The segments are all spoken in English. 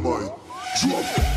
dynamite. Drop it.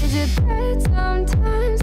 Is it bad sometimes?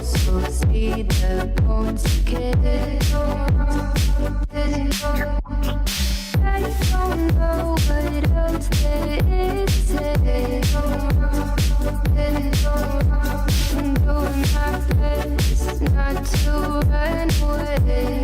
so see the bones decay. I don't know what else there is to say. I'm doing my best not to run away.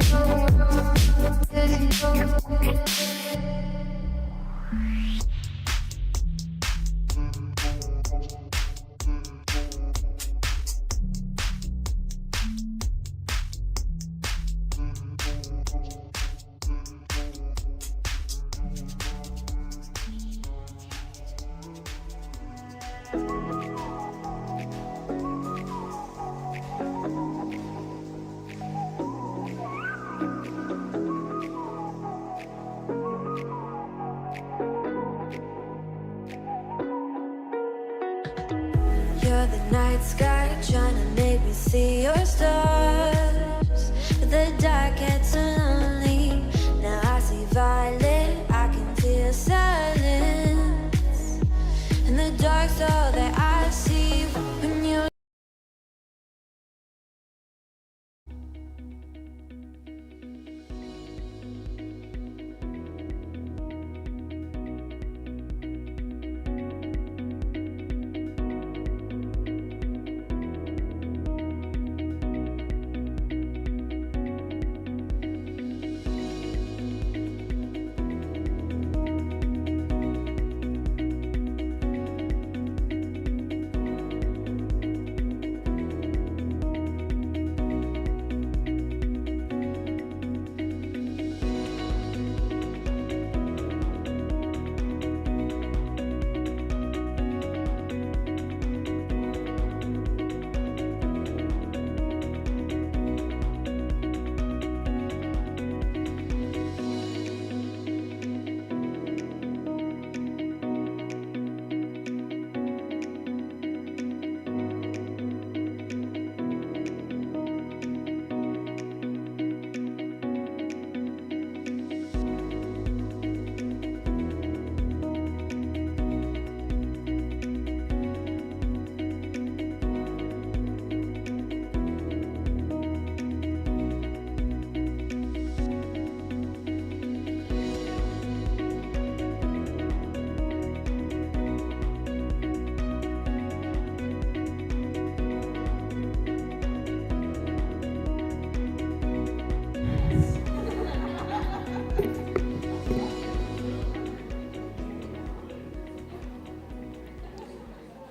You're the night sky trying to make me see your stars, but the dark gets so lonely. Now I see violet, I can feel silence, and the dark's all that I see when you're.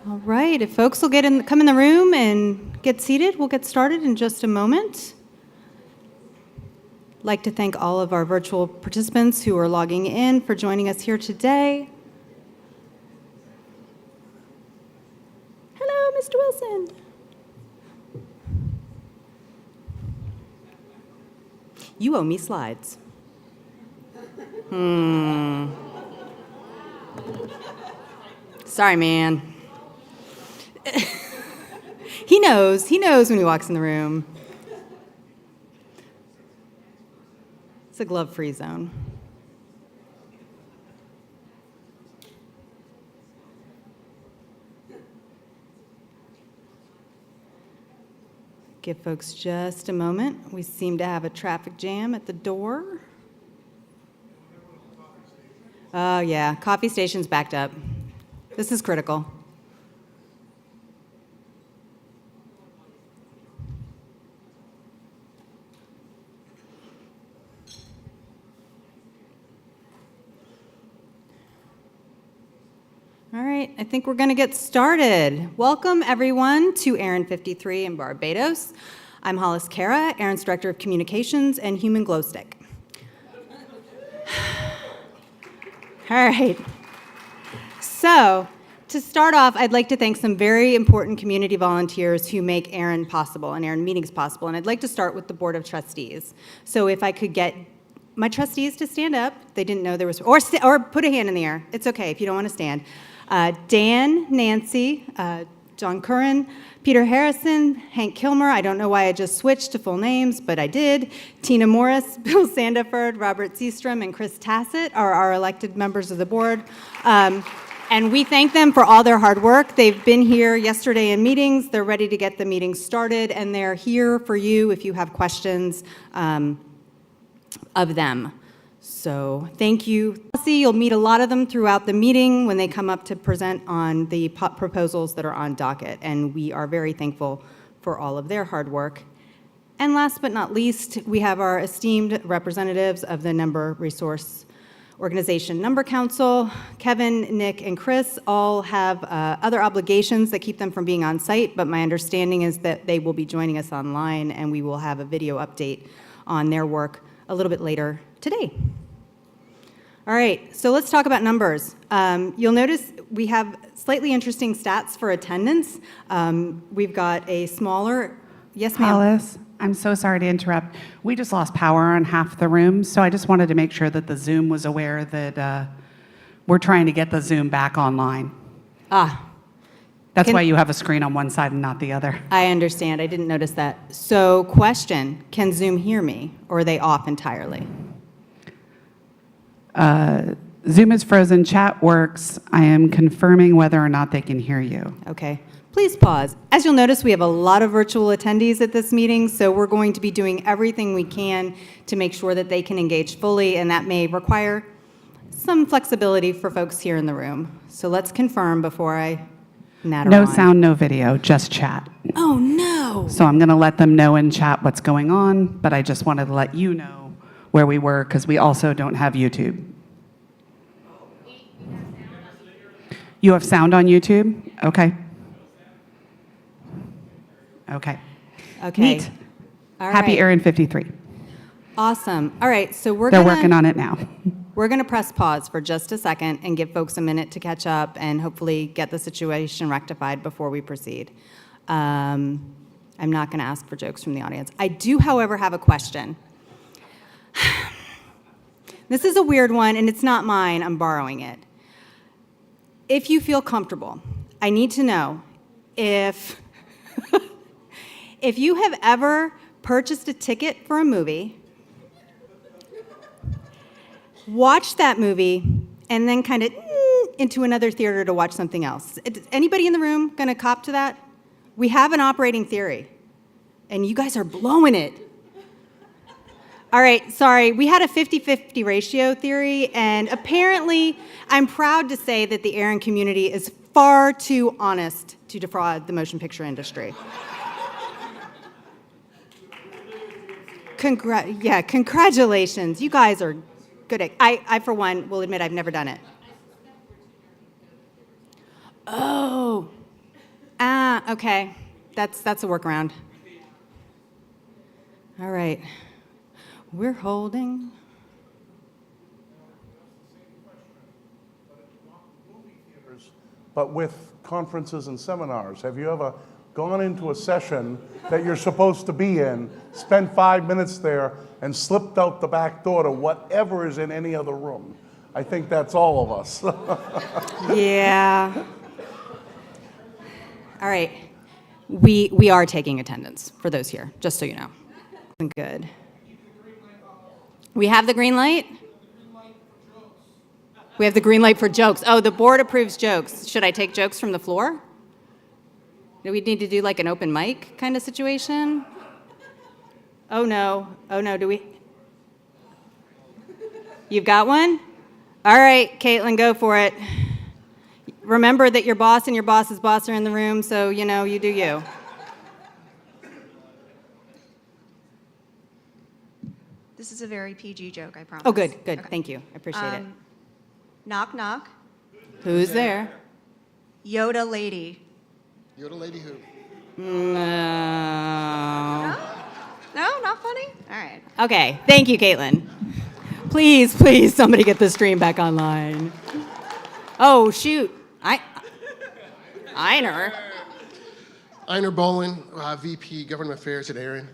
All right, if folks will come in the room and get seated, we'll get started in just a moment. I'd like to thank all of our virtual participants who are logging in for joining us here today. Hello, Mr. Wilson. You owe me slides. Sorry, man. He knows when he walks in the room. It's a glove-free zone. Give folks just a moment. We seem to have a traffic jam at the door. Oh, yeah, coffee station's backed up. This is critical. All right, I think we're going to get started. Welcome, everyone, to ARIN 53 in Barbados. I'm Hollis Kara, ARIN's Director of Communications and Human Glow Stick. All right. So, to start off, I'd like to thank some very important community volunteers who make ARIN possible and ARIN meetings possible, and I'd like to start with the Board of Trustees. So if I could get my trustees to stand up. They didn't know there was, or put a hand in the air. It's okay if you don't want to stand. Dan, Nancy, John Curran, Peter Harrison, Hank Kilmer. I don't know why I just switched to full names, but I did. Tina Morris, Bill Sandiford, Robert Seastrom, and Chris Tassett are our elected members of the board. And we thank them for all their hard work. They've been here yesterday in meetings. They're ready to get the meeting started, and they're here for you if you have questions of them. So thank you. You'll meet a lot of them throughout the meeting when they come up to present on the proposals that are on docket, and we are very thankful for all of their hard work. And last but not least, we have our esteemed representatives of the Number Resource Organization Number Council. Kevin, Nick, and Chris all have other obligations that keep them from being on site, but my understanding is that they will be joining us online, and we will have a video update on their work a little bit later today. All right, so let's talk about numbers. You'll notice we have slightly interesting stats for attendance. We've got a smaller, yes ma'am? Alice, I'm so sorry to interrupt. We just lost power on half the room, so I just wanted to make sure that the Zoom was aware that we're trying to get the Zoom back online. That's why you have a screen on one side and not the other. I understand, I didn't notice that. So question, can Zoom hear me, or are they off entirely? Zoom is frozen, chat works. I am confirming whether or not they can hear you. Okay, please pause. As you'll notice, we have a lot of virtual attendees at this meeting, so we're going to be doing everything we can to make sure that they can engage fully, and that may require some flexibility for folks here in the room. So let's confirm before I natter No on. sound, no video, just chat. Oh, no. So I'm going to let them know in chat what's going on, but I just wanted to let you know where we were because we also don't have YouTube. You have sound on YouTube? Okay. Okay. Okay. Neat. All Happy right. ARIN 53. Awesome. All right, so They're working on it now. We're going to press pause for just a second and give folks a minute to catch up and hopefully get the situation rectified before we proceed. I'm not going to ask for jokes from the audience. I do, however, have a question. This is a weird one, and it's not mine. I'm borrowing it. If you feel comfortable, I need to know if, if you have ever purchased a ticket for a movie, watched that movie, and then kind of into another theater to watch something else. Anybody in the room going to cop to that? We have an operating theory, and you guys are blowing it. All right, sorry, we had a 50-50 ratio theory, and apparently I'm proud to say that the ARIN community is far too honest to defraud the motion picture industry. Congratulations, you guys are good at, I for one will admit I've never done it. Oh, okay, that's a workaround. All right. We're holding. But with conferences and seminars, have you ever gone into a session that you're supposed to be in, spent 5 minutes there, and slipped out the back door to whatever is in any other room? I think that's all of us. Yeah. All right. We are taking attendance for those here, just so you know. Good. We have the green light? We have the green light for jokes. Oh, the board approves jokes. Should I take jokes from the floor? Do we need to do like an open mic kind of situation? Oh no, do we? You've got one? All right, Caitlin, go for it. Remember that your boss and your boss's boss are in the room, so you know, you do you. This is a very PG joke, I promise. Oh, good. Okay. Thank you. I appreciate it. Knock, knock. Who's there? Yoda lady. Yoda lady who? No. No, not funny? All right. Okay. Thank you, Caitlin. Please, somebody get the stream back online. Oh, shoot. Einer. Einer Bolin, VP Government Affairs at ARIN.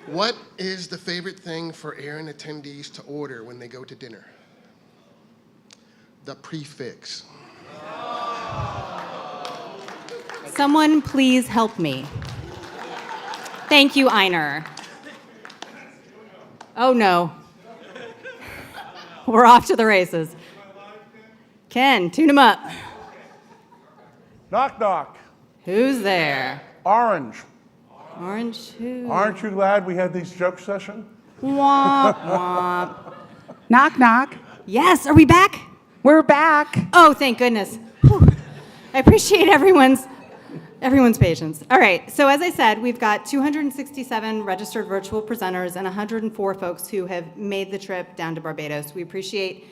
What is the favorite thing for ARIN attendees to order when they go to dinner? The prefix. Someone please help me. Thank you, Einer. Oh, no. We're off to the races. Ken, tune him up. Knock, knock. Who's there? Orange. Orange who? Aren't you glad we had these joke session? Womp, womp. Knock, knock. Yes, are we back? We're back. Oh, thank goodness. Whew. I appreciate everyone's patience. All right, so as I said, we've got 267 registered virtual presenters and 104 folks who have made the trip down to Barbados. We appreciate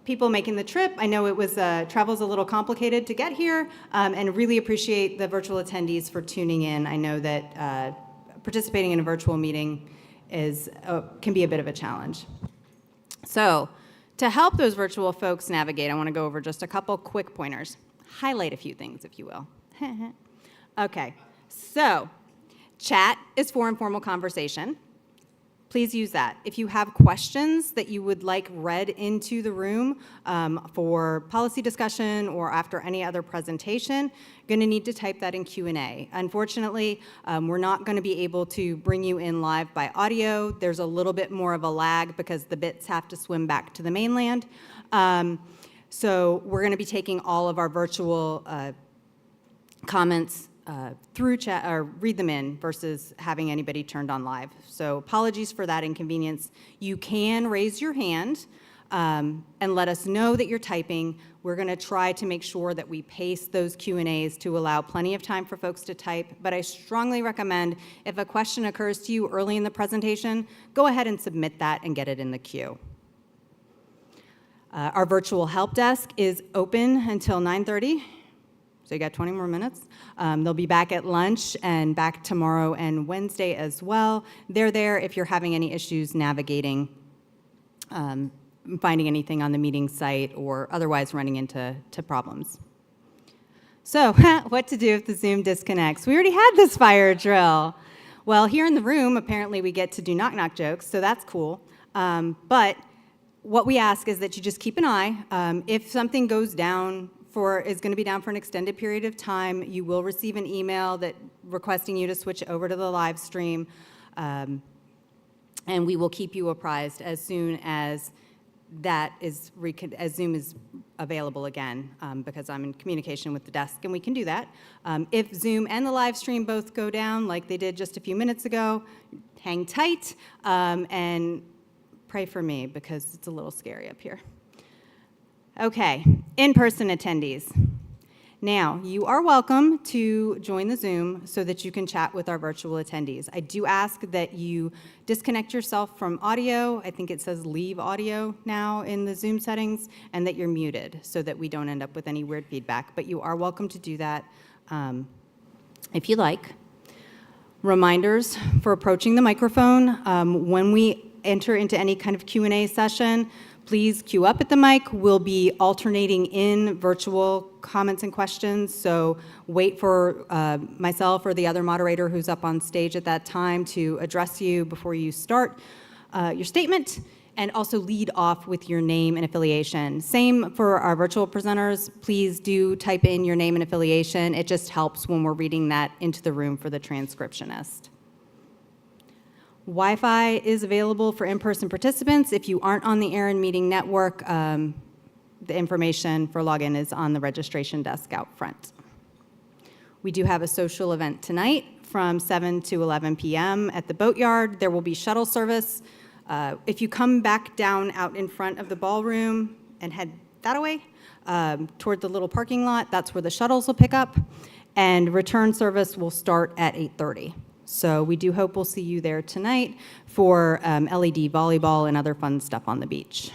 people making the trip. I know it was travel's a little complicated to get here, and really appreciate the virtual attendees for tuning in. I know that participating in a virtual meeting can be a bit of a challenge. So, to help those virtual folks navigate, I want to go over just a couple quick pointers. Highlight a few things, if you will. Okay, so chat is for informal conversation. Please use that. If you have questions that you would like read into the room for policy discussion or after any other presentation, you're going to need to type that in Q&A. Unfortunately, we're not going to be able to bring you in live by audio. There's a little bit more of a lag because the bits have to swim back to the mainland. So we're going to be taking all of our virtual comments through chat, or read them in versus having anybody turned on live. So apologies for that inconvenience. You can raise your hand and let us know that you're typing. We're going to try to make sure that we pace those Q&As to allow plenty of time for folks to type, but I strongly recommend if a question occurs to you early in the presentation, go ahead and submit that and get it in the queue. Our virtual help desk is open until 9:30. So you got 20 more minutes. They'll be back at lunch and back tomorrow and Wednesday as well. They're there if you're having any issues navigating, finding anything on the meeting site or otherwise running into problems. So what to do if the Zoom disconnects? We already had this fire drill. Well, here in the room, apparently we get to do knock-knock jokes, so that's cool. But what we ask is that you just keep an eye. If something goes down, is going to be down for an extended period of time, you will receive an email requesting you to switch over to the live stream, and we will keep you apprised as soon as as Zoom is available again, because I'm in communication with the desk and we can do that. If Zoom and the live stream both go down like they did just a few minutes ago, hang tight and pray for me because it's a little scary up here. Okay, in-person attendees. Now, you are welcome to join the Zoom so that you can chat with our virtual attendees. I do ask that you disconnect yourself from audio. I think it says leave audio now in the Zoom settings, and that you're muted so that we don't end up with any weird feedback. But you are welcome to do that if you like. Reminders for approaching the microphone. When we enter into any kind of Q&A session, please queue up at the mic. We'll be alternating in virtual comments and questions, so wait for myself or the other moderator who's up on stage at that time to address you before you start your statement, and also lead off with your name and affiliation. Same for our virtual presenters. Please do type in your name and affiliation. It just helps when we're reading that into the room for the transcriptionist. Wi-Fi is available for in-person participants. If you aren't on the ARIN meeting network, the information for login is on the registration desk out front. We do have a social event tonight from 7 to 11 p.m. at the Boatyard. There will be shuttle service. If you come back down out in front of the ballroom and head that way toward the little parking lot, that's where the shuttles will pick up. And return service will start at 8:30. So we do hope we'll see you there tonight for LED volleyball and other fun stuff on the beach.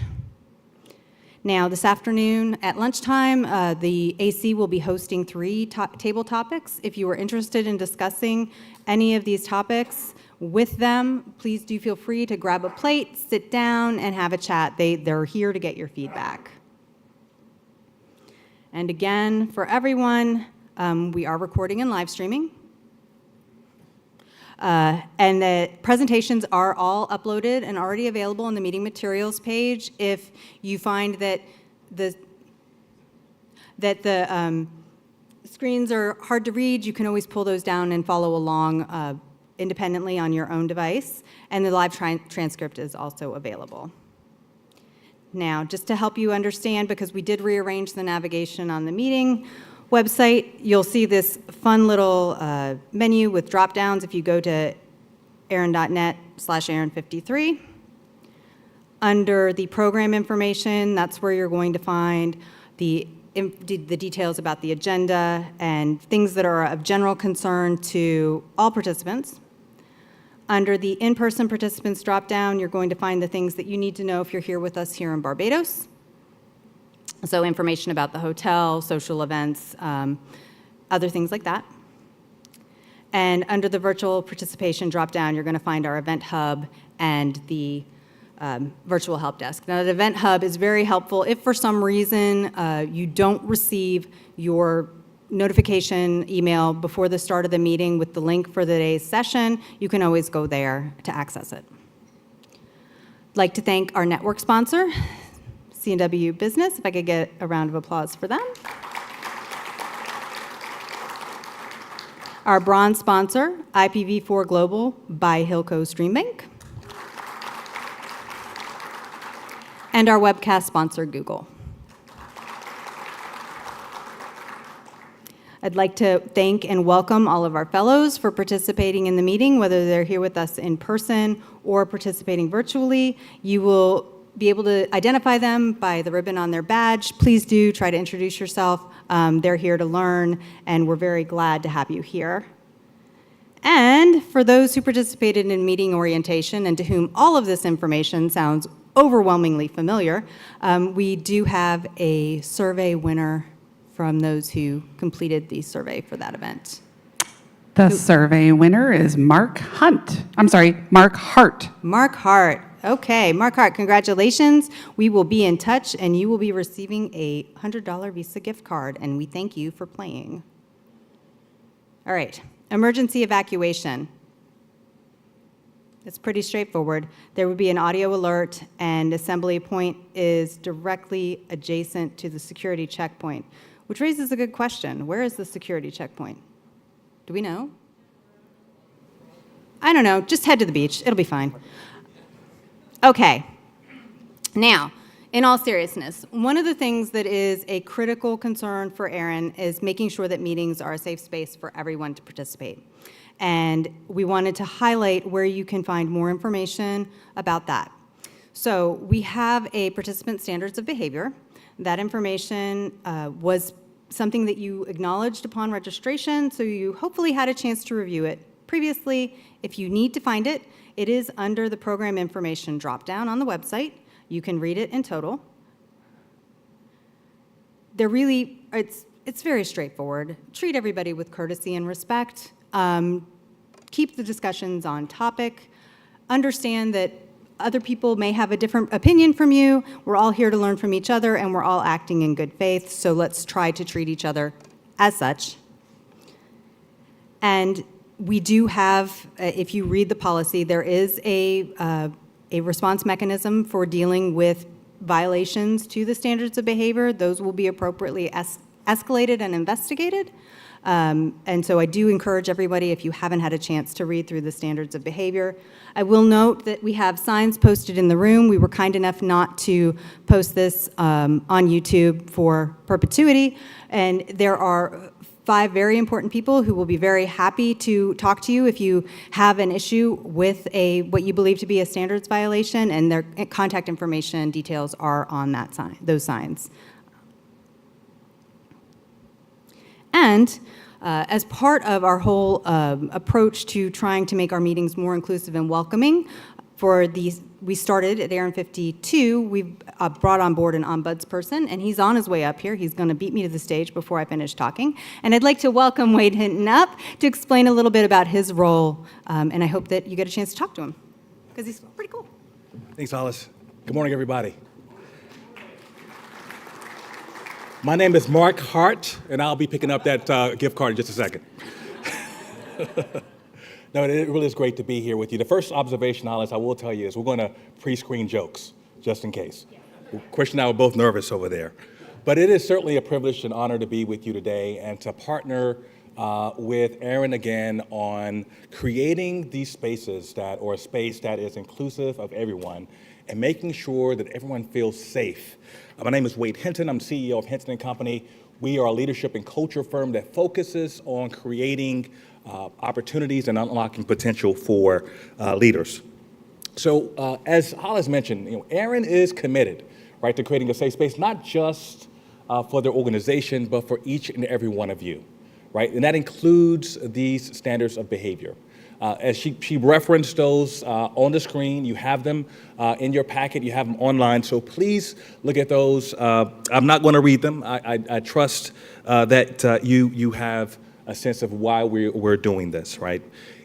Now, this afternoon at lunchtime, the AC will be hosting 3 table topics. If you are interested in discussing any of these topics with them, please do feel free to grab a plate, sit down, and have a chat. They're here to get your feedback. And again, for everyone, we are recording and live streaming. And the presentations are all uploaded and already available on the meeting materials page. If you find that the screens are hard to read, you can always pull those down and follow along independently on your own device. And the live transcript is also available. Now, just to help you understand, because we did rearrange the navigation on the meeting, website, you'll see this fun little menu with drop-downs if you go to arin.net/ARIN53. Under the program information, that's where you're going to find the details about the agenda and things that are of general concern to all participants. Under the in-person participants drop-down, you're going to find the things that you need to know if you're here with us here in Barbados. So information about the hotel, social events, other things like that. And under the virtual participation drop-down, you're going to find our event hub and the virtual help desk. Now, the event hub is very helpful. If for some reason you don't receive your notification email before the start of the meeting with the link for the day's session, you can always go there to access it. I'd like to thank our network sponsor, C&W Business, if I could get a round of applause for them. Our bronze sponsor, IPv4 Global by Hilco Streambank. And our webcast sponsor, Google. I'd like to thank and welcome all of our fellows for participating in the meeting, whether they're here with us in person or participating virtually. You will be able to identify them by the ribbon on their badge. Please do try to introduce yourself. They're here to learn, and we're very glad to have you here. And for those who participated in meeting orientation and to whom all of this information sounds overwhelmingly familiar, we do have a survey winner from those who completed the survey for that event. The survey winner is Mark Hart. Mark Hart. Okay, Mark Hart, congratulations. We will be in touch, and you will be receiving a $100 Visa gift card, and we thank you for playing. All right, emergency evacuation. It's pretty straightforward. There would be an audio alert, and assembly point is directly adjacent to the security checkpoint, which raises a good question. Where is the security checkpoint? Do we know? I don't know. Just head to the beach. It'll be fine. Okay. Now, in all seriousness, one of the things that is a critical concern for ARIN is making sure that meetings are a safe space for everyone to participate. And we wanted to highlight where you can find more information about that. So we have a participant standards of behavior. That information was something that you acknowledged upon registration, so you hopefully had a chance to review it previously. If you need to find it, it is under the program information drop-down on the website. You can read it in total. It's very straightforward. Treat everybody with courtesy and respect. Keep the discussions on topic. Understand that other people may have a different opinion from you. We're all here to learn from each other, and we're all acting in good faith, so let's try to treat each other as such. And we do have, if you read the policy, there is a response mechanism for dealing with violations to the standards of behavior. Those will be appropriately escalated and investigated. And so I do encourage everybody, if you haven't had a chance to read through the standards of behavior. I will note that we have signs posted in the room. We were kind enough not to post this on YouTube for perpetuity. And there are 5 very important people who will be very happy to talk to you if you have an issue with what you believe to be a standards violation, and their contact information details are on that sign, those signs. And as part of our whole approach to trying to make our meetings more inclusive and welcoming, we started at ARIN 52, we've brought on board an ombudsperson, and he's on his way up here. He's going to beat me to the stage before I finish talking. And I'd like to welcome Wade Hinton up to explain a little bit about his role, and I hope that you get a chance to talk to him, because he's pretty cool. Thanks, Alice. Good morning, everybody. My name is Mark Hart, and I'll be picking up that gift card in just a second. No, it really is great to be here with you. The first observation, Alice, I will tell you is we're going to pre-screen jokes, just in case. Christian and I were both nervous over there. But it is certainly a privilege and honor to be with you today and to partner with ARIN again on creating these spaces or a space that is inclusive of everyone and making sure that everyone feels safe. My name is Wade Hinton. I'm CEO of Hinton & Company. We are a leadership and culture firm that focuses on creating opportunities and unlocking potential for leaders. So as Hollis mentioned, ARIN is committed, right, to creating a safe space, not just for their organization, but for each and every one of you, right? And that includes these standards of behavior. As she referenced those on the screen, you have them in your packet, you have them online, so please look at those. I'm not going to read them. I trust that you have a sense of why we're doing this, right?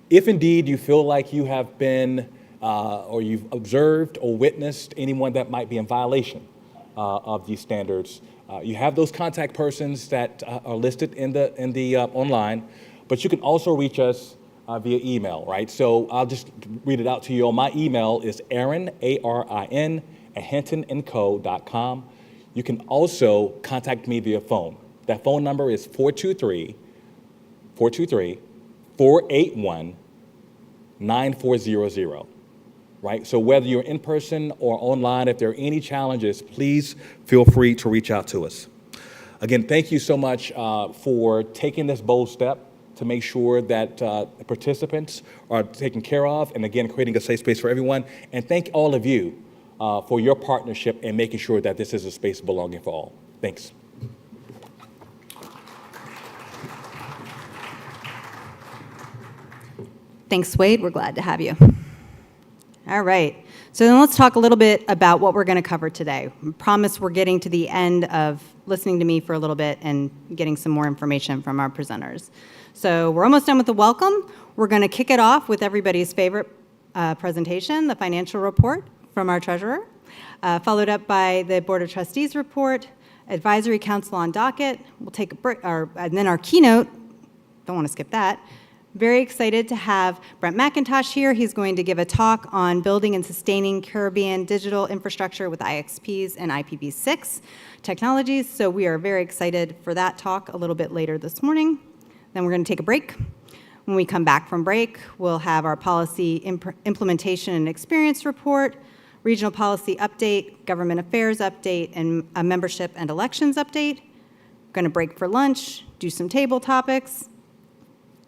If indeed you feel like you have been or you've observed or witnessed anyone that might be in violation of these standards, you have those contact persons that are listed in the online, but you can also reach us via email, right? So I'll just read it out to you. My email is ARIN, ARIN, @hintonandco.com. You can also contact me via phone. That phone number is 423-481-9400, right? So whether you're in person or online, if there are any challenges, please feel free to reach out to us. Again, thank you so much for taking this bold step to make sure that participants are taken care of, and again, creating a safe space for everyone. And thank all of you for your partnership in making sure that this is a space belonging for all. Thanks. Thanks, Wade. We're glad to have you. All right. So then let's talk a little bit about what we're going to cover today. I promise we're getting to the end of listening to me for a little bit and getting some more information from our presenters. So we're almost done with the welcome. We're going to kick it off with everybody's favorite presentation, the financial report from our treasurer, followed up by the Board of Trustees report, Advisory Council on docket. We'll take a break, and then our keynote. Don't want to skip that. Very excited to have Brent McIntosh here. He's going to give a talk on building and sustaining Caribbean digital infrastructure with IXPs and IPv6 technologies. So we are very excited for that talk a little bit later this morning. Then we're going to take a break. When we come back from break, we'll have our policy implementation and experience report, regional policy update, government affairs update, and a membership and elections update. We're going to break for lunch, do some table topics,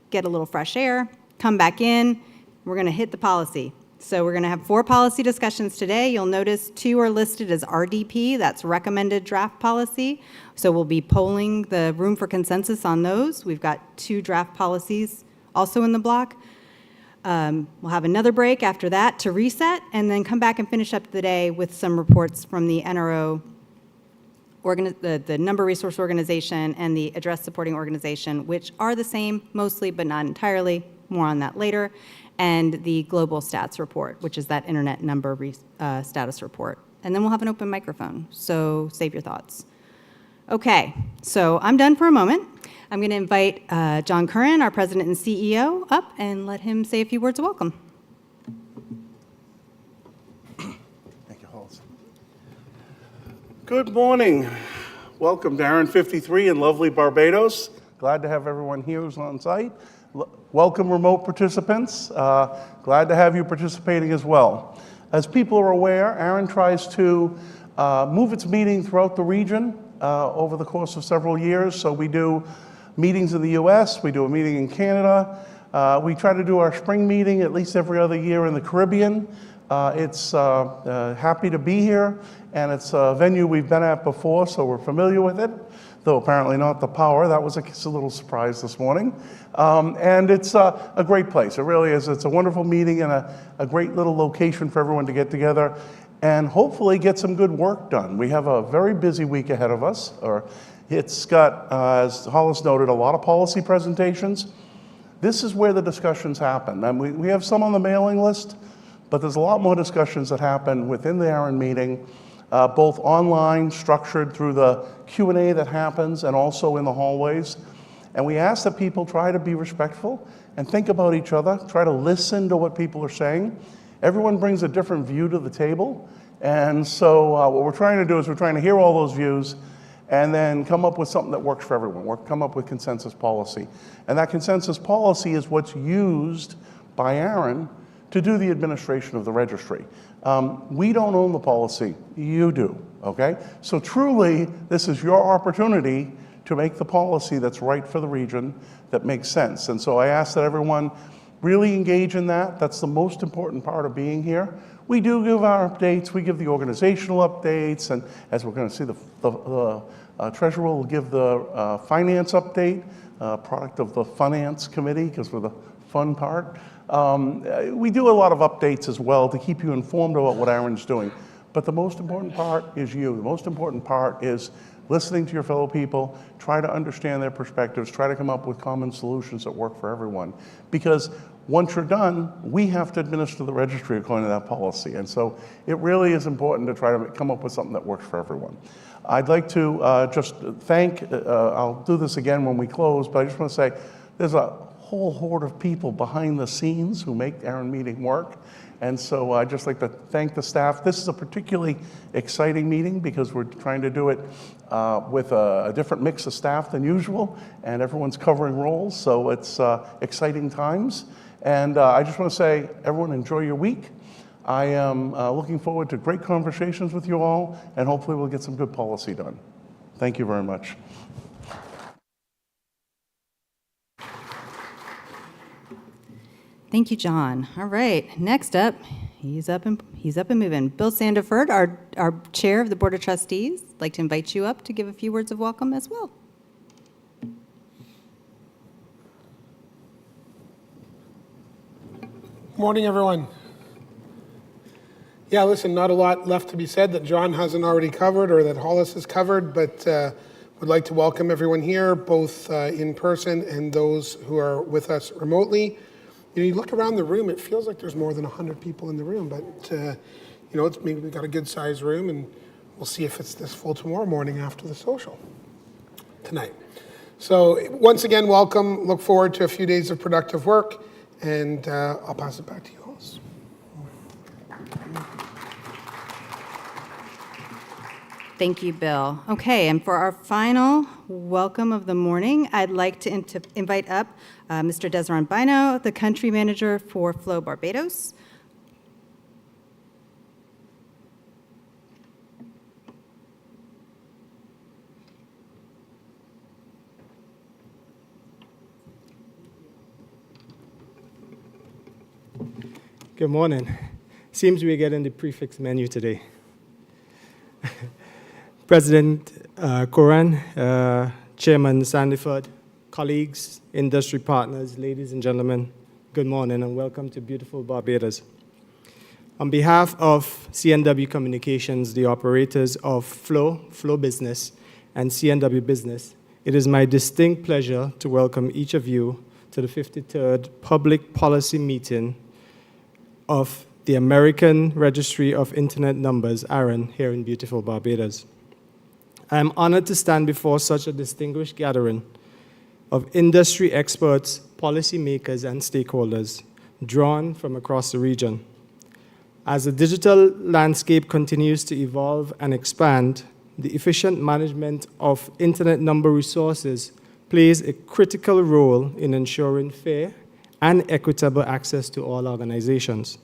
get a little fresh air, come back in. We're going to hit the policy. So we're going to have 4 policy discussions today. You'll notice 2 are listed as RDP, that's recommended draft policy. So we'll be polling the room for consensus on those. We've got 2 draft policies also in the block. We'll have another break after that to reset, and then come back and finish up the day with some reports from the NRO, the Number Resource Organization, and the Address Supporting Organization, which are the same mostly, but not entirely. More on that later. And the Global Stats Report, which is that Internet Number Status Report. And then we'll have an open microphone, so save your thoughts. Okay, so I'm done for a moment. I'm going to invite John Curran, our President and CEO, up and let him say a few words of welcome. Thank you, Hollis. Good morning. Welcome to ARIN 53 in lovely Barbados. Glad to have everyone here who's on site. Welcome remote participants. Glad to have you participating as well. As people are aware, ARIN tries to move its meeting throughout the region over the course of several years. So we do meetings in the US, we do a meeting in Canada. We try to do our spring meeting at least every other year in the Caribbean. It's happy to be here, and it's a venue we've been at before, so we're familiar with it, though apparently not the power. That was a little surprise this morning. And it's a great place. It really is. It's a wonderful meeting and a great little location for everyone to get together and hopefully get some good work done. We have a very busy week ahead of us. It's got, as Hollis noted, a lot of policy presentations. This is where the discussions happen. And we have some on the mailing list, but there's a lot more discussions that happen within the ARIN meeting, both online, structured through the Q&A that happens, and also in the hallways. And we ask that people try to be respectful and think about each other, try to listen to what people are saying. Everyone brings a different view to the table. And so what we're trying to do is we're trying to hear all those views and then come up with something that works for everyone. Come up with consensus policy. And that consensus policy is what's used by ARIN to do the administration of the registry. We don't own the policy, you do, okay? So truly, this is your opportunity to make the policy that's right for the region, that makes sense. And so I ask that everyone really engage in that. That's the most important part of being here. We do give our updates, we give the organizational updates, and as we're going to see, the treasurer will give the finance update, product of the finance committee, because we're the fun part. We do a lot of updates as well to keep you informed about what ARIN's doing. But the most important part is you. The most important part is listening to your fellow people, try to understand their perspectives, try to come up with common solutions that work for everyone. Because once you're done, we have to administer the registry according to that policy. And so it really is important to try to come up with something that works for everyone. I'd like to just thank, I'll do this again when we close, but I just want to say there's a whole horde of people behind the scenes who make ARIN meeting work. And so I'd just like to thank the staff. This is a particularly exciting meeting because we're trying to do it with a different mix of staff than usual, and everyone's covering roles, so it's exciting times. And I just want to say, everyone enjoy your week. I am looking forward to great conversations with you all, and hopefully we'll get some good policy done. Thank you very much. Thank you, John. All right, next up, he's up and moving. Bill Sandiford, our chair of the Board of Trustees. I'd like to invite you up to give a few words of welcome as well. Morning, everyone. Yeah, listen, not a lot left to be said that John hasn't already covered or that Hollis has covered, but would like to welcome everyone here, both in person and those who are with us remotely. You know, you look around the room, it feels like there's more than 100 people in the room, but you know, it's maybe we've got a good sized room, and we'll see if it's this full tomorrow morning after the social tonight. So once again, welcome. Look forward to a few days of productive work, and I'll pass it back to you, Hollis. Thank you, Bill. Okay, and for our final welcome of the morning, I'd like to invite up Mr. Desron Bino, the country manager for Flow Barbados. Good morning. Seems we're getting the prefix menu today. President Coran, Chairman Sandiford, colleagues, industry partners, ladies and gentlemen, good morning and welcome to beautiful Barbados. On behalf of CNW Communications, the operators of Flow Business, and CNW Business, it is my distinct pleasure to welcome each of you to the 53rd Public Policy Meeting of the American Registry of Internet Numbers, ARIN, here in beautiful Barbados. I am honored to stand before such a distinguished gathering of industry experts, policymakers, and stakeholders drawn from across the region. As the digital landscape continues to evolve and expand, the efficient management of Internet number resources plays a critical role in ensuring fair and equitable access to all organizations.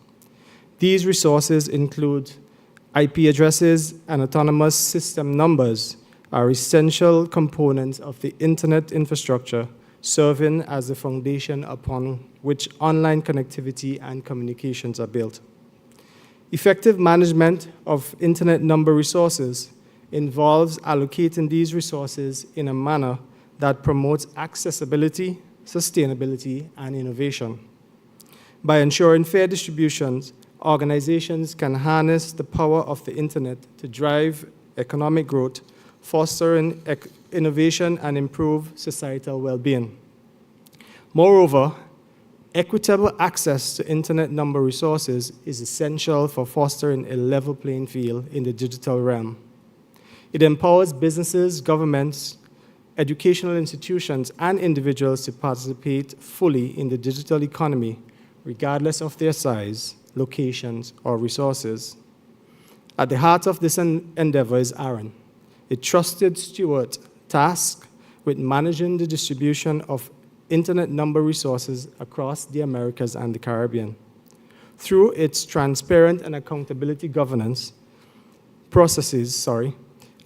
These resources include IP addresses and autonomous system numbers are essential components of the Internet infrastructure, serving as the foundation upon which online connectivity and communications are built. Effective management of Internet number resources involves allocating these resources in a manner that promotes accessibility, sustainability, and innovation. By ensuring fair distributions, organizations can harness the power of the Internet to drive economic growth, fostering innovation, and improve societal well-being. Moreover, equitable access to Internet number resources is essential for fostering a level playing field in the digital realm. It empowers businesses, governments, educational institutions, and individuals to participate fully in the digital economy, regardless of their size, locations, or resources. At the heart of this endeavor is ARIN, a trusted steward tasked with managing the distribution of Internet number resources across the Americas and the Caribbean. Through its transparent and accountability governance processes,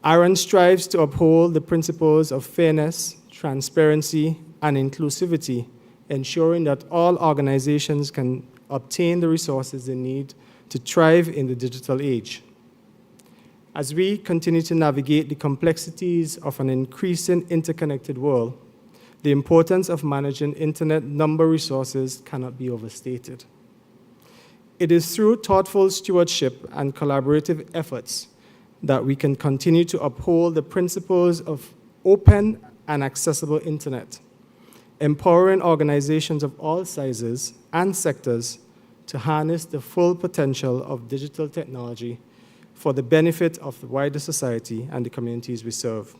ARIN strives to uphold the principles of fairness, transparency, and inclusivity, ensuring that all organizations can obtain the resources they need to thrive in the digital age. As we continue to navigate the complexities of an increasing interconnected world, the importance of managing internet number resources cannot be overstated. It is through thoughtful stewardship and collaborative efforts that we can continue to uphold the principles of open and accessible internet, empowering organizations of all sizes and sectors to harness the full potential of digital technology for the benefit of the wider society and the communities we serve.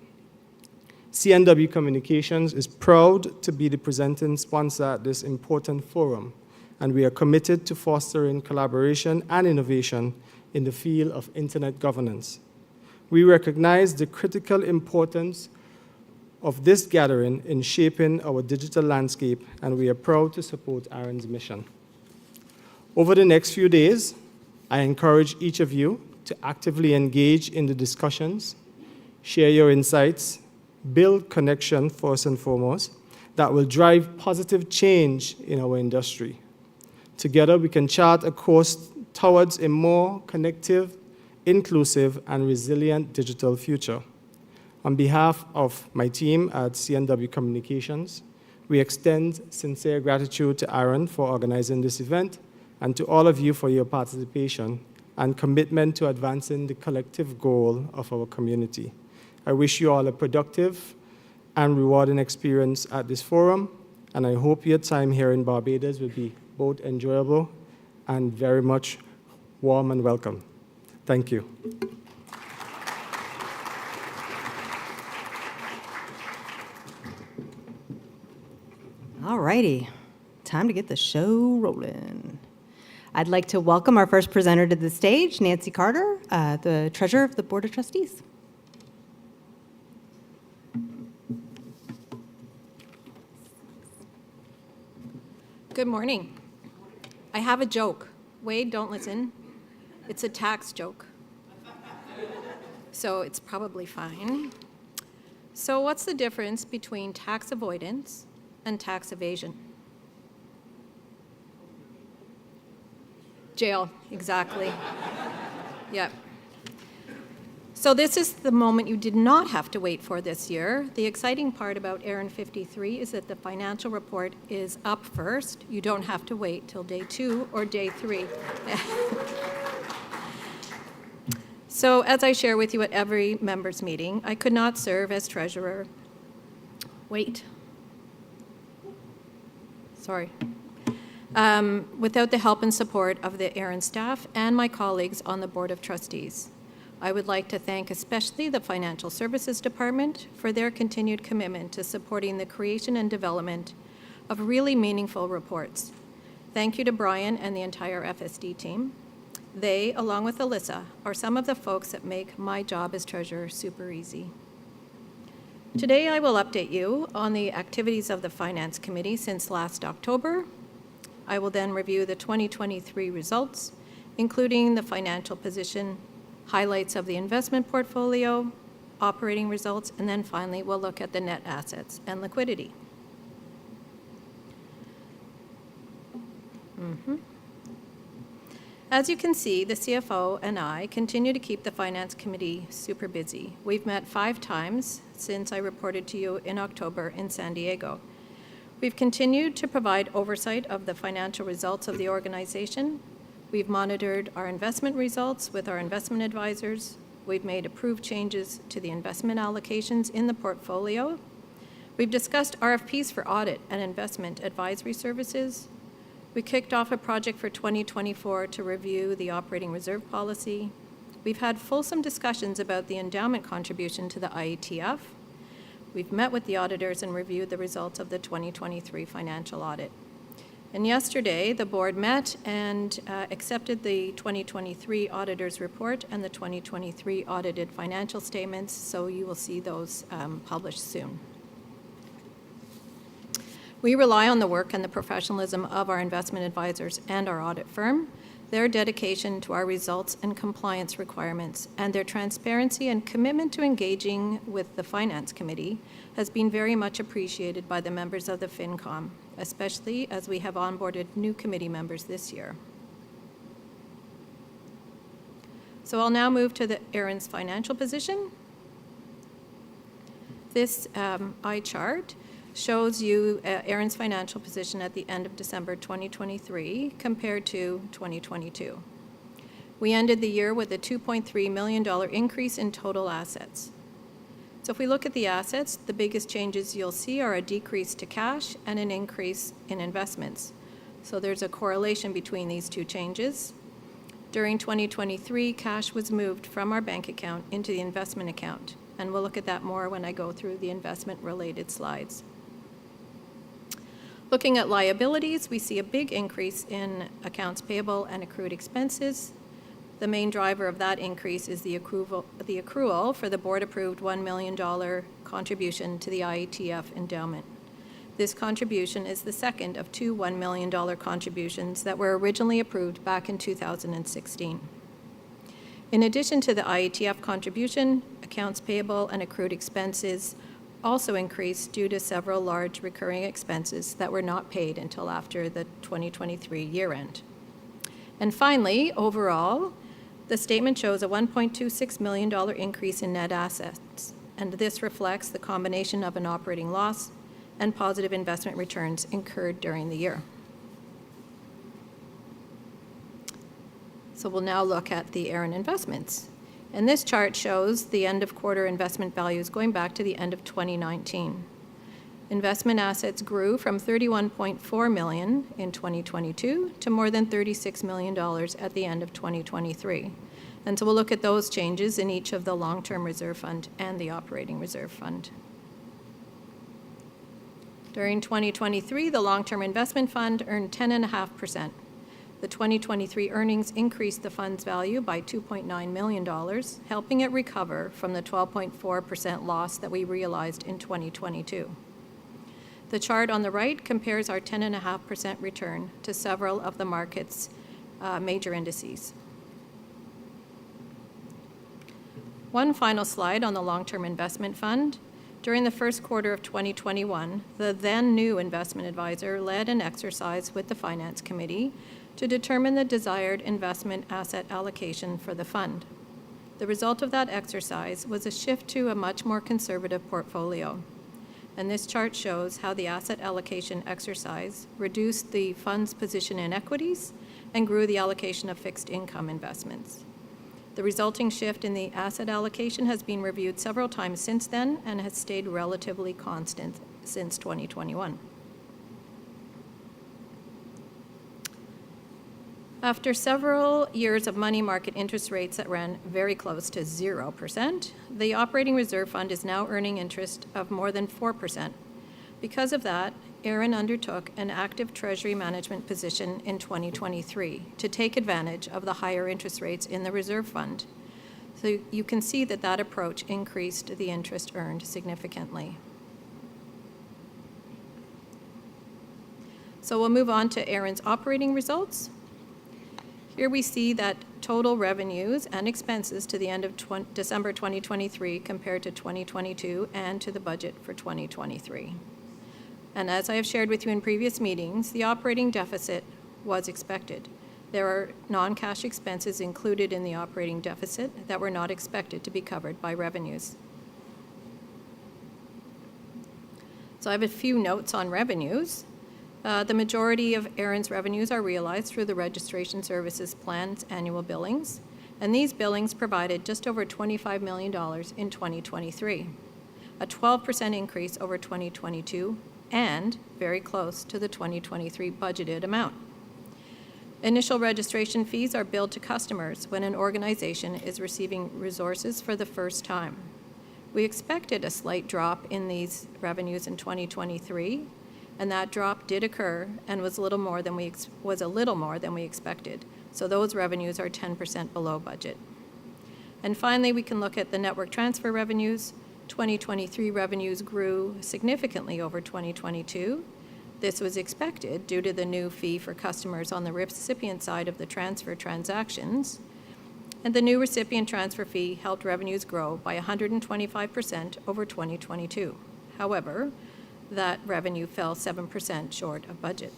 CNW Communications is proud to be the presenting sponsor at this important forum, and we are committed to fostering collaboration and innovation in the field of internet governance. We recognize the critical importance of this gathering in shaping our digital landscape, and we are proud to support ARIN's mission. Over the next few days, I encourage each of you to actively engage in the discussions, share your insights, build connection first and foremost, that will drive positive change in our industry. Together, we can chart a course towards a more connective, inclusive, and resilient digital future. On behalf of my team at CNW Communications, we extend sincere gratitude to ARIN for organizing this event and to all of you for your participation and commitment to advancing the collective goal of our community. I wish you all a productive and rewarding experience at this forum, and I hope your time here in Barbados will be both enjoyable and very much warm and welcome. Thank you. All righty, time to get the show rolling. I'd like to welcome our first presenter to the stage, Nancy Carter, the Treasurer of the Board of Trustees. Good morning. I have a joke. Wade, don't listen. It's a tax joke. So it's probably fine. So what's the difference between tax avoidance and tax evasion? Jail, exactly. Yep. So this is the moment you did not have to wait for this year. The exciting part about ARIN 53 is that the financial report is up first. You don't have to wait till day 2 or day 3. So as I share with you at every members meeting, I could not serve as treasurer. Wait. Sorry. Without the help and support of the ARIN staff and my colleagues on the Board of Trustees. I would like to thank especially the Financial Services Department for their continued commitment to supporting the creation and development of really meaningful reports. Thank you to Brian and the entire FSD team. They, along with Alyssa, are some of the folks that make my job as treasurer super easy. Today I will update you on the activities of the Finance Committee since last October. I will then review the 2023 results, including the financial position, highlights of the investment portfolio, operating results, and then finally we'll look at the net assets and liquidity. As you can see, the CFO and I continue to keep the Finance Committee super busy. We've met 5 times since I reported to you in October in San Diego. We've continued to provide oversight of the financial results of the organization. We've monitored our investment results with our investment advisors. We've made approved changes to the investment allocations in the portfolio. We've discussed RFPs for audit and investment advisory services. We kicked off a project for 2024 to review the operating reserve policy. We've had fulsome discussions about the endowment contribution to the IETF. We've met with the auditors and reviewed the results of the 2023 financial audit. And yesterday, the board met and accepted the 2023 auditor's report and the 2023 audited financial statements, so you will see those published soon. We rely on the work and the professionalism of our investment advisors and our audit firm. Their dedication to our results and compliance requirements and their transparency and commitment to engaging with the Finance Committee has been very much appreciated by the members of the FinCom, especially as we have onboarded new committee members this year. So I'll now move to the ARIN's financial position. This eye chart shows you ARIN's financial position at the end of December 2023 compared to 2022. We ended the year with a $2.3 million increase in total assets. So if we look at the assets, the biggest changes you'll see are a decrease to cash and an increase in investments. So there's a correlation between these two changes. During 2023, cash was moved from our bank account into the investment account, and we'll look at that more when I go through the investment-related slides. Looking at liabilities, we see a big increase in accounts payable and accrued expenses. The main driver of that increase is the accrual for the board-approved $1 million contribution to the IETF endowment. This contribution is the second of two $1 million contributions that were originally approved back in 2016. In addition to the IETF contribution, accounts payable and accrued expenses also increased due to several large recurring expenses that were not paid until after the 2023 year end. And finally, overall, the statement shows a $1.26 million increase in net assets, and this reflects the combination of an operating loss and positive investment returns incurred during the year. So we'll now look at the ARIN investments. And this chart shows the end of quarter investment values going back to the end of 2019. Investment assets grew from $31.4 million in 2022 to more than $36 million at the end of 2023. And so we'll look at those changes in each of the long-term reserve fund and the operating reserve fund. During 2023, the long-term investment fund earned 10.5%. The 2023 earnings increased the fund's value by $2.9 million, helping it recover from the 12.4% loss that we realized in 2022. The chart on the right compares our 10.5% return to several of the market's major indices. One final slide on the long-term investment fund. During the first quarter of 2021, the then new investment advisor led an exercise with the Finance Committee to determine the desired investment asset allocation for the fund. The result of that exercise was a shift to a much more conservative portfolio. And this chart shows how the asset allocation exercise reduced the fund's position in equities and grew the allocation of fixed income investments. The resulting shift in the asset allocation has been reviewed several times since then and has stayed relatively constant since 2021. After several years of money market interest rates that ran very close to 0%, the operating reserve fund is now earning interest of more than 4%. Because of that, ARIN undertook an active treasury management position in 2023 to take advantage of the higher interest rates in the reserve fund. So you can see that that approach increased the interest earned significantly. So we'll move on to ARIN's operating results. Here we see that total revenues and expenses to the end of December 2023 compared to 2022 and to the budget for 2023. And as I have shared with you in previous meetings, the operating deficit was expected. There are non-cash expenses included in the operating deficit that were not expected to be covered by revenues. So I have a few notes on revenues. The majority of ARIN's revenues are realized through the Registration Services Plan's annual billings, and these billings provided just over $25 million in 2023, a 12% increase over 2022, and very close to the 2023 budgeted amount. Initial registration fees are billed to customers when an organization is receiving resources for the first time. We expected a slight drop in these revenues in 2023, and that drop did occur and was a little more than we expected. So those revenues are 10% below budget. And finally, we can look at the network transfer revenues. 2023 revenues grew significantly over 2022. This was expected due to the new fee for customers on the recipient side of the transfer transactions, and the new recipient transfer fee helped revenues grow by 125% over 2022. However, that revenue fell 7% short of budget.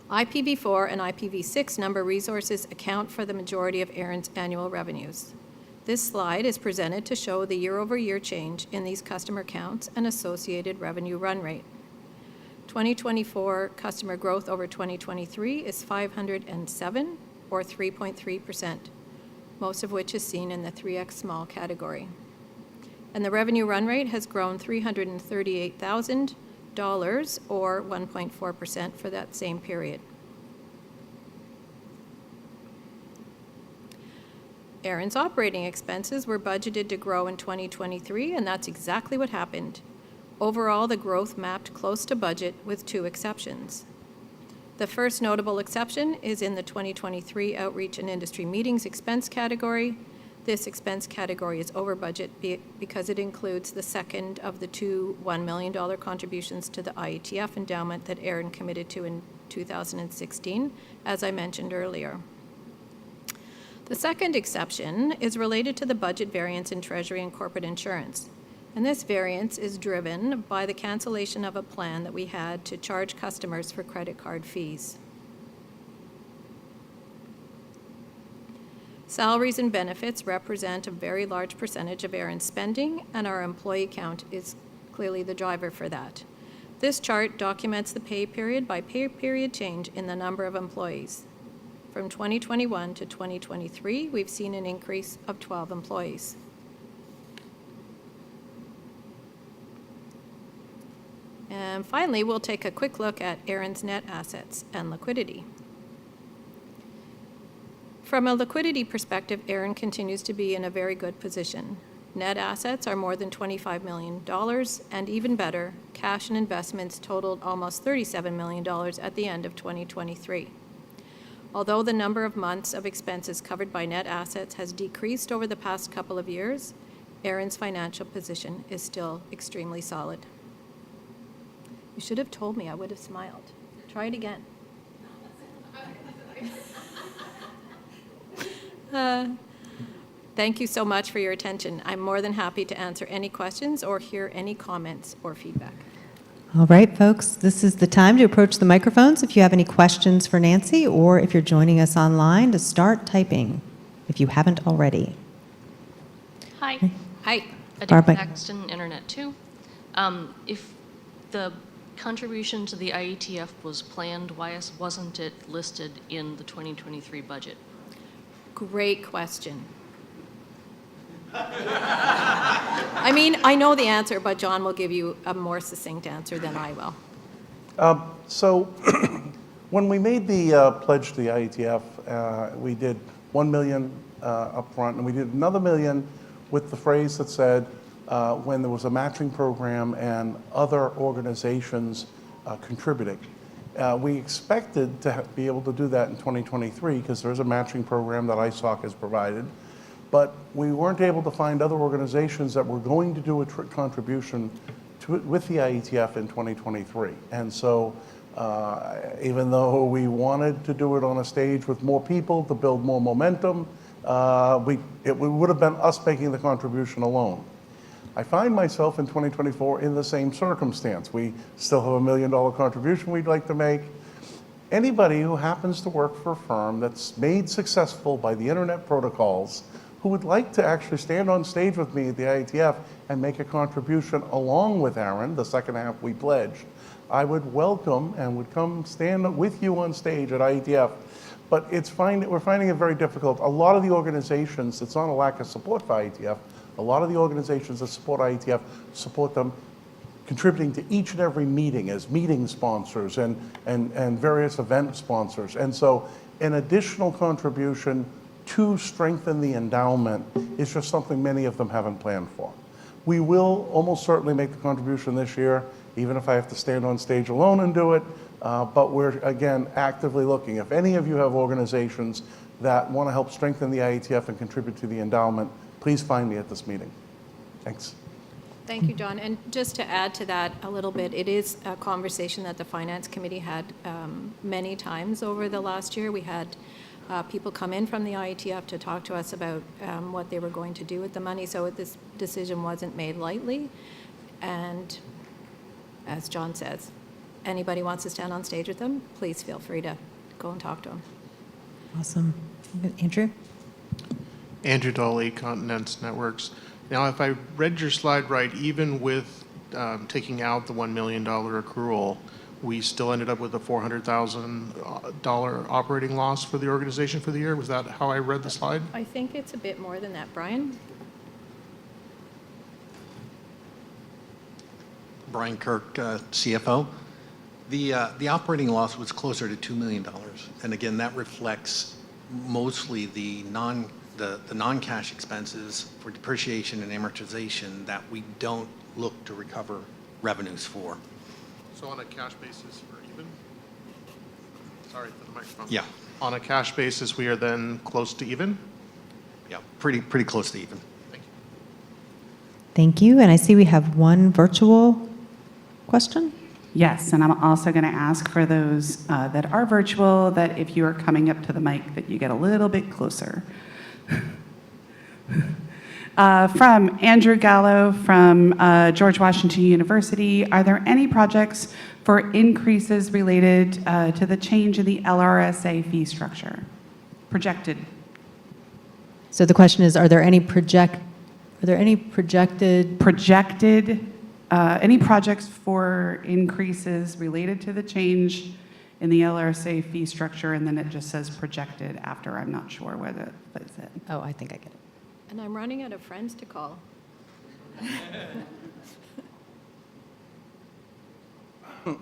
IPv4 and IPv6 number resources account for the majority of ARIN's annual revenues. This slide is presented to show the year-over-year change in these customer counts and associated revenue run rate. 2024 customer growth over 2023 is 507, or 3.3%, most of which is seen in the 3x small category. And the revenue run rate has grown $338,000, or 1.4% for that same period. ARIN's operating expenses were budgeted to grow in 2023, and that's exactly what happened. Overall, the growth mapped close to budget with 2 exceptions. The first notable exception is in the 2023 Outreach and Industry Meetings expense category. This expense category is over budget because it includes the second of the 2 $1 million contributions to the IETF endowment that ARIN committed to in 2016, as I mentioned earlier. The second exception is related to the budget variance in Treasury and Corporate Insurance. And this variance is driven by the cancellation of a plan that we had to charge customers for credit card fees. Salaries and benefits represent a very large percentage of ARIN's spending, and our employee count is clearly the driver for that. This chart documents the pay period by pay period change in the number of employees. From 2021 to 2023, we've seen an increase of 12 employees. And finally, we'll take a quick look at ARIN's net assets and liquidity. From a liquidity perspective, ARIN continues to be in a very good position. Net assets are more than $25 million, and even better, cash and investments totaled almost $37 million at the end of 2023. Although the number of months of expenses covered by net assets has decreased over the past couple of years, ARIN's financial position is still extremely solid. You should have told me, I would have smiled. Try it again. Thank you so much for your attention. I'm more than happy to answer any questions or hear any comments or feedback. All right, folks, this is the time to approach the microphones if you have any questions for Nancy, or if you're joining us online, to start typing if you haven't already. Hi. Hi. Barbara. Paxton, Internet 2. If the contribution to the IETF was planned, why wasn't it listed in the 2023 budget? Great question. I mean, I know the answer, but John will give you a more succinct answer than I will. So when we made the pledge to the IETF, we did $1 million up front, and we did another $1 million with the phrase that said when there was a matching program and other organizations contributing. We expected to be able to do that in 2023 because there's a matching program that ISOC has provided. But we weren't able to find other organizations that were going to do a contribution to it with the IETF in 2023. And so even though we wanted to do it on a stage with more people to build more momentum, it would have been us making the contribution alone. I find myself in 2024 in the same circumstance. We still have $1 million contribution we'd like to make. Anybody who happens to work for a firm that's made successful by the internet protocols who would like to actually stand on stage with me at the IETF and make a contribution along with ARIN, the second half we pledged, I would welcome and would come stand with you on stage at IETF. But we're finding it very difficult. A lot of the organizations, it's not a lack of support for IETF, a lot of the organizations that support IETF support them contributing to each and every meeting as meeting sponsors and various event sponsors. And so an additional contribution to strengthen the endowment is just something many of them haven't planned for. We will almost certainly make the contribution this year, even if I have to stand on stage alone and do it. But we're, again, actively looking. If any of you have organizations that want to help strengthen the IETF and contribute to the endowment, please find me at this meeting. Thanks. Thank you, John. And just to add to that a little bit, it is a conversation that the Finance Committee had many times over the last year. We had people come in from the IETF to talk to us about what they were going to do with the money, so this decision wasn't made lightly. And as John says, anybody wants to stand on stage with them, please feel free to go and talk to them. Awesome. Andrew? Andrew Dolly, Continents Networks. Now, if I read your slide right, even with taking out the $1 million accrual, we still ended up with a $400,000 operating loss for the organization for the year. Was that how I read the slide? I think it's a bit more than that. Brian? Brian Kirk, CFO. The operating loss was closer to $2 million. And again, that reflects mostly the non-cash expenses for depreciation and amortization that we don't look to recover revenues for. So on a cash basis, we're even? Sorry for the microphone. Yeah. On a cash basis, we are then close to even? Yeah, pretty close to even. Thank you. Thank you. And I see we have one virtual question. Yes, and I'm also going to ask for those that are virtual that if you are coming up to the mic, that you get a little bit closer. From Andrew Gallo from George Washington University, are there any projects for increases related to the change in the LRSA fee structure? Projected. So the question is, are there any projected any projects for increases related to the change in the LRSA fee structure? And then it just says projected after. I'm not sure what it is. Oh, I think I get it. And I'm running out of friends to call.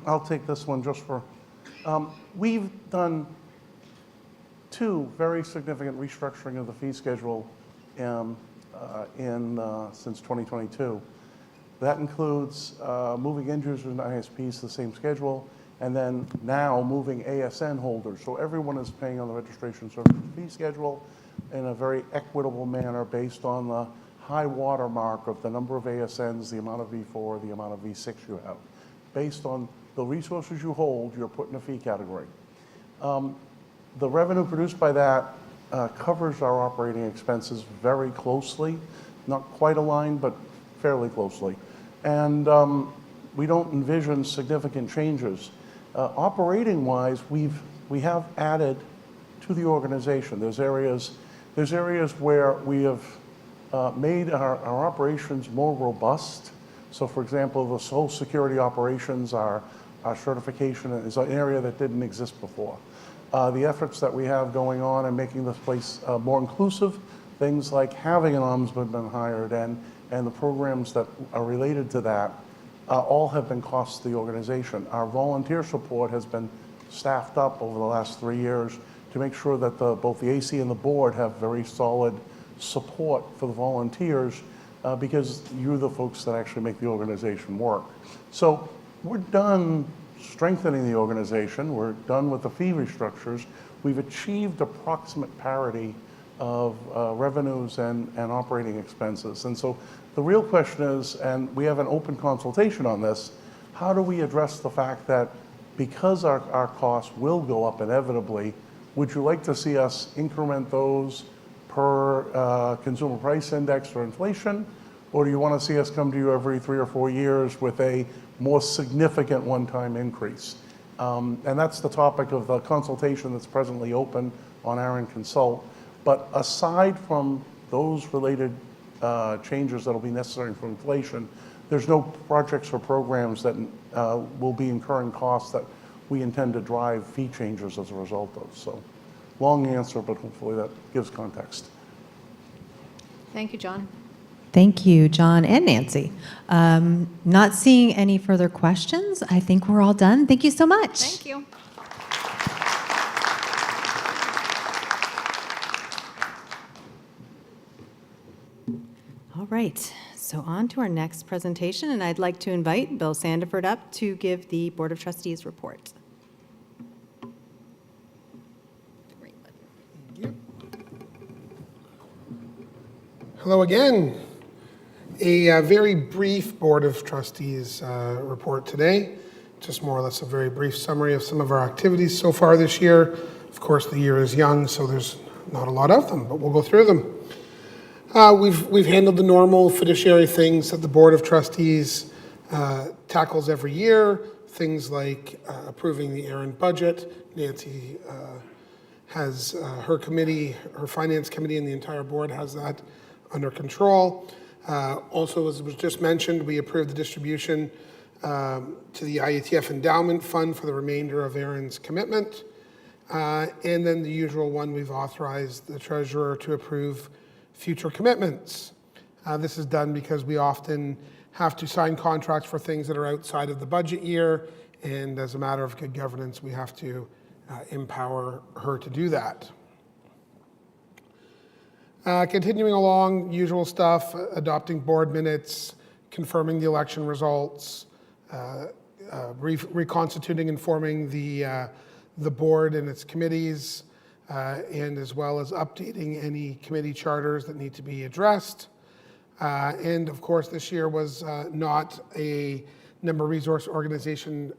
I'll take this one just for, we've done two very significant restructuring of the fee schedule since 2022. That includes moving end users and ISPs to the same schedule, and then now moving ASN holders. So everyone is paying on the registration service fee schedule in a very equitable manner based on the high water mark of the number of ASNs, the amount of V4, the amount of V6 you have. Based on the resources you hold, you're put in a fee category. The revenue produced by that covers our operating expenses very closely, not quite aligned, but fairly closely. And we don't envision significant changes. Operating-wise, we have added to the organization. There's areas where we have made our operations more robust. So for example, the Social Security operations, our certification is an area that didn't exist before. The efforts that we have going on and making this place more inclusive, things like having an ombudsman hired and the programs that are related to that, all have been costs to the organization. Our volunteer support has been staffed up over the last 3 years to make sure that both the AC and the board have very solid support for the volunteers because you're the folks that actually make the organization work. So we're done strengthening the organization. We're done with the fee restructures. We've achieved approximate parity of revenues and operating expenses. And so the real question is, and we have an open consultation on this, how do we address the fact that because our costs will go up inevitably, would you like to see us increment those per consumer price index or inflation? Or do you want to see us come to you every 3 or 4 years with a more significant one-time increase? And that's the topic of the consultation that's presently open on ARIN Consult. But aside from those related changes that will be necessary for inflation, there's no projects or programs that will be incurring costs that we intend to drive fee changes as a result of. So long answer, but hopefully that gives context. Thank you, John. Thank you, John and Nancy. Not seeing any further questions. I think we're all done. Thank you so much. Thank you. All right, so on to our next presentation, and I'd like to invite Bill Sandiford up to give the Board of Trustees report. Hello again. A very brief Board of Trustees report today. Just more or less a very brief summary of some of our activities so far this year. Of course, the year is young, so there's not a lot of them, but we'll go through them. We've handled the normal fiduciary things that the Board of Trustees tackles every year, things like approving the ARIN budget. Nancy has her committee, her finance committee, and the entire board has that under control. Also, as was just mentioned, we approved the distribution to the IETF Endowment Fund for the remainder of ARIN's commitment. And then the usual one, we've authorized the treasurer to approve future commitments. This is done because we often have to sign contracts for things that are outside of the budget year, and as a matter of good governance, we have to empower her to do that. Continuing along, usual stuff, adopting board minutes, confirming the election results, reconstituting and forming the board and its committees, and as well as updating any committee charters that need to be addressed. And of course, this year was not a member resource organization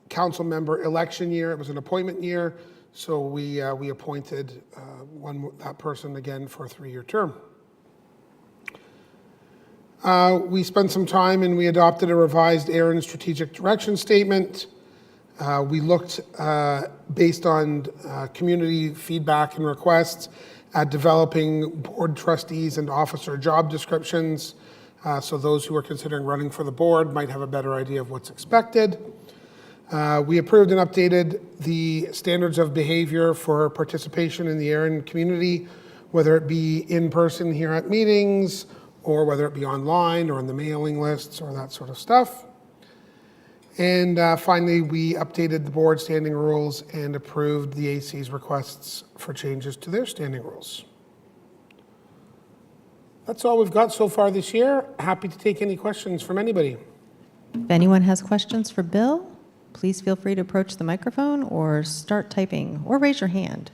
council member election year. It was an appointment year. So we appointed that person again for a 3-year term. We spent some time and we adopted a revised ARIN strategic direction statement. We looked, based on community feedback and requests, at developing board trustees and officer job descriptions, so those who are considering running for the board might have a better idea of what's expected. We approved and updated the standards of behavior for participation in the ARIN community, whether it be in person here at meetings, or whether it be online or on the mailing lists or that sort of stuff. And finally, we updated the board standing rules and approved the AC's requests for changes to their standing rules. That's all we've got so far this year. Happy to take any questions from anybody. If anyone has questions for Bill, please feel free to approach the microphone or start typing or raise your hand.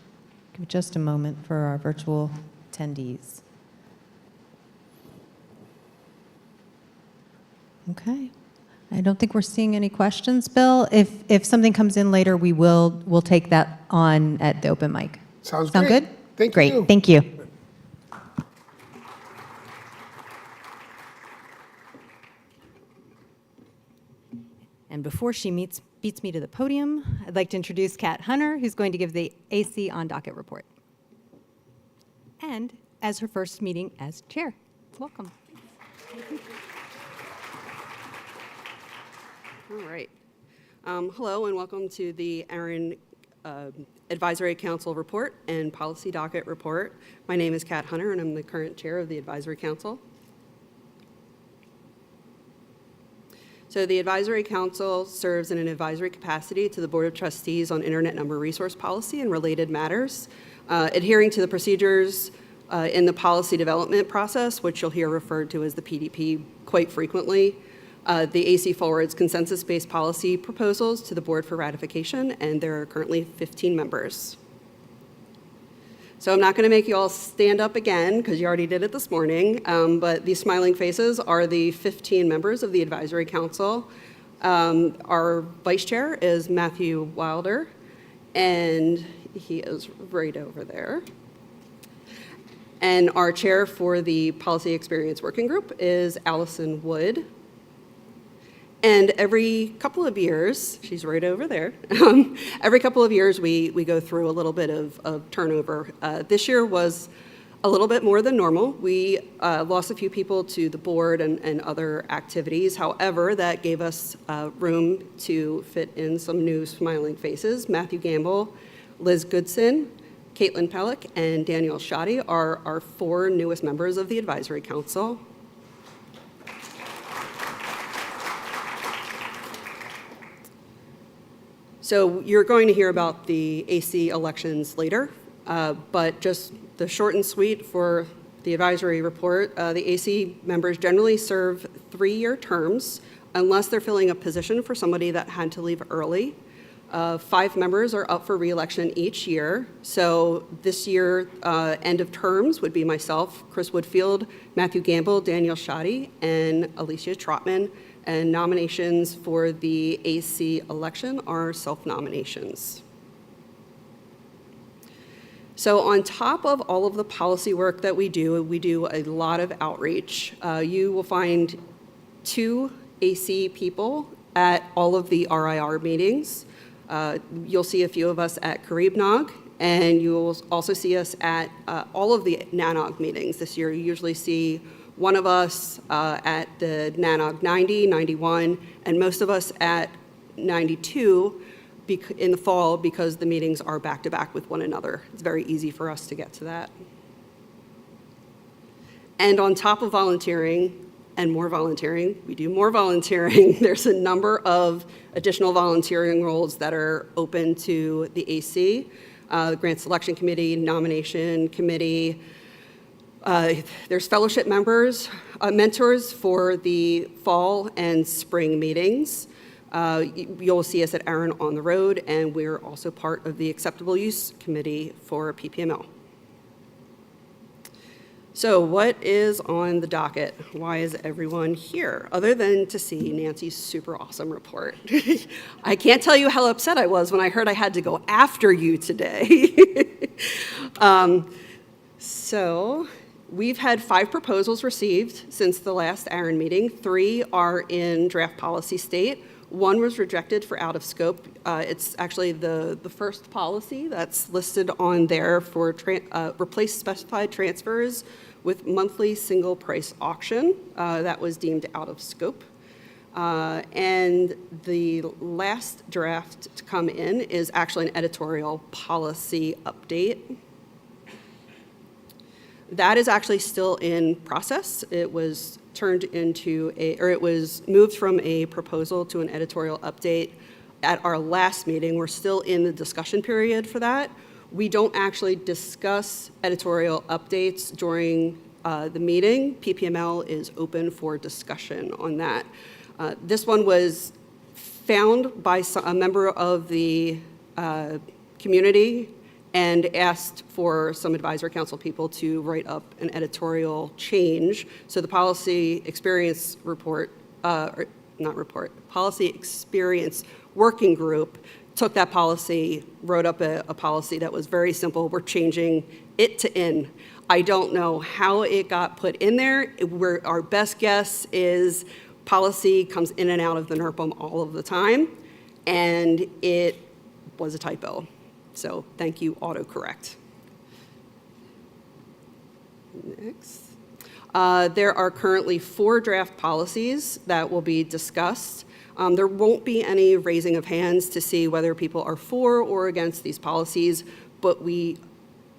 Give just a moment for our virtual attendees. Okay. I don't think we're seeing any questions, Bill. If something comes in later, we'll take that on at the open mic. Sound great. good? Thank great. you. Thank you. And before she beats me to the podium, I'd like to introduce Kat Hunter, who's going to give the AC on-docket report. And as her first meeting as chair. Welcome. All right. Hello and welcome to the ARIN Advisory Council report and Policy Docket report. My name is Kat Hunter and I'm the current chair of the Advisory Council. So the Advisory Council serves in an advisory capacity to the Board of Trustees on Internet Number Resource Policy and related matters, adhering to the procedures in the policy development process, which you'll hear referred to as the PDP quite frequently. The AC forwards consensus-based policy proposals to the board for ratification, and there are currently 15 members. So I'm not going to make you all stand up again, because you already did it this morning, but these smiling faces are the 15 members of the Advisory Council. Our vice chair is Matthew Wilder, and he is right over there. And our chair for the Policy Experience Working Group is Allison Wood. And every couple of years, she's right over there, every couple of years we go through a little bit of turnover. This year was a little bit more than normal. We lost a few people to the board and other activities. However, that gave us room to fit in some new smiling faces. Matthew Gamble, Liz Goodson, Caitlin Pellick, and Daniel Shoddy are our 4 newest members of the Advisory Council. So you're going to hear about the AC elections later, but just the short and sweet for the advisory report, the AC members generally serve 3-year terms unless they're filling a position for somebody that had to leave early. 5 members are up for re-election each year. So this year, end of terms would be myself, Chris Woodfield, Matthew Gamble, Daniel Shoddy, and Alicia Trotman. And nominations for the AC election are self-nominations. So on top of all of the policy work that we do a lot of outreach. You will find 2 AC people at all of the RIR meetings. You'll see a few of us at Caribnog, and you'll also see us at all of the NANOG meetings. This year, you usually see one of us at the NANOG 90, 91, and most of us at 92 in the fall because the meetings are back-to-back with one another. It's very easy for us to get to that. And on top of volunteering, and more volunteering, we do more volunteering. There's a number of additional volunteering roles that are open to the AC, the Grant Selection Committee, Nomination Committee. There's fellowship members, mentors for the fall and spring meetings. You'll see us at ARIN on the road, and we're also part of the Acceptable Use Committee for PPML. So what is on the docket? Why is everyone here? Other than to see Nancy's super awesome report. I can't tell you how upset I was when I heard I had to go after you today. So we've had 5 proposals received since the last ARIN meeting. 3 are in draft policy state. 1 was rejected for out of scope. It's actually the first policy that's listed on there for replace specified transfers with monthly single price auction. That was deemed out of scope. And the last draft to come in is actually an editorial policy update. That is actually still in process. It was turned into it was moved from a proposal to an editorial update at our last meeting. We're still in the discussion period for that. We don't actually discuss editorial updates during the meeting. PPML is open for discussion on that. This one was found by a member of the community and asked for some advisory council people to write up an editorial change. So the policy experience report, policy experience working group took that policy, wrote up a policy that was very simple. We're changing it to in. I don't know how it got put in there. Our best guess is policy comes in and out of the NRPM all of the time, and it was a typo. So thank you, autocorrect. Next. There are currently 4 draft policies that will be discussed. There won't be any raising of hands to see whether people are for or against these policies, but we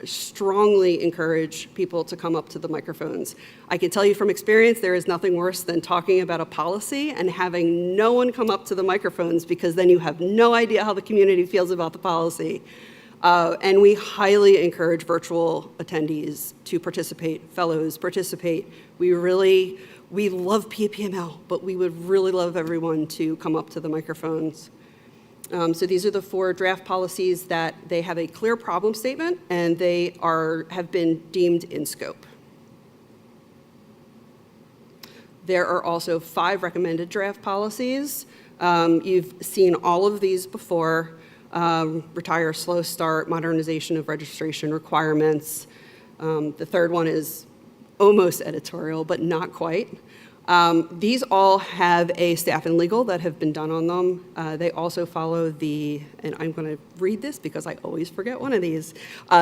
strongly encourage people to come up to the microphones. I can tell you from experience, there is nothing worse than talking about a policy and having no one come up to the microphones, because then you have no idea how the community feels about the policy. And we highly encourage virtual attendees to participate, fellows participate. We love PPML, but we would really love everyone to come up to the microphones. So these are the 4 draft policies that they have a clear problem statement, and they have been deemed in scope. There are also 5 recommended draft policies. You've seen all of these before. Retire, slow start, modernization of registration requirements. The 3rd one is almost editorial, but not quite. These all have a staff and legal that have been done on them. They also follow and I'm going to read this because I always forget one of these.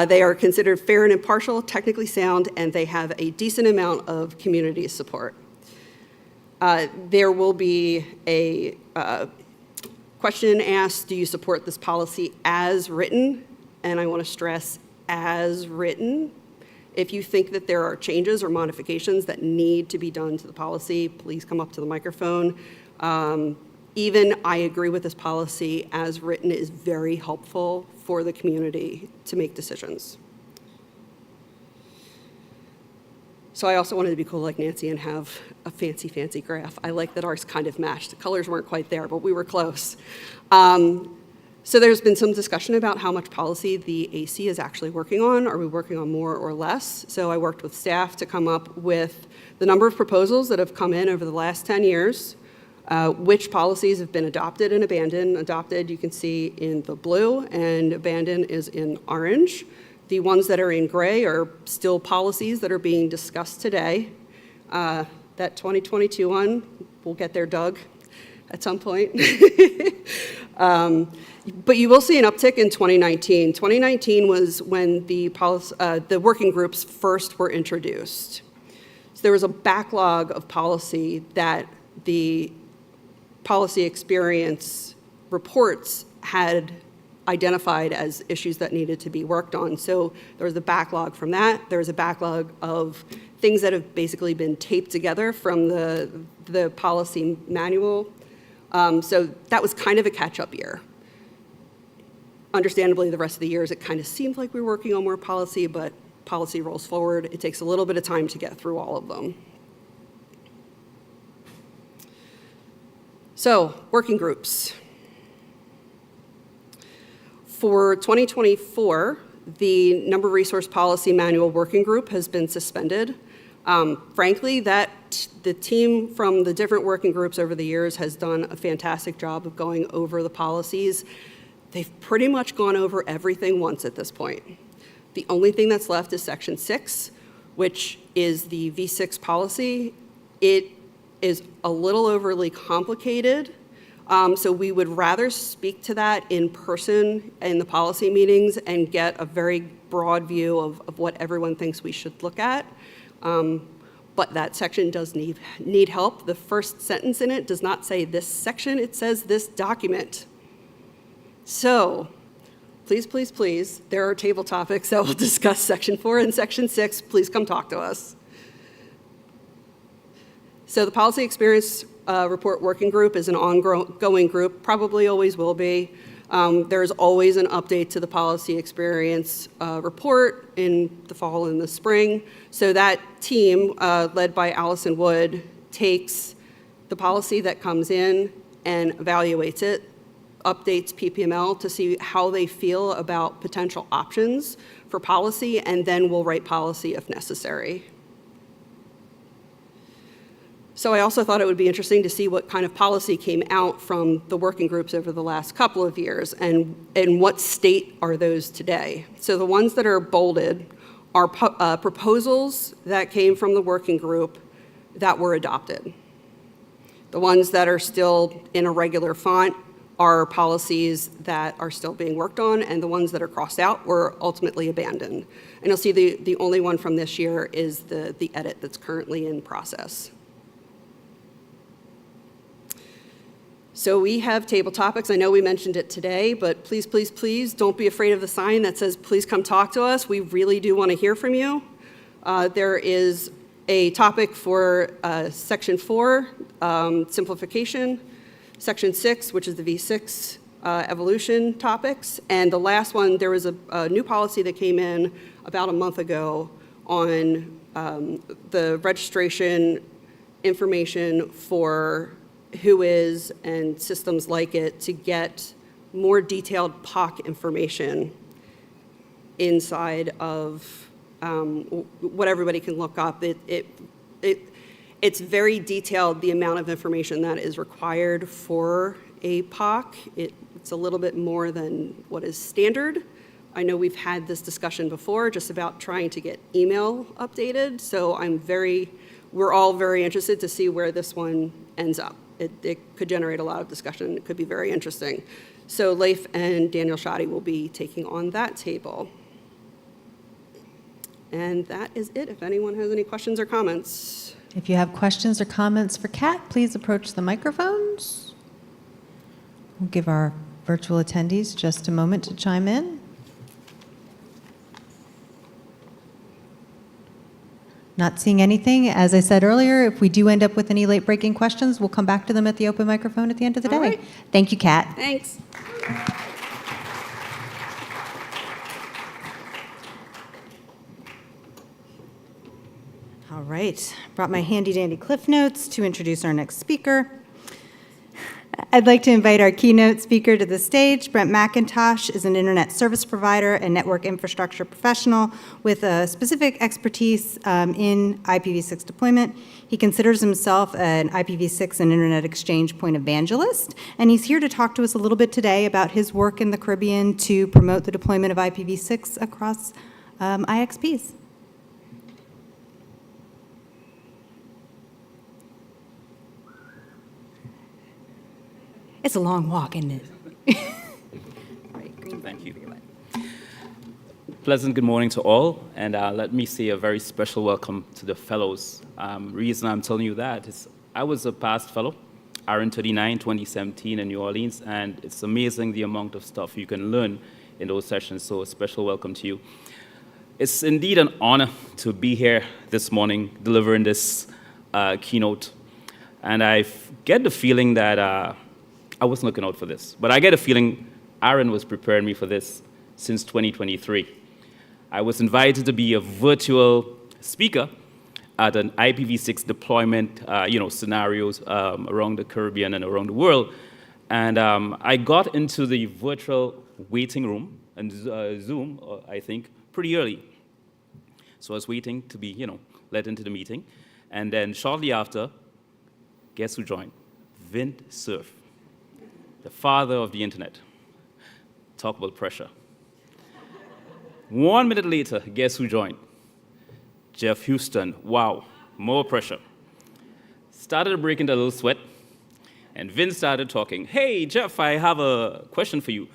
They are considered fair and impartial, technically sound, and they have a decent amount of community support. There will be a question asked, do you support this policy as written? And I want to stress as written. If you think that there are changes or modifications that need to be done to the policy, please come up to the microphone. Even I agree with this policy as written is very helpful for the community to make decisions. So I also wanted to be cool like Nancy and have a fancy, fancy graph. I like that ours kind of matched. The colors weren't quite there, but we were close. So there's been some discussion about how much policy the AC is actually working on. Are we working on more or less? So I worked with staff to come up with the number of proposals that have come in over the last 10 years, which policies have been adopted and abandoned. Adopted, you can see in the blue, and abandoned is in orange. The ones that are in gray are still policies that are being discussed today. That 2022 one, we'll get there, Doug, at some point. But you will see an uptick in 2019. 2019 was when the working groups first were introduced. So there was a backlog of policy that the policy experience reports had identified as issues that needed to be worked on. So there was a backlog from that. There was a backlog of things that have basically been taped together from the policy manual. So that was kind of a catch-up year. Understandably, the rest of the years, it kind of seemed like we were working on more policy, but policy rolls forward. It takes a little bit of time to get through all of them. So, working groups. For 2024, the Number Resource Policy Manual Working Group has been suspended. Frankly, the team from the different working groups over the years has done a fantastic job of going over the policies. They've pretty much gone over everything once at this point. The only thing that's left is Section 6, which is the V6 policy. It is a little overly complicated, so we would rather speak to that in person in the policy meetings and get a very broad view of what everyone thinks we should look at. But that section does need help. The first sentence in it does not say this section, it says this document. So, please, please, please, there are table topics that will discuss Section 4 and Section 6. Please come talk to us. So the Policy Experience Report Working Group is an ongoing group, probably always will be. There's always an update to the Policy Experience Report in the fall and the spring. So that team, led by Allison Wood, takes the policy that comes in and evaluates it, updates PPML to see how they feel about potential options for policy, and then we'll write policy if necessary. So I also thought it would be interesting to see what kind of policy came out from the working groups over the last couple of years, and in what state are those today. So the ones that are bolded are proposals that came from the working group that were adopted. The ones that are still in a regular font are policies that are still being worked on, and the ones that are crossed out were ultimately abandoned. And you'll see the only one from this year is the edit that's currently in process. So we have table topics. I know we mentioned it today, but please, please, please don't be afraid of the sign that says, please come talk to us. We really do want to hear from you. There is a topic for Section 4, simplification, Section 6, which is the V6 evolution topics, and the last one, there was a new policy that came in about a month ago on the registration information for WHOIS and systems like it to get more detailed POC information inside of what everybody can look up. It's very detailed, the amount of information that is required for a POC. It's a little bit more than what is standard. I know we've had this discussion before just about trying to get email updated, so we're all very interested to see where this one ends up. It could generate a lot of discussion. It could be very interesting. So Leif and Daniel Shoddy will be taking on that table. And that is it, if anyone has any questions or comments. If you have questions or comments for Kat, please approach the microphones. We'll give our virtual attendees just a moment to chime in. Not seeing anything. As I said earlier, if we do end up with any late-breaking questions, we'll come back to them at the open microphone at the end of the day. All right. Thank you, Kat. Thanks. All right, brought my handy dandy cliff notes to introduce our next speaker. I'd like to invite our keynote speaker to the stage. Brent McIntosh is an internet service provider and network infrastructure professional with a specific expertise in IPv6 deployment. He considers himself an IPv6 and Internet Exchange point evangelist, and he's here to talk to us a little bit today about his work in the Caribbean to promote the deployment of IPv6 across IXPs. It's a long walk, isn't it? Thank you. Pleasant good morning to all, and let me say a very special welcome to the fellows. Reason I'm telling you that is I was a past fellow, ARIN 39, 2017 in New Orleans, and it's amazing the amount of stuff you can learn in those sessions, so a special welcome to you. It's indeed an honor to be here this morning delivering this keynote, and I get the feeling that I wasn't looking out for this, but I get a feeling ARIN was preparing me for this since 2023. I was invited to be a virtual speaker at an IPv6 deployment, scenarios around the Caribbean and around the world, and I got into the virtual waiting room and Zoom, I think, pretty early. So I was waiting to be, let into the meeting, and then shortly after, guess who joined? Vint Cerf, the father of the internet. Talk about pressure. 1 minute later, guess who joined? Jeff Houston. Wow, more pressure. Started breaking a little sweat, and Vince started talking. Hey, Jeff, I have a question for you.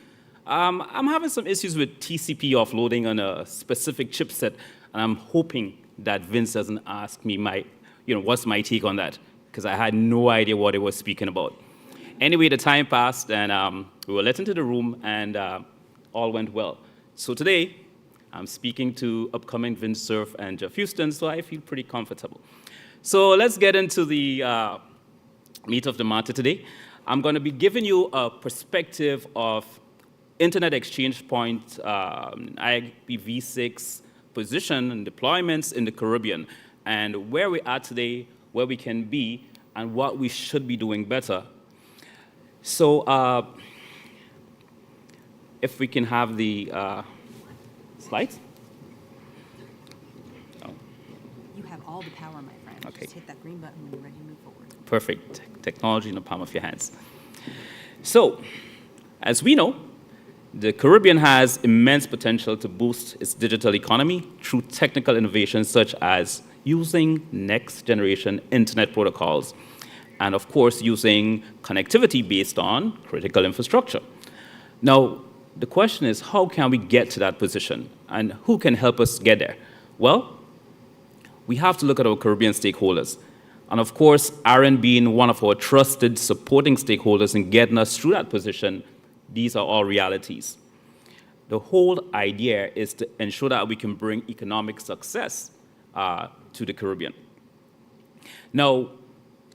I'm having some issues with TCP offloading on a specific chipset, and I'm hoping that Vince doesn't ask me what's my take on that, because I had no idea what he was speaking about. Anyway, the time passed, and we were let into the room, and all went well. So today, I'm speaking to upcoming Vince Cerf and Jeff Houston, so I feel pretty comfortable. So let's get into the meat of the matter today. I'm going to be giving you a perspective of Internet Exchange Point, IPv6 position and deployments in the Caribbean, and where we are today, where we can be, and what we should be doing better. So if we can have the slides. Oh. You have all the power, my friend. Okay. Just hit that green button when you're ready to move forward. Perfect. Technology in the palm of your hands. So, as we know, the Caribbean has immense potential to boost its digital economy through technical innovations such as using next-generation internet protocols, and of course, using connectivity based on critical infrastructure. Now, the question is, how can we get to that position, and who can help us get there? Well, we have to look at our Caribbean stakeholders. And of course, ARIN being one of our trusted supporting stakeholders in getting us through that position, these are all realities. The whole idea is to ensure that we can bring economic success to the Caribbean. Now,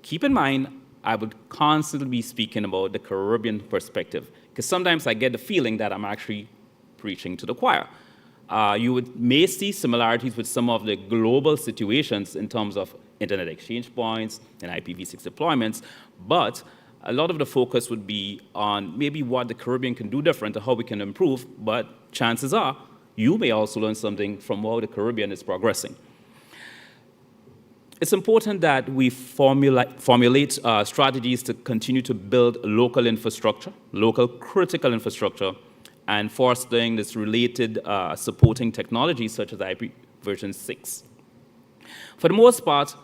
keep in mind, I would constantly be speaking about the Caribbean perspective, because sometimes I get the feeling that I'm actually preaching to the choir. You may see similarities with some of the global situations in terms of internet exchange points and IPv6 deployments, but a lot of the focus would be on maybe what the Caribbean can do different or how we can improve, but chances are you may also learn something from how the Caribbean is progressing. It's important that we formulate strategies to continue to build local infrastructure, local critical infrastructure, and fostering this related supporting technologies such as IP version 6. For the most part,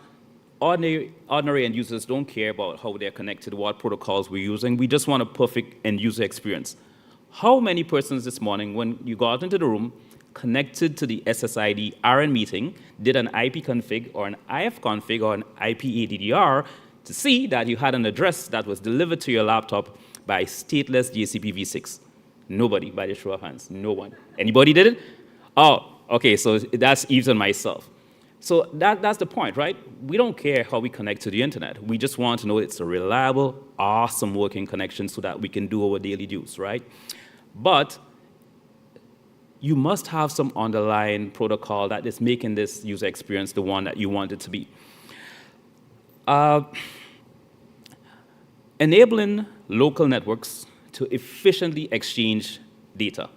ordinary end users don't care about how they're connected, what protocols we're using. We just want a perfect end user experience. How many persons this morning, when you got into the room, connected to the SSID ARIN meeting, did an IP config or an IF config or an IP ADDR to see that you had an address that was delivered to your laptop by stateless JCPv6? Nobody, by the show of hands, no one. Anybody did it? Oh, okay, so that's Eves and myself. So that's the point, right? We don't care how we connect to the internet. We just want to know it's a reliable, awesome working connection so that we can do our daily dues, right? But you must have some underlying protocol that is making this user experience the one that you want it to be. Enabling local networks to efficiently exchange data.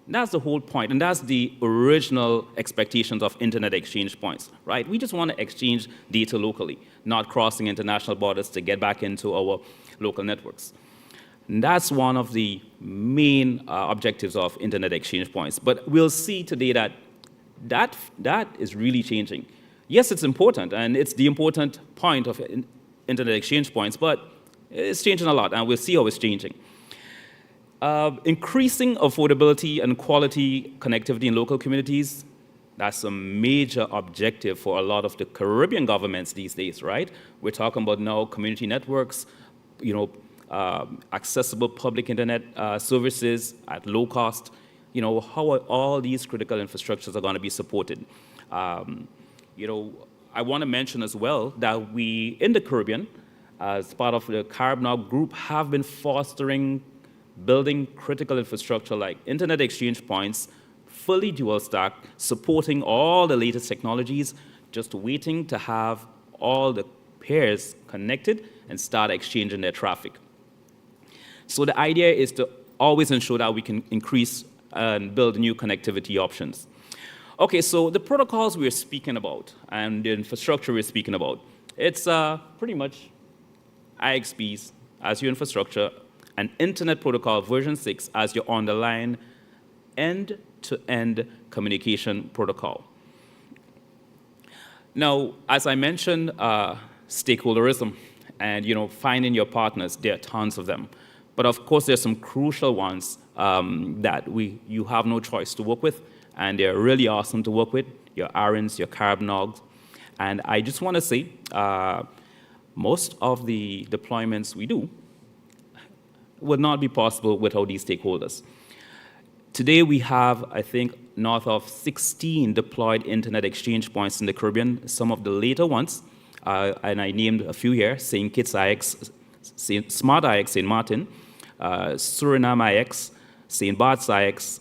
That's the whole point, and that's the original expectations of internet exchange points, right? We just want to exchange data locally, not crossing international borders to get back into our local networks. And that's one of the main objectives of internet exchange points. But we'll see today that is really changing. Yes, it's important, and it's the important point of internet exchange points, but it's changing a lot, and we'll see how it's changing. Increasing affordability and quality connectivity in local communities, that's a major objective for a lot of the Caribbean governments these days, right? We're talking about now community networks, accessible public internet services at low cost. How are all these critical infrastructures are going to be supported? I want to mention as well that we, in the Caribbean, as part of the CaribNOG group, have been fostering building critical infrastructure like internet exchange points, fully dual stack, supporting all the latest technologies, just waiting to have all the pairs connected and start exchanging their traffic. So the idea is to always ensure that we can increase and build new connectivity options. Okay, so the protocols we're speaking about and the infrastructure we're speaking about, it's pretty much IXPs as your infrastructure, and Internet Protocol version 6 as your underlying end-to-end communication protocol. Now, as I mentioned, stakeholderism and finding your partners, there are tons of them. But of course, there's some crucial ones that you have no choice to work with, and they're really awesome to work with, your ARINs, your CaribNOGs. And I just want to say, most of the deployments we do would not be possible without these stakeholders. Today, we have, I think, north of 16 deployed internet exchange points in the Caribbean, some of the later ones, and I named a few here, St. Kitts IX, Smart IX St. Martin, Suriname IX, St. Bart's IX.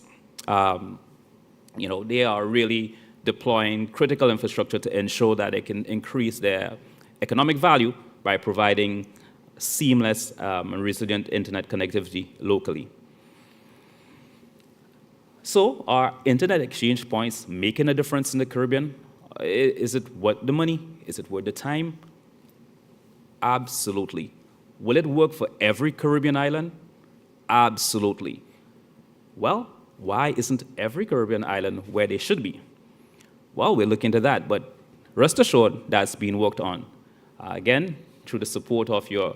They are really deploying critical infrastructure to ensure that they can increase their economic value by providing seamless and resilient internet connectivity locally. So are internet exchange points making a difference in the Caribbean? Is it worth the money? Is it worth the time? Absolutely. Will it work for every Caribbean island? Absolutely. Well, why isn't every Caribbean island where they should be? Well, we'll look into that, but rest assured that's being worked on. Again, through the support of your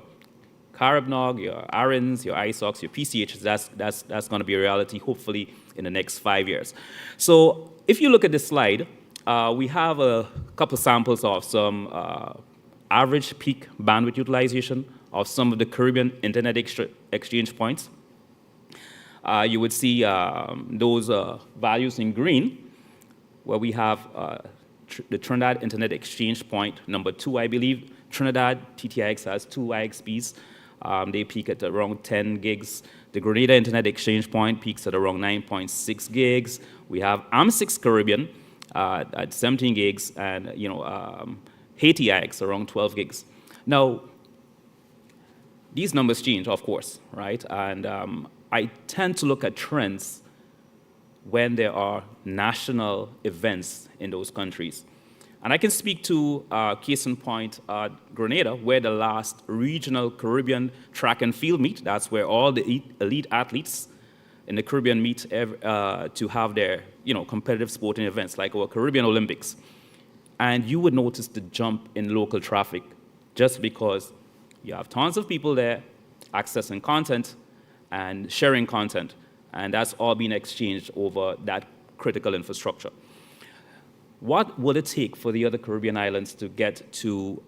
CaribNOG, your ARINs, your ISOCs, your PCHs, that's going to be a reality, hopefully, in the next 5 years. So if you look at this slide, we have a couple samples of some average peak bandwidth utilization of some of the Caribbean internet exchange points. You would see those values in green, where we have the Trinidad Internet Exchange Point, number 2, I believe. Trinidad, TTIX has 2 IXPs. They peak at around 10 gigs. The Grenada Internet Exchange Point peaks at around 9.6 gigs. We have AM6 Caribbean at 17 gigs, and Haiti IX around 12 gigs. Now, these numbers change, of course, right? And I tend to look at trends when there are national events in those countries. And I can speak to case in point, Grenada, where the last regional Caribbean track and field meet, that's where all the elite athletes in the Caribbean meet to have their competitive sporting events, like our Caribbean Olympics. And you would notice the jump in local traffic just because you have tons of people there accessing content and sharing content, and that's all being exchanged over that critical infrastructure. What will it take for the other Caribbean islands to get to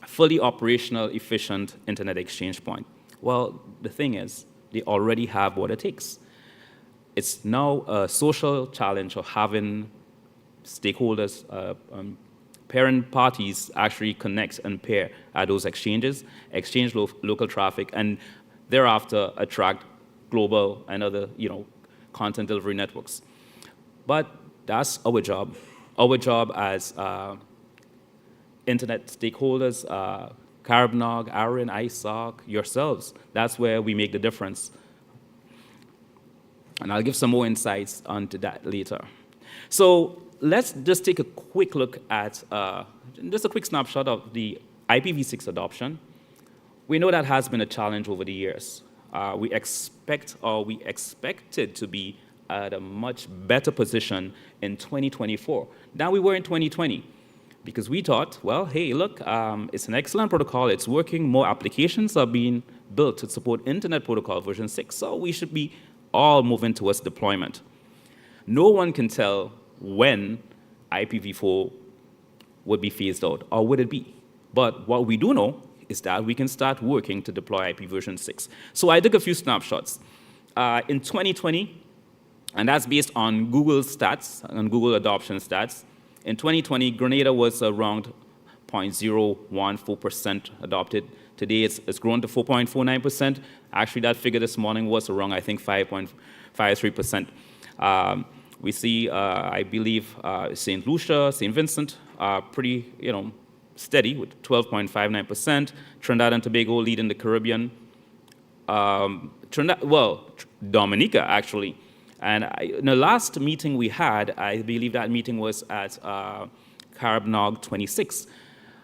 fully operational, efficient internet exchange point? Well, the thing is, they already have what it takes. It's now a social challenge of having stakeholders, parent parties actually connect and pair at those exchanges, exchange local traffic, and thereafter attract global and other content delivery networks. But that's our job. Our job as internet stakeholders, Caribnog, ARIN, ISOC, yourselves. That's where we make the difference. And I'll give some more insights onto that later. So let's just take a quick look at, just a quick snapshot of the IPv6 adoption. We know that has been a challenge over the years. We expected to be at a much better position in 2024 than we were in 2020. Because we thought, well, hey, look, it's an excellent protocol, it's working, more applications are being built to support Internet Protocol version 6, so we should be all moving towards deployment. No one can tell when IPv4 would be phased out, or would it be? But what we do know is that we can start working to deploy IP version 6. So I took a few snapshots. In 2020, and that's based on Google stats, on Google adoption stats, in 2020, Grenada was around 0.014% adopted. Today, it's grown to 4.49%. Actually, that figure this morning was around, I think, 5.53%. We see, I believe, St. Lucia, St. Vincent are pretty, steady with 12.59%. Trinidad and Tobago leading the Caribbean. Dominica, actually. And in the last meeting we had, I believe that meeting was at Caribnog 26.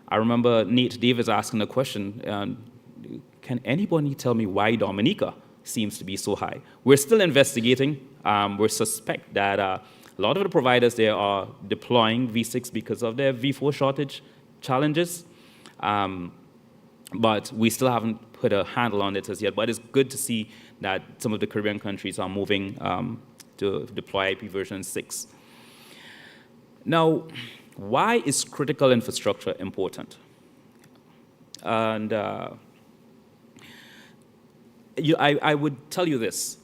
I remember Nate Davis asking a question, can anybody tell me why Dominica seems to be so high? We're still investigating. We suspect that a lot of the providers there are deploying V6 because of their V4 shortage challenges. But we still haven't put a handle on it as yet. But it's good to see that some of the Caribbean countries are moving to deploy IP version 6. Now, why is critical infrastructure important? And I would tell you this.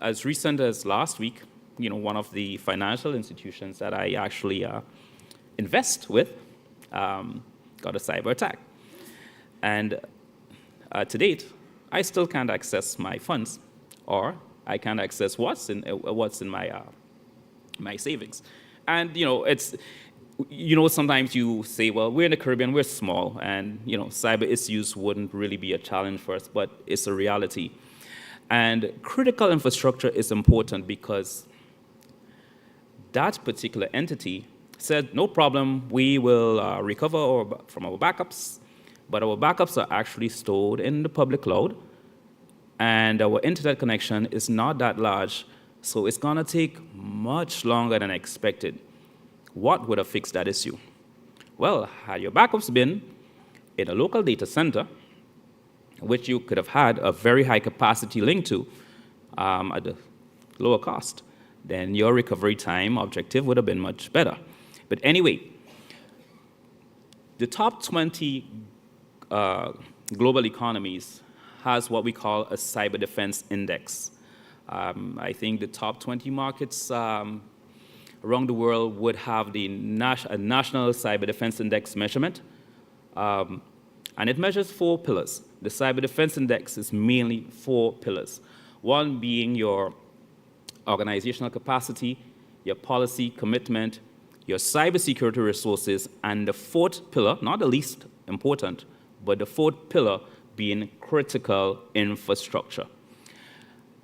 As recent as last week, one of the financial institutions that I actually invest with got a cyber attack. And to date, I still can't access my funds, or I can't access what's in my my savings. And it's sometimes you say, well, we're in the Caribbean, we're small, and cyber issues wouldn't really be a challenge for us, but it's a reality. And critical infrastructure is important because that particular entity said, no problem, we will recover from our backups, but our backups are actually stored in the public cloud, and our internet connection is not that large, so it's going to take much longer than expected. What would have fixed that issue? Well, had your backups been in a local data center, which you could have had a very high capacity link to at a lower cost, then your recovery time objective would have been much better. But anyway, the top 20 global economies has what we call a cyber defense index. I think the top 20 markets around the world would have a national cyber defense index measurement. And it measures 4 pillars. The cyber defense index is mainly 4 pillars. One being your organizational capacity, your policy commitment, your cybersecurity resources, and the 4th pillar, not the least important, but the 4th pillar being critical infrastructure.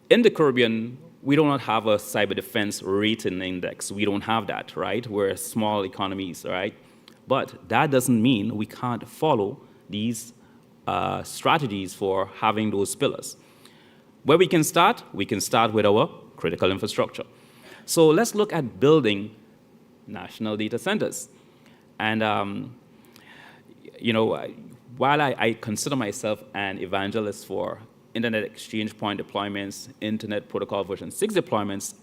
In the Caribbean, we do not have a cyber defense rating index. We don't have that, right? We're small economies, right? But that doesn't mean we can't follow these strategies for having those pillars. Where we can start with our critical infrastructure. So let's look at building national data centers. And, while I consider myself an evangelist for Internet Exchange Point deployments, Internet Protocol version 6 deployments,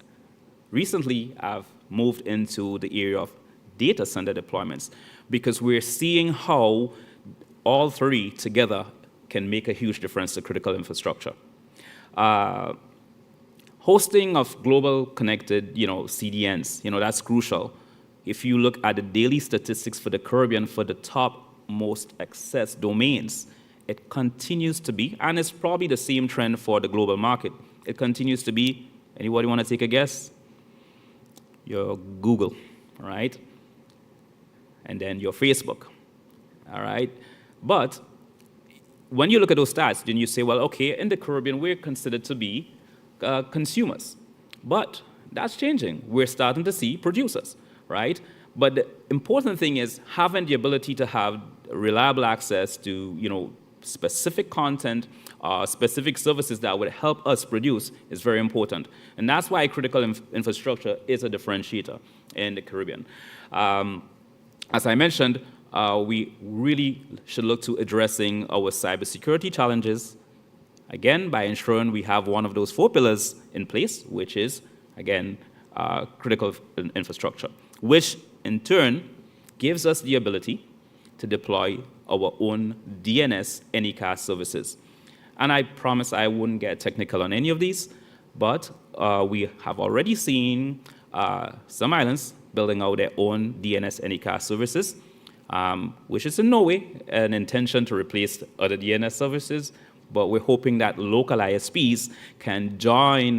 recently I've moved into the area of data center deployments because we're seeing how all 3 together can make a huge difference to critical infrastructure. Hosting of global connected, CDNs, that's crucial. If you look at the daily statistics for the Caribbean for the top most accessed domains, it continues to be, and it's probably the same trend for the global market. It continues to be, anybody want to take a guess? Your Google, all right? And then your Facebook, all right? But when you look at those stats, then you say, well, okay, in the Caribbean, we're considered to be consumers. But that's changing. We're starting to see producers, right? But the important thing is having the ability to have reliable access to, specific content, specific services that would help us produce is very important. And that's why critical infrastructure is a differentiator in the Caribbean. As I mentioned, we really should look to addressing our cybersecurity challenges, again, by ensuring we have one of those 4 pillars in place, which is, again, critical infrastructure, which in turn gives us the ability to deploy our own DNS anycast services. And I promise I wouldn't get technical on any of these, but we have already seen some islands building out their own DNS anycast services, which is in no way an intention to replace other DNS services, but we're hoping that local ISPs can join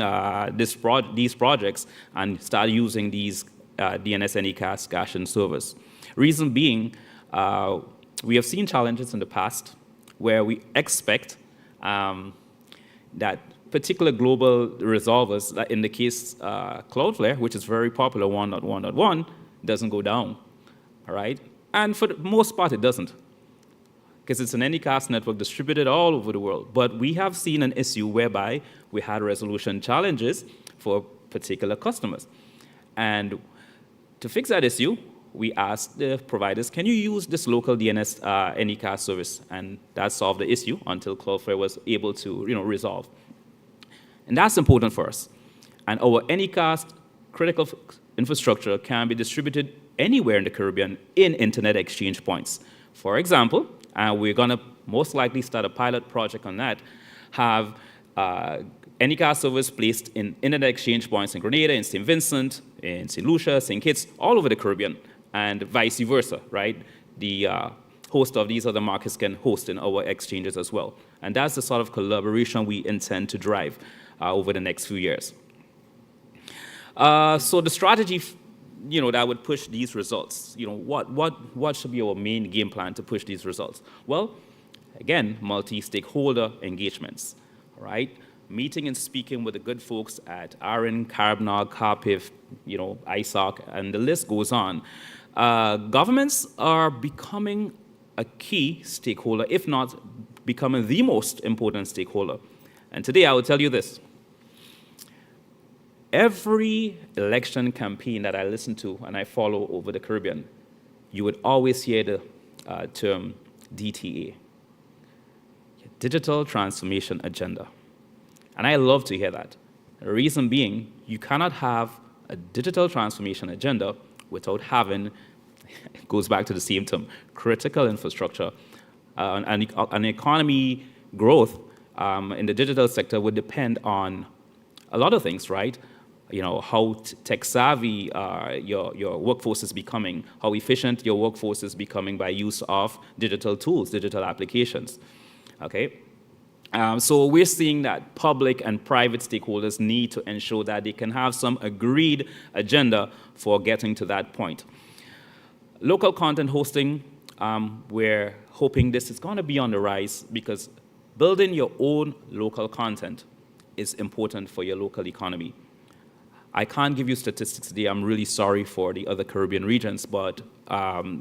these projects and start using these DNS anycast caching servers. Reason being, we have seen challenges in the past where we expect that particular global resolvers, like in the case Cloudflare, which is very popular, 1.1.1, doesn't go down, all right? And for the most part, it doesn't, because it's an anycast network distributed all over the world. But we have seen an issue whereby we had resolution challenges for particular customers. And to fix that issue, we asked the providers, can you use this local DNS anycast service? And that solved the issue until Cloudflare was able to resolve. And that's important for us. And our anycast critical infrastructure can be distributed anywhere in the Caribbean in internet exchange points. For example, and we're going to most likely start a pilot project on that, have anycast servers placed in internet exchange points in Grenada, in St. Vincent, in St. Lucia, St. Kitts, all over the Caribbean, and vice versa, right? The host of these other markets can host in our exchanges as well. And that's the sort of collaboration we intend to drive over the next few years. So the strategy that would push these results, what should be our main game plan to push these results? Well, again, multi-stakeholder engagements, right? Meeting and speaking with the good folks at ARIN, CARBNOG, CARPIF, ISOC, and the list goes on. Governments are becoming a key stakeholder, if not becoming the most important stakeholder. And today I will tell you this. Every election campaign that I listen to and I follow over the Caribbean, you would always hear the term DTA, Digital Transformation Agenda. And I love to hear that. The reason being, you cannot have a digital transformation agenda without having, it goes back to the same term, critical infrastructure. An economy growth in the digital sector would depend on a lot of things, right? How tech savvy your workforce is becoming, how efficient your workforce is becoming by use of digital tools, digital applications, okay? So we're seeing that public and private stakeholders need to ensure that they can have some agreed agenda for getting to that point. Local content hosting, we're hoping this is going to be on the rise because building your own local content is important for your local economy. I can't give you statistics today. I'm really sorry for the other Caribbean regions, but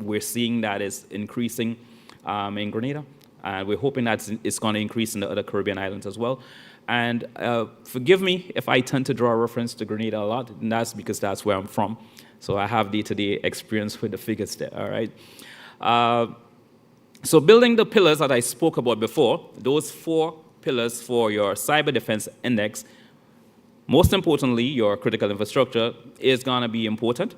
we're seeing that is increasing in Grenada. And we're hoping that it's going to increase in the other Caribbean islands as well. And forgive me if I tend to draw a reference to Grenada a lot, and that's because that's where I'm from. So I have day-to-day experience with the figures there, all right? So building the pillars that I spoke about before, those 4 pillars for your cyber defense index, most importantly, your critical infrastructure is going to be important.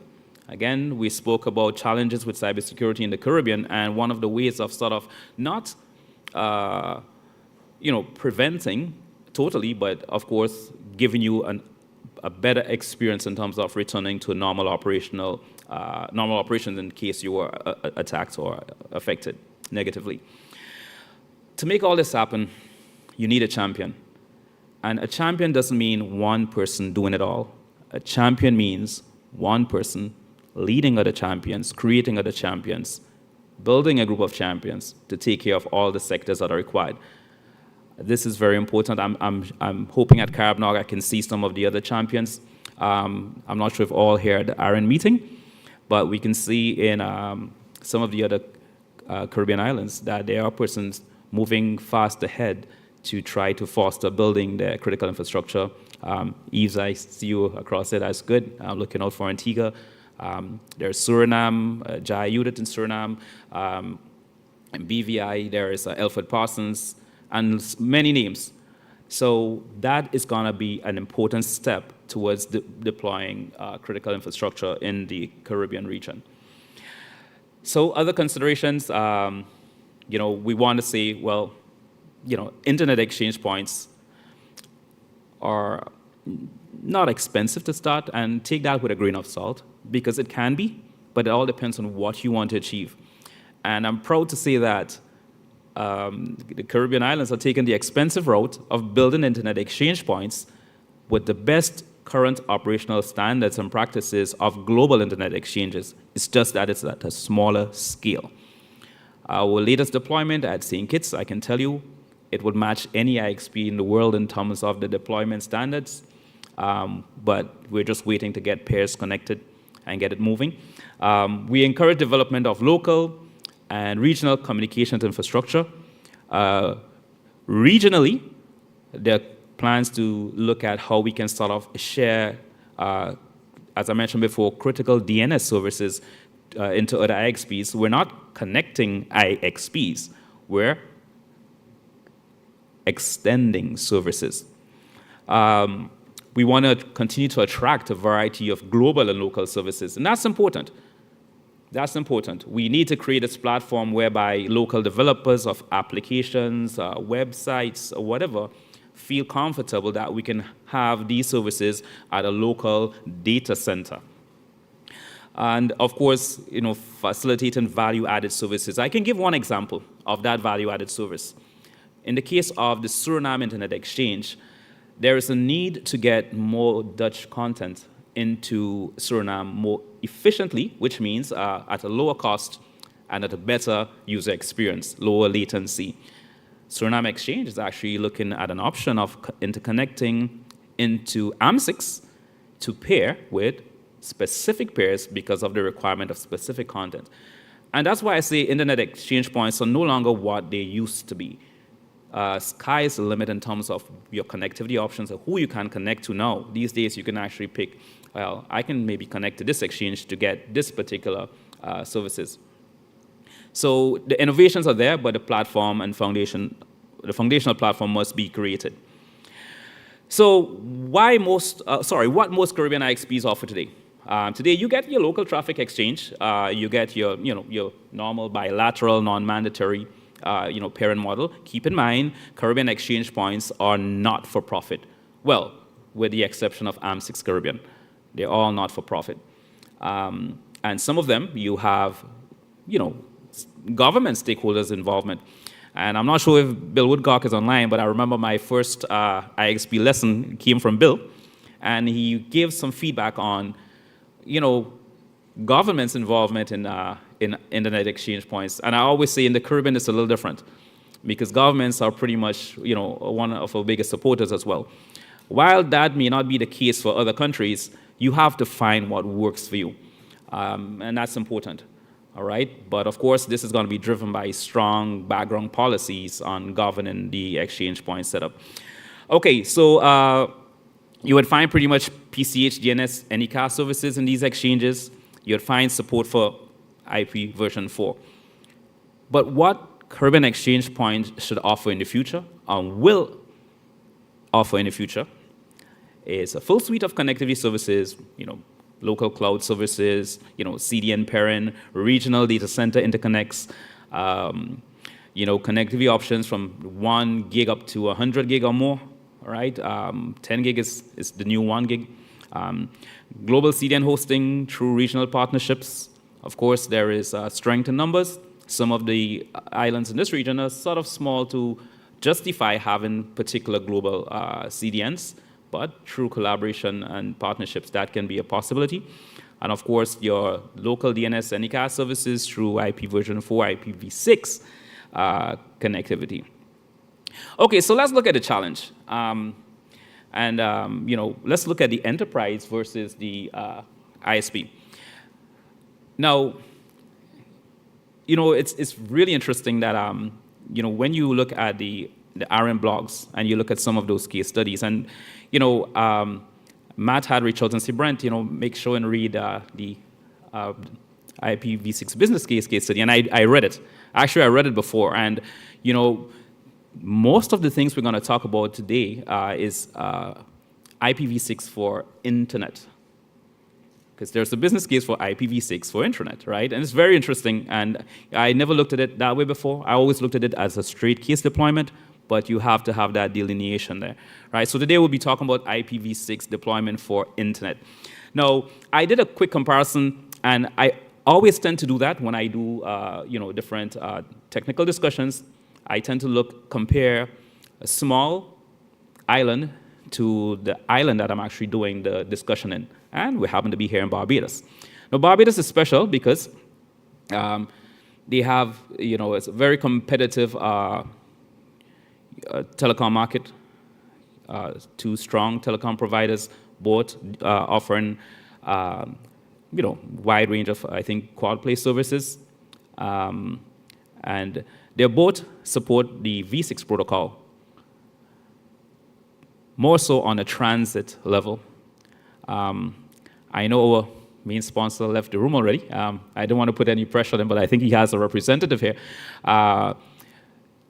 Again, we spoke about challenges with cybersecurity in the Caribbean, and one of the ways of sort of not preventing totally, but of course, giving you a better experience in terms of returning to normal operations in case you were attacked or affected negatively. To make all this happen, you need a champion. And a champion doesn't mean one person doing it all. A champion means one person leading other champions, creating other champions, building a group of champions to take care of all the sectors that are required. This is very important. I'm hoping at Caribnog I can see some of the other champions. I'm not sure if all here at the ARIN meeting, but we can see in some of the other Caribbean islands that there are persons moving fast ahead to try to foster building their critical infrastructure. Eves, I see you across it. That's good. I'm looking out for Antigua. There's Suriname, Jai Udit in Suriname, and BVI. There is Elford Parsons, and many names. So that is going to be an important step towards deploying critical infrastructure in the Caribbean region. So other considerations, we want to say, well, internet exchange points are not expensive to start, and take that with a grain of salt, because it can be, but it all depends on what you want to achieve. And I'm proud to say that the Caribbean islands are taking the expensive route of building internet exchange points with the best current operational standards and practices of global internet exchanges. It's just that it's at a smaller scale. Our latest deployment at St. Kitts, I can tell you, it would match any IXP in the world in terms of the deployment standards, but we're just waiting to get pairs connected and get it moving. We encourage development of local and regional communications infrastructure. Regionally, there are plans to look at how we can sort of share, as I mentioned before, critical DNS services into other IXPs. We're not connecting IXPs, we're extending services. We want to continue to attract a variety of global and local services, and that's important. That's important. We need to create this platform whereby local developers of applications, websites, or whatever, feel comfortable that we can have these services at a local data center. And of course, facilitating value-added services. I can give one example of that value-added service. In the case of the Suriname Internet Exchange, there is a need to get more Dutch content into Suriname more efficiently, which means at a lower cost and at a better user experience, lower latency. Suriname Exchange is actually looking at an option of interconnecting into AM6 to pair with specific pairs because of the requirement of specific content. And that's why I say internet exchange points are no longer what they used to be. Sky is the limit in terms of your connectivity options and who you can connect to now. These days, you can actually pick, well, I can maybe connect to this exchange to get this particular services. So the innovations are there, but the platform and the foundational platform must be created. So what most Caribbean IXPs offer today? Today, you get your local traffic exchange. You get your normal bilateral, non-mandatory parent model. Keep in mind, Caribbean exchange points are not for profit. Well, with the exception of AM6 Caribbean. They're all not for profit. And some of them, you have, government stakeholders involvement. And I'm not sure if Bill Woodcock is online, but I remember my first IXP lesson came from Bill. And he gave some feedback on, government's involvement in internet exchange points. And I always say in the Caribbean, it's a little different because governments are pretty much, one of our biggest supporters as well. While that may not be the case for other countries, you have to find what works for you. And that's important, all right? But of course, this is going to be driven by strong background policies on governing the exchange point setup. Okay, so you would find pretty much PCH, DNS, NECAS services in these exchanges. You would find support for IP version 4. But what Caribbean Exchange Point should offer in the future, and will offer in the future, is a full suite of connectivity services, local cloud services, CDN pairing, regional data center interconnects, connectivity options from 1 gig up to 100 gig or more, all right? 10 gig is the new 1 gig. Global CDN hosting through regional partnerships. Of course, there is strength in numbers. Some of the islands in this region are sort of small to justify having particular global CDNs, but through collaboration and partnerships, that can be a possibility. and of course, your local DNS Anycast services through IP version 4, IPv6 connectivity. Okay, so let's look at the challenge. Let's look at the enterprise versus the ISP. Now, it's really interesting that, when you look at the ARIN blogs and you look at some of those case studies, and, Matt had reached out and said, Brent, make sure and read the IPv6 business case study, and I read it. Actually, I read it before, and, most of the things we're going to talk about today is IPv6 for internet. Because there's a business case for IPv6 for internet, right? And it's very interesting, and I never looked at it that way before. I always looked at it as a straight case deployment, but you have to have that delineation there, right? So today we'll be talking about IPv6 deployment for internet. Now, I did a quick comparison, and I always tend to do that when I do, different technical discussions. I tend to compare a small island to the island that I'm actually doing the discussion in. And we happen to be here in Barbados. Now, Barbados is special because they have, it's a very competitive telecom market, 2 strong telecom providers, both offering, wide range of, I think, quad play services. And they both support the V6 protocol, more so on a transit level. I know our main sponsor left the room already. I don't want to put any pressure on him, but I think he has a representative here.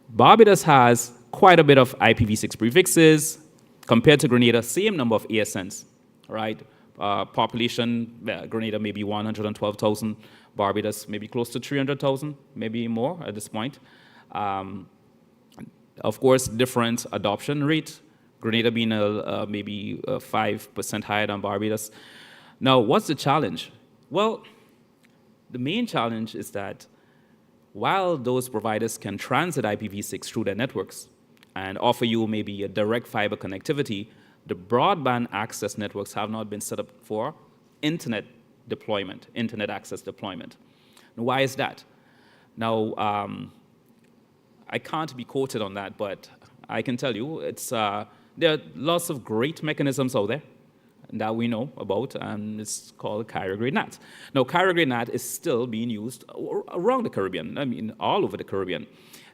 Barbados has quite a bit of IPv6 prefixes. Compared to Grenada, same number of ASNs, right? Population, Grenada maybe 112,000. Barbados maybe close to 300,000, maybe more at this point. Of course, different adoption rate. Grenada being maybe 5% higher than Barbados. Now, what's the challenge? Well, the main challenge is that while those providers can transit IPv6 through their networks and offer you maybe a direct fiber connectivity, the broadband access networks have not been set up for internet deployment, internet access deployment. Now, why is that? Now, I can't be quoted on that, but I can tell you there are lots of great mechanisms out there that we know about, and it's called carrier-grade NAT. Now, carrier-grade NAT is still being used around the Caribbean, all over the Caribbean.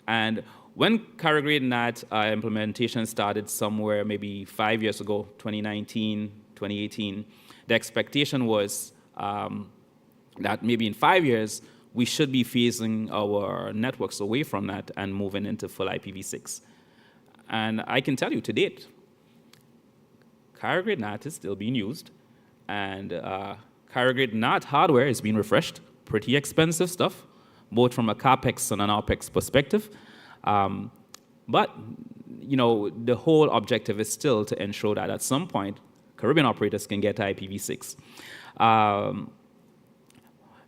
And when carrier-grade NAT implementation started somewhere maybe 5 years ago, 2019, 2018, the expectation was that maybe in 5 years, we should be phasing our networks away from that and moving into full IPv6. And I can tell you to date, carrier-grade NAT is still being used, and carrier-grade NAT hardware is being refreshed, pretty expensive stuff, both from a CapEx and an OpEx perspective. But, the whole objective is still to ensure that at some point, Caribbean operators can get to IPv6.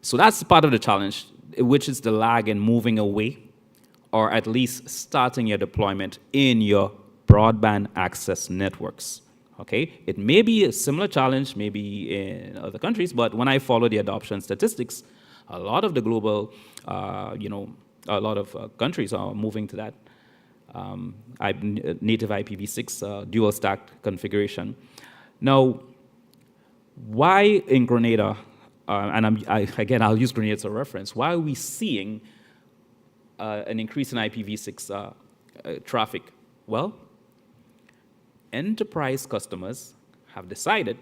So that's part of the challenge, which is the lag in moving away, or at least starting your deployment in your broadband access networks. Okay, it may be a similar challenge, maybe in other countries, but when I follow the adoption statistics, a lot of the global, a lot of countries are moving to that native IPv6 dual stack configuration. Now, why in Grenada, and again, I'll use Grenada as a reference, why are we seeing an increase in IPv6 traffic? Well, enterprise customers have decided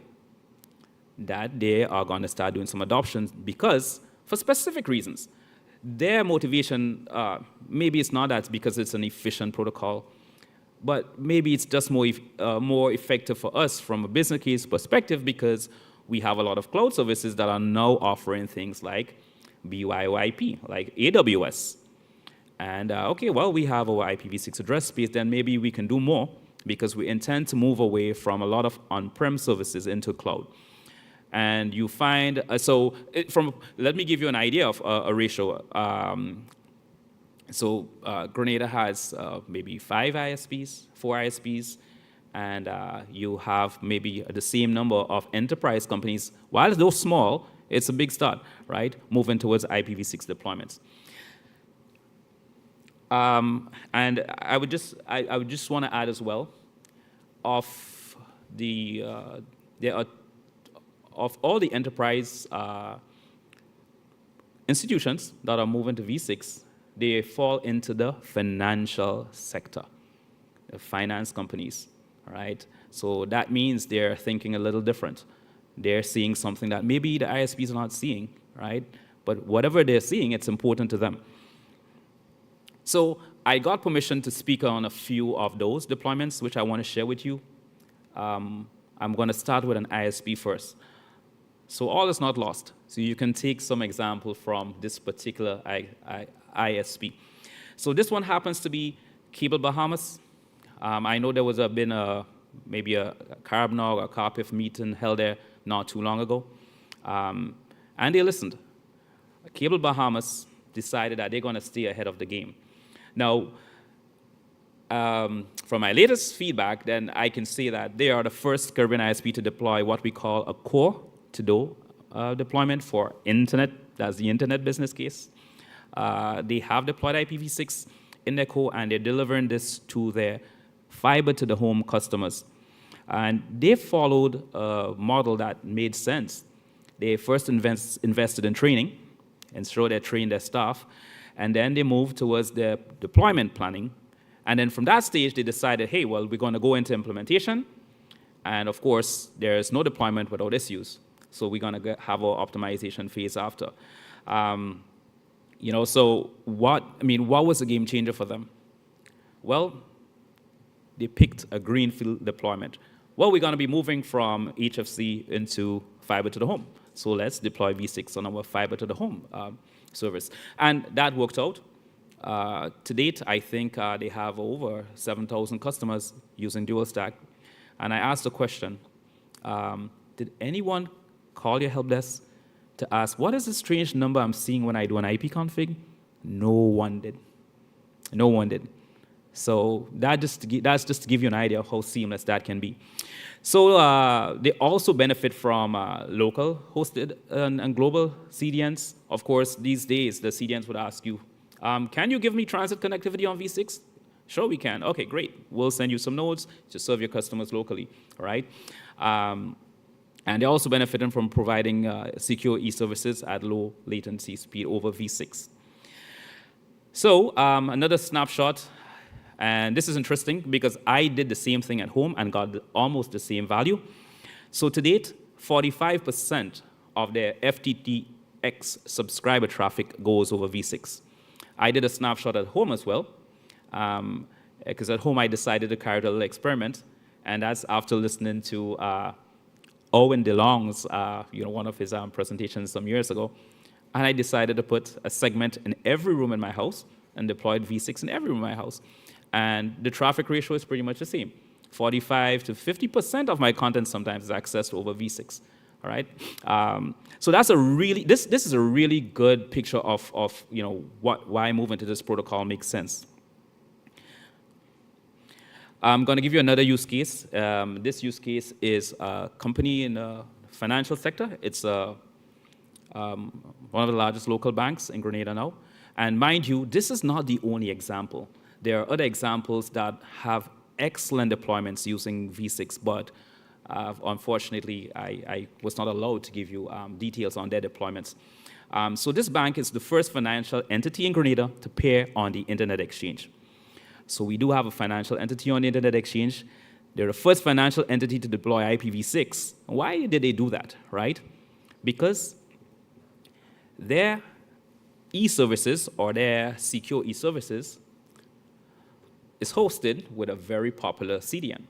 that they are going to start doing some adoptions because, for specific reasons, their motivation, maybe it's not that because it's an efficient protocol, but maybe it's just more effective for us from a business case perspective because we have a lot of cloud services that are now offering things like BYOIP, like AWS. And okay, well, we have our IPv6 address space, then maybe we can do more because we intend to move away from a lot of on-prem services into cloud. And you find, let me give you an idea of a ratio. Grenada has maybe 5 ISPs, 4 ISPs, and you have maybe the same number of enterprise companies. While those small, It's a big start, right? Moving towards IPv6 deployments. And I would just want to add as well, of all the enterprise institutions that are moving to V6, they fall into the financial sector, the finance companies, right? So that means they're thinking a little different. They're seeing something that maybe the ISPs are not seeing, right? But whatever they're seeing, it's important to them. So I got permission to speak on a few of those deployments, which I want to share with you. I'm going to start with an ISP first. So all is not lost. So you can take some example from this particular ISP. So this one happens to be Cable Bahamas. I know there was maybe a CARBNOG or CARPIF meeting held there not too long ago. And they listened. Cable Bahamas decided that they're going to stay ahead of the game. Now, from my latest feedback, then I can say that they are the first Caribbean ISP to deploy what we call a core-to-door deployment for internet. That's the internet business case. They have deployed IPv6 in their core, and they're delivering this to their fiber-to-the-home customers. And they followed a model that made sense. They first invested in training, and so they trained their staff, and then they moved towards their deployment planning. And then from that stage, they decided, hey, well, we're going to go into implementation. And of course, there's no deployment without issues. So we're going to have our optimization phase after. So what was the game changer for them? Well, they picked a greenfield deployment. Well, we're going to be moving from HFC into fiber to the home. So let's deploy V6 on our fiber to the home service. And that worked out. To date, I think they have over 7,000 customers using dual stack. And I asked the question, did anyone call your help desk to ask, what is the strange number I'm seeing when I do an IP config? No one did. No one did. So that's just to give you an idea of how seamless that can be. So they also benefit from local hosted and global CDNs. Of course, these days, the CDNs would ask you, can you give me transit connectivity on V6? Sure, we can. OK, great. We'll send you some nodes to serve your customers locally, all right? And they're also benefiting from providing secure e-services at low latency speed over V6. So another snapshot. And this is interesting because I did the same thing at home and got almost the same value. So to date, 45% of their FTTX subscriber traffic goes over V6. I did a snapshot at home as well, because at home I decided to carry out a little experiment, and that's after listening to Owen DeLong's, one of his presentations some years ago, and I decided to put a segment in every room in my house and deployed V6 in every room in my house. And the traffic ratio is pretty much the same. 45 to 50% of my content sometimes is accessed over V6. All right. So that's this is a really good picture of why moving to this protocol makes sense. I'm going to give you another use case. This use case is a company in the financial sector. It's one of the largest local banks in Grenada now. And mind you, this is not the only example. There are other examples that have excellent deployments using V6, but unfortunately, I was not allowed to give you details on their deployments. So this bank is the first financial entity in Grenada to pair on the Internet Exchange. So we do have a financial entity on the Internet Exchange. They're the first financial entity to deploy IPv6. Why did they do that, right? Because their e-services or their secure e-services is hosted with a very popular CDN.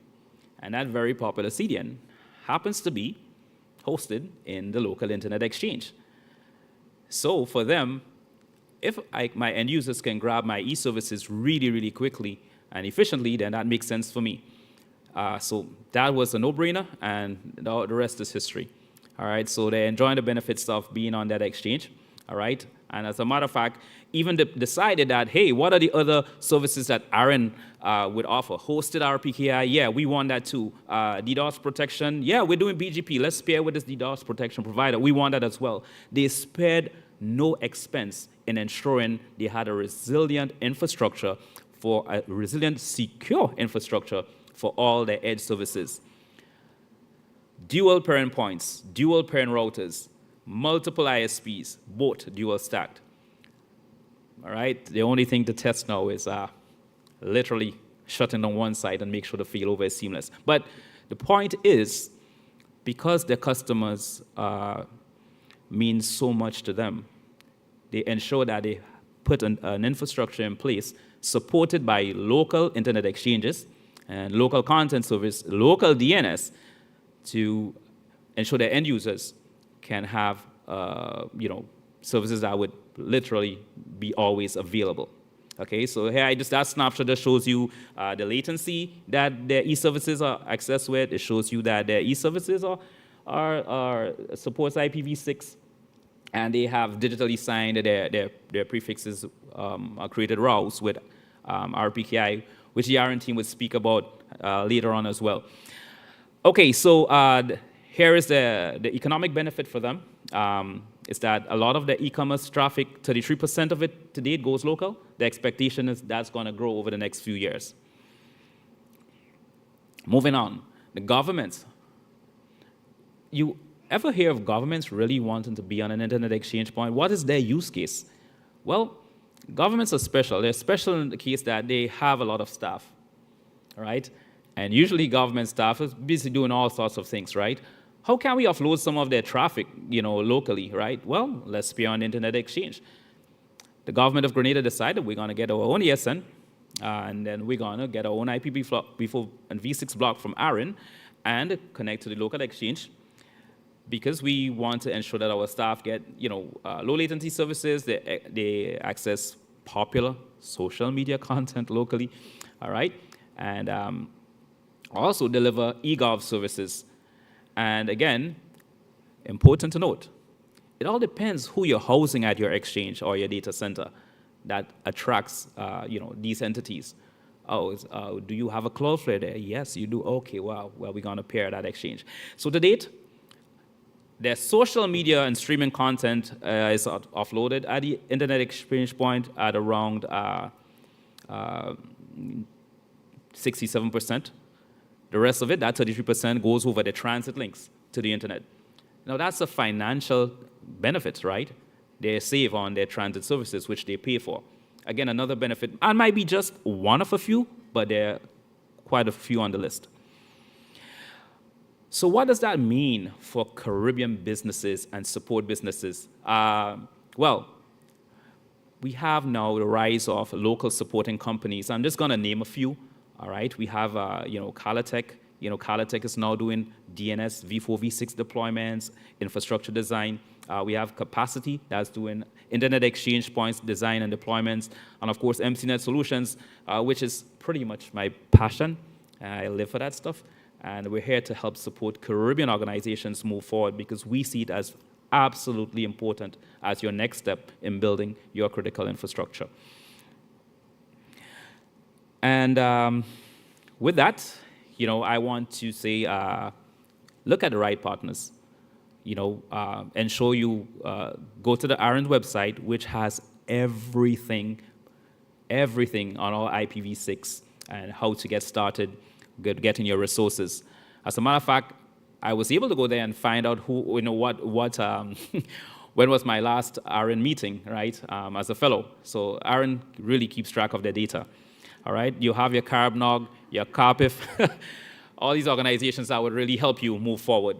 And that very popular CDN happens to be hosted in the local Internet Exchange. So for them, if my end users can grab my e-services really, really quickly and efficiently, then that makes sense for me. So that was a no-brainer, and the rest is history. All right, so they're enjoying the benefits of being on that exchange. all right? And as a matter of fact, even decided that, hey, what are the other services that ARIN would offer? Hosted RPKI, yeah, we want that too. DDoS protection, yeah, we're doing BGP. Let's pair with this DDoS protection provider. We want that as well. They spared no expense in ensuring they had a resilient infrastructure for a resilient, secure infrastructure for all their edge services. Dual parent points, dual parent routers, multiple ISPs, both dual stacked. All right, the only thing to test now is literally shutting on one side and make sure the failover is seamless. But the point is, because their customers mean so much to them, they ensure that they put an infrastructure in place supported by local internet exchanges and local content service, local DNS, to ensure that end users can have services that would literally be always available. Okay, so here that snapshot just shows you the latency that their e-services are accessed with. It shows you that their e-services are supports IPv6, and they have digitally signed their prefixes are created routes with RPKI, which the ARIN team would speak about later on as well. Okay, so here is the economic benefit for them. Is that a lot of the e-commerce traffic, 33% of it to date goes local. The expectation is that's going to grow over the next few years. Moving on, the governments. You ever hear of governments really wanting to be on an internet exchange point? What is their use case? Well, governments are special. They're special in the case that they have a lot of staff, right? And usually government staff is busy doing all sorts of things, right? How can we offload some of their traffic, locally, right? Well, let's be on internet exchange. The government of Grenada decided we're going to get our own ESN, and then we're going to get our own IPv4 and V6 block from ARIN and connect to the local exchange, because we want to ensure that our staff get, low latency services. They access popular social media content locally, all right, and also deliver eGov services. And again, important to note, it all depends who you're housing at your exchange or your data center that attracts, these entities. Do you have a Cloudflare there? Yes, you do. Okay, well, we're going to pair that exchange. So to date, their social media and streaming content is offloaded at the internet exchange point at around 67%. The rest of it, that 33%, goes over the transit links to the internet. Now, that's a financial benefit, right? They save on their transit services, which they pay for. Again, another benefit, and might be just one of a few, but there are quite a few on the list. So what does that mean for Caribbean businesses and support businesses? Well, we have now the rise of local supporting companies. I'm just going to name a few. All right, we have, Calatech. Calatech is now doing DNS, V4, V6 deployments, infrastructure design. We have Capacity that's doing internet exchange points design and deployments. And of course, MCNet Solutions, which is pretty much my passion. I live for that stuff. And we're here to help support Caribbean organizations move forward, because we see it as absolutely important as your next step in building your critical infrastructure. And with that, I want to say, look at the right partners. Ensure you go to the ARIN website, which has everything on all IPv6 and how to get started getting your resources. As a matter of fact, I was able to go there and find out when was my last ARIN meeting, right, as a fellow. So ARIN really keeps track of their data. All right, you have your CarbNog, your CARPIF, all these organizations that would really help you move forward.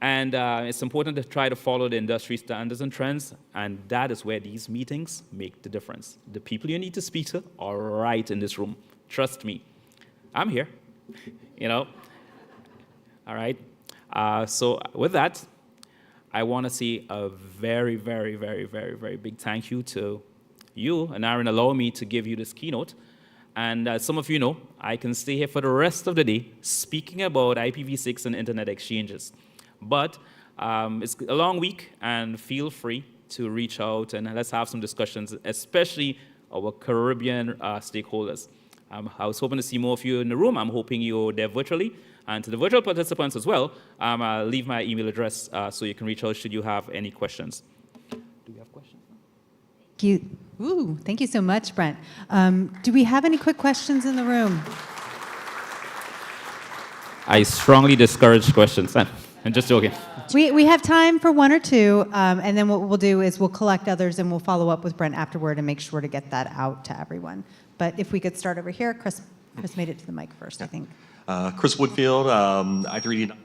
And it's important to try to follow the industry standards and trends, and that is where these meetings make the difference. The people you need to speak to are right in this room. Trust me, I'm here, All right, so with that, I want to say a very, very, very, very, very big thank you to you and ARIN allowing me to give you this keynote. And as some of you know, I can stay here for the rest of the day speaking about IPv6 and internet exchanges. But it's a long week, and feel free to reach out and let's have some discussions, especially our Caribbean stakeholders. I was hoping to see more of you in the room. I'm hoping you're there virtually. And to the virtual participants as well, I'll leave my email address so you can reach out should you have any questions. Do we have questions? Thank you. Ooh, thank you so much, Brent. Do we have any quick questions in the room? I strongly discourage questions. I'm just joking. We have time for one or two, and then what we'll do is we'll collect others and we'll follow up with Brent afterward and make sure to get that out to everyone. But if we could start over here, Chris made it to the mic first, I think. Chris Woodfield, I3D,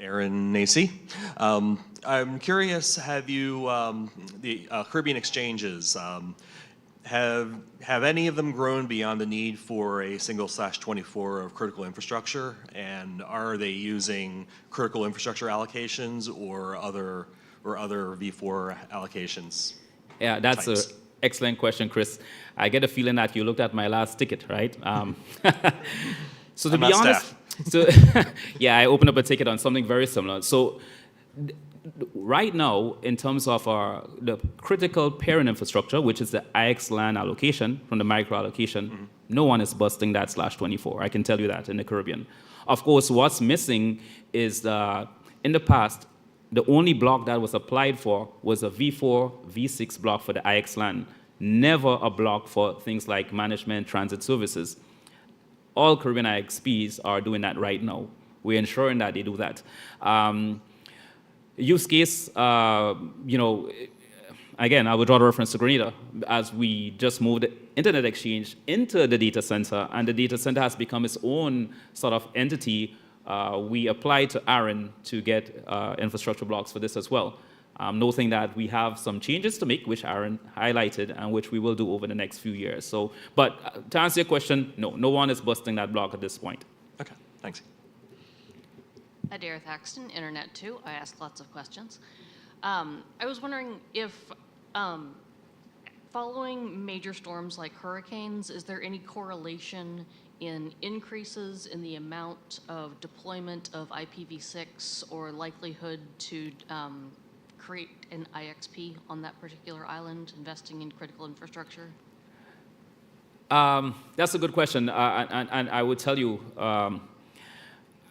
ARIN AC. I'm curious, have you, the Caribbean exchanges, have any of them grown beyond the need for a single/24 of critical infrastructure? And are they using critical infrastructure allocations or other V4 allocations? Yeah, that's an excellent question, Chris. I get a feeling that you looked at my last ticket, right? So to be honest, yeah, I opened up a ticket on something very similar. So right now, in terms of the critical parent infrastructure, which is the IX land allocation from the micro allocation, no one is busting that /24. I can tell you that in the Caribbean. Of course, what's missing is in the past, the only block that was applied for was a V4, V6 block for the IX land, never a block for things like management transit services. All Caribbean IXPs are doing that right now. We're ensuring that they do that. Use case, again, I would draw the reference to Grenada, as we just moved the internet exchange into the data center, and the data center has become its own sort of entity. We applied to ARIN to get infrastructure blocks for this as well. Noting that we have some changes to make, which ARIN highlighted, and which we will do over the next few years. So, but to answer your question, no one is busting that block at this point. Okay, thanks. Adair Thaxton, Internet 2. I ask lots of questions. I was wondering if, following major storms like hurricanes, is there any correlation in increases in the amount of deployment of IPv6 or likelihood to create an IXP on that particular island, investing in critical infrastructure? That's a good question, and I would tell you,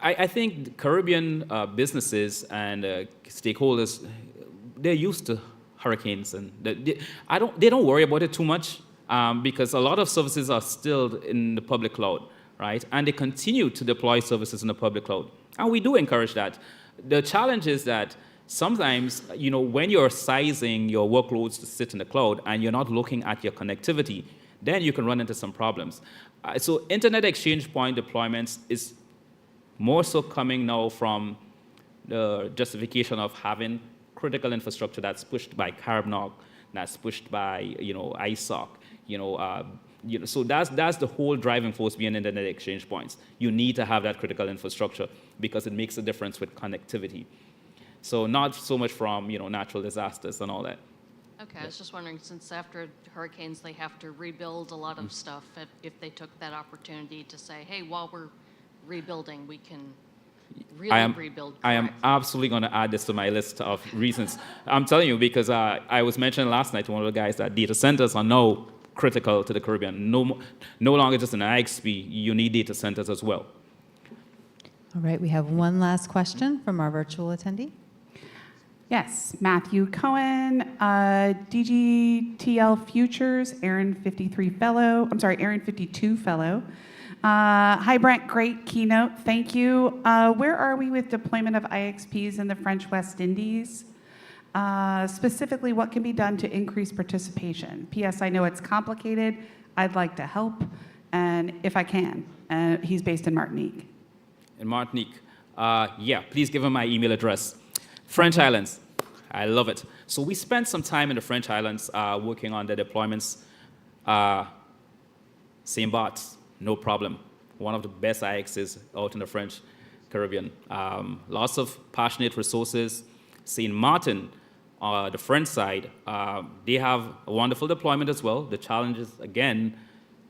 I think Caribbean businesses and stakeholders, they're used to hurricanes, and they don't worry about it too much because a lot of services are still in the public cloud, right? And they continue to deploy services in the public cloud, and we do encourage that. The challenge is that sometimes, when you're sizing your workloads to sit in the cloud and you're not looking at your connectivity, then you can run into some problems. So internet exchange point deployments is more so coming now from the justification of having critical infrastructure that's pushed by CARBNOG, that's pushed by ISOC, so that's the whole driving force behind internet exchange points. You need to have that critical infrastructure because it makes a difference with connectivity. So not so much from natural disasters and all that. Okay, I was just wondering, since after hurricanes they have to rebuild a lot of stuff, if they took that opportunity to say, hey, while we're rebuilding, we can really rebuild. I am absolutely going to add this to my list of reasons. I'm telling you because I was mentioning last night to one of the guys that data centers are now critical to the Caribbean. No longer just an IXP, you need data centers as well. All right, we have one last question from our virtual attendee. Yes, Matthew Cohen, DGTL Futures, ARIN 52 fellow. Hi, Brent, great keynote, thank you. Where are we with deployment of IXPs in the French West Indies? Specifically, what can be done to increase participation? P.S. I know it's complicated. I'd like to help, and if I can. He's based in Martinique. In Martinique, yeah, please give him my email address. French Islands, I love it. So we spent some time in the French Islands working on the deployments. Same bots, no problem. One of the best IXs out in the French Caribbean. Lots of passionate resources. St. Martin, the French side, they have a wonderful deployment as well. The challenge is, again,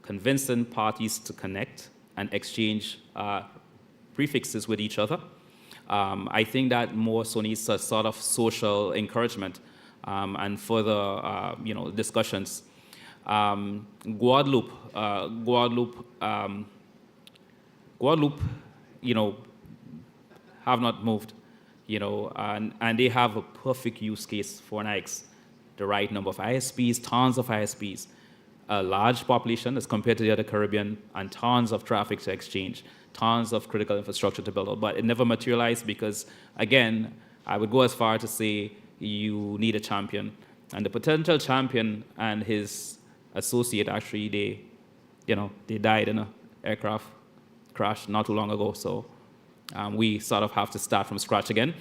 convincing parties to connect and exchange prefixes with each other. I think that more so needs a sort of social encouragement. and further, discussions. Guadeloupe, have not moved, and they have a perfect use case for an IX. The right number of ISPs, tons of ISPs, a large population as compared to the other Caribbean, and tons of traffic to exchange, tons of critical infrastructure to build up. But it never materialized because, again, I would go as far to say you need a champion. And the potential champion and his associate, actually, they died in an aircraft crash not too long ago. So we sort of have to start from scratch again.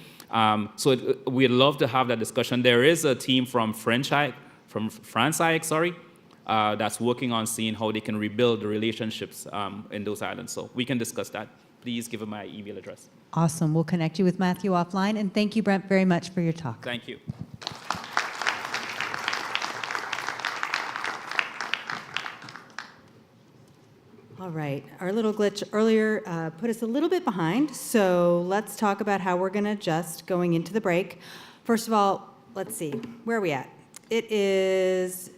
We'd love to have that discussion. There is a team from France IX, that's working on seeing how they can rebuild the relationships in those islands. So we can discuss that. Please give him my email address. Awesome. We'll connect you with Matthew offline. And thank you, Brent, very much for your talk. Thank you. All right, our little glitch earlier put us a little bit behind, so let's talk about how we're going to adjust going into the break. First of all, let's see, where are we at? It is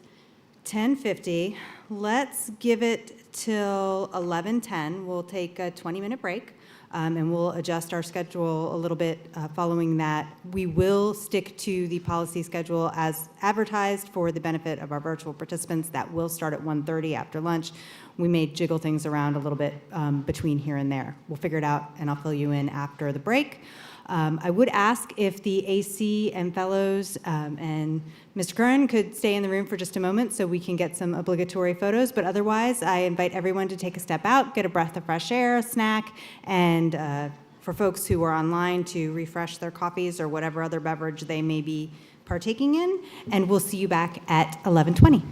10:50. Let's give it till 11:10. We'll take a 20-minute break, and we'll adjust our schedule a little bit following that. We will stick to the policy schedule as advertised for the benefit of our virtual participants. That will start at 1:30 after lunch. We may jiggle things around a little bit between here and there. We'll figure it out, and I'll fill you in after the break. I would ask if the AC and fellows and Mr. Curran could stay in the room for just a moment so we can get some obligatory photos, but otherwise I invite everyone to take a step out, get a breath of fresh air, a snack, and for folks who are online to refresh their coffees or whatever other beverage they may be partaking in, and we'll see you back at 11:20.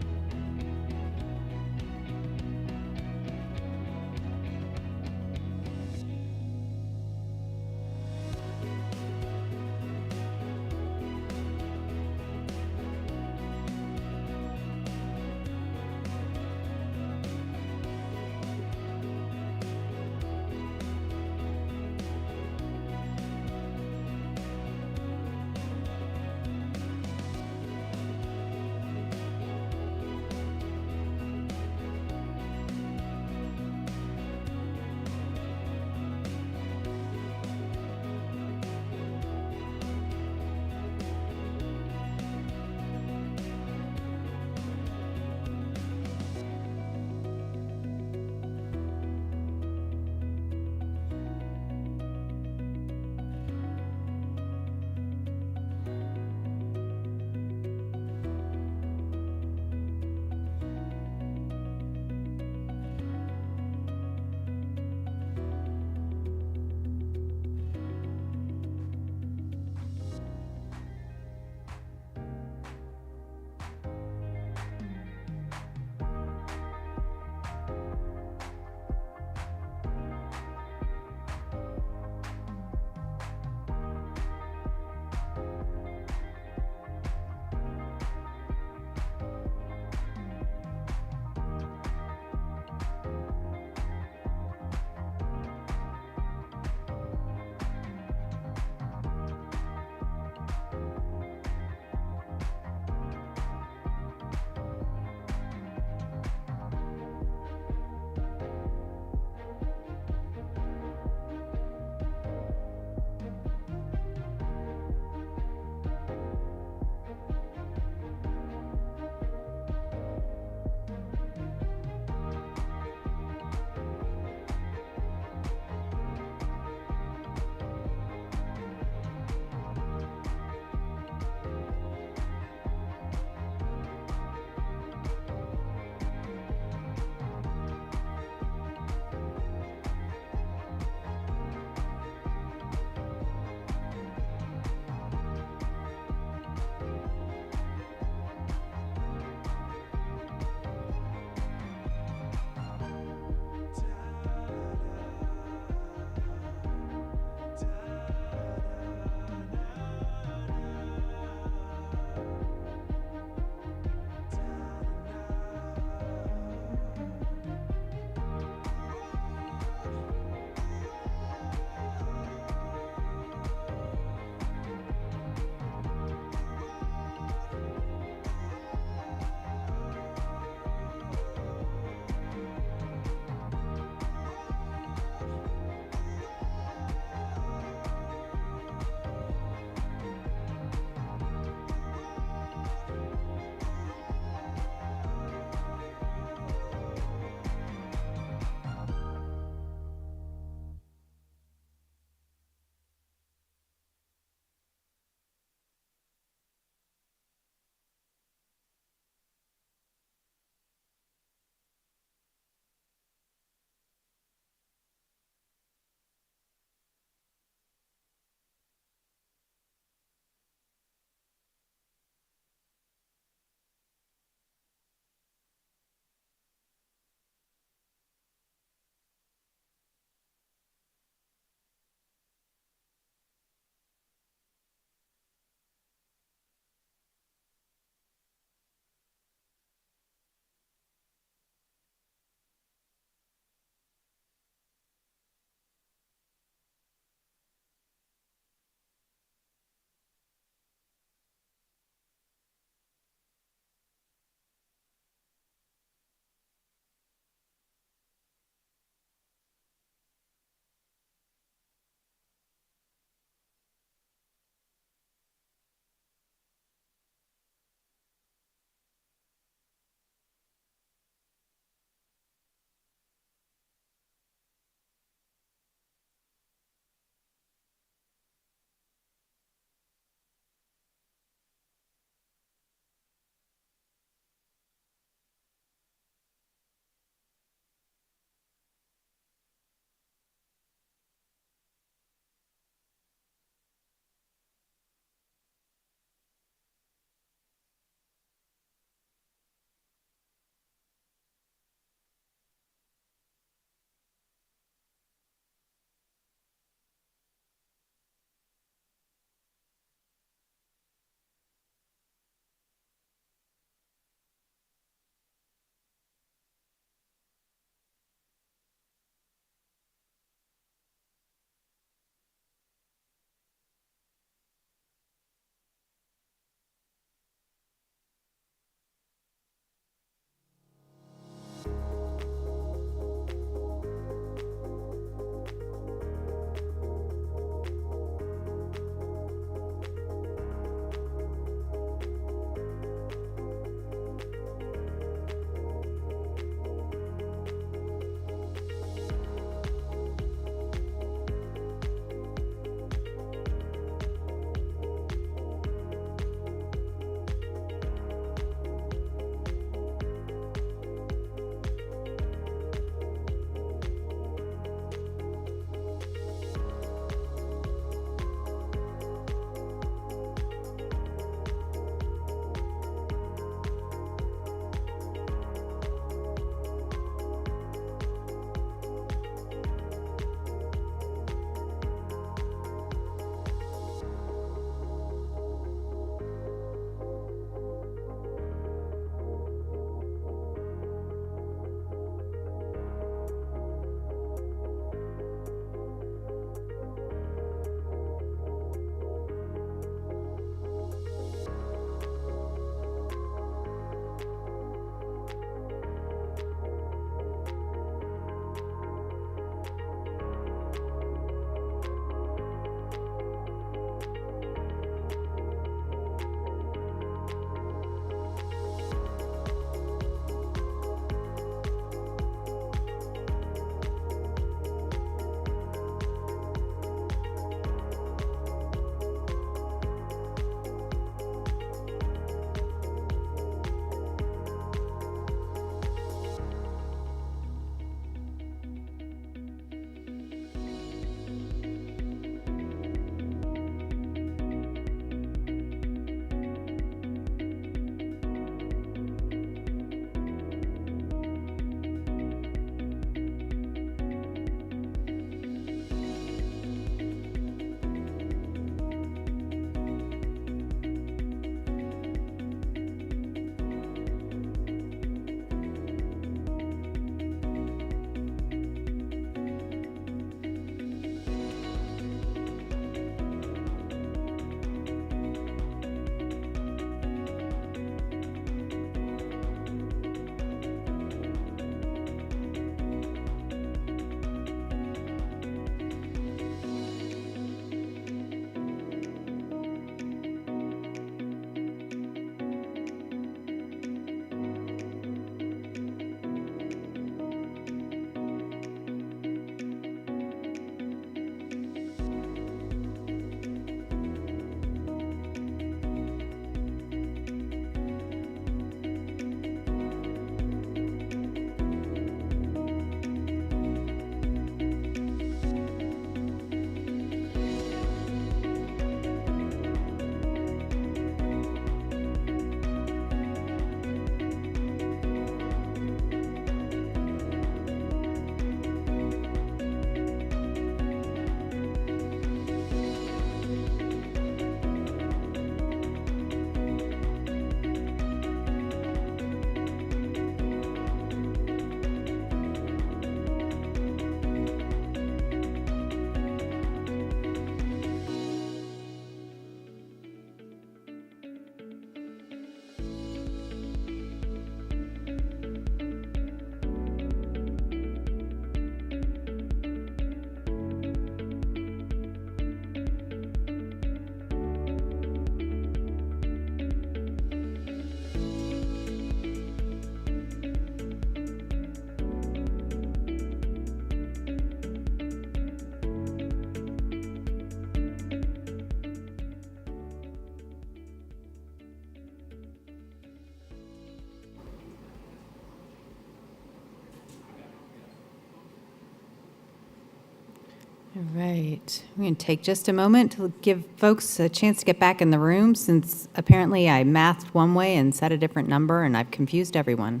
All right. We're going to take just a moment to give folks a chance to get back in the room, since apparently I mathed one way and said a different number, and I've confused everyone.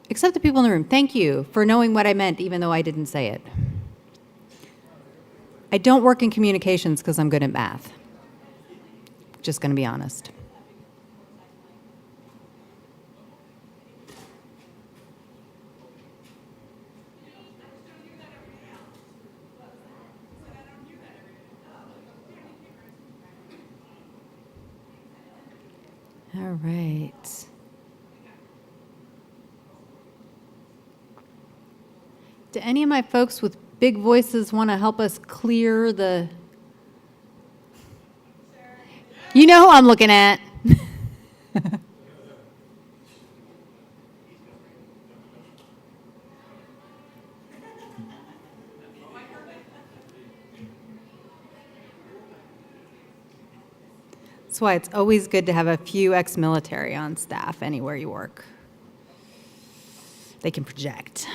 Except the people in the room. Thank you for knowing what I meant, even though I didn't say it. I don't work in communications because I'm good at math. Just going to be honest. All right. Do any of my folks with big voices want to help us clear the... You know who I'm looking at. That's why it's always good to have a few ex-military on staff anywhere you work. They can project.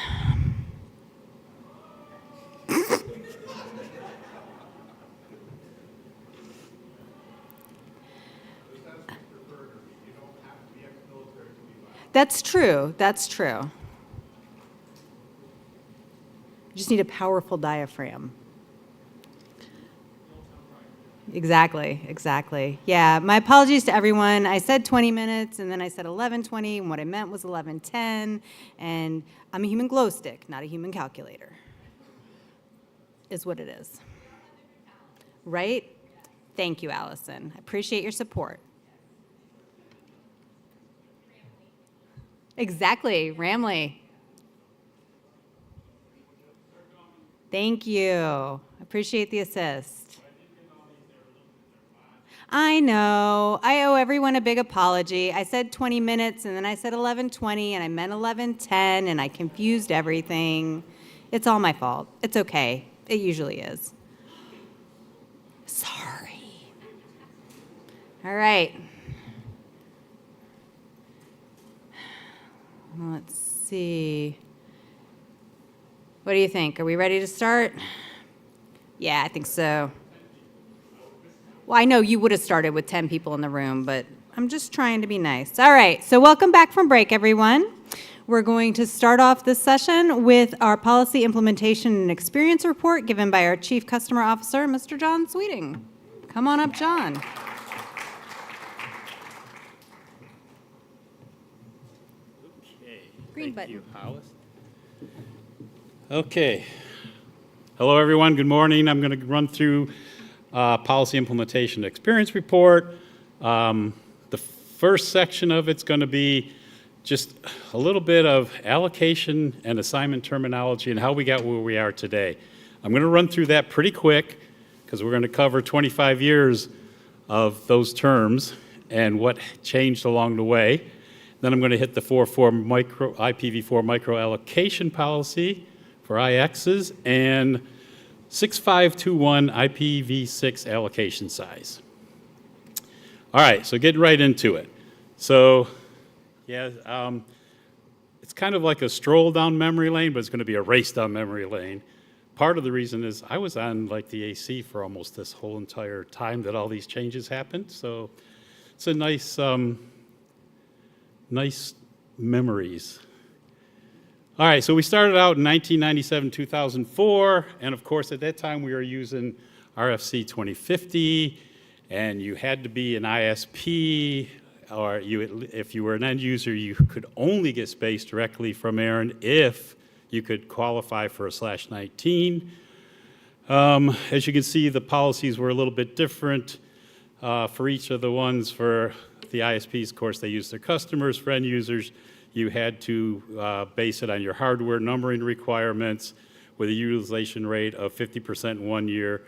That's true. That's true. You just need a powerful diaphragm. Exactly, exactly. Yeah, my apologies to everyone. I said 20 minutes, and then I said 11:20, and what I meant was 11:10, and I'm a human glow stick, not a human calculator, is what it is. Right? Thank you, Allison. I appreciate your support. Exactly, Ramley. Thank you. I appreciate the assist. I know. I owe everyone a big apology. I said 20 minutes, and then I said 11:20, and I meant 11:10, and I confused everything. It's all my fault. It's okay. It usually is. Sorry. All right. Let's see. What do you think? Are we ready to start? Yeah, I think so. Well, I know you would have started with 10 people in the room, but I'm just trying to be nice. All right, so welcome back from break, everyone. We're going to start off this session with our policy implementation and experience report given by our Chief Customer Officer, Mr. John Sweeting. Come on up, John. Green button. Thank you, Hollis. Okay. Hello, everyone. Good morning. I'm going to run through policy implementation experience report. The first section of it's going to be just a little bit of allocation and assignment terminology and how we got where we are today. I'm going to run through that pretty quick because we're going to cover 25 years of those terms and what changed along the way. Then I'm going to hit the IPv4 micro allocation policy for IXs and 6521 IPv6 allocation size. All right, so getting right into it. So, yeah, it's kind of like a stroll down memory lane, but it's going to be a race down memory lane. Part of the reason is I was on like the AC for almost this whole entire time that all these changes happened. So it's a nice, nice memories. All right, so we started out in 1997, 2004, and of course at that time we were using RFC 2050, and you had to be an ISP, or if you were an end user, you could only get space directly from ARIN if you could qualify for a /19. As you can see, the policies were a little bit different for each of the ones. For the ISPs, of course, they use their customers. For end users, you had to base it on your hardware numbering requirements with a utilization rate of 50% in 1 year,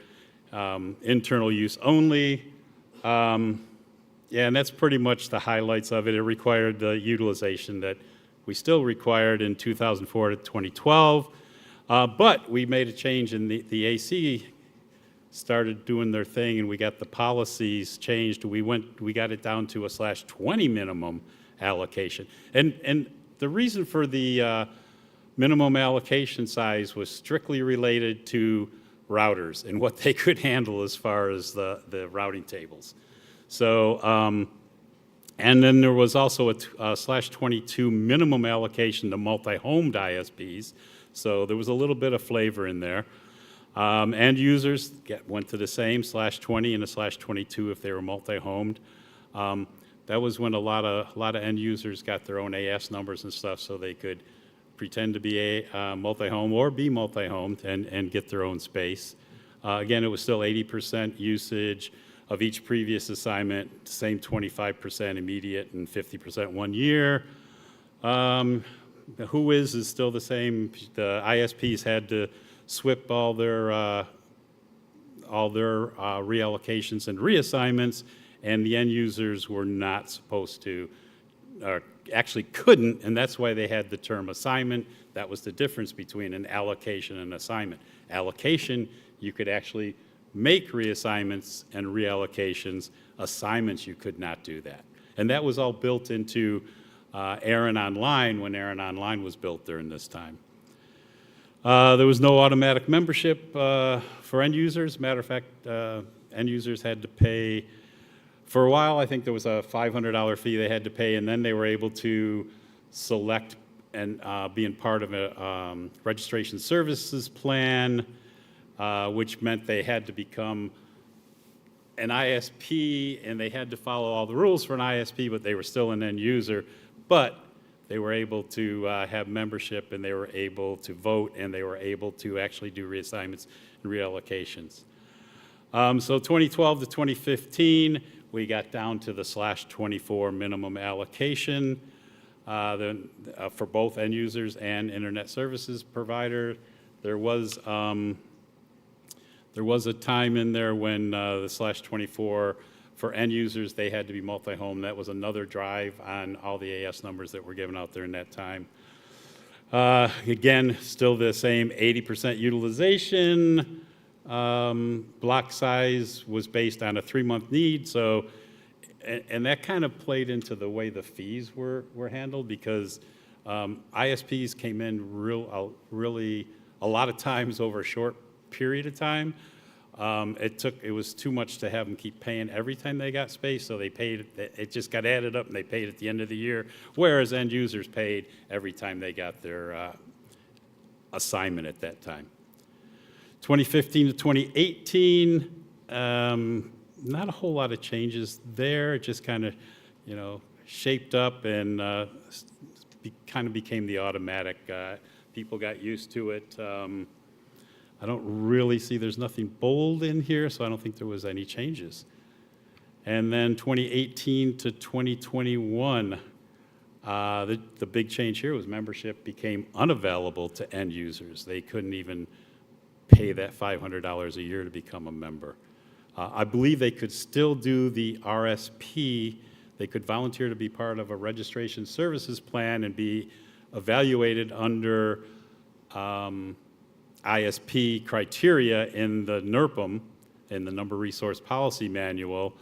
internal use only. Yeah, and that's pretty much the highlights of it. It required the utilization that we still required in 2004 to 2012, but we made a change in the AC started doing their thing, and we got the policies changed. We got it down to a /20 minimum allocation. And the reason for the minimum allocation size was strictly related to routers and what they could handle as far as the routing tables. So, and then there was also a /22 minimum allocation to multi-homed ISPs. So there was a little bit of flavor in there. End users went to the same /20 and a /22 if they were multi-homed. That was when a lot of end users got their own AS numbers and stuff, so they could pretend to be a multi-home or be multi-homed and get their own space. Again, it was still 80% usage of each previous assignment, same 25% immediate and 50% 1 year. The who is still the same. The ISPs had to SWIP all their reallocations and reassignments, and the end users were not supposed to, actually couldn't, and that's why they had the term assignment. That was the difference between an allocation and assignment. Allocation, you could actually make reassignments and reallocations. Assignments, you could not do that. And that was all built into ARIN Online when ARIN Online was built during this time. There was no automatic membership for end users. Matter of fact, end users had to pay, for a while, I think there was a $500 fee they had to pay, and then they were able to select and being part of a registration services plan, which meant they had to become an ISP, and they had to follow all the rules for an ISP, but they were still an end user. But they were able to have membership, and they were able to vote, and they were able to actually do reassignments and reallocations. So 2012 to 2015, we got down to the /24 minimum allocation for both end users and internet services provider. There was a time in there when the /24 for end users, they had to be multi-home. That was another drive on all the AS numbers that were given out there in that time. Again, still the same 80% utilization. Block size was based on a 3-month need. So, and that kind of played into the way the fees were handled, because ISPs came in really a lot of times over a short period of time. It was too much to have them keep paying every time they got space, so they paid, it just got added up and they paid at the end of the year, whereas end users paid every time they got their assignment at that time. 2015 to 2018, not a whole lot of changes there. It just kind of, shaped up and kind of became the automatic. People got used to it. I don't really see, there's nothing bold in here, so I don't think there was any changes. And then 2018 to 2021, the big change here was membership became unavailable to end users. They couldn't even pay that $500 a year to become a member. I believe they could still do the RSP. They could volunteer to be part of a registration services plan and be evaluated under ISP criteria in the NRPM, in the Number Resource Policy Manual,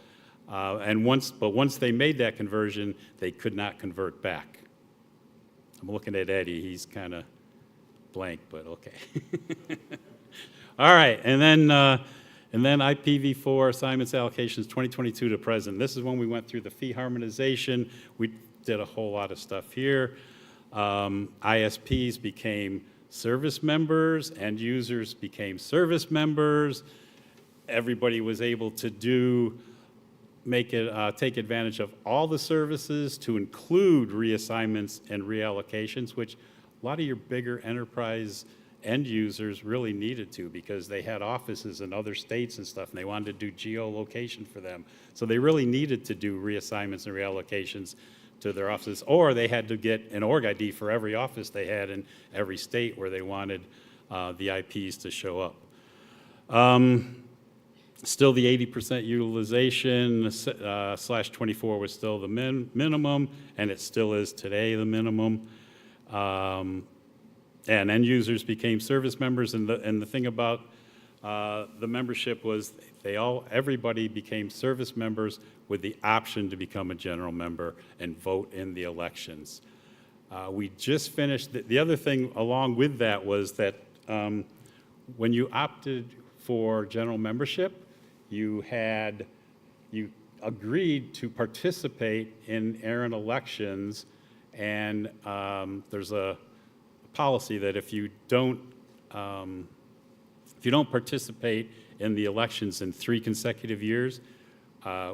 but once they made that conversion, they could not convert back. I'm looking at Eddie, he's kind of blank, but okay. All right, and then IPv4 assignments allocations 2022 to present. This is when we went through the fee harmonization. We did a whole lot of stuff here. ISPs became service members, end users became service members. Everybody was able to take advantage of all the services, to include reassignments and reallocations, which a lot of your bigger enterprise end users really needed to, because they had offices in other states and stuff, and they wanted to do geolocation for them. So they really needed to do reassignments and reallocations to their offices, or they had to get an org ID for every office they had in every state where they wanted the IPs to show up. Still the 80% utilization, /24 was still the minimum, and it still is today the minimum. And end users became service members, and the thing about the membership was everybody became service members with the option to become a general member and vote in the elections. We just finished, the other thing along with that was that when you opted for general membership, you agreed to participate in ARIN elections, and there's a policy that if you don't participate in the elections in 3 consecutive years,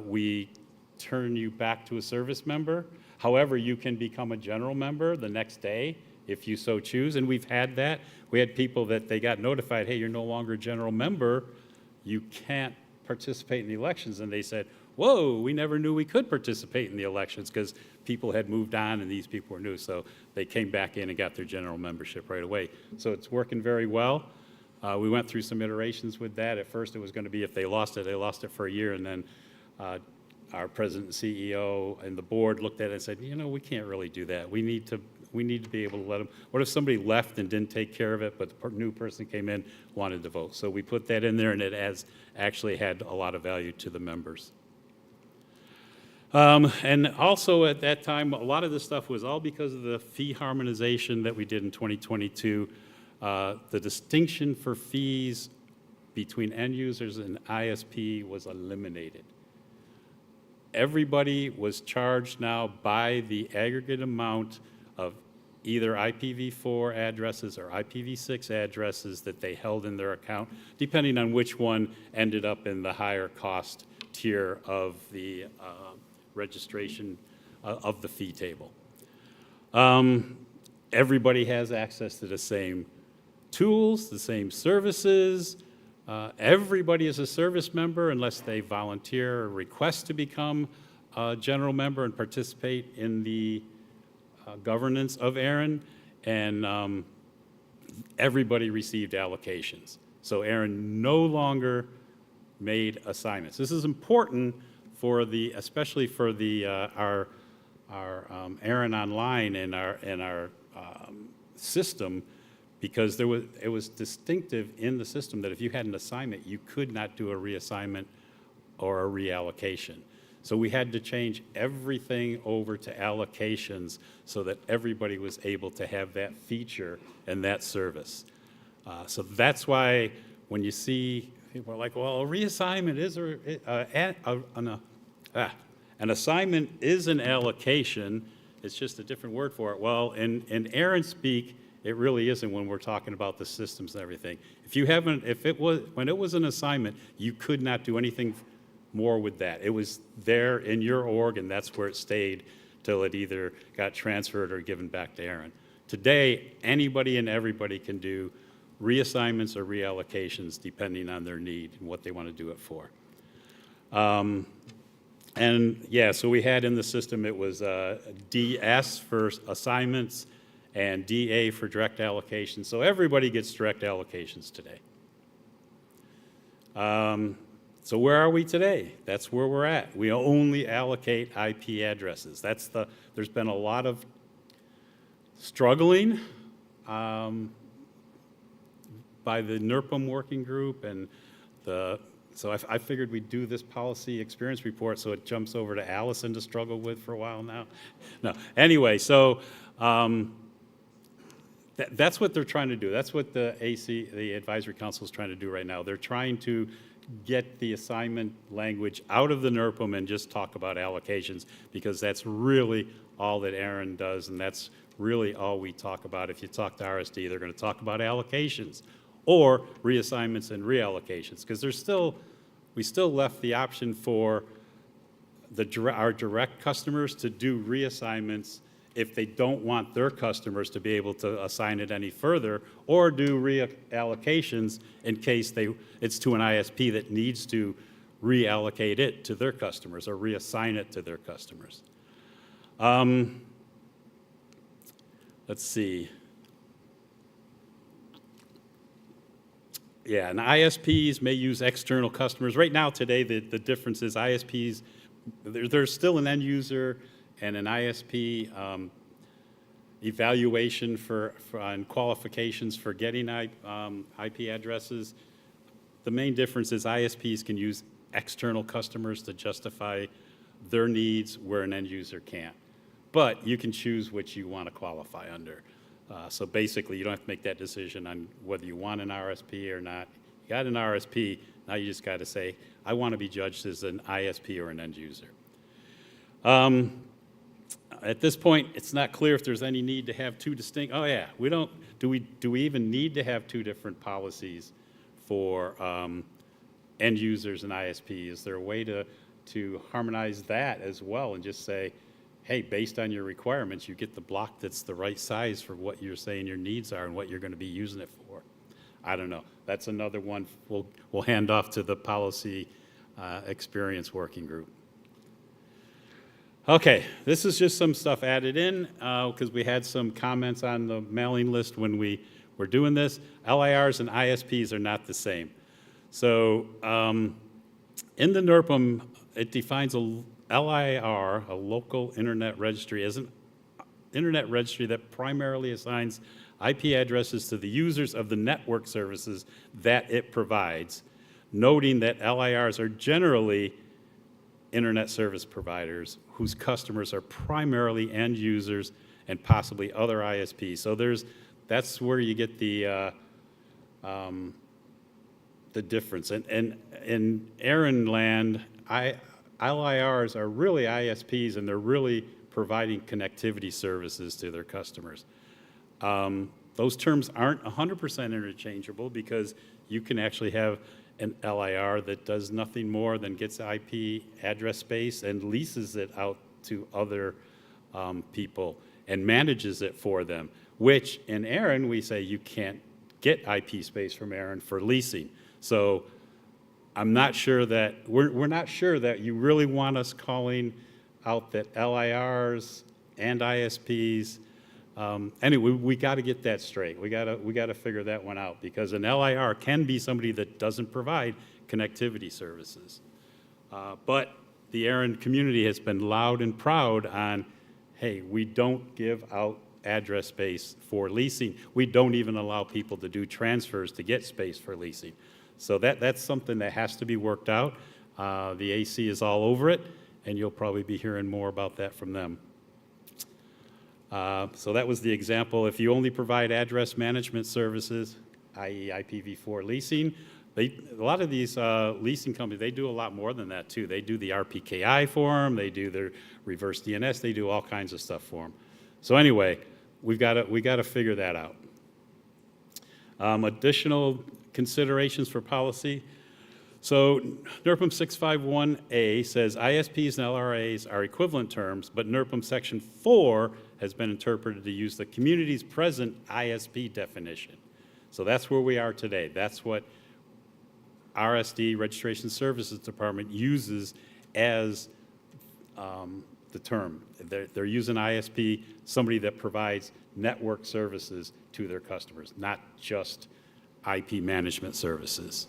we turn you back to a service member. However, you can become a general member the next day if you so choose, and we've had that. We had people that they got notified, hey, you're no longer a general member, you can't participate in the elections, and they said, whoa, we never knew we could participate in the elections because people had moved on and these people were new, so they came back in and got their general membership right away. So it's working very well. We went through some iterations with that. At first it was going to be if they lost it for a year, and then our president and CEO and the board looked at it and said, you know, we can't really do that. We need to be able to let them. What if somebody left and didn't take care of it, but the new person came in, wanted to vote? So we put that in there, and it has actually had a lot of value to the members. And also at that time, a lot of this stuff was all because of the fee harmonization that we did in 2022. The distinction for fees between end users and ISP was eliminated. Everybody was charged now by the aggregate amount of either IPv4 addresses or IPv6 addresses that they held in their account, depending on which one ended up in the higher cost tier of the registration of the fee table. Everybody has access to the same tools, the same services. Everybody is a service member unless they volunteer or request to become a general member and participate in the governance of ARIN, and everybody received allocations. So ARIN no longer made assignments. This is important for especially for our ARIN Online and our system, because it was distinctive in the system that if you had an assignment, you could not do a reassignment or a reallocation. So we had to change everything over to allocations so that everybody was able to have that feature and that service. So that's why when you see people are like, well, a reassignment is an assignment is an allocation. It's just a different word for it. Well, in ARIN speak, it really isn't when we're talking about the systems and everything. When it was an assignment, you could not do anything more with that. It was there in your org, and that's where it stayed till it either got transferred or given back to ARIN. Today, anybody and everybody can do reassignments or reallocations depending on their need and what they want to do it for. And yeah, so we had in the system, it was DS for assignments and DA for direct allocations. So everybody gets direct allocations today. So where are we today? That's where we're at. We only allocate IP addresses. There's been a lot of struggling by the NERPM working group, and so I figured we'd do this policy experience report so it jumps over to Allison to struggle with for a while now. No, anyway, so that's what they're trying to do. That's what the AC, the Advisory Council, is trying to do right now. They're trying to get the assignment language out of the NERPM and just talk about allocations, because that's really all that ARIN does, and that's really all we talk about. If you talk to RSD, they're going to talk about allocations or reassignments and reallocations, because we still left the option for our direct customers to do reassignments if they don't want their customers to be able to assign it any further, or do reallocations in case it's to an ISP that needs to reallocate it to their customers or reassign it to their customers. Let's see. Yeah, and ISPs may use external customers. Right now, today, the difference is ISPs, there's still an end user and an ISP evaluation and qualifications for getting IP addresses. The main difference is ISPs can use external customers to justify their needs where an end user can't. but you can choose which you want to qualify under. So basically, you don't have to make that decision on whether you want an RSP or not. You got an RSP, now you just got to say, I want to be judged as an ISP or an end user. At this point, it's not clear if there's any need to have two distinct, do we even need to have two different policies for end users and ISP? Is there a way to harmonize that as well and just say, hey, based on your requirements, you get the block that's the right size for what you're saying your needs are and what you're going to be using it for? I don't know. That's another one we'll hand off to the policy experience working group. Okay, this is just some stuff added in because we had some comments on the mailing list when we were doing this. LIRs and ISPs are not the same. So in the NERPM, it defines a LIR, a local internet registry, as an internet registry that primarily assigns IP addresses to the users of the network services that it provides, noting that LIRs are generally internet service providers whose customers are primarily end users and possibly other ISPs. So that's where you get the difference. And in ARIN land, LIRs are really ISPs, and they're really providing connectivity services to their customers. Those terms aren't 100% interchangeable because you can actually have an LIR that does nothing more than gets IP address space and leases it out to other people and manages it for them, which in ARIN we say you can't get IP space from ARIN for leasing. So I'm not sure that, we're not sure that you really want us calling out that LIRs and ISPs. Anyway, we got to get that straight. We got to figure that one out because an LIR can be somebody that doesn't provide connectivity services. But the ARIN community has been loud and proud on, hey, we don't give out address space for leasing. We don't even allow people to do transfers to get space for leasing. So that's something that has to be worked out. The AC is all over it, and you'll probably be hearing more about that from them. So that was the example. If you only provide address management services, i.e. IPv4 leasing, a lot of these leasing companies, they do a lot more than that too. They do the RPKI for them, they do their reverse DNS, they do all kinds of stuff for them. So anyway, we got to figure that out. Additional considerations for policy. So NERPM 651A says ISPs and LRAs are equivalent terms, but NERPM Section 4 has been interpreted to use the community's present ISP definition. So that's where we are today. That's what RSD, Registration Services Department, uses as the term. They're using ISP, somebody that provides network services to their customers, not just IP management services.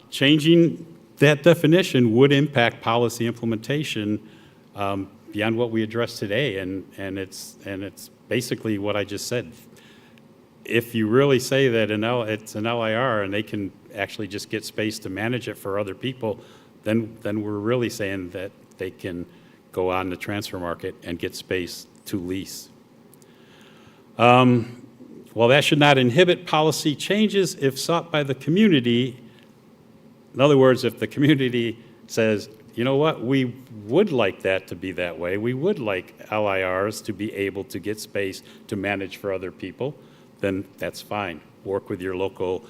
Changing that definition would impact policy implementation beyond what we addressed today, and it's basically what I just said. If you really say that it's an LIR and they can actually just get space to manage it for other people, then we're really saying that they can go on the transfer market and get space to lease. While that should not inhibit policy changes if sought by the community, in other words, if the community says, you know what, we would like that to be that way, we would like LIRs to be able to get space to manage for other people, then that's fine. Work with your local,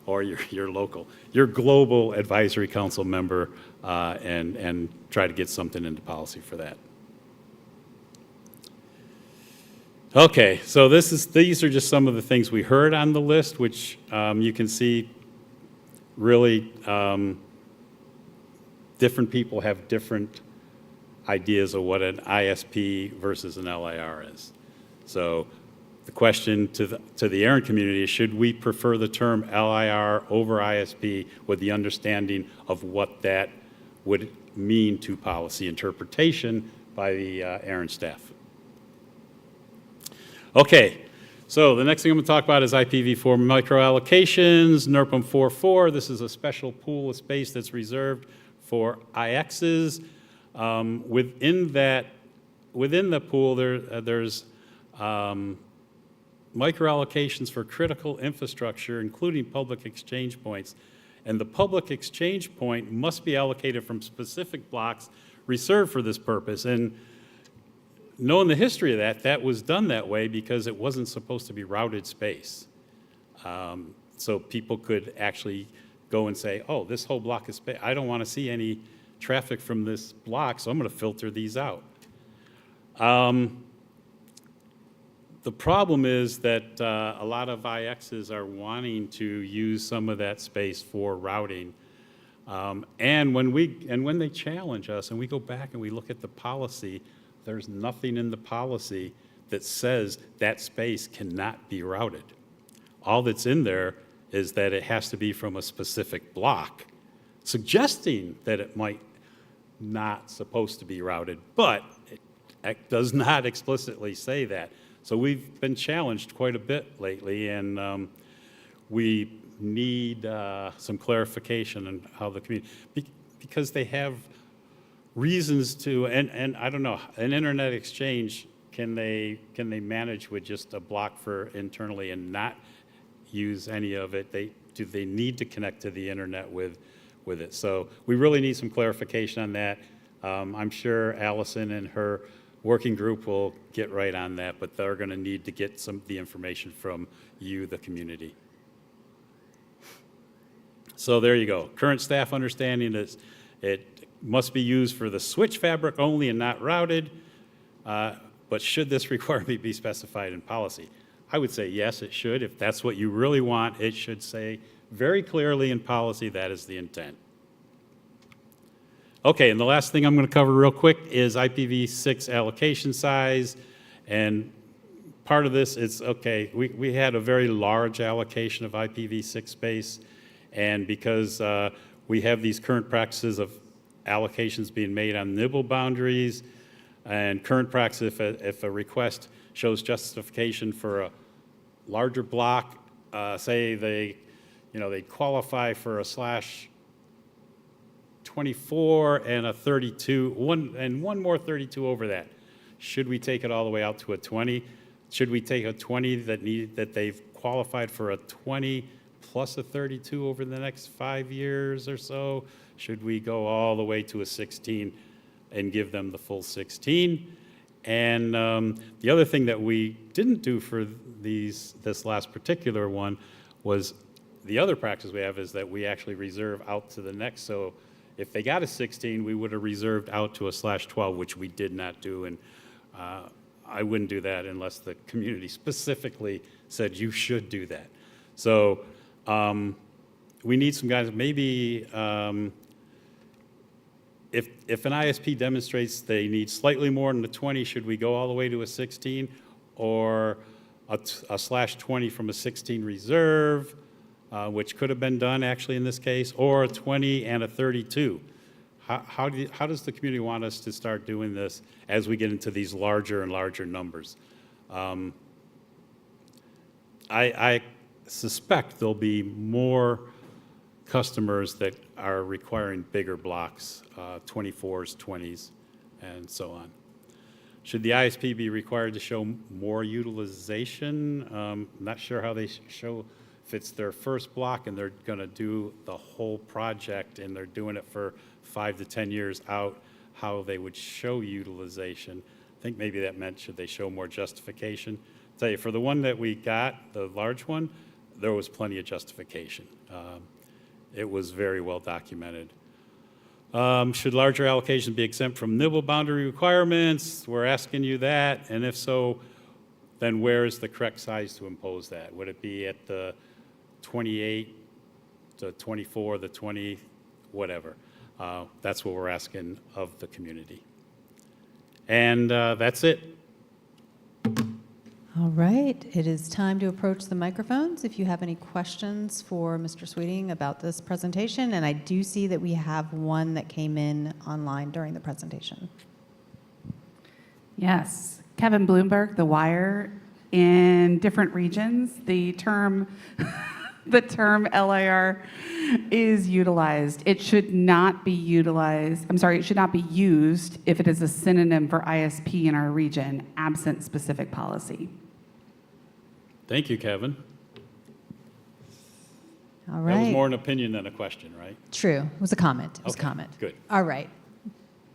or your global advisory council member and try to get something into policy for that. Okay, so these are just some of the things we heard on the list, which you can see really different people have different ideas of what an ISP versus an LIR is. So the question to the ARIN community is, should we prefer the term LIR over ISP with the understanding of what that would mean to policy interpretation by the ARIN staff? Okay, so the next thing I'm going to talk about is IPv4 microallocations, NERPM 4.4. This is a special pool of space that's reserved for IXs. Within within the pool, there's microallocations for critical infrastructure, including public exchange points. And the public exchange point must be allocated from specific blocks reserved for this purpose. And knowing the history of that, that was done that way because it wasn't supposed to be routed space. So people could actually go and say, oh, this whole block is space. I don't want to see any traffic from this block, so I'm going to filter these out. The problem is that a lot of IXs are wanting to use some of that space for routing. And when they challenge us and we go back and we look at the policy, there's nothing in the policy that says that space cannot be routed. All that's in there is that it has to be from a specific block, suggesting that it might not supposed to be routed, but it does not explicitly say that. So we've been challenged quite a bit lately, and we need some clarification on how the community, because they have reasons to, and I don't know, an internet exchange, can they manage with just a block for internally and not use any of it? Do they need to connect to the internet with it? So we really need some clarification on that. I'm sure Allison and her working group will get right on that, but they're going to need to get some of the information from you, the community. So there you go. Current staff understanding is it must be used for the switch fabric only and not routed, but should this requirement be specified in policy? I would say yes, it should. If that's what you really want, it should say very clearly in policy that is the intent. Okay, and the last thing I'm going to cover real quick is IPv6 allocation size. And part of this is, okay, we had a very large allocation of IPv6 space, and because we have these current practices of allocations being made on nibble boundaries, and current practice, if a request shows justification for a larger block, say they qualify for a /24 and a 32, one more 32 over that. Should we take it all the way out to a 20? Should we take a 20 that they've qualified for a 20 plus a 32 over the next 5 years or so? Should we go all the way to a 16 and give them the full 16? And the other thing that we didn't do for this last particular one was the other practice we have is that we actually reserve out to the next. So if they got a 16, we would have reserved out to a /12, which we did not do. And I wouldn't do that unless the community specifically said you should do that. So we need some guys, maybe if an ISP demonstrates they need slightly more than a 20, should we go all the way to a 16 or a /20 from a 16 reserve, which could have been done actually in this case, or a 20 and a 32? How does the community want us to start doing this as we get into these larger and larger numbers? I suspect there'll be more customers that are requiring bigger blocks, 24s, 20s, and so on. Should the ISP be required to show more utilization? Not sure how they show, if it's their first block and they're going to do the whole project and they're doing it for 5 to 10 years out, how they would show utilization. I think maybe that meant should they show more justification. I'll tell you, for the one that we got, the large one, there was plenty of justification. It was very well documented. Should larger allocations be exempt from nibble boundary requirements? We're asking you that, and if so, then where is the correct size to impose that? Would it be at the 28, the 24, the 20, whatever? That's what we're asking of the community. And that's it. All right, it is time to approach the microphones. If you have any questions for Mr. Sweeting about this presentation, and I do see that we have one that came in online during the presentation. Yes, Kevin Bloomberg, The Wire. In different regions, the term the term LIR is utilized. It should not be utilized, I'm sorry, it should not be used if it is a synonym for ISP in our region, absent specific policy. Thank you, Kevin. All That was right. more an opinion than a question, right? True. It was a comment. It was a Okay, comment. good. All right.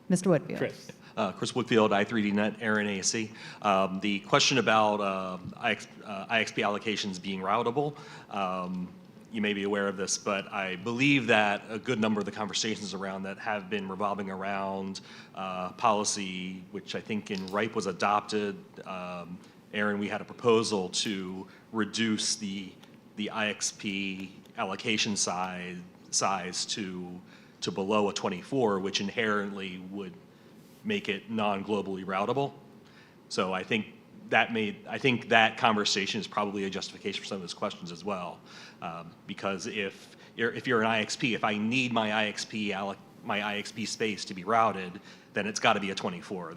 Mr. Woodfield. Chris. Chris Woodfield, i3dnet, ARIN AC. The question about IXP allocations being routable, you may be aware of this, but I believe that a good number of the conversations around that have been revolving around policy, which I think in RIPE was adopted. ARIN, we had a proposal to reduce the IXP allocation size to below a 24, which inherently would make it non-globally routable. So I think that conversation is probably a justification for some of those questions as well. Because if you're an IXP, if I need my IXP space to be routed, then it's got to be a 24.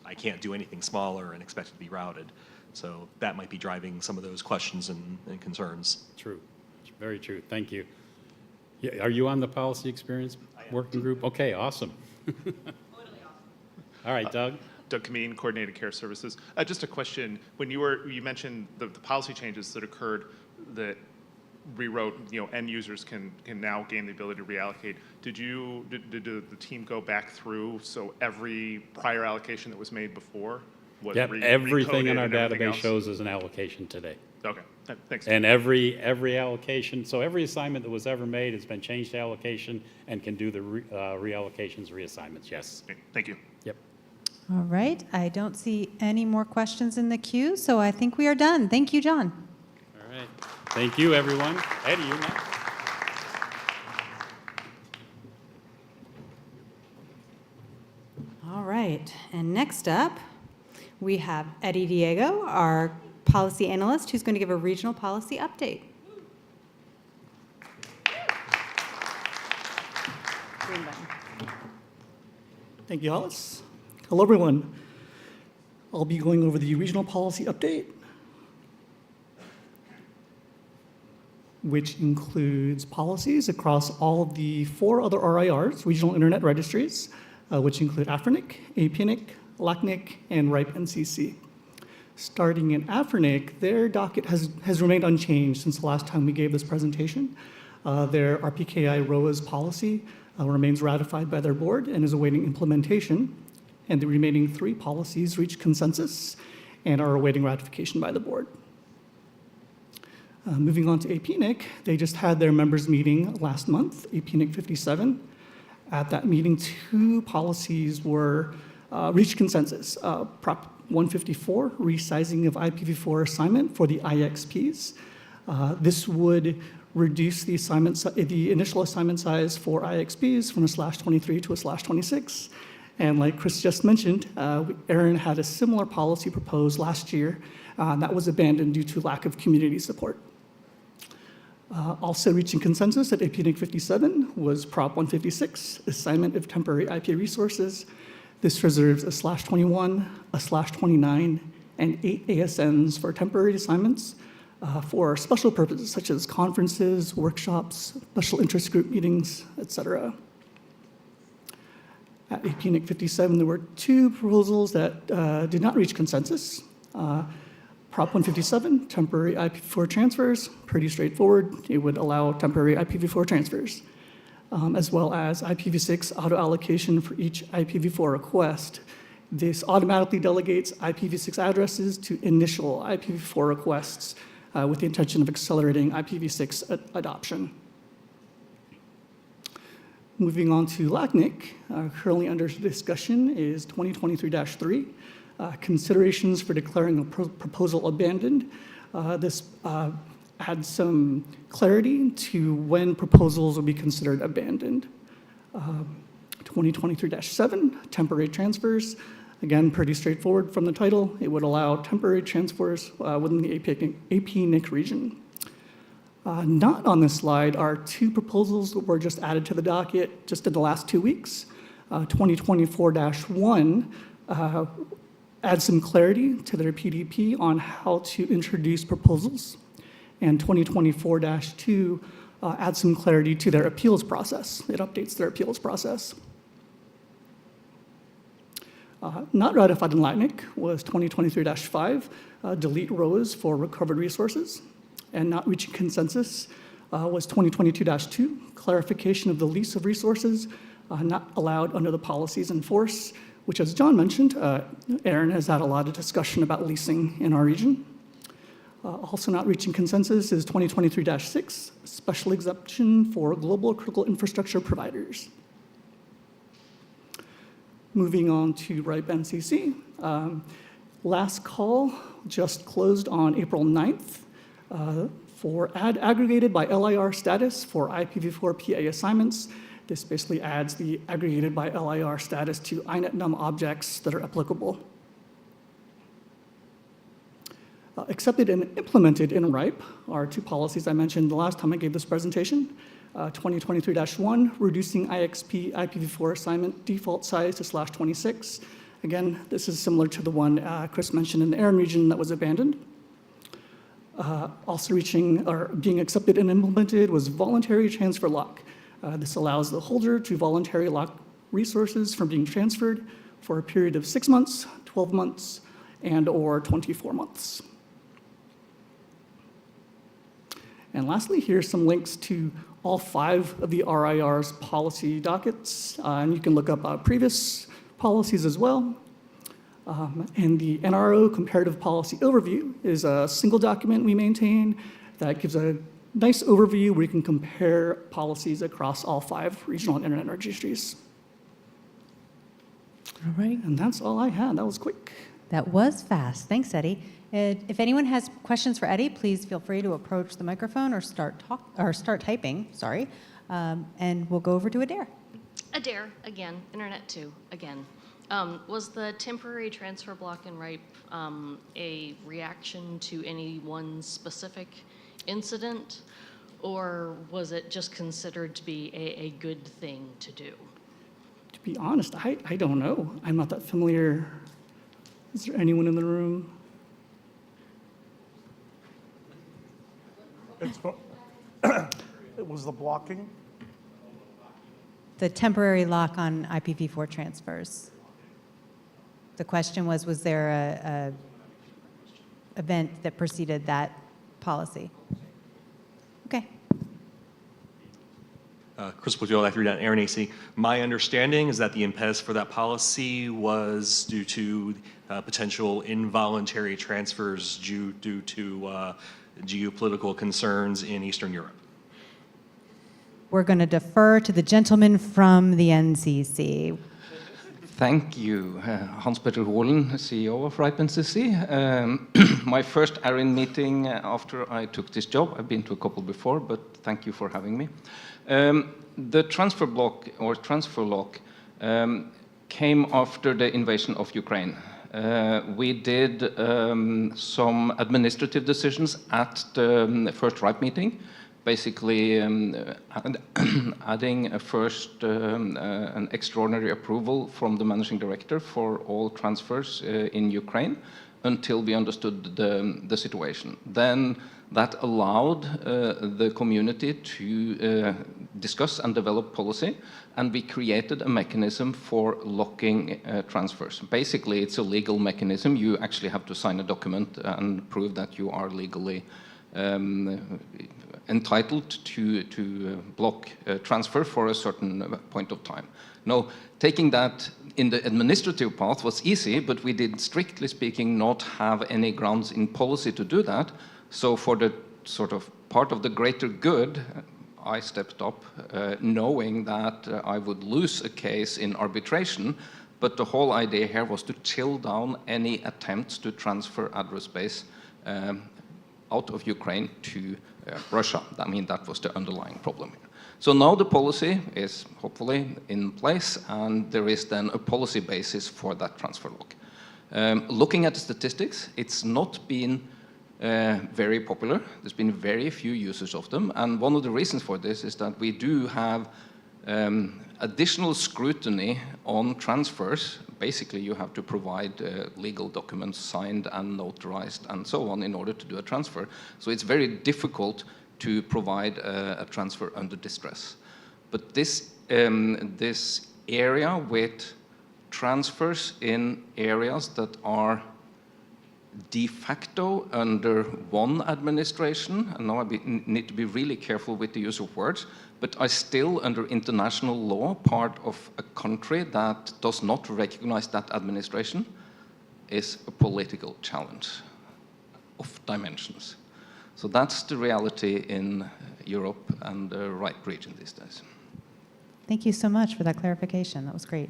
I can't do anything smaller and expect it to be routed. So that might be driving some of those questions and concerns. True. Very true. Thank you. Yeah, are you on the policy experience working group? Okay, awesome. All right, Doug. Doug Kameen, Coordinated Care Services. Just a question. When you mentioned the policy changes that occurred that rewrote, end users can now gain the ability to reallocate. Did the team go back through so every prior allocation that was made before was Yep, everything in recoded our and everything database else? shows as an allocation today. Okay, thanks. And every allocation, so every assignment that was ever made has been changed to allocation and can do the reallocations, reassignments, yes. Thank you. Yep. All right. I don't see any more questions in the queue, so I think we are done. Thank you, John. All right. Thank you, everyone. Eddie, you're next. All right, and next up, we have Eddie Diego, our policy analyst, who's going to give a regional policy update. Green button. Thank you, Hollis. Hello, everyone. I'll be going over the regional policy update, which includes policies across all of the 4 other RIRs, regional internet registries, which include AFRINIC, APNIC, LACNIC, and RIPE NCC. Starting in AFRINIC, their docket has remained unchanged since the last time we gave this presentation. Their RPKI ROAS policy remains ratified by their board and is awaiting implementation, and the remaining 3 policies reached consensus and are awaiting ratification by the board. Moving on to APNIC, they just had their members meeting last month, APNIC 57. At that meeting, 2 policies were reached consensus. Prop 154, resizing of IPv4 assignment for the IXPs. This would reduce the initial assignment size for IXPs from a /23 to a /26. And like Chris just mentioned, ARIN had a similar policy proposed last year. That was abandoned due to lack of community support. Also reaching consensus at APNIC 57 was Prop 156, assignment of temporary IP resources. This reserves a /21, a /29, and 8 ASNs for temporary assignments for special purposes such as conferences, workshops, special interest group meetings, etc. At APNIC 57, there were 2 proposals that did not reach consensus. Prop 157, temporary IPv4 transfers, pretty straightforward. It would allow temporary IPv4 transfers, as well as IPv6 auto-allocation for each IPv4 request. This automatically delegates IPv6 addresses to initial IPv4 requests with the intention of accelerating IPv6 adoption. Moving on to LACNIC, currently under discussion is 2023-3. Considerations for declaring a proposal abandoned. This adds some clarity to when proposals will be considered abandoned. 2023-7, temporary transfers. Again, pretty straightforward from the title. It would allow temporary transfers within the APNIC region. Not on this slide are 2 proposals that were just added to the docket just in the last 2 weeks. 2024-1 adds some clarity to their PDP on how to introduce proposals. and 2024-2 adds some clarity to their appeals process. It updates their appeals process. Not ratified in LATNIC was 2023-5, delete rows for recovered resources, and not reaching consensus was 2022-2, clarification of the lease of resources not allowed under the policies in force, which, as John mentioned, ARIN has had a lot of discussion about leasing in our region. Also not reaching consensus is 2023-6, special exemption for global critical infrastructure providers. Moving on to RIPE NCC. Last call just closed on April 9th for aggregated by LIR status for IPv4 PA assignments. This basically adds the aggregated by LIR status to INET-num objects that are applicable. Accepted and implemented in RIPE are two policies I mentioned the last time I gave this presentation. 2023-1, reducing IXP IPv4 assignment default size to /26. Again, this is similar to the one Chris mentioned in the ARIN region that was abandoned. Also reaching or being accepted and implemented was voluntary transfer lock. This allows the holder to voluntarily lock resources from being transferred for a period of 6 months, 12 months, and/or 24 months. And lastly, here's some links to all 5 of the RIR's policy dockets, and you can look up previous policies as well. And the NRO Comparative Policy Overview is a single document we maintain that gives a nice overview where you can compare policies across all 5 regional internet registries. All right. And that's all I had. That was quick. That was fast. Thanks, Eddie. If anyone has questions for Eddie, please feel free to approach the microphone or start typing. Sorry, and we'll go over to Adair. Adair, again, Internet 2, again. Was the temporary transfer block in RIPE a reaction to any one specific incident, or was it just considered to be a good thing to do? To be honest, I don't know. I'm not that familiar. Is there anyone in the room? It was the blocking? The temporary lock on IPv4 transfers. The question was there a event that preceded that policy? Okay. Chris Boutiot, ARIN AC. My understanding is that the impetus for that policy was due to potential involuntary transfers due to geopolitical concerns in Eastern Europe. We're going to defer to the gentleman from the NCC. Thank you. Hans-Petter Holen, CEO of RIPE NCC. My first ARIN meeting after I took this job. I've been to a couple before, but thank you for having me. The transfer block or transfer lock came after the invasion of Ukraine. We did some administrative decisions at the first RIPE meeting, basically adding an extraordinary approval from the managing director for all transfers in Ukraine until we understood the situation. Then that allowed the community to discuss and develop policy, and we created a mechanism for locking transfers. Basically, it's a legal mechanism. You actually have to sign a document and prove that you are legally entitled to block transfer for a certain point of time. Now, taking that in the administrative path was easy, but we did, strictly speaking, not have any grounds in policy to do that. So for the sort of part of the greater good, I stepped up knowing that I would lose a case in arbitration, but the whole idea here was to chill down any attempts to transfer address space out of Ukraine to Russia. I mean, that was the underlying problem here. So now the policy is hopefully in place, and there is then a policy basis for that transfer lock. Looking at the statistics, it's not been very popular. There's been very few users of them, and one of the reasons for this is that we do have additional scrutiny on transfers. Basically, you have to provide legal documents signed and notarized and so on in order to do a transfer. So it's very difficult to provide a transfer under distress. But this area with transfers in areas that are de facto under one administration, and now I need to be really careful with the use of words, but are still under international law part of a country that does not recognize that administration, is a political challenge of dimensions. So that's the reality in Europe and the right region these days. Thank you so much for that clarification. That was great.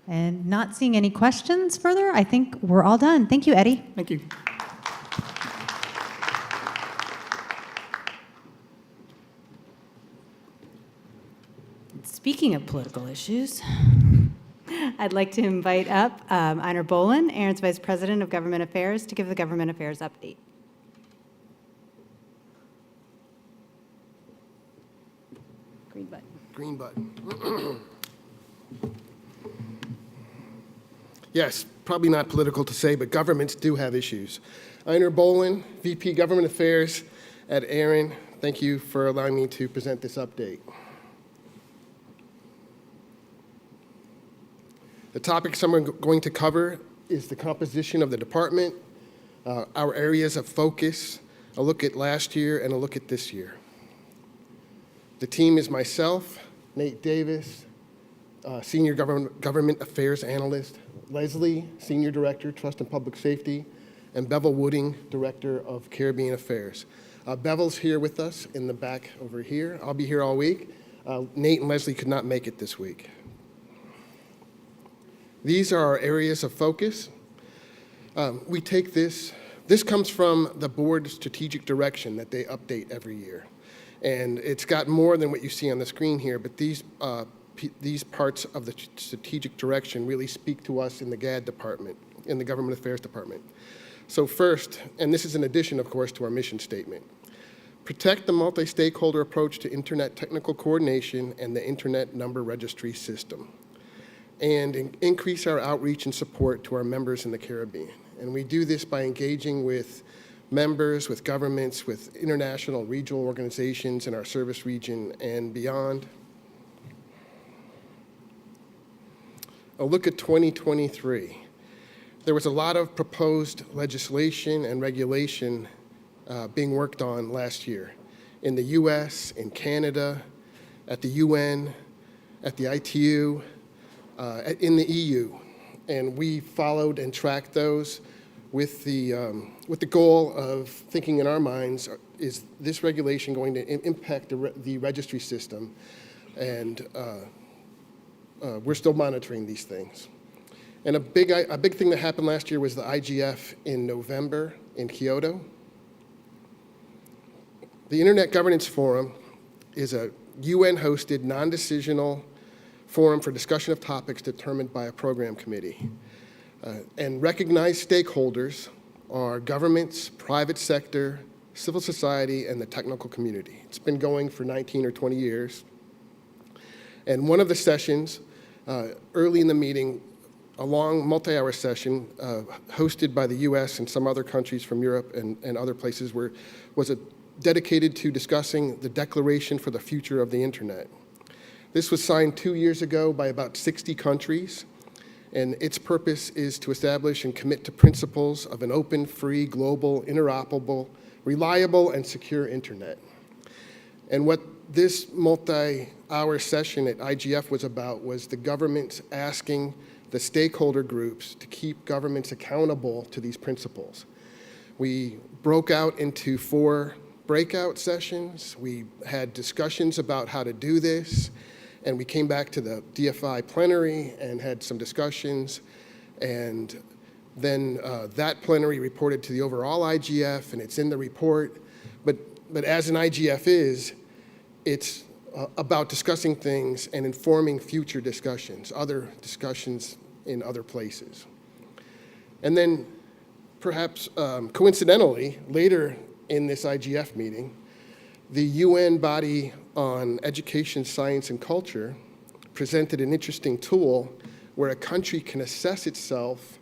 And not seeing any questions further, I think we're all done. Thank you, Eddie. Thank you. Speaking of political issues, I'd like to invite up Einar Bolin, ARIN's Vice President of Government Affairs, to give the Government Affairs update. Green button. Green button. Yes, probably not political to say, but governments do have issues. Einar Bolin, VP Government Affairs at ARIN. Thank you for allowing me to present this update. The topics I'm going to cover is the composition of the department, our areas of focus, a look at last year, and a look at this year. The team is myself, Nate Davis, Senior Government Affairs Analyst, Leslie, Senior Director, Trust and Public Safety, and Bevel Wooding, Director of Caribbean Affairs. Bevel's here with us in the back over here. I'll be here all week. Nate and Leslie could not make it this week. These are our areas of focus. We take this comes from the board's strategic direction that they update every year. And it's got more than what you see on the screen here, but these parts of the strategic direction really speak to us in the GAD department, in the Government Affairs Department. So first, and this is in addition, of course, to our mission statement, protect the multi-stakeholder approach to Internet technical coordination and the Internet number registry system, and increase our outreach and support to our members in the Caribbean. And we do this by engaging with members, with governments, with international regional organizations in our service region and beyond. A look at 2023. There was a lot of proposed legislation and regulation being worked on last year in the US, in Canada, at the UN, at the ITU, in the EU. And we followed and tracked those with the goal of thinking in our minds, is this regulation going to impact the registry system? And we're still monitoring these things. And a big thing that happened last year was the IGF in November in Kyoto. The Internet Governance Forum is a UN-hosted, non-decisional forum for discussion of topics determined by a program committee. And recognized stakeholders are governments, private sector, civil society, and the technical community. It's been going for 19 or 20 years. And one of the sessions, early in the meeting, a long multi-hour session hosted by the US and some other countries from Europe and other places, was dedicated to discussing the Declaration for the Future of the Internet. This was signed 2 years ago by about 60 countries, and its purpose is to establish and commit to principles of an open, free, global, interoperable, reliable, and secure internet. And what this multi-hour session at IGF was about was the governments asking the stakeholder groups to keep governments accountable to these principles. We broke out into 4 breakout sessions. We had discussions about how to do this. And we came back to the DFI plenary and had some discussions. And then that plenary reported to the overall IGF, and it's in the report. But as an IGF is, it's about discussing things and informing future discussions, other discussions in other places. And then perhaps coincidentally, later in this IGF meeting, the UN body on education, science, and culture presented an interesting tool where a country can assess itself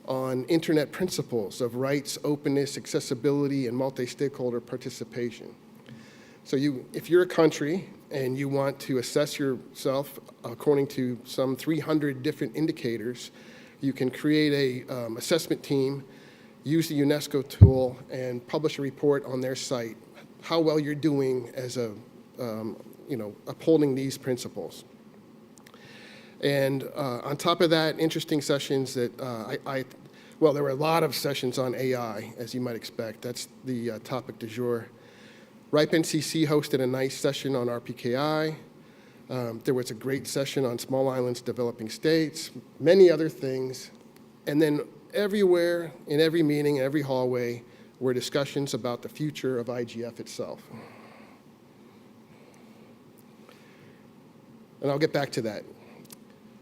on internet principles of rights, openness, accessibility, and multi-stakeholder participation. So if you're a country and you want to assess yourself according to some 300 different indicators, you can create a assessment team, use the UNESCO tool, and publish a report on their site, how well you're doing as upholding these principles. And on top of that, interesting sessions that well, there were a lot of sessions on AI, as you might expect. That's the topic du jour. RIPE NCC hosted a nice session on RPKI. There was a great session on small islands, developing states, many other things. And then everywhere, in every meeting, every hallway, were discussions about the future of IGF itself. And I'll get back to that.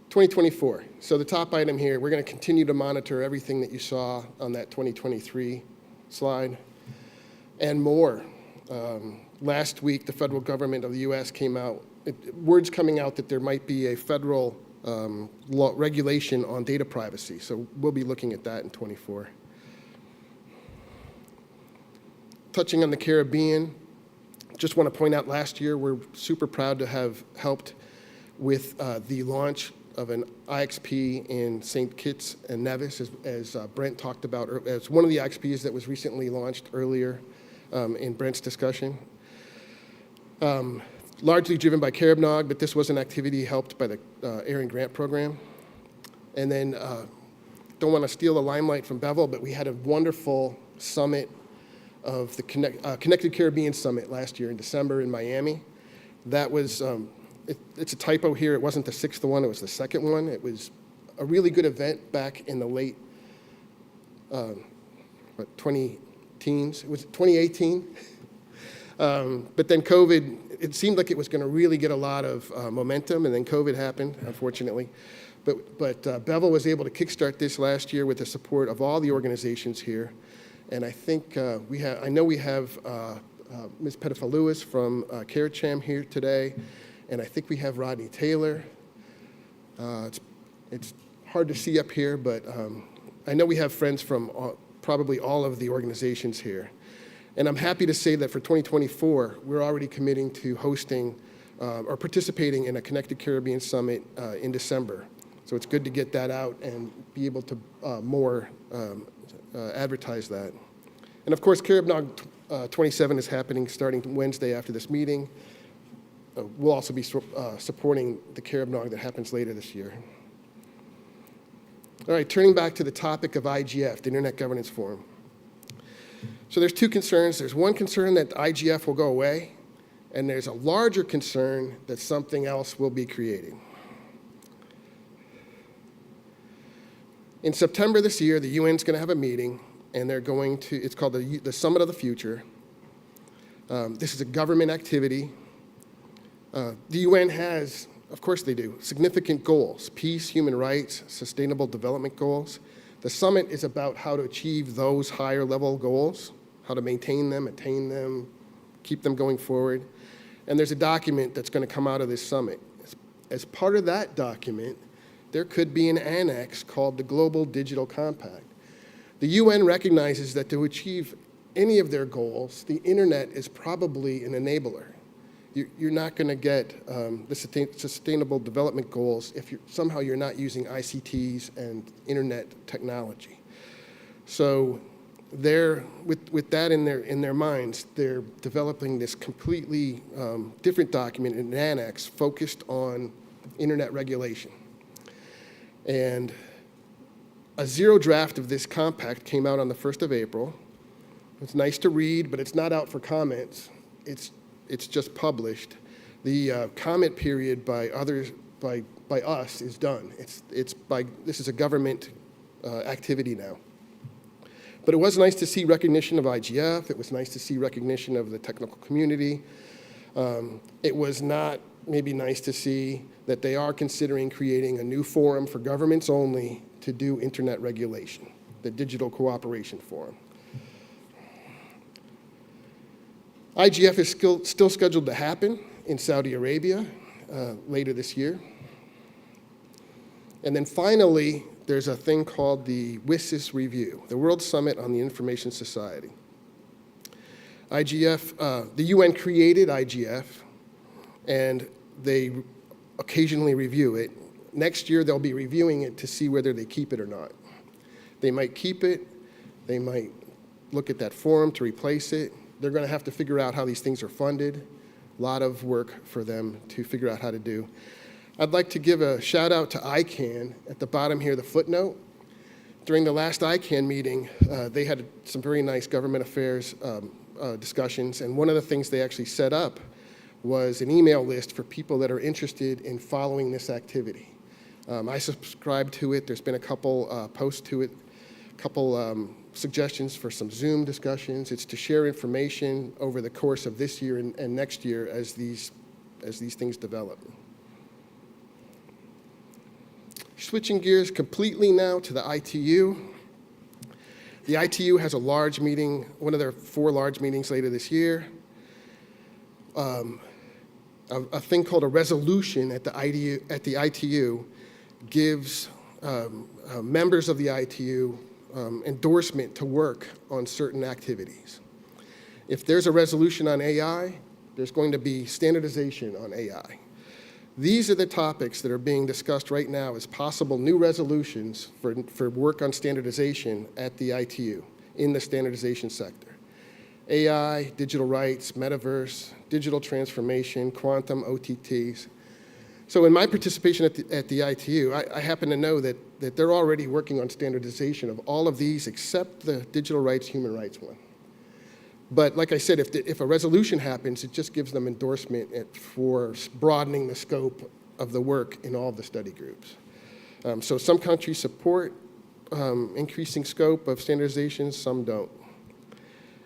2024. So the top item here, we're going to continue to monitor everything that you saw on that 2023 slide and more. Last week, the federal government of the US came out, words coming out that there might be a federal regulation on data privacy. So we'll be looking at that in 24. Touching on the Caribbean, just want to point out last year, we're super proud to have helped with the launch of an IXP in St. Kitts and Nevis, as Brent talked about, as one of the IXPs that was recently launched earlier in Brent's discussion. Largely driven by CARIBNOG, but this was an activity helped by the ARIN grant program. And then, don't want to steal the limelight from Bevel, but we had a wonderful summit of the Connected Caribbean Summit last year in December in Miami. That was, it's a typo here, it wasn't the sixth one, it was the second one. It was a really good event back in the late 20-teens, it was 2018. But then COVID, it seemed like it was going to really get a lot of momentum, and then COVID happened, unfortunately. But Bevel was able to kickstart this last year with the support of all the organizations here. And I think I know we have Ms. Pettifer-Lewis from CARICHAM here today, and I think we have Rodney Taylor. It's hard to see up here, but I know we have friends from probably all of the organizations here. And I'm happy to say that for 2024, we're already committing to hosting or participating in a Connected Caribbean Summit in December. So it's good to get that out and be able to more advertise that. And of course, CARIBNOG 27 is happening starting Wednesday after this meeting. We'll also be supporting the CARIBNOG that happens later this year. All right, turning back to the topic of IGF, the Internet Governance Forum. So there's two concerns. There's one concern that IGF will go away, and there's a larger concern that something else will be created. In September this year, the UN's going to have a meeting, and they're going to, it's called the Summit of the Future. This is a government activity. The UN has, of course they do, significant goals: peace, human rights, sustainable development goals. The summit is about how to achieve those higher level goals, how to maintain them, attain them, keep them going forward. And there's a document that's going to come out of this summit. As part of that document, there could be an annex called the Global Digital Compact. The UN recognizes that to achieve any of their goals, the internet is probably an enabler. You're not going to get the sustainable development goals if somehow you're not using ICTs and internet technology. So they're, with that in their minds, they're developing this completely different document, an annex focused on internet regulation. And a zero draft of this compact came out on the 1st of April. It's nice to read, but it's not out for comments. It's just published. The comment period by others, by us, is done. This is a government activity now. But it was nice to see recognition of IGF. It was nice to see recognition of the technical community. It was not maybe nice to see that they are considering creating a new forum for governments only to do internet regulation, the Digital Cooperation Forum. IGF is still scheduled to happen in Saudi Arabia later this year. And then finally, there's a thing called the WSIS Review, the World Summit on the Information Society. IGF, the UN created IGF, and they occasionally review it. Next year, they'll be reviewing it to see whether they keep it or not. They might keep it, they might look at that forum to replace it. They're going to have to figure out how these things are funded. A lot of work for them to figure out how to do. I'd like to give a shout out to ICANN at the bottom here, the footnote. During the last ICANN meeting, they had some very nice government affairs discussions, and one of the things they actually set up was an email list for people that are interested in following this activity. I subscribe to it. There's been a couple posts to it, a couple suggestions for some Zoom discussions. It's to share information over the course of this year and next year as these things develop. Switching gears completely now to the ITU. The ITU has a large meeting, one of their 4 large meetings later this year. A thing called a resolution at the ITU gives members of the ITU endorsement to work on certain activities. If there's a resolution on AI, there's going to be standardization on AI. These are the topics that are being discussed right now as possible new resolutions for work on standardization at the ITU in the standardization sector. AI, digital rights, metaverse, digital transformation, quantum, OTTs. So in my participation at the ITU, I happen to know that they're already working on standardization of all of these except the digital rights, human rights one. But like I said, if a resolution happens, it just gives them endorsement for broadening the scope of the work in all of the study groups. So some countries support increasing scope of standardization, some don't.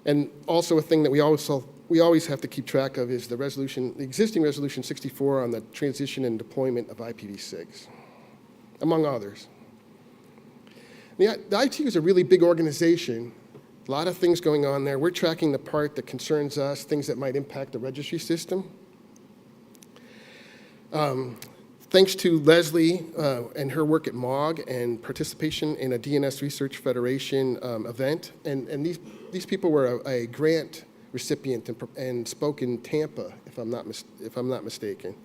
And also a thing that we always have to keep track of is the existing resolution 64 on the transition and deployment of IPv6, among others. The ITU is a really big organization. A lot of things going on there. We're tracking the part that concerns us, things that might impact the registry system. Thanks to Leslie and her work at MOG and participation in a DNS Research Federation event, and these people were a grant recipient and spoke in Tampa, if I'm not mistaken.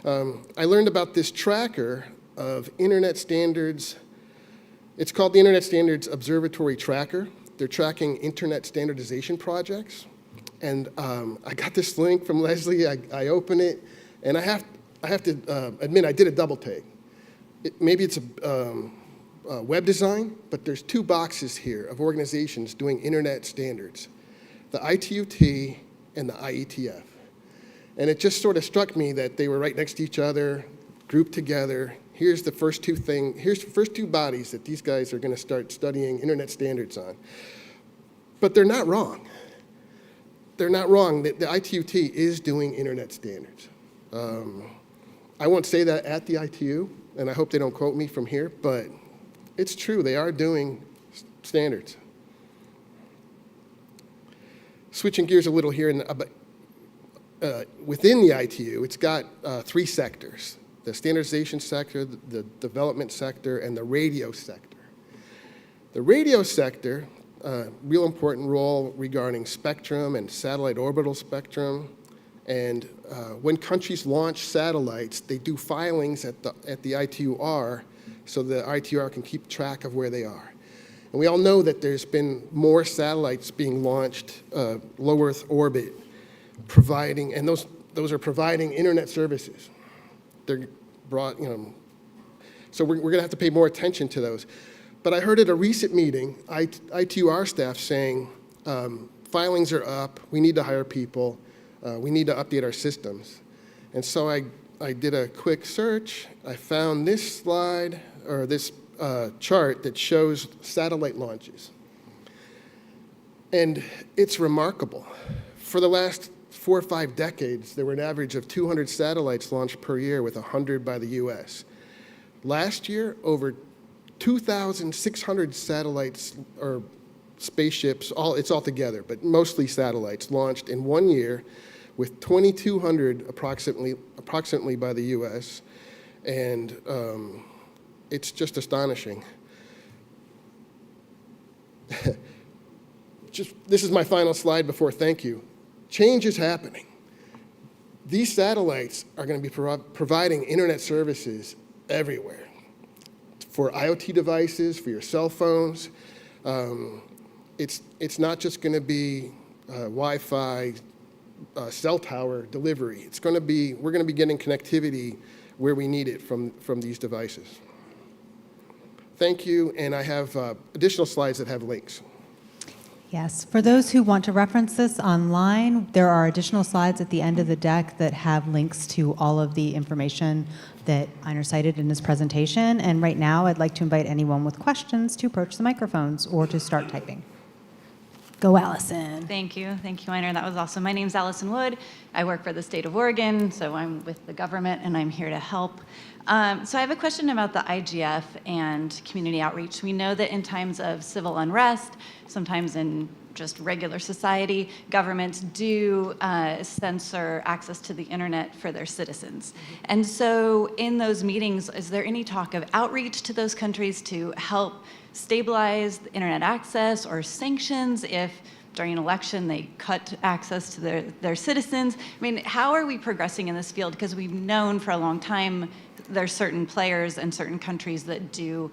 I learned about this tracker of Internet Standards. It's called the Internet Standards Observatory Tracker. They're tracking internet standardization projects. And I got this link from Leslie. I open it, and I have to admit I did a double take. Maybe it's a web design, but there's 2 boxes here of organizations doing internet standards, the ITUT and the IETF. And it just sort of struck me that they were right next to each other, grouped together. Here's the first 2 bodies that these guys are going to start studying internet standards on. But they're not wrong. They're not wrong. The ITUT is doing internet standards. I won't say that at the ITU, and I hope they don't quote me from here, but it's true. They are doing standards. Switching gears a little here, within the ITU, it's got 3 sectors: the standardization sector, the development sector, and the radio sector. The radio sector, real important role regarding spectrum and satellite orbital spectrum. And when countries launch satellites, they do filings at the ITUR so the ITUR can keep track of where they are. And we all know that there's been more satellites being launched, low Earth orbit, and those are providing internet services. They're brought, so we're going to have to pay more attention to those. But I heard at a recent meeting, ITUR staff saying, filings are up, we need to hire people, we need to update our systems. And so I did a quick search. I found this slide, or this chart that shows satellite launches. And it's remarkable. For the last 4 or 5 decades, there were an average of 200 satellites launched per year, with 100 by the US. Last year, over 2,600 satellites, or spaceships, it's all together, but mostly satellites, launched in 1 year, with 2,200 approximately by the US, and It's just astonishing. This is my final slide before thank you. Change is happening. These satellites are going to be providing internet services everywhere for IoT devices, for your cell phones. It's not just going to be Wi-Fi cell tower delivery. We're going to be getting connectivity where we need it from these devices. Thank you, and I have additional slides that have links. Yes, for those who want to reference this online, there are additional slides at the end of the deck that have links to all of the information that Einar cited in his presentation. And right now, I'd like to invite anyone with questions to approach the microphones or to start typing. Go, Allison. Thank you, Einar. That was awesome. My name's Allison Wood. I work for the state of Oregon, so I'm with the government, and I'm here to help. So I have a question about the IGF and community outreach. We know that in times of civil unrest, sometimes in just regular society, governments do censor access to the internet for their citizens. And so in those meetings, is there any talk of outreach to those countries to help stabilize the internet access, or sanctions if during an election they cut access to their citizens? I mean, how are we progressing in this field? Because we've known for a long time there's certain players and certain countries that do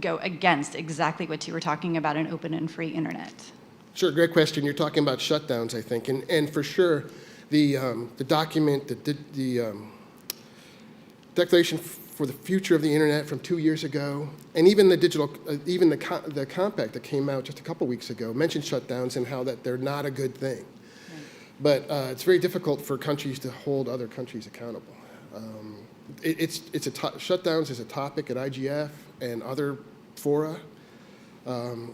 go against exactly what you were talking about, an open and free internet. Sure, great question. You're talking about shutdowns, I think, and for sure, the document, the Declaration for the Future of the Internet from 2 years ago, and even the digital, even the compact that came out just a couple weeks ago mentioned shutdowns and how that they're not a good thing. Right. But it's very difficult for countries to hold other countries accountable. Shutdowns is a topic at IGF and other fora.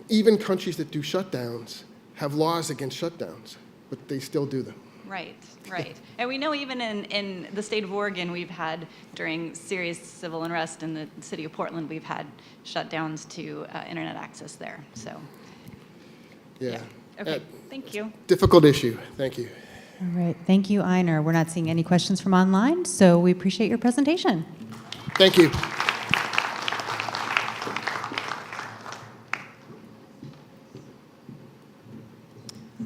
Even countries that do shutdowns have laws against shutdowns, but they still do them. Right, right. And we know even in the state of Oregon, we've had, during serious civil unrest in the city of Portland, we've had shutdowns to internet access there, so. Yeah. Okay, thank you. Difficult issue, thank you. All right, thank you, Einar. We're not seeing any questions from online, so we appreciate your presentation. Thank you.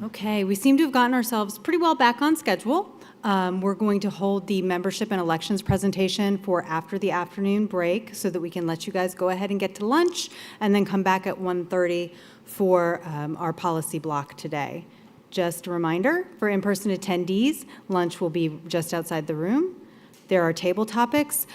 Okay, we seem to have gotten ourselves pretty well back on schedule. We're going to hold the membership and elections presentation for after the afternoon break so that we can let you guys go ahead and get to lunch and then come back at 1:30 for our policy block today. Just a reminder, for in-person attendees, lunch will be just outside the room. There are table topics.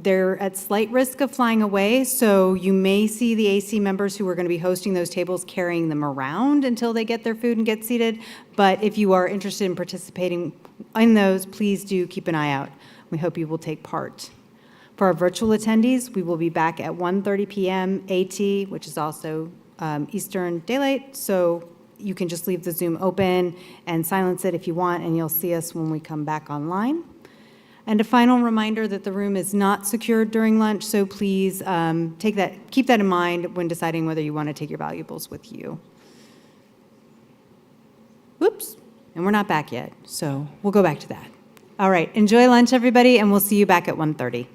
They're at slight risk of flying away, so you may see the AC members who are going to be hosting those tables carrying them around until they get their food and get seated. But if you are interested in participating in those, please do keep an eye out. We hope you will take part. For our virtual attendees, we will be back at 1:30 p.m. AT, which is also Eastern Daylight, so you can just leave the Zoom open and silence it if you want, and you'll see us when we come back online. And a final reminder that the room is not secured during lunch, so please keep that in mind when deciding whether you want to take your valuables with you. Whoops, and we're not back yet, so we'll go back to that. All right, enjoy lunch, everybody, and we'll see you back at 1:30.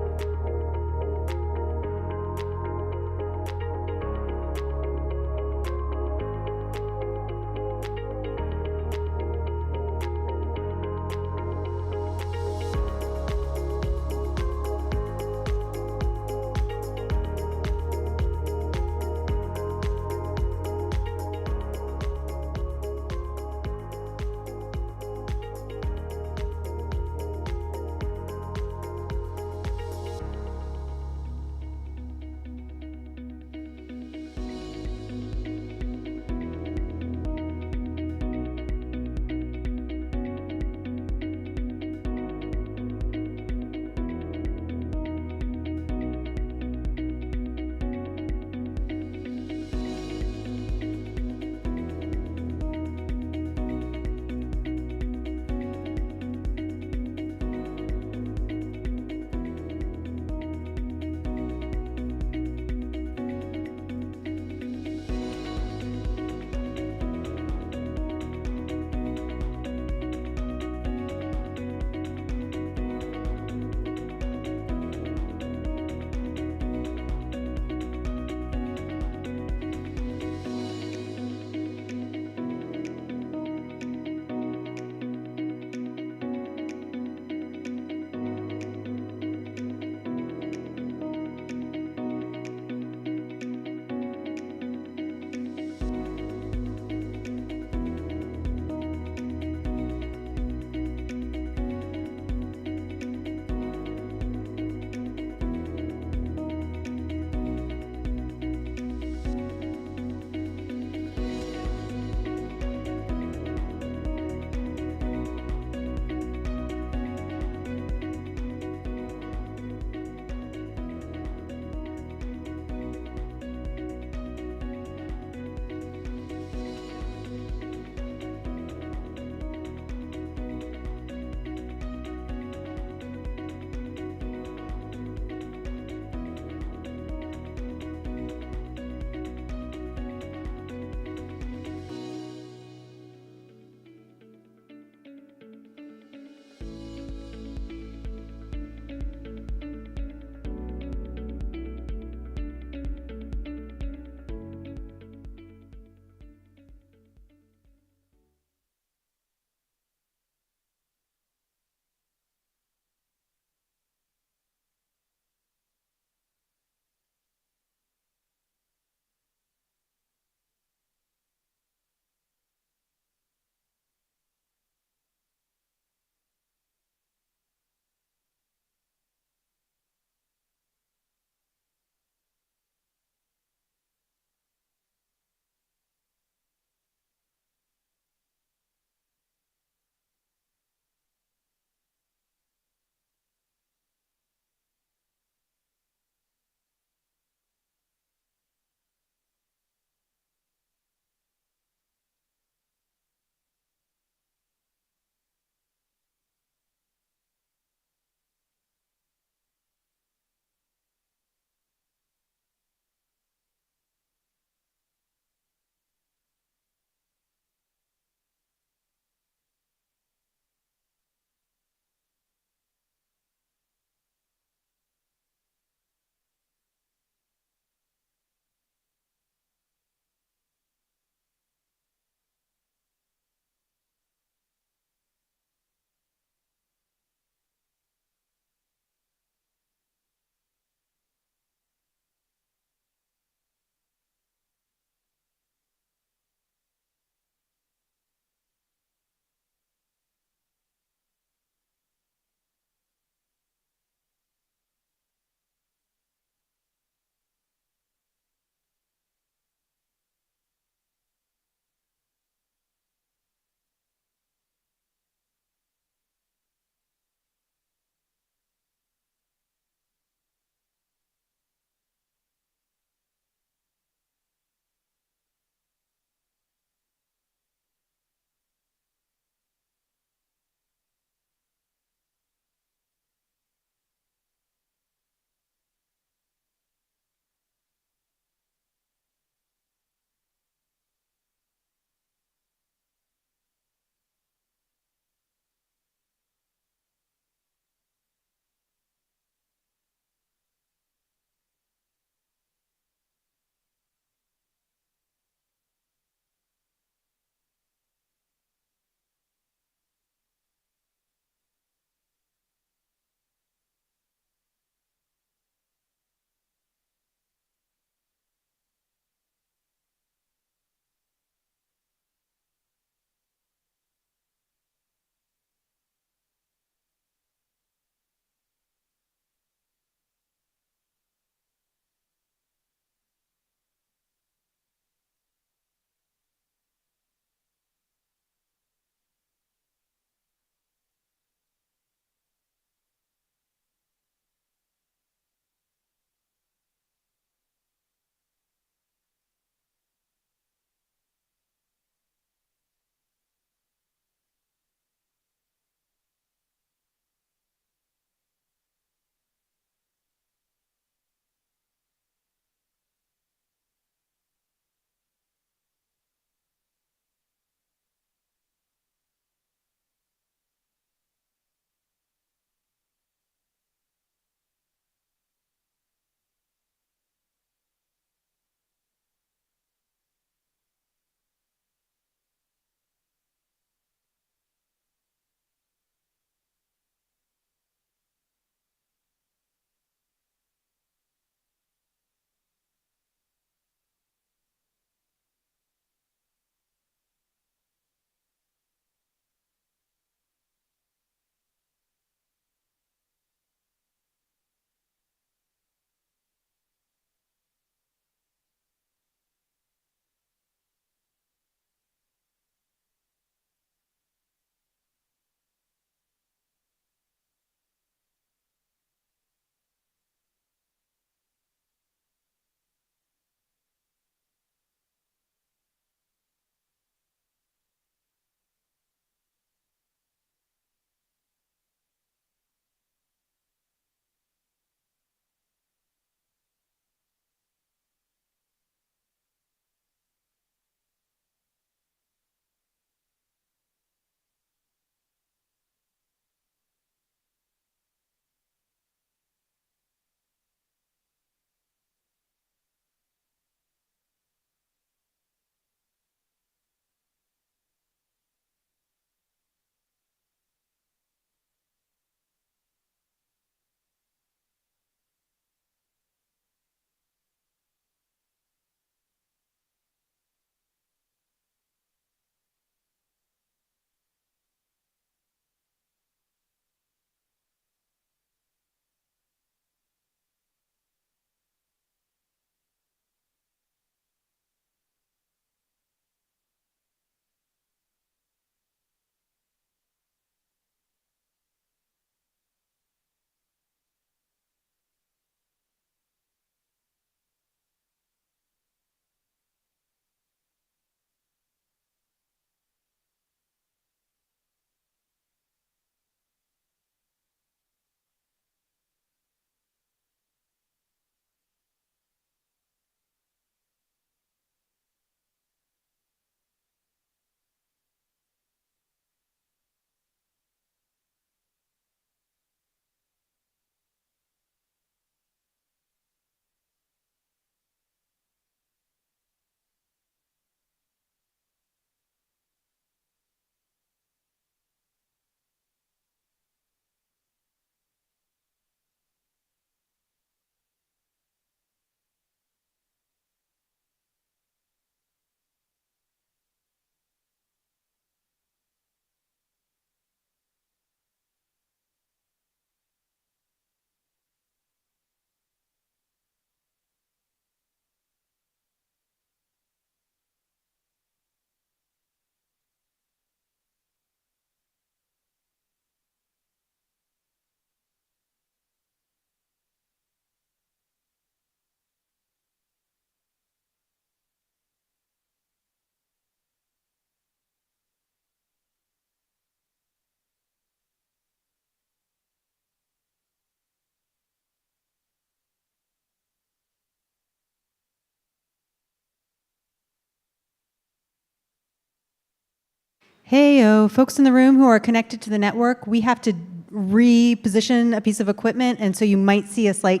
Hey, folks in the room who are connected to the network, we have to reposition a piece of equipment, and so you might see a slight,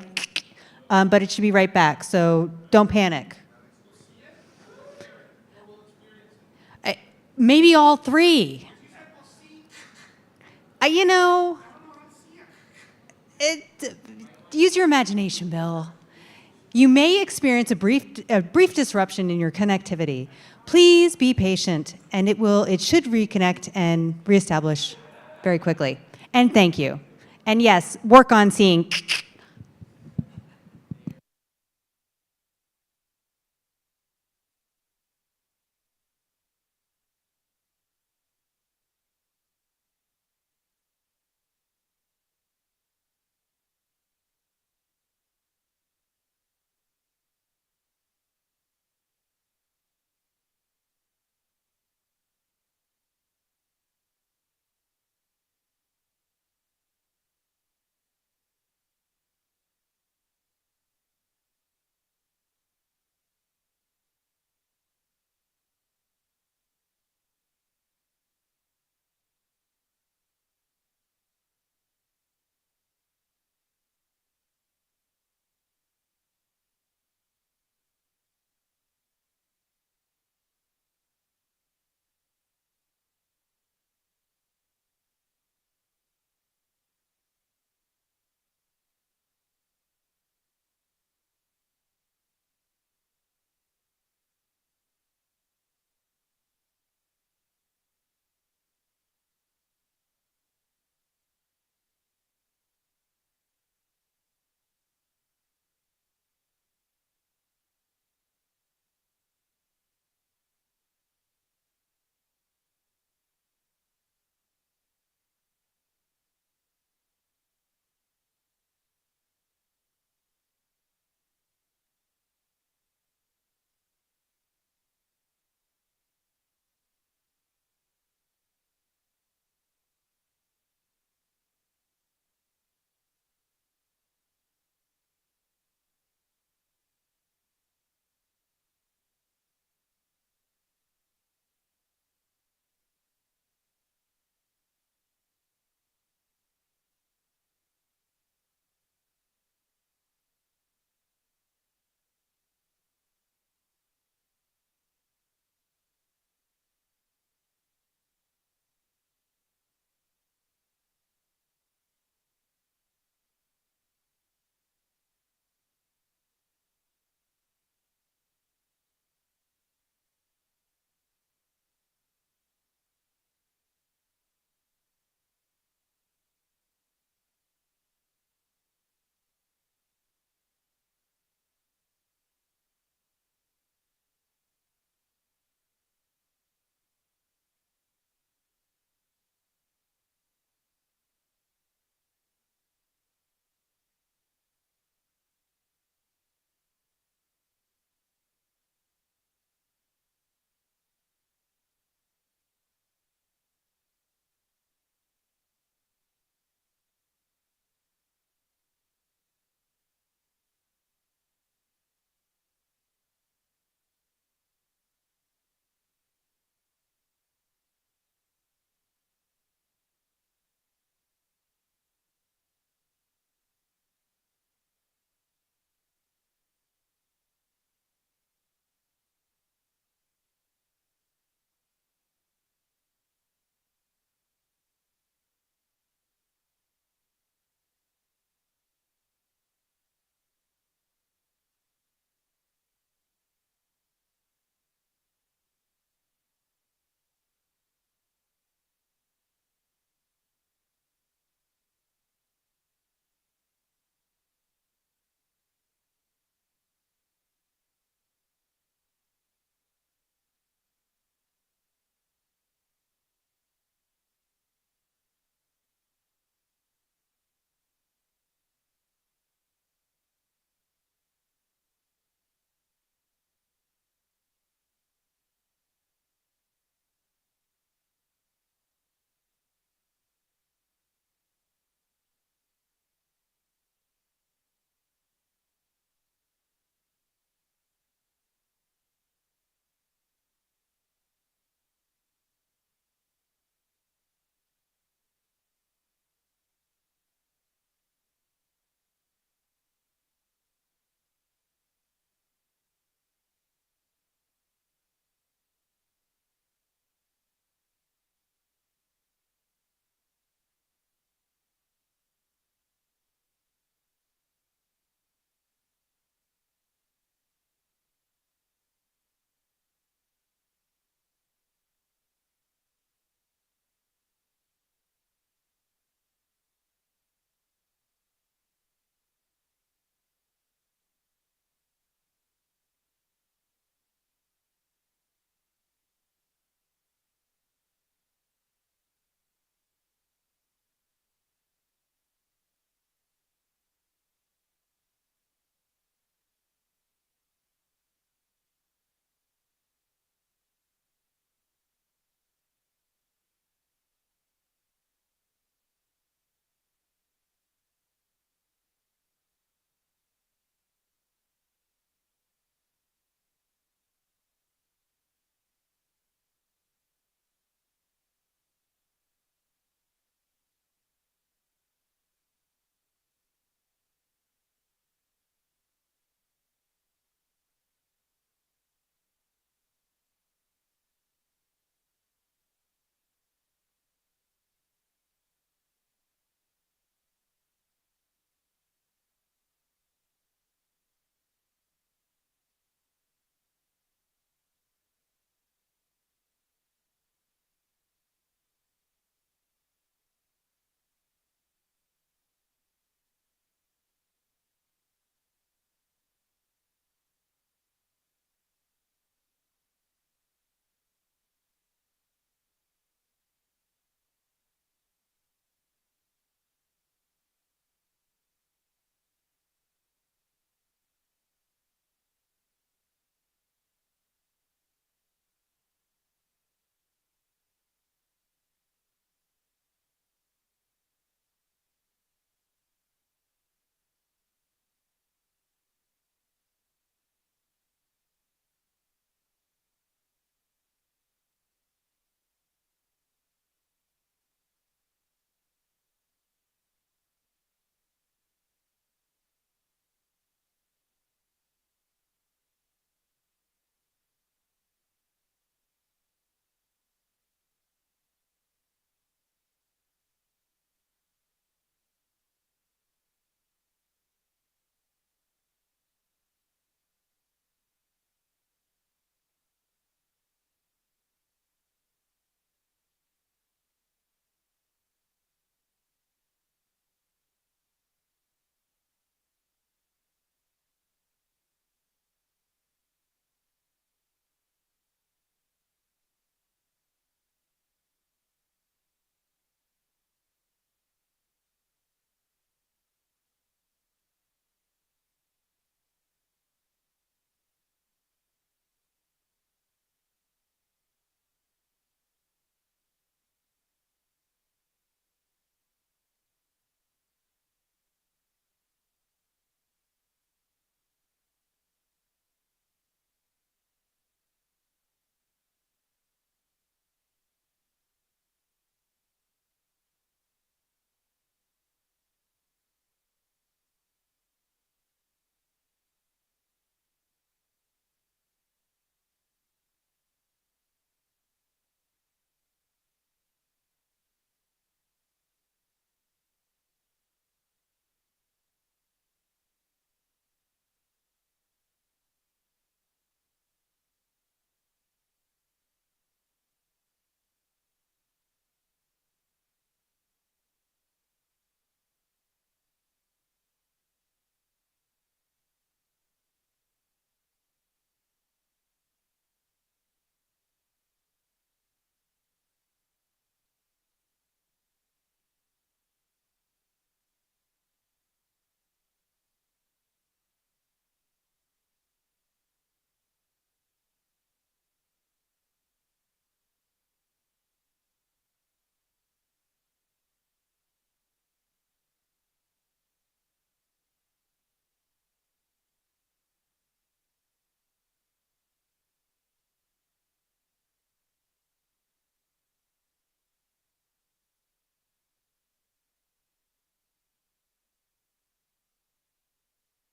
but it should be right back, so don't panic. Maybe all three. You know, use your imagination, Bill. You may experience a brief disruption in your connectivity. Please be patient, and it should reconnect and reestablish very quickly. And thank you. And yes, work on seeing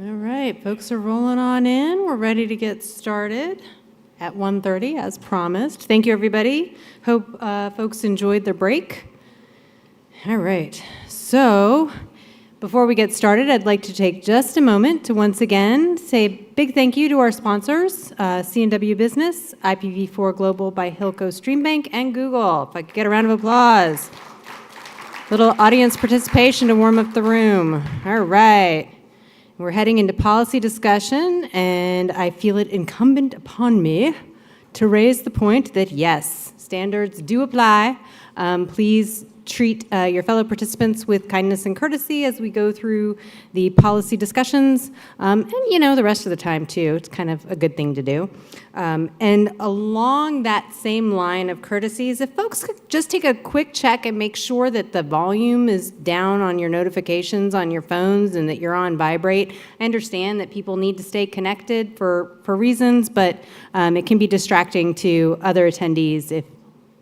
All right, folks are rolling on in. We're ready to get started at 1:30 as promised. Thank you, everybody. Hope folks enjoyed their break. All right, so before we get started, I'd like to take just a moment to once again say a big thank you to our sponsors, C&W Business, IPv4 Global by Hilco Streambank, and Google. If I could get a round of applause. Little audience participation to warm up the room. All right. We're heading into policy discussion, and I feel it incumbent upon me to raise the point that yes, standards do apply. Please treat your fellow participants with kindness and courtesy as we go through the policy discussions, and the rest of the time too. It's kind of a good thing to do. And along that same line of courtesies, if folks could just take a quick check and make sure that the volume is down on your notifications on your phones and that you're on vibrate. I understand that people need to stay connected for reasons, but it can be distracting to other attendees if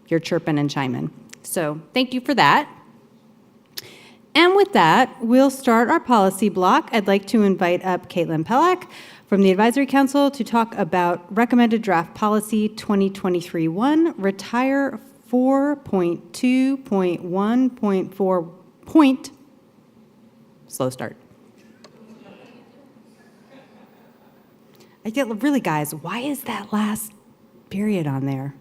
you're chirping and chiming. So thank you for that. And with that, we'll start our policy block. I'd like to invite up Caitlin Pellack from the Advisory Council to talk about Recommended Draft Policy 2023-1, Retire 4.2.1.4 point, slow start. I get, really guys, why is that last period on there?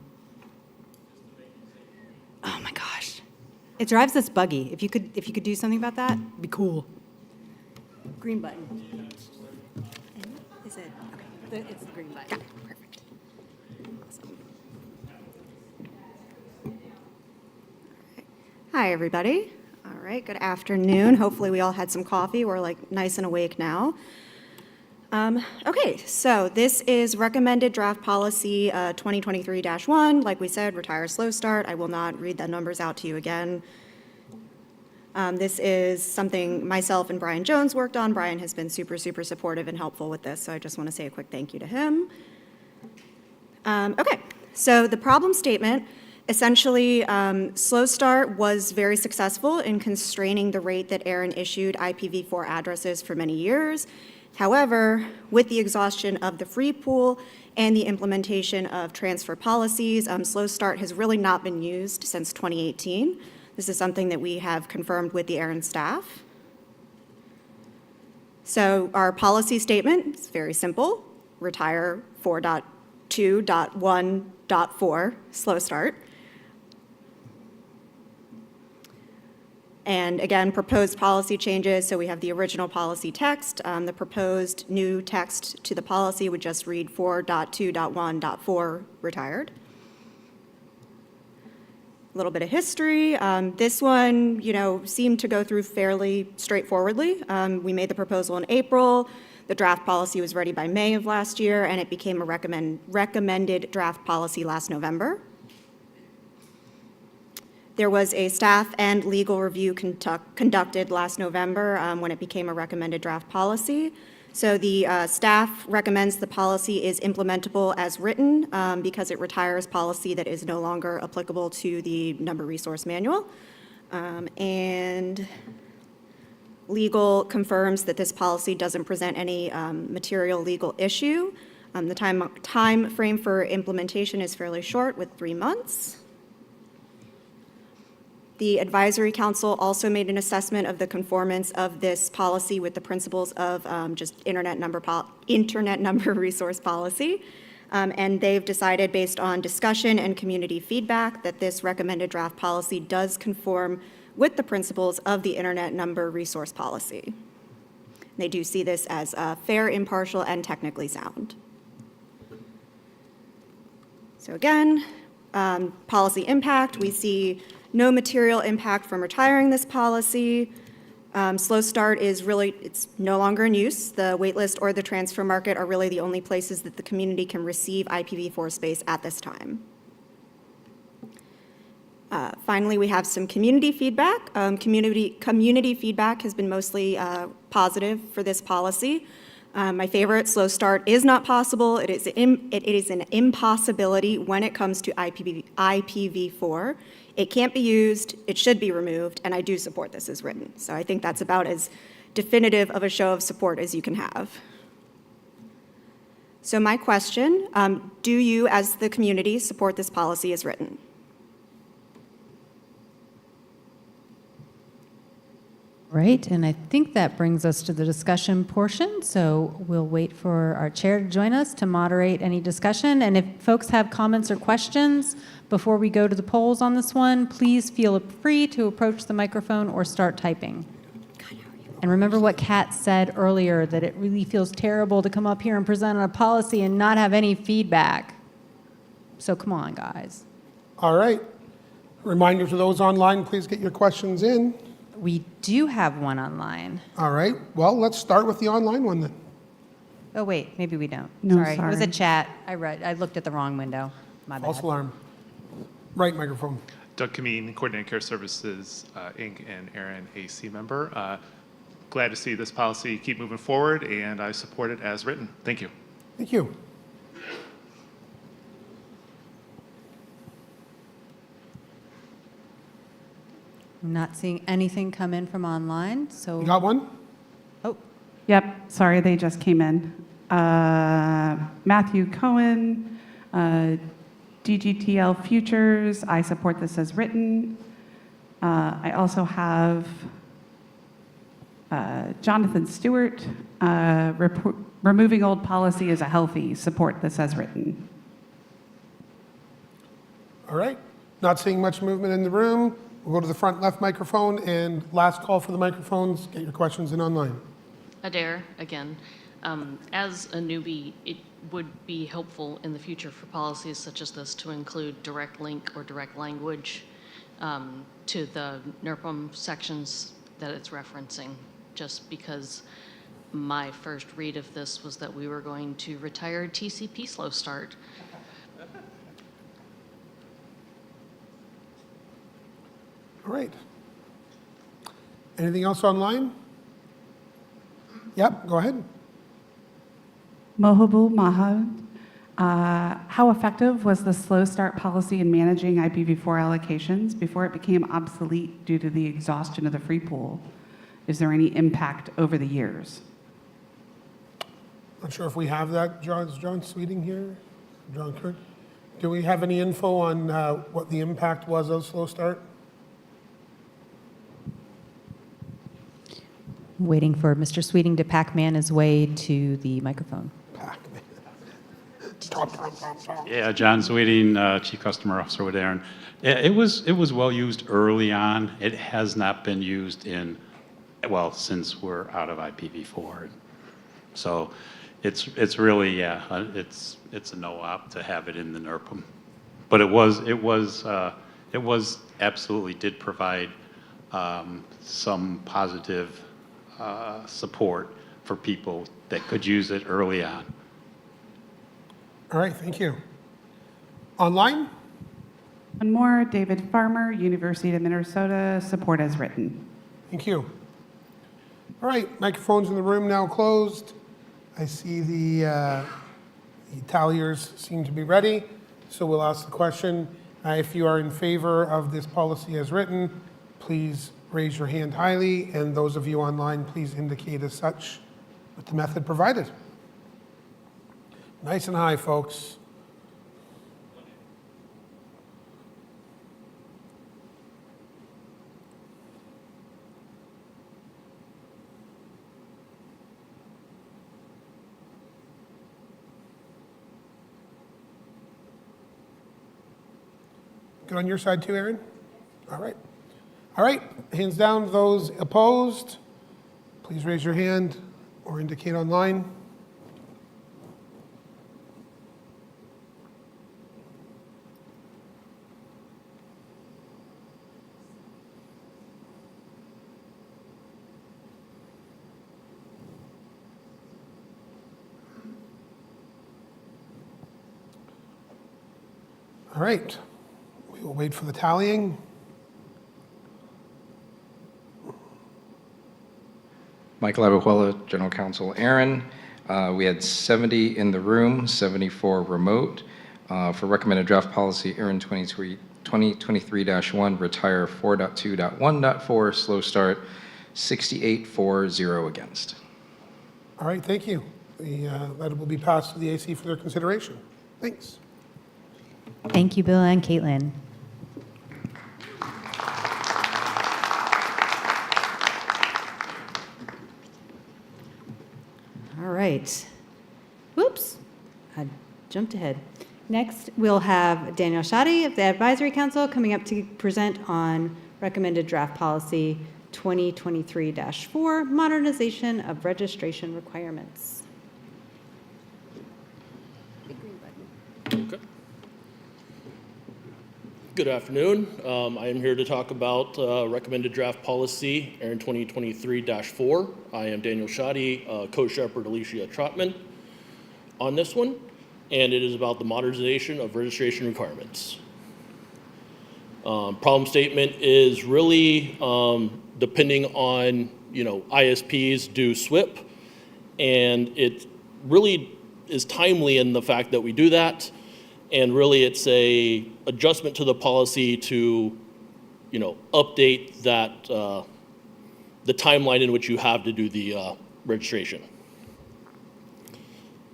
Oh my gosh. It drives us buggy. If you could do something about that, it'd be cool. Green button. Is it? Okay. It's the green button. Got it. Perfect. Awesome. Hi, everybody. All right, good afternoon. Hopefully we all had some coffee. We're like nice and awake now. Okay, so this is Recommended Draft Policy 2023-1. Like we said, retire slow start. I will not read the numbers out to you again. This is something myself and Brian Jones worked on. Brian has been super, super supportive and helpful with this, so I just want to say a quick thank you to him. Okay, so the problem statement, essentially, slow start was very successful in constraining the rate that ARIN issued IPv4 addresses for many years. However, with the exhaustion of the free pool and the implementation of transfer policies, slow start has really not been used since 2018. This is something that we have confirmed with the ARIN staff. So our policy statement is very simple: retire 4.2.1.4 slow start. And again, proposed policy changes. So we have the original policy text. The proposed new text to the policy would just read 4.2.1.4 retired. A little bit of history. This one, seemed to go through fairly straightforwardly. We made the proposal in April. The draft policy was ready by May of last year, and it became a recommended draft policy last November. There was a staff and legal review conducted last November when it became a recommended draft policy. So the staff recommends the policy is implementable as written because it retires policy that is no longer applicable to the number resource manual. And legal confirms that this policy doesn't present any material legal issue. The time frame for implementation is fairly short, with 3 months. The Advisory Council also made an assessment of the conformance of this policy with the principles of just Internet number resource policy. And they've decided, based on discussion and community feedback, that this recommended draft policy does conform with the principles of the Internet number resource policy. They do see this as fair, impartial, and technically sound. So again, policy impact, we see no material impact from retiring this policy. Slow start is really, it's no longer in use. The waitlist or the transfer market are really the only places that the community can receive IPv4 space at this time. Finally, we have some community feedback. Community feedback has been mostly positive for this policy. My favorite, slow start is not possible. It is an impossibility when it comes to IPv4. It can't be used, it should be removed, and I do support this as written. So I think that's about as definitive of a show of support as you can have. So my question, do you as the community support this policy as written? Right, and I think that brings us to the discussion portion, so we'll wait for our chair to join us to moderate any discussion. And if folks have comments or questions before we go to the polls on this one, please feel free to approach the microphone or start typing. And remember what Kat said earlier, that it really feels terrible to come up here and present on a policy and not have any feedback. So come on, guys. All right. Reminder to those online, please get your questions in. We do have one online. All right. Well, let's start with the online one then. Oh, wait, maybe we don't. No, Sorry. It was a sorry. chat. I looked at the wrong window. My bad. False alarm. Right microphone. Doug Kameen, Coordinating Care Services, Inc., and ARIN AC member. Glad to see this policy keep moving forward, and I support it as written. Thank you. Thank you. I'm not seeing anything come in from online, so. You got one? Oh. Yep, sorry, they just came in. Matthew Cohen, DGTL Futures, I support this as written. I also have Jonathan Stewart, removing old policy is a healthy, support this as written. All right. Not seeing much movement in the room. We'll go to the front left microphone, and last call for the microphones. Get your questions in online. Adair, again. As a newbie, it would be helpful in the future for policies such as this to include direct link or direct language to the NERPM sections that it's referencing, just because my first read of this was that we were going to retire TCP slow start. All right. Anything else online? Yep, go ahead. Mohabul Mahad, how effective was the slow start policy in managing IPv4 allocations before it became obsolete due to the exhaustion of the free pool? Is there any impact over the years? Not sure if we have that. Is John Sweeting here? John Kirk? Do we have any info on what the impact was of slow start? Waiting for Mr. Sweeting to Pac-Man his way to the microphone. Yeah, John Sweeting, Chief Customer Officer with ARIN. It was well used early on. It has not been used since we're out of IPv4. So it's really, it's a no-op to have it in the NERPM. But it was absolutely did provide some positive support for people that could use it early on. All right, thank you. Online? One more, David Farmer, University of Minnesota, support as written. Thank you. All right, microphones in the room now closed. I see the talliers seem to be ready, so we'll ask the question. If you are in favor of this policy as written, please raise your hand highly, and those of you online, please indicate as such with the method provided. Nice and high, folks. Good on your side too, ARIN? All right. All right, hands down to those opposed. Please raise your hand or indicate online. All right, we will wait for the tallying. Michael Abuela, General Counsel ARIN. We had 70 in the room, 74 remote. For recommended draft policy, ARIN 2023-1, retire 4.2.1.4, slow start. 68 for, 0 against. All right, thank you. That will be passed to the AC for their consideration. Thanks. Thank you, Bill and Caitlin. All right. Whoops, I jumped ahead. Next, we'll have Daniel Shadi of the Advisory Council coming up to present on recommended draft policy 2023-4, modernization of registration requirements. Okay. Good afternoon. I am here to talk about recommended draft policy, ARIN 2023-4. I am Daniel Shadi, co-shepherd Alicia Trotman on this one, and it is about the modernization of registration requirements. Problem statement is really depending on, ISPs do SWIP, and it really is timely in the fact that we do that, and really it's a adjustment to the policy to, update that, the timeline in which you have to do the registration.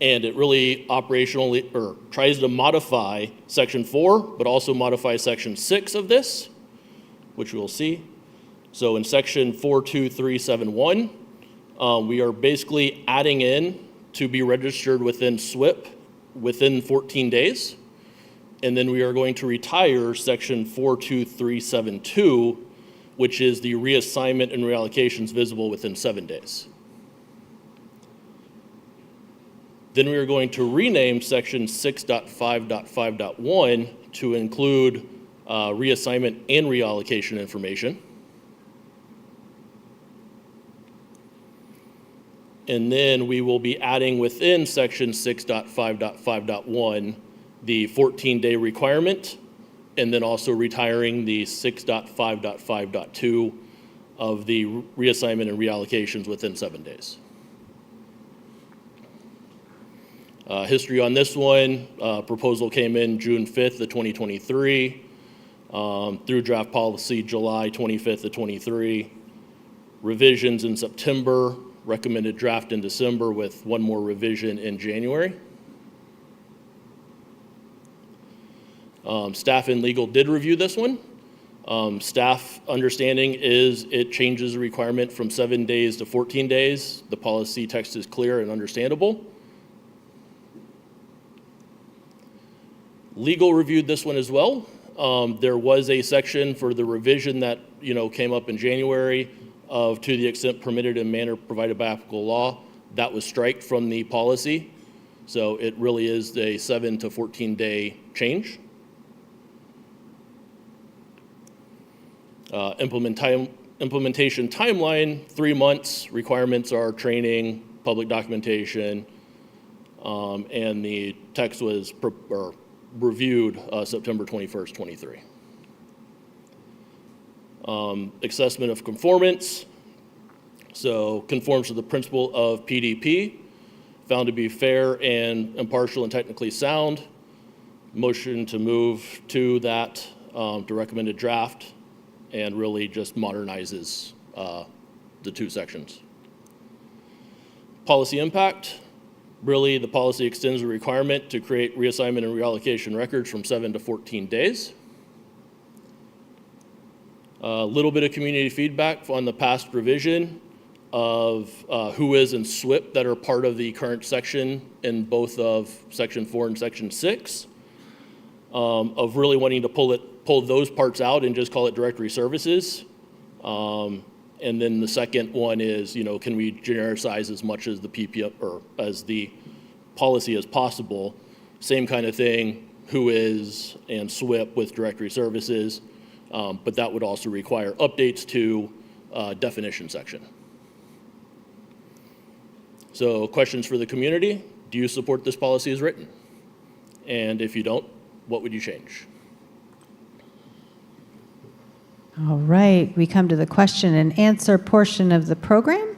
And it really operationally, or tries to modify Section 4, but also modify Section 6 of this, which we'll see. So in Section 42371, we are basically adding in to be registered within SWIP within 14 days. And then we are going to retire Section 42372, which is the reassignment and reallocations visible within 7 days. Then we are going to rename Section 6.5.5.1 to include reassignment and reallocation information. And then we will be adding within Section 6.5.5.1 the 14-day requirement, and then also retiring the 6.5.5.2 of the reassignment and reallocations within 7 days. History on this one, proposal came in June 5th of 2023, through draft policy July 25th of 23, revisions in September, recommended draft in December with one more revision in January. Staff and legal did review this one. Staff understanding is it changes the requirement from 7 days to 14 days. The policy text is clear and understandable. Legal reviewed this one as well. There was a section for the revision that came up in January of to the extent permitted in manner provided by applicable law. That was striked from the policy. So it really is a 7 to 14 day change. Implementation timeline, 3 months. Requirements are training, public documentation, and the text was reviewed September 21st, 23. Assessment of conformance. So conforms to the principle of PDP, found to be fair and impartial and technically sound. Motion to move to that to recommended draft, and really just modernizes the 2 sections. Policy impact. Really, the policy extends the requirement to create reassignment and reallocation records from 7 to 14 days. A little bit of community feedback on the past revision of who is in SWIP that are part of the current section in both of Section 4 and Section 6, of really wanting to pull those parts out and just call it directory services. And then the second one is, can we genericize as much as the PPF or as the policy as possible? Same kind of thing, who is and SWIP with directory services, but that would also require updates to definition section. So questions for the community: do you support this policy as written? And if you don't, what would you change? All right, we come to the question and answer portion of the program.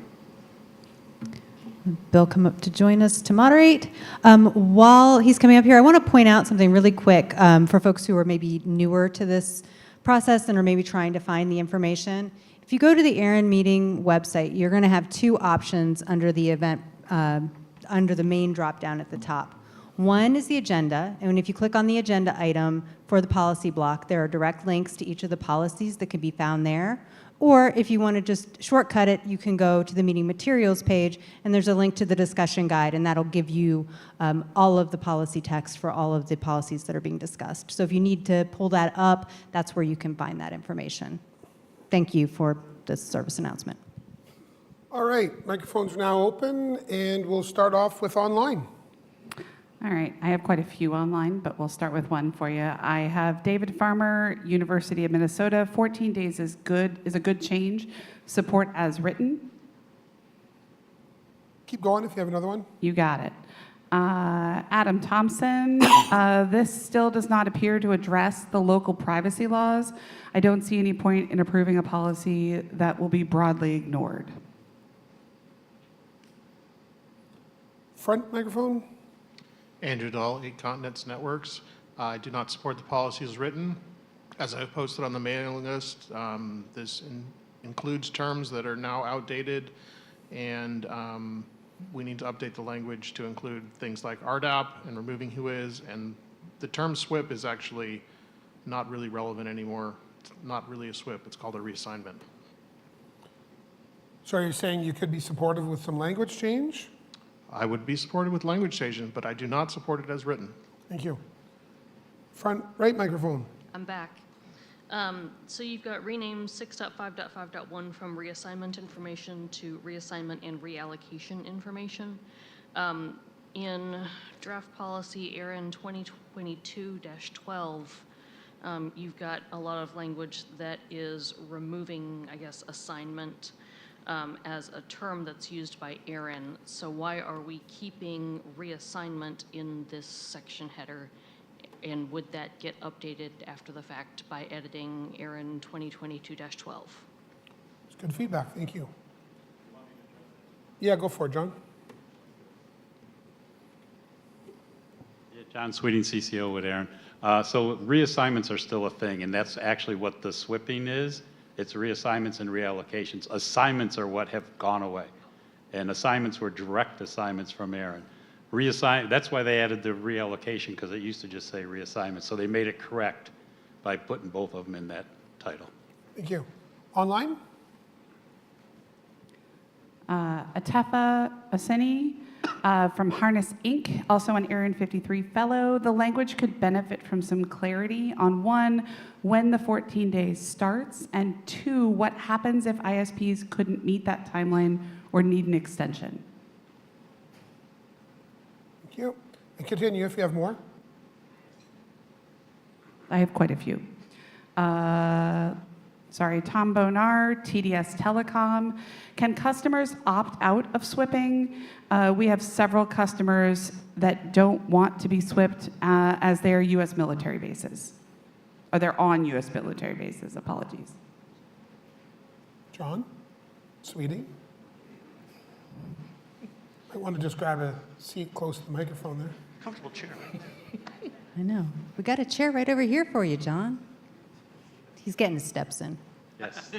Bill, come up to join us to moderate. While he's coming up here, I want to point out something really quick for folks who are maybe newer to this process and are maybe trying to find the information. If If you go to the ARIN meeting website, you're going to have two options under the event, under the main drop-down at the top. One is the agenda, and if you click on the agenda item for the policy block, there are direct links to each of the policies that can be found there. Or if you want to just shortcut it, you can go to the meeting materials page, and there's a link to the discussion guide, and that'll give you all of the policy text for all of the policies that are being discussed. So if you need to pull that up, that's where you can find that information. Thank you for this service announcement. All right, microphones are now open, and we'll start off with online. All right, I have quite a few online, but we'll start with one for you. I have David Farmer, University of Minnesota. 14 days is a good change. Support as written. Keep going if you have another one. You got it. Adam Thompson, this still does not appear to address the local privacy laws. I don't see any point in approving a policy that will be broadly ignored. Front microphone. Andrew Dahl, 8 Continents Networks. I do not support the policy as written. As I posted on the mailing list, this includes terms that are now outdated, and we need to update the language to include things like RDAP and removing who is, and the term SWIP is actually not really relevant anymore. It's not really a SWIP, it's called a reassignment. So are you saying you could be supportive with some language change? I would be supportive with language change, but I do not support it as written. Thank you. Front right microphone. I'm back. So you've got rename 6.5.5.1 from reassignment information to reassignment and reallocation information. In draft policy ARIN 2022-12, you've got a lot of language that is removing, I guess, assignment as a term that's used by ARIN. So why are we keeping reassignment in this section header? And would that get updated after the fact by editing ARIN 2022-12? It's good feedback, thank you. Yeah, go for it, John. Yeah, John Sweeting, CCO with ARIN. So reassignments are still a thing, and that's actually what the SWIPPing is. It's reassignments and reallocations. Assignments are what have gone away, and assignments were direct assignments from ARIN. That's why they added the reallocation, because it used to just say reassignment. So they made it correct by putting both of them in that title. Thank you. Online? Atefa Aseni from Harness Inc., also an ARIN 53 fellow. The language could benefit from some clarity on 1, when the 14 days starts, and 2, what happens if ISPs couldn't meet that timeline or need an extension. Thank you. And continue if you have more. I have quite a few. Tom Bonar, TDS Telecom. Can customers opt out of SWIPPing? We have several customers that don't want to be SWIPPed as they are U.S. military bases. Or they're on U.S. military bases, apologies. John, Sweeting. I want to just grab a seat close to the microphone there. Comfortable chair. I know. We got a chair right over here for you, John. He's getting his steps in. Yes.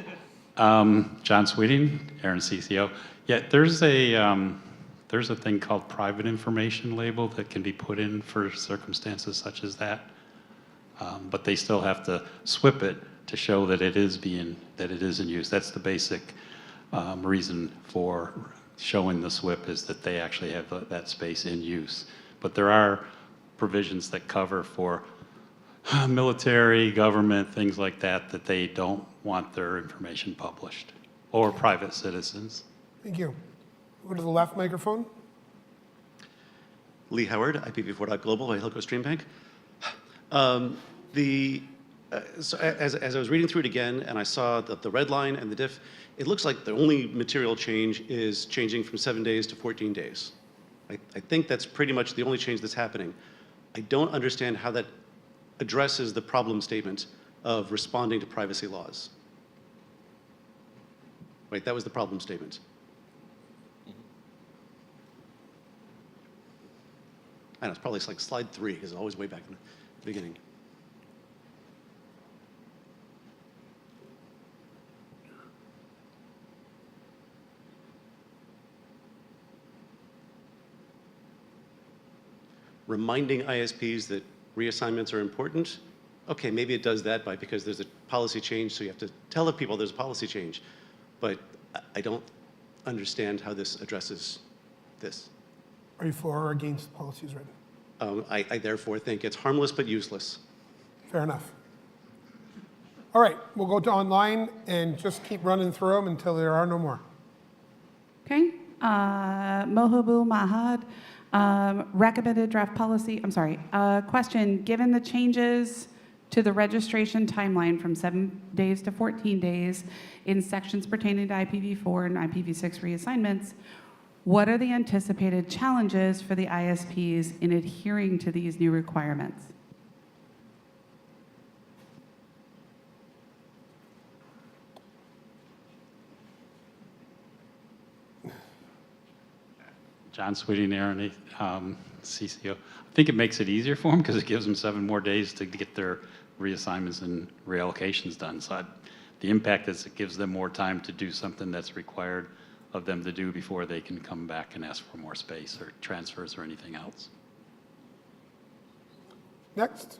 John Sweeting, ARIN CCO. Yeah, there's a thing called private information label that can be put in for circumstances such as that. But they still have to SWIP it to show that it is in use. That's the basic reason for showing the SWIP, is that they actually have that space in use. But there are provisions that cover for military, government, things like that, that they don't want their information published, or private citizens. Thank you. Go to the left microphone. Lee Howard, IPv4.global, Hilco Stream Bank. So as I was reading through it again, and I saw that the red line and the diff, it looks like the only material change is changing from 7 days to 14 days. I think that's pretty much the only change that's happening. I don't understand how that addresses the problem statement of responding to privacy laws. Right, that was the problem statement. I know, it's probably like slide 3, because it's always way back in the beginning. reminding ISPs that reassignments are important. Okay, maybe it does that because there's a policy change, so you have to tell the people there's a policy change. But I don't understand how this addresses this. Are you for or against policies written? I therefore think it's harmless but useless. Fair enough. All right, we'll go to online and just keep running through them until there are no more. Okay. Mohabul Mahad, recommended draft policy. I'm sorry. Question, given the changes to the registration timeline from 7 days to 14 days in sections pertaining to IPv4 and IPv6 reassignments, what are the anticipated challenges for the ISPs in adhering to these new requirements? John Sweeting, ARIN, CCO. I think it makes it easier for them because it gives them 7 more days to get their reassignments and reallocations done. So the impact is it gives them more time to do something that's required of them to do before they can come back and ask for more space or transfers or anything else. Next.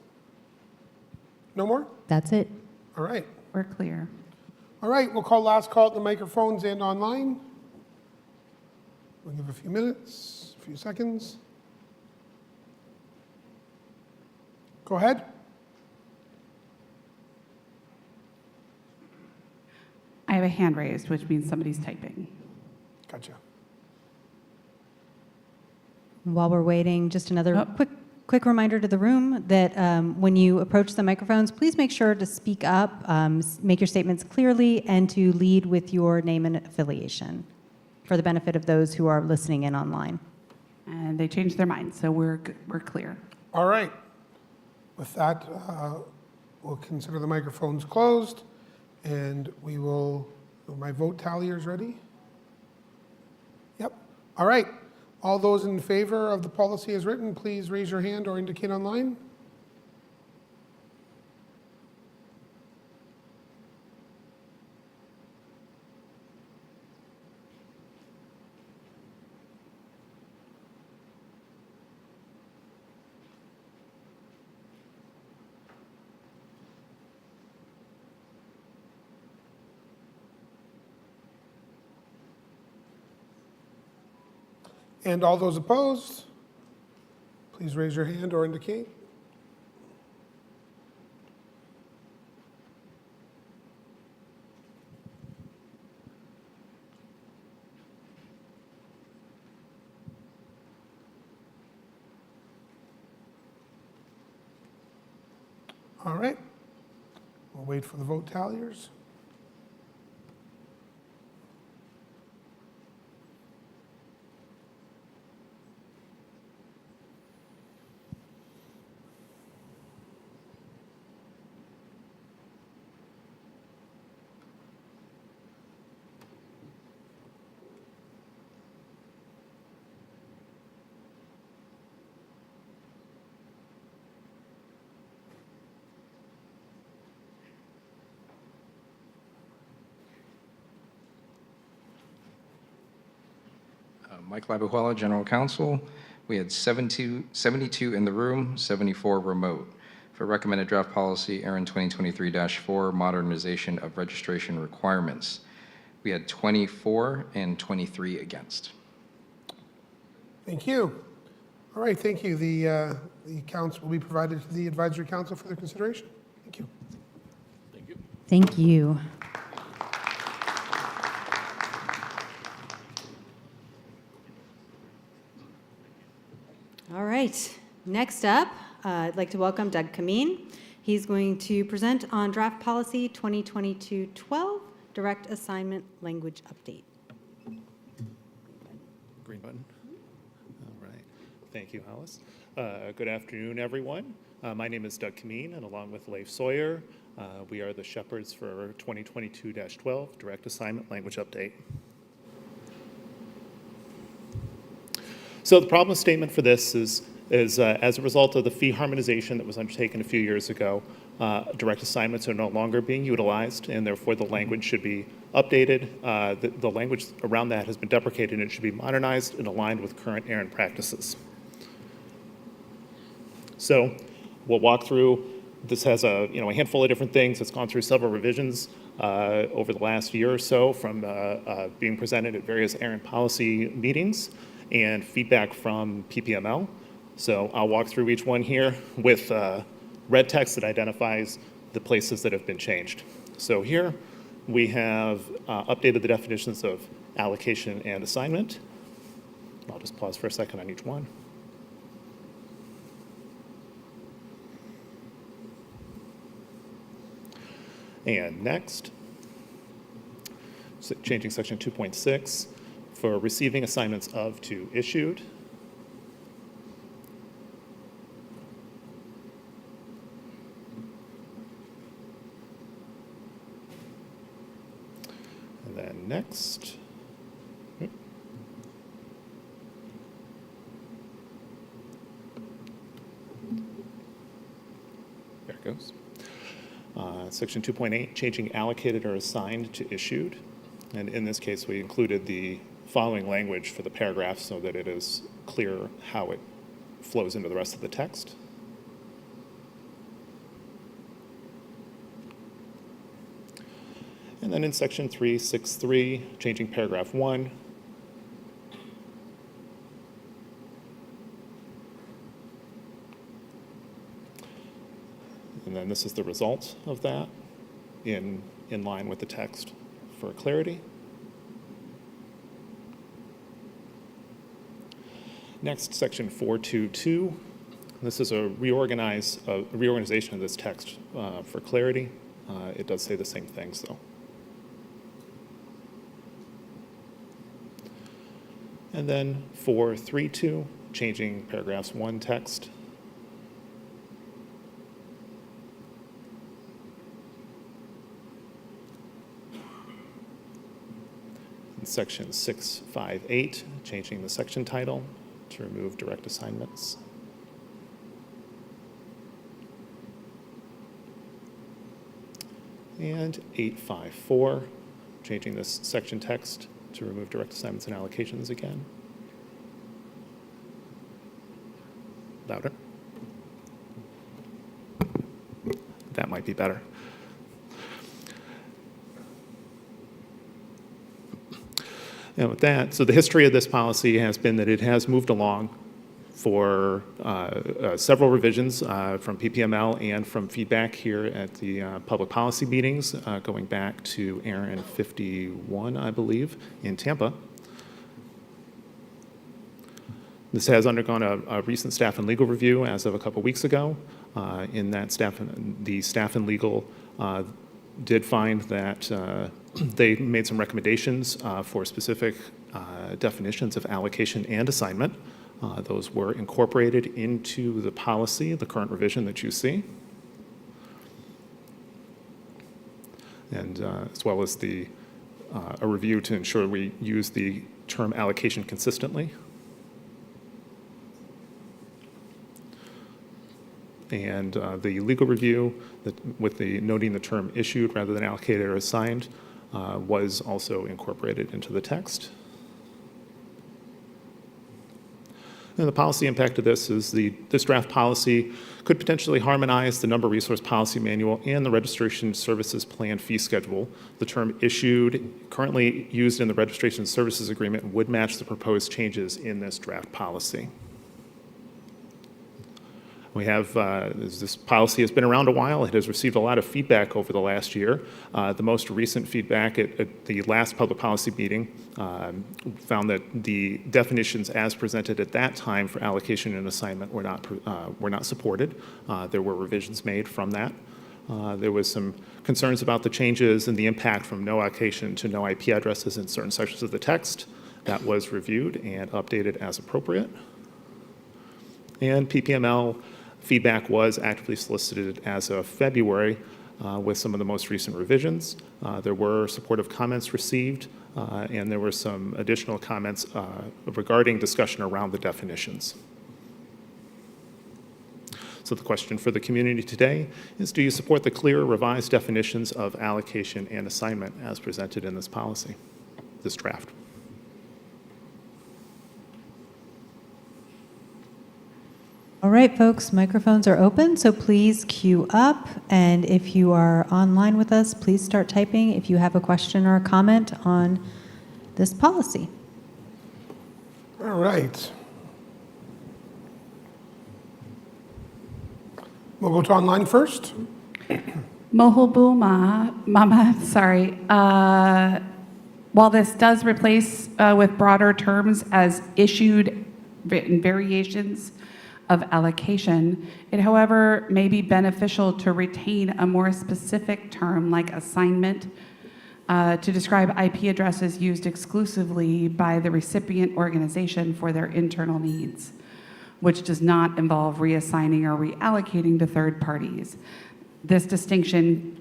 No more? That's it. All right. We're clear. All right, we'll call last call at the microphones and online. We'll give a few minutes, a few seconds. Go ahead. I have a hand raised, which means somebody's typing. Gotcha. While we're waiting, just another quick reminder to the room that when you approach the microphones, please make sure to speak up, make your statements clearly, and to lead with your name and affiliation for the benefit of those who are listening in online. And they changed their minds, so we're clear. All right. With that, we'll consider the microphones closed, and we will, my vote tallyer's ready? Yep. All right. All those in favor of the policy as written, please raise your hand or indicate online. And all those opposed, please raise your hand or indicate. All right. We'll wait for the vote talliers. Mike Labuhela, General Counsel. We had 72 in the room, 74 remote. For recommended draft policy, ARIN 2023-4, modernization of registration requirements. We had 24 and 23 against. Thank you. All right, thank you. The accounts will be provided to the Advisory Council for their consideration. Thank you. Thank you. Thank you. All right, next up, I'd like to welcome Doug Kameen. He's going to present on Draft Policy 2022-12, Direct Assignment Language Update. Green button. All right. Thank you, Alice. Good afternoon, everyone. My name is Doug Kameen, and along with Leif Sawyer, we are the shepherds for 2022-12, Direct Assignment Language Update. So the problem statement for this is as a result of the fee harmonization that was undertaken a few years ago, direct assignments are no longer being utilized, and therefore the language should be updated. The language around that has been deprecated, and it should be modernized and aligned with current ARIN practices. So we'll walk through. This has a handful of different things. It's gone through several revisions over the last year or so from being presented at various ARIN policy meetings and feedback from PPML. So I'll walk through each one here with red text that identifies the places that have been changed. So here we have updated the definitions of allocation and assignment. I'll just pause for a second on each one. And next, changing section 2.6 for receiving assignments of to issued. And then next, there it goes. Section 2.8, changing allocated or assigned to issued. And in this case, we included the following language for the paragraph so that it is clear how it flows into the rest of the text. And then in section 363, changing paragraph 1. And then this is the result of that in line with the text for clarity. Next, section 422. This is a reorganization of this text for clarity. It does say the same things, though. And then 432, changing paragraphs 1 text. In section 658, changing the section title to remove direct assignments. And 854, changing this section text to remove direct assignments and allocations again. Louder. That might be better. And with that, so the history of this policy has been that it has moved along for several revisions from PPML and from feedback here at the public policy meetings, going back to ARIN 51, I believe, in Tampa. This has undergone a recent staff and legal review as of a couple weeks ago. In that the staff and legal did find that they made some recommendations for specific definitions of allocation and assignment. Those were incorporated into the policy, the current revision that you see. And as well as a review to ensure we use the term allocation consistently. And the legal review with noting the term issued rather than allocated or assigned was also incorporated into the text. And the policy impact of this is this draft policy could potentially harmonize the number resource policy manual and the registration services plan fee schedule. The term issued, currently used in the registration services agreement, would match the proposed changes in this draft policy. We have, this policy has been around a while. It has received a lot of feedback over the last year. The most recent feedback at the last public policy meeting found that the definitions as presented at that time for allocation and assignment were not supported. There were revisions made from that. There was some concerns about the changes and the impact from no allocation to no IP addresses in certain sections of the text. That was reviewed and updated as appropriate. And PPML feedback was actively solicited as of February with some of the most recent revisions. There were supportive comments received, and there were some additional comments regarding discussion around the definitions. So the question for the community today is, do you support the clear revised definitions of allocation and assignment as presented in this policy, this draft? All right, folks, microphones are open, so please queue up. And if you are online with us, please start typing if you have a question or a comment on this policy. All right. We'll go to online first. Mohulbu Mama, sorry. While this does replace with broader terms as issued written variations of allocation, it, however, may be beneficial to retain a more specific term like assignment to describe IP addresses used exclusively by the recipient organization for their internal needs, which does not involve reassigning or reallocating to third parties. This distinction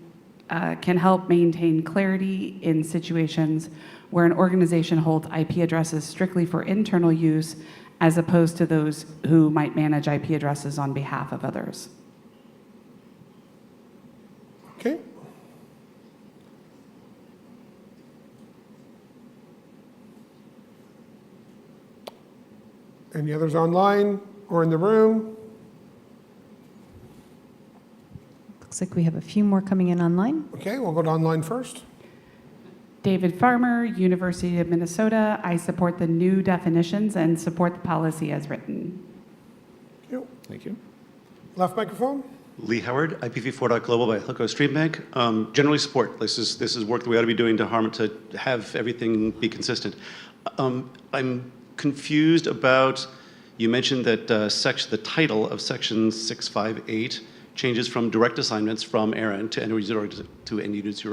can help maintain clarity in situations where an organization holds IP addresses strictly for internal use as opposed to those who might manage IP addresses on behalf of others. Okay. Any others online or in the room? Looks like we have a few more coming in online. Okay, we'll go to online first. David Farmer, University of Minnesota. I support the new definitions and support the policy as written. Thank you. Thank you. Left microphone. Lee Howard, IPv4.global by Hilco Stream Bank. Generally support. This is work that we ought to be doing to have everything be consistent. I'm confused about, you mentioned that the title of section 658 changes from direct assignments from ARIN to end user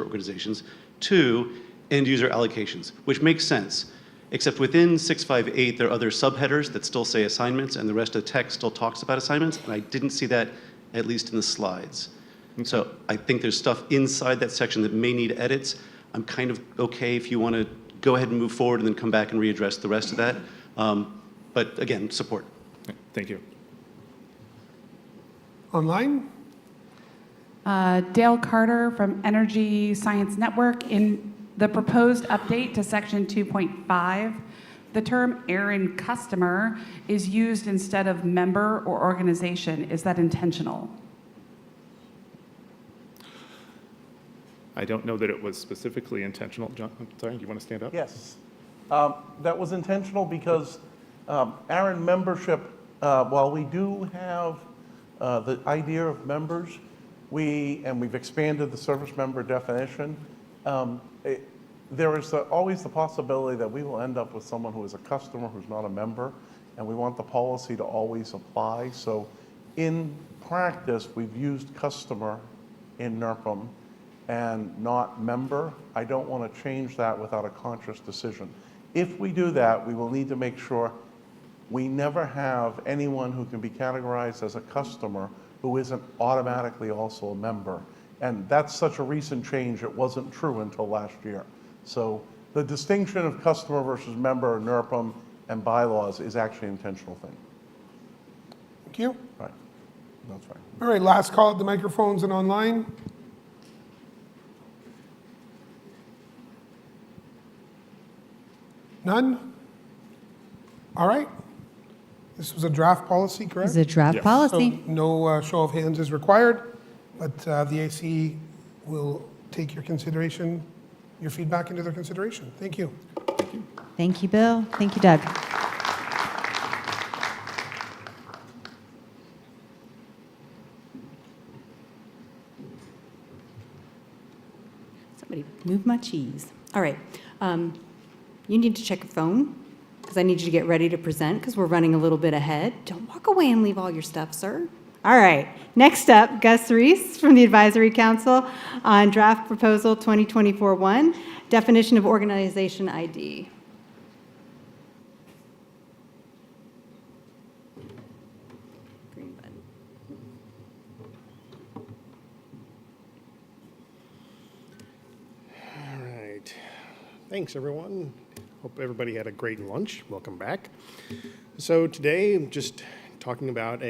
organizations to end user allocations, which makes sense. Except within 658, there are other subheaders that still say assignments, and the rest of the text still talks about assignments, and I didn't see that, at least in the slides. So I think there's stuff inside that section that may need edits. I'm kind of okay if you want to go ahead and move forward and then come back and readdress the rest of that. But again, support. Thank you. Online. Dale Carter from Energy Science Network. In the proposed update to section 2.5, the term ARIN customer is used instead of member or organization. Is that intentional? I don't know that it was specifically intentional. John, I'm sorry, you want to stand up? Yes. That was intentional because ARIN membership, while we do have the idea of members, we've expanded the service member definition, there is always the possibility that we will end up with someone who is a customer who's not a member, and we want the policy to always apply. So in practice, we've used customer in NERPM and not member. I don't want to change that without a conscious decision. If we do that, we will need to make sure we never have anyone who can be categorized as a customer who isn't automatically also a member. And that's such a recent change, it wasn't true until last year. So the distinction of customer versus member, NERPM, and bylaws is actually an intentional thing. Thank you. Right, that's right. All right, last call at the microphones and online. None? All right. This was a draft policy, correct? It's a draft policy. So no show of hands is required, but the AC will take your consideration, your feedback into their consideration. Thank you. Thank you, Bill. Thank you, Doug. Somebody move my cheese. All right. You need to check your phone because I need you to get ready to present because we're running a little bit ahead. Don't walk away and leave all your stuff, sir. All right. Next up, Gus Reese from the Advisory Council on Draft Proposal 2024-1, Definition of Organization ID. Green button. All right. Thanks, everyone. Hope everybody had a great lunch. Welcome back. So today, I'm just talking about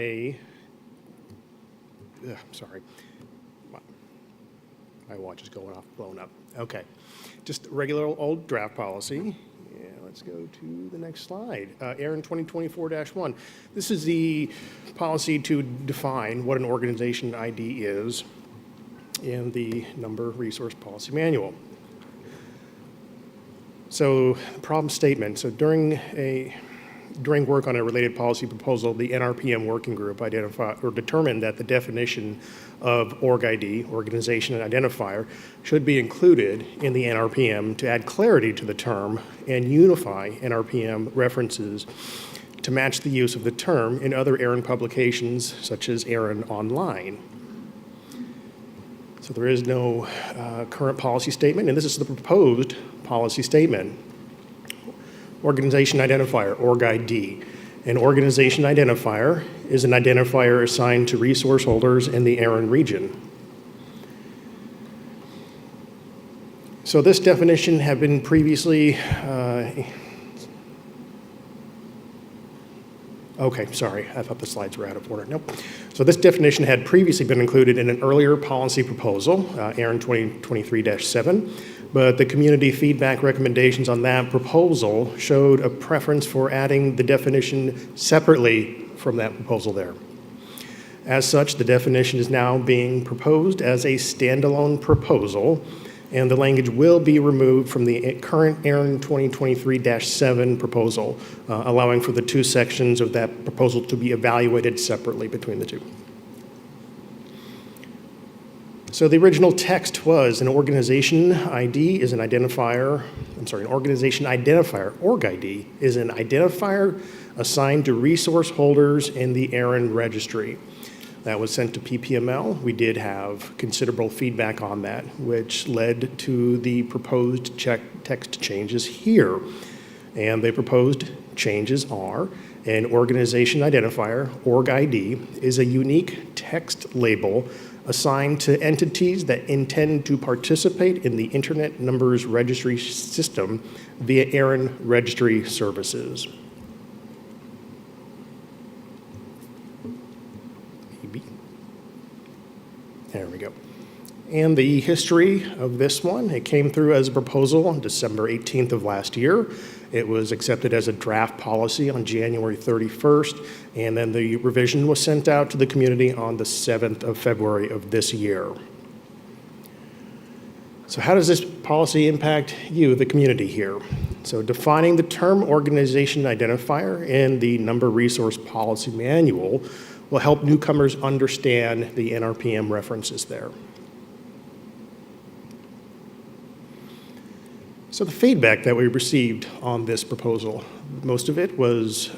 sorry. My watch is going off, blown up. Okay. Just regular old draft policy. Yeah, let's go to the next slide. ARIN 2024-1. This is the policy to define what an organization ID is in the Number Resource Policy Manual. So, problem statement. So during work on a related policy proposal, the NRPM working group determined that the definition of org ID, organization identifier, should be included in the NRPM to add clarity to the term and unify NRPM references to match the use of the term in other ARIN publications such as ARIN Online. So there is no current policy statement, and this is the proposed policy statement. Organization identifier, org ID. An organization identifier is an identifier assigned to resource holders in the ARIN region. So this definition had been previously, okay, sorry, I thought the slides were out of order. Nope. So this definition had previously been included in an earlier policy proposal, ARIN 2023-7, but the community feedback recommendations on that proposal showed a preference for adding the definition separately from that proposal there. As such, the definition is now being proposed as a standalone proposal, and the language will be removed from the current ARIN 2023-7 proposal, allowing for the two sections of that proposal to be evaluated separately between the two. So the original text was an organization ID is an identifier, an organization identifier, org ID, is an identifier assigned to resource holders in the ARIN registry. That was sent to PPML. We did have considerable feedback on that, which led to the proposed text changes here. And the proposed changes are an organization identifier, org ID, is a unique text label assigned to entities that intend to participate in the Internet Numbers Registry system via ARIN registry services. Maybe. There we go. And the history of this one, it came through as a proposal on December 18th of last year. It was accepted as a draft policy on January 31st, and then the revision was sent out to the community on the 7th of February of this year. So how does this policy impact you, the community here? So defining the term organization identifier in the Number Resource Policy Manual will help newcomers understand the NRPM references there. So the feedback that we received on this proposal, most of it was,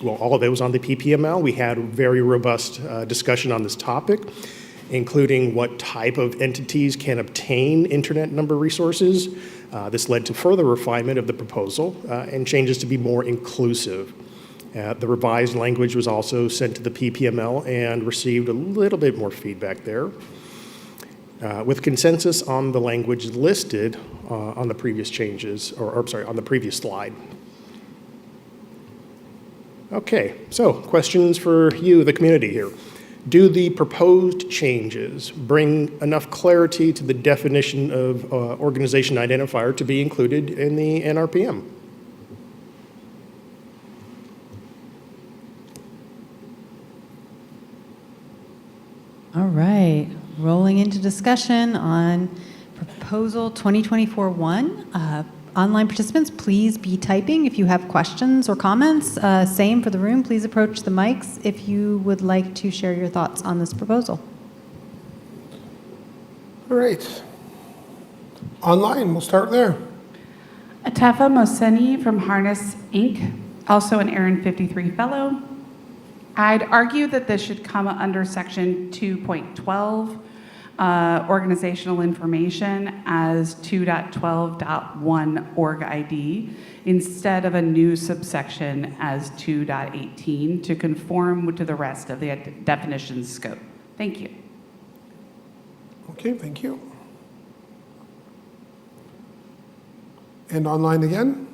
all of it was on the PPML. We had a very robust discussion on this topic, including what type of entities can obtain Internet number resources. This led to further refinement of the proposal and changes to be more inclusive. The revised language was also sent to the PPML and received a little bit more feedback there. With consensus on the language listed on the previous changes, on the previous slide. Okay, so questions for you, the community here. Do the proposed changes bring enough clarity to the definition of organization identifier to be included in the NRPM? All right, rolling into discussion on Proposal 2024-1. Online participants, please be typing if you have questions or comments. Same for the room, please approach the mics if you would like to share your thoughts on this proposal. All right. Online, we'll start there. Atefa Mohseni from Harness Inc., also an ARIN 53 fellow. I'd argue that this should come under section 2.12, organizational information, as 2.12.1 org ID, instead of a new subsection as 2.18 to conform to the rest of the definition scope. Thank you. Okay, thank you. And online again.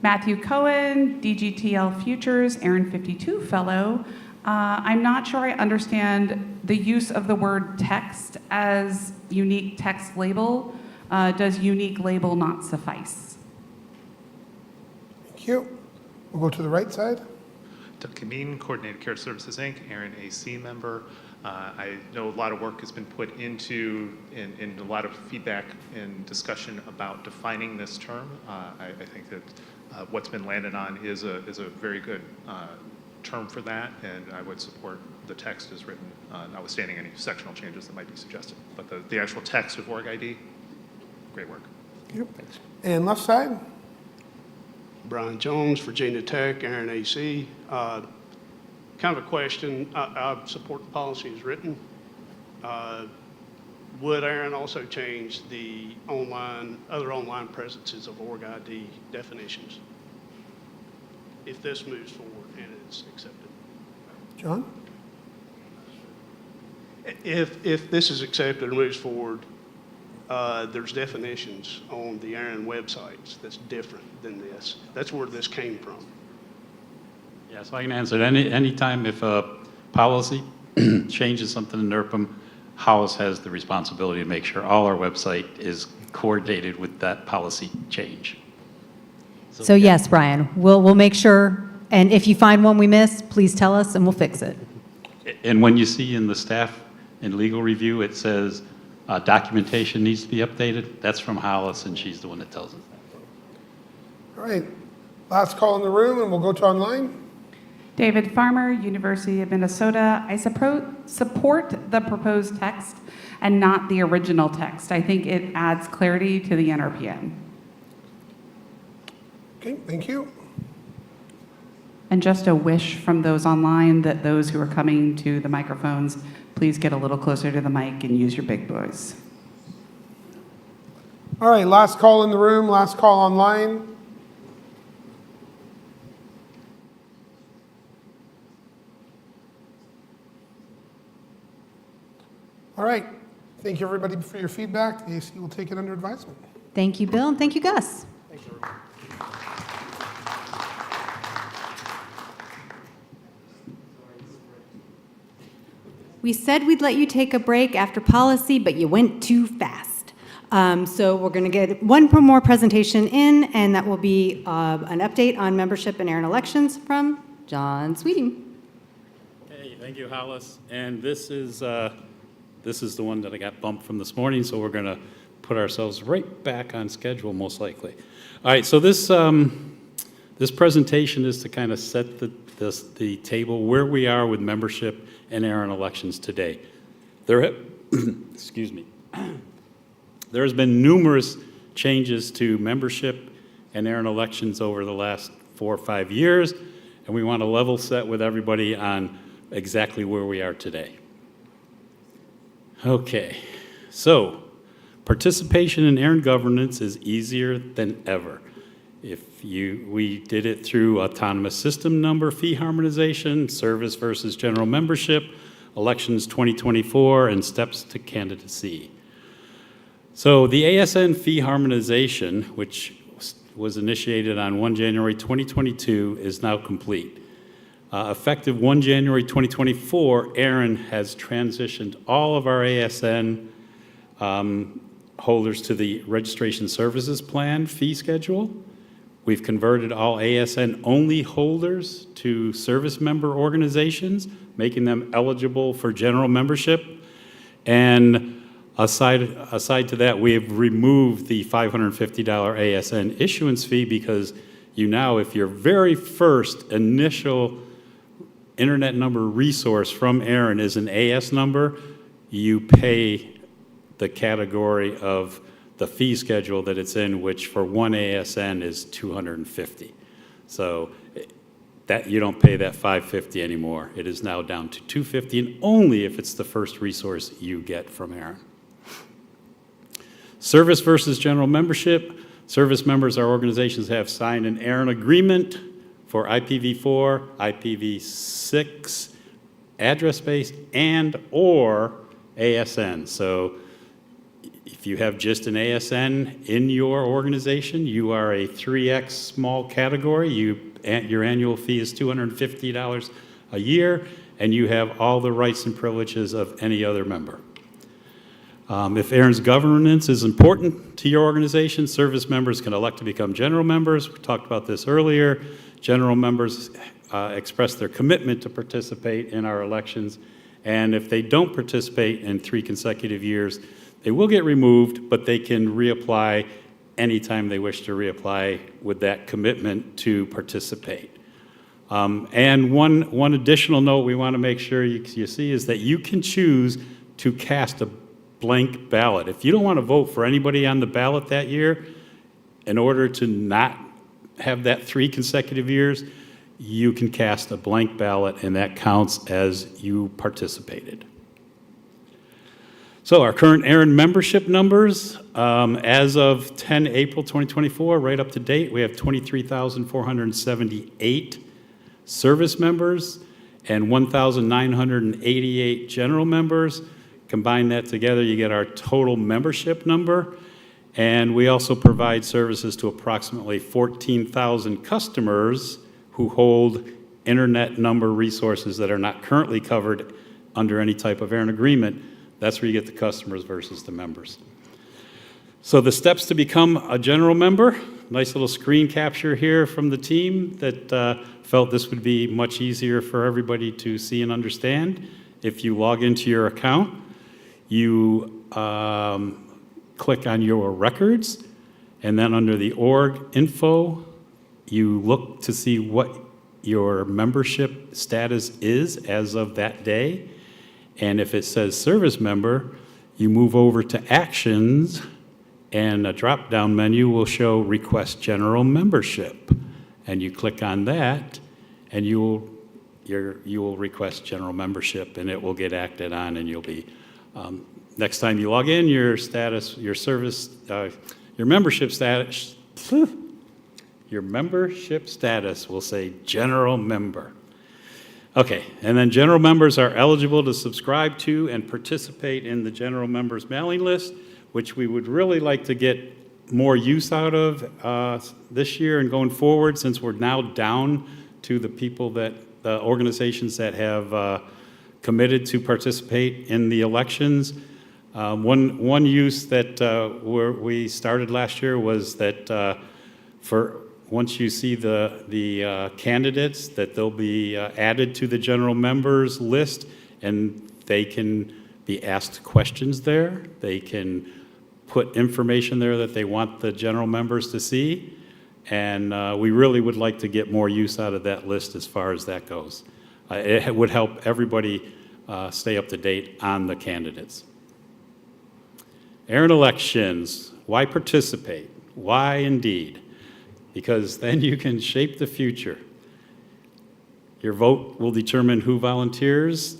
Matthew Cohen, DGTL Futures, ARIN 52 fellow. I'm not sure I understand the use of the word text as unique text label. Does unique label not suffice? Thank you. We'll go to the right side. Doug Kameen, Coordinated Care Services, Inc., ARIN AC member. I know a lot of work has been put into, in a lot of feedback and discussion about defining this term. I think that what's been landed on is a very good term for that, and I would support the text as written, notwithstanding any sectional changes that might be suggested. But the actual text of org ID, great work. Yep. And left side. Brian Jones, Virginia Tech, ARIN AC. Kind of a question. I support the policy as written. Would ARIN also change the other online presences of org ID definitions if this moves forward and it's accepted? John? If this is accepted and moves forward, there's definitions on the ARIN websites that's different than this. That's where this came from. Yeah, so I can answer it. Anytime if a policy changes something in NERPM, House has the responsibility to make sure all our website is coordinated with that policy change. So yes, Brian, we'll make sure, and if you find one we missed, please tell us and we'll fix it. And when you see in the staff and legal review, it says documentation needs to be updated, that's from Hollis, and she's the one that tells us that. All right. Last call in the room, and we'll go to online. David Farmer, University of Minnesota. I support the proposed text and not the original text. I think it adds clarity to the NRPN. Okay, thank you. And just a wish from those online that those who are coming to the microphones, please get a little closer to the mic and use your big boys. All right, last call in the room, last call online. All right. Thank you, everybody, for your feedback. The AC will take it under advisement. Thank you, Bill, and thank you, Gus. Thanks, everyone. We said we'd let you take a break after policy, but you went too fast. So we're going to get one more presentation in, and that will be an update on membership and ARIN elections from John Sweeting. Hey, thank you, Hollis. And this is the one that I got bumped from this morning, so we're going to put ourselves right back on schedule, most likely. All right, so this presentation is to kind of set the table where we are with membership and ARIN elections today. Excuse me. There has been numerous changes to membership and ARIN elections over the last 4 or 5 years, and we want to level set with everybody on exactly where we are today. Okay, so participation in ARIN governance is easier than ever. We did it through autonomous system number fee harmonization, service versus general membership, elections 2024, and steps to candidacy. So the ASN fee harmonization, which was initiated on 1 January 2022, is now complete. Effective 1 January 2024, ARIN has transitioned all of our ASN holders to the registration services plan fee schedule. We've converted all ASN-only holders to service member organizations, making them eligible for general membership. And aside to that, we have removed the $550 ASN issuance fee because if your very first initial internet number resource from ARIN is an AS number, you pay the category of the fee schedule that it's in, which for one ASN is $250. So that you don't pay that $550 anymore. It is now down to $250, and only if it's the first resource you get from ARIN. Service versus general membership. Service members, our organizations have signed an ARIN agreement for IPv4, IPv6, address-based, and/or ASN. So if you have just an ASN in your organization, you are a 3X small category. Your annual fee is $250 a year, and you have all the rights and privileges of any other member. If ARIN's governance is important to your organization, service members can elect to become general members. We talked about this earlier. General members express their commitment to participate in our elections, and if they don't participate in 3 consecutive years, they will get removed, but they can reapply anytime they wish to reapply with that commitment to participate. And one additional note we want to make sure you see is that you can choose to cast a blank ballot. If you don't want to vote for anybody on the ballot that year, in order to not have that 3 consecutive years, you can cast a blank ballot, and that counts as you participated. So our current ARIN membership numbers, as of 10 April 2024, right up to date, we have 23,478 service members and 1,988 general members. Combine that together, you get our total membership number. And we also provide services to approximately 14,000 customers who hold internet number resources that are not currently covered under any type of ARIN agreement. That's where you get the customers versus the members. So the steps to become a general member, nice little screen capture here from the team that felt this would be much easier for everybody to see and understand. If you log into your account, you click on your records, and then under the org info, you look to see what your membership status is as of that day. And if it says service member, you move over to actions, and a drop-down menu will show request general membership. And you click on that, and you will request general membership, and it will get acted on, and you'll be, next time you log in, your status, your service, your membership status, your membership status will say general member. Okay, and then general members are eligible to subscribe to and participate in the general members mailing list, which we would really like to get more use out of this year and going forward, since we're now down to the people that, the organizations that have committed to participate in the elections. One use that we started last year was that for once you see the candidates, that they'll be added to the general members list, and they can be asked questions there. They can put information there that they want the general members to see, and we really would like to get more use out of that list as far as that goes. It would help everybody stay up to date on the candidates. ARIN elections, why participate? Why indeed? Because then you can shape the future. Your vote will determine who volunteers,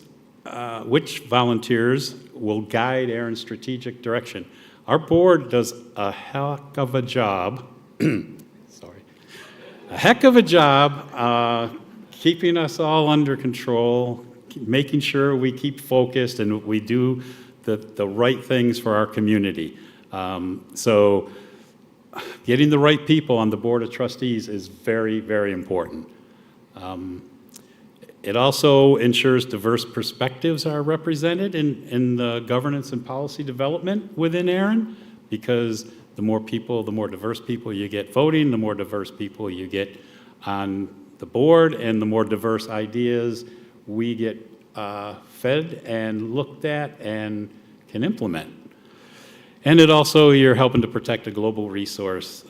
which volunteers will guide ARIN's strategic direction. Our board does a heck of a job, keeping us all under control, making sure we keep focused and we do the right things for our community. So getting the right people on the Board of Trustees is very, very important. It also ensures diverse perspectives are represented in the governance and policy development within ARIN, because the more people, the more diverse people you get voting, the more diverse people you get on the board, and the more diverse ideas we get fed and looked at and can implement. And it also, you're helping to protect a global resource,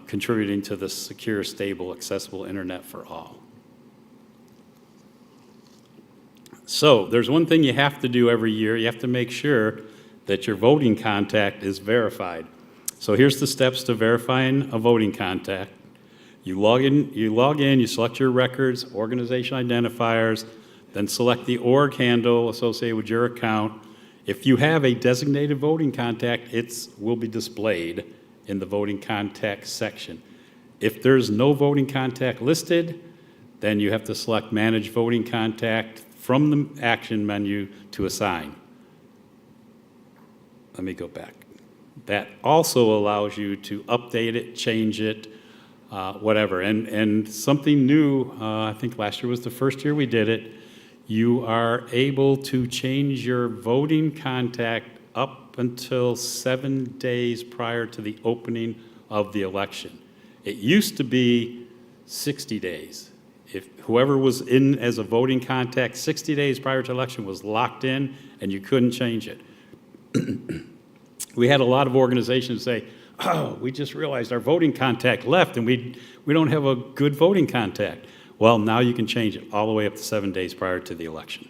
contributing to the secure, stable, accessible internet for all. So there's one thing you have to do every year. You have to make sure that your voting contact is verified. So here's the steps to verifying a voting contact. You log in, you select your records, organization identifiers, then select the org handle associated with your account. If you have a designated voting contact, it will be displayed in the voting contact section. If there's no voting contact listed, then you have to select Manage Voting Contact from the action menu to assign. Let me go back. That also allows you to update it, change it, whatever. And something new, I think last year was the first year we did it, you are able to change your voting contact up until 7 days prior to the opening of the election. It used to be 60 days. If whoever was in as a voting contact 60 days prior to election was locked in and you couldn't change it. We had a lot of organizations say, oh, we just realized our voting contact left and we don't have a good voting contact. Well, now you can change it all the way up to 7 days prior to the election.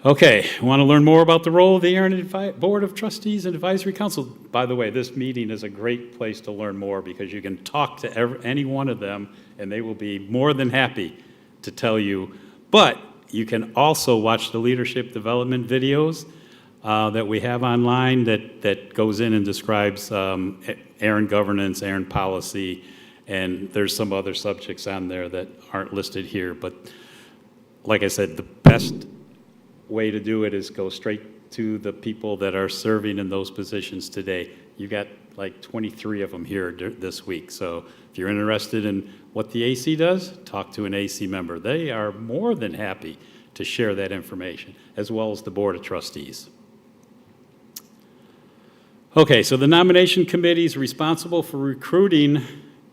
Okay, want to learn more about the role of the ARIN Board of Trustees and Advisory Council? By the way, this meeting is a great place to learn more because you can talk to any one of them and they will be more than happy to tell you. But you can also watch the leadership development videos that we have online that goes in and describes ARIN governance, ARIN policy, and there's some other subjects on there that aren't listed here. But like I said, the best way to do it is go straight to the people that are serving in those positions today. You got like 23 of them here this week. So if you're interested in what the AC does, talk to an AC member. They are more than happy to share that information, as well as the Board of Trustees. Okay, so the nomination committee is responsible for recruiting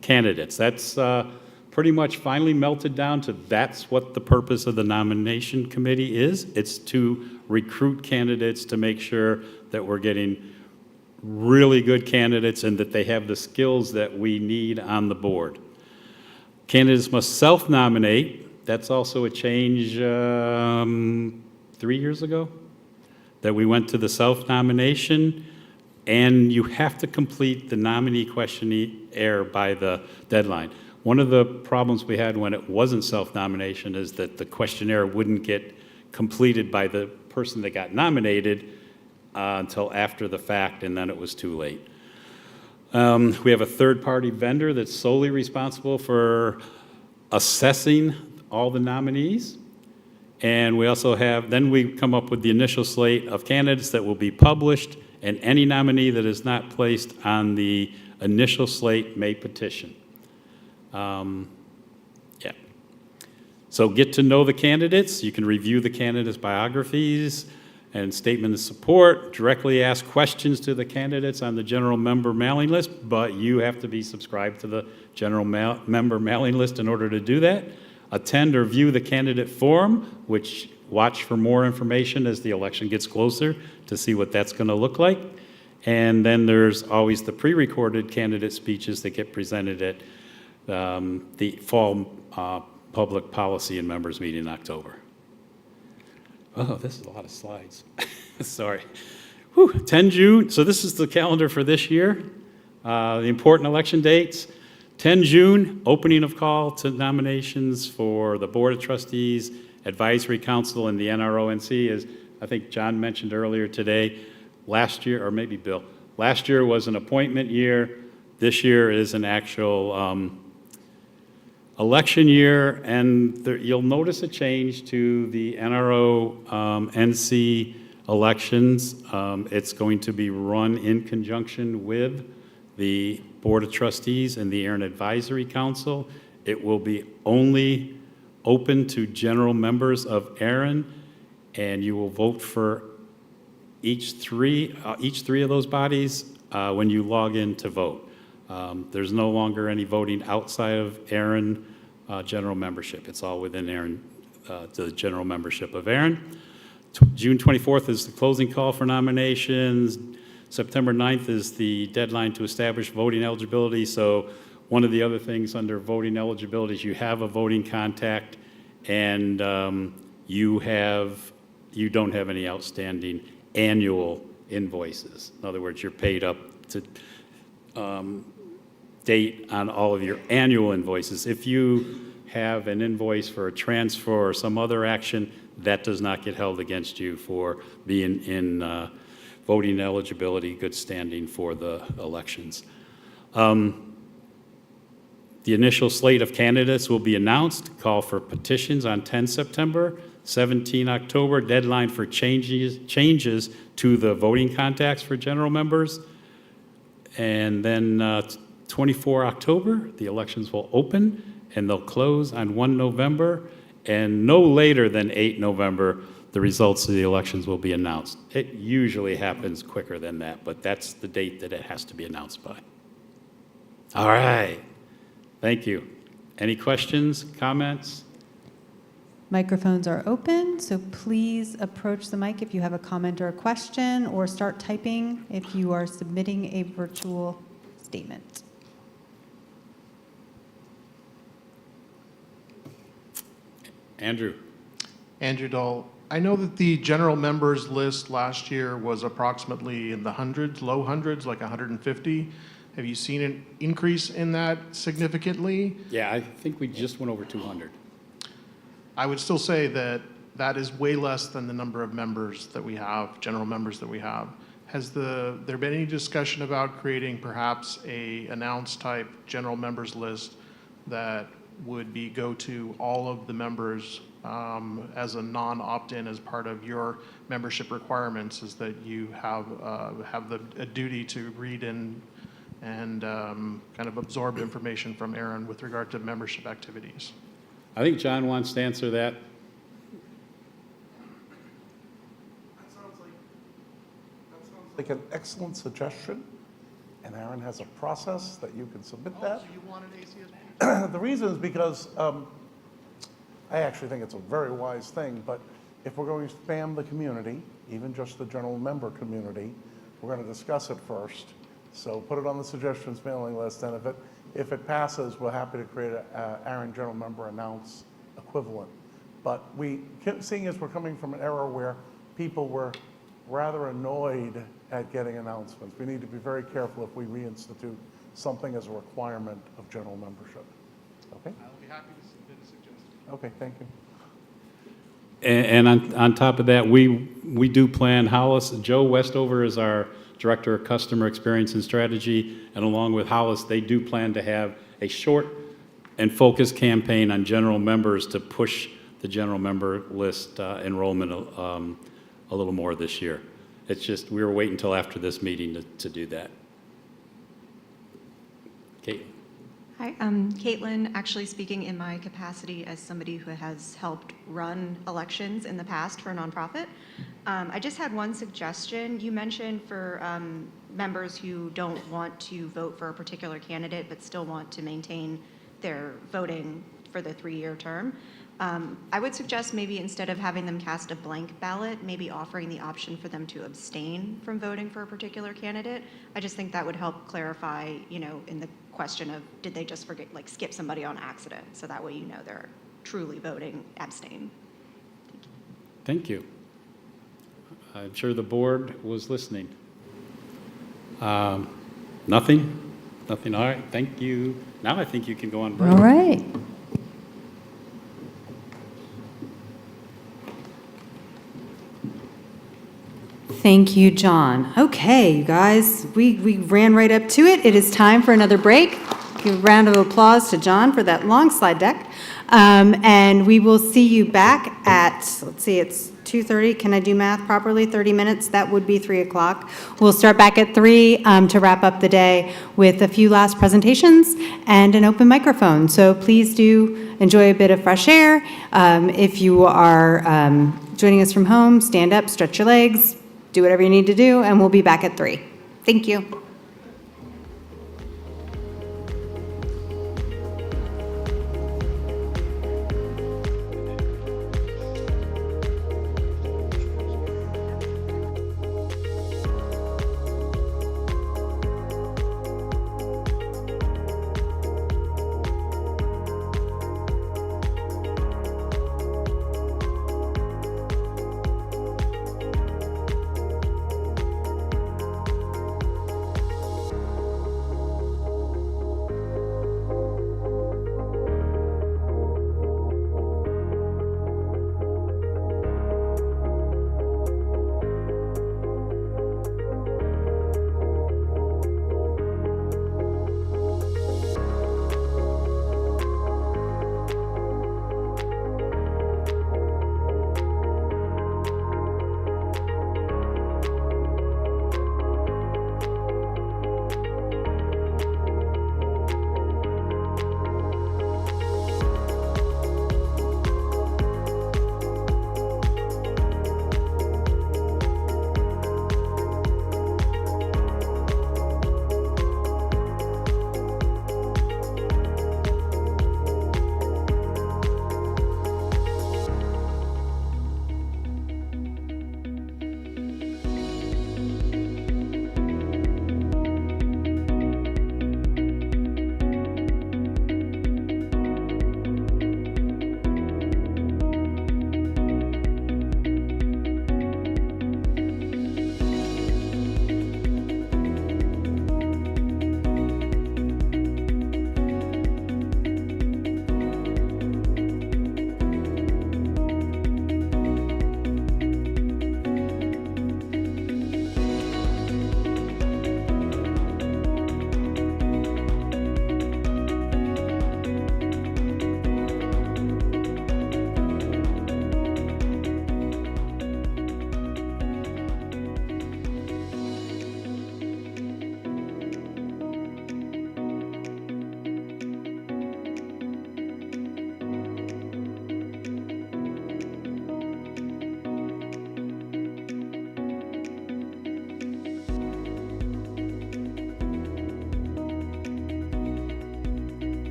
candidates. That's pretty much finally melted down to that's what the purpose of the nomination committee is. It's to recruit candidates to make sure that we're getting really good candidates and that they have the skills that we need on the board. Candidates must self-nominate. That's also a change 3 years ago, that we went to the self-nomination, and you have to complete the nominee questionnaire by the deadline. One of the problems we had when it wasn't self-nomination is that the questionnaire wouldn't get completed by the person that got nominated until after the fact, and then it was too late. We have a third-party vendor that's solely responsible for assessing all the nominees. And we also have, then we come up with the initial slate of candidates that will be published, and any nominee that is not placed on the initial slate may petition. Yeah. So get to know the candidates. You can review the candidates' biographies and statement of support, directly ask questions to the candidates on the general member mailing list, but you have to be subscribed to the general member mailing list in order to do that. Attend or view the candidate forum, which watch for more information as the election gets closer to see what that's going to look like. And then there's always the pre-recorded candidate speeches that get presented at the fall public policy and members meeting in October. Oh, this is a lot of slides. Sorry. Whew, 10 June, so this is the calendar for this year. The important election dates. 10 June, opening of call to nominations for the Board of Trustees, Advisory Council, and the NRONC. As I think John mentioned earlier today, last year, or maybe Bill, last year was an appointment year. This year is an actual election year, and you'll notice a change to the NRO-NC elections. It's going to be run in conjunction with the Board of Trustees and the ARIN Advisory Council. It will be only open to general members of ARIN, and you will vote for each three of those bodies when you log in to vote. There's no longer any voting outside of ARIN general membership. It's all within ARIN, the general membership of ARIN. June 24th is the closing call for nominations. September 9th is the deadline to establish voting eligibility. So one of the other things under voting eligibility is you have a voting contact, and you don't have any outstanding annual invoices. In other words, you're paid up to date on all of your annual invoices. If you have an invoice for a transfer or some other action, that does not get held against you for being in voting eligibility, good standing for the elections. The initial slate of candidates will be announced. Call for petitions on 10 September, 17 October, deadline for changes to the voting contacts for general members. And then 24 October, the elections will open and they'll close on 1 November. And no later than 8 November, the results of the elections will be announced. It usually happens quicker than that, but that's the date that it has to be announced by. All right. Thank you. Any questions, comments? Microphones are open, so please approach the mic if you have a comment or a question, or start typing if you are submitting a virtual statement. Andrew. Andrew Dahl, I know that the general members list last year was approximately in the hundreds, low hundreds, like 150. Have you seen an increase in that significantly? Yeah, I think we just went over 200. I would still say that that is way less than the number of members that we have, general members that we have. Has there been any discussion about creating perhaps a announced type general members list that would be go to all of the members as a non-opt-in as part of your membership requirements, is that you have a duty to read and kind of absorb information from ARIN with regard to membership activities? I think John wants to answer that. That sounds like an excellent suggestion, and ARIN has a process that you can submit that. So you want an ACSP? The reason is because I actually think it's a very wise thing, but if we're going to spam the community, even just the general member community, we're going to discuss it first. So put it on the suggestions mailing list, and if it passes, we're happy to create a ARIN general member announce equivalent. But seeing as we're coming from an era where people were rather annoyed at getting announcements, we need to be very careful if we reinstitute something as a requirement of general membership. Okay? I'll be happy to submit a suggestion. Okay, thank you. And on top of that, we do plan, Hollis, Joe Westover is our Director of Customer Experience and Strategy, and along with Hollis, they do plan to have a short and focused campaign on general members to push the general member list enrollment a little more this year. It's just, we were waiting until after this meeting to do that. Kate. Hi, I'm Caitlin, actually speaking in my capacity as somebody who has helped run elections in the past for a nonprofit. I just had one suggestion. You mentioned for members who don't want to vote for a particular candidate but still want to maintain their voting for the 3-year term. I would suggest maybe instead of having them cast a blank ballot, maybe offering the option for them to abstain from voting for a particular candidate. I just think that would help clarify, in the question of did they just forget, like skip somebody on accident, so that way they're truly voting abstain. Thank you. I'm sure the board was listening. Nothing? Nothing, all right, thank you. Now I think you can go on break. All right. Thank you, John. Okay, you guys, we ran right up to it. It is time for another break. Give a round of applause to John for that long slide deck. And we will see you back at, let's see, it's 2:30. Can I do math properly? 30 minutes? That would be 3 o'clock. We'll start back at 3 to wrap up the day with a few last presentations and an open microphone. So please do enjoy a bit of fresh air. If you are joining us from home, stand up, stretch your legs, do whatever you need to do, and we'll be back at 3. Thank you.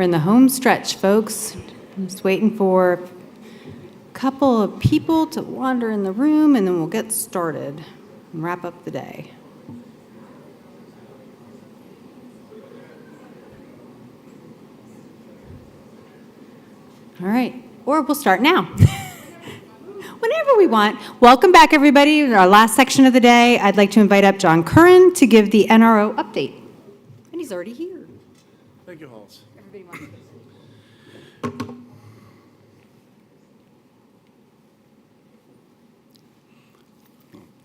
We're in the home stretch, folks. I'm just waiting for a couple of people to wander in the room, and then we'll get started and wrap up the day. All right, or we'll start now. Whenever we want. Welcome back, everybody. In our last section of the day, I'd like to invite up John Curran to give the NRO update. And he's already here. Thank you, Hollis. Everybody wants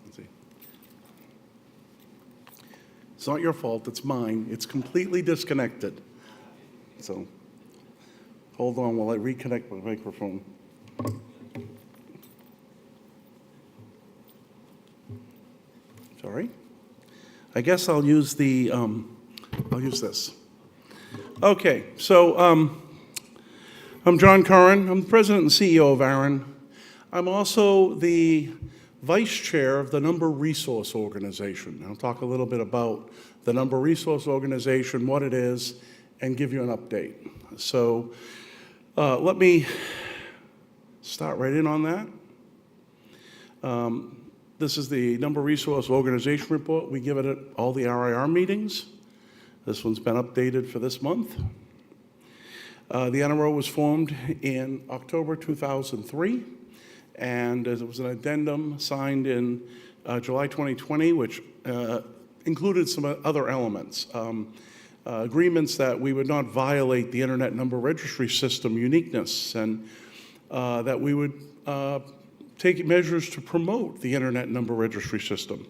Let's see. It's not your fault, it's mine. It's completely disconnected. So hold on while I reconnect my microphone. Sorry. I guess I'll use the, I'll use this. Okay, so I'm John Curran. I'm the president and CEO of ARIN. I'm also the vice chair of the Number Resource Organization. I'll talk a little bit about the Number Resource Organization, what it is, and give you an update. So let me start right in on that. This is the Number Resource Organization report. We give it at all the RIR meetings. This one's been updated for this month. The NRO was formed in October 2003, and there was an addendum signed in July 2020, which included some other elements. Agreements that we would not violate the Internet Number Registry System uniqueness, and that we would take measures to promote the Internet Number Registry System,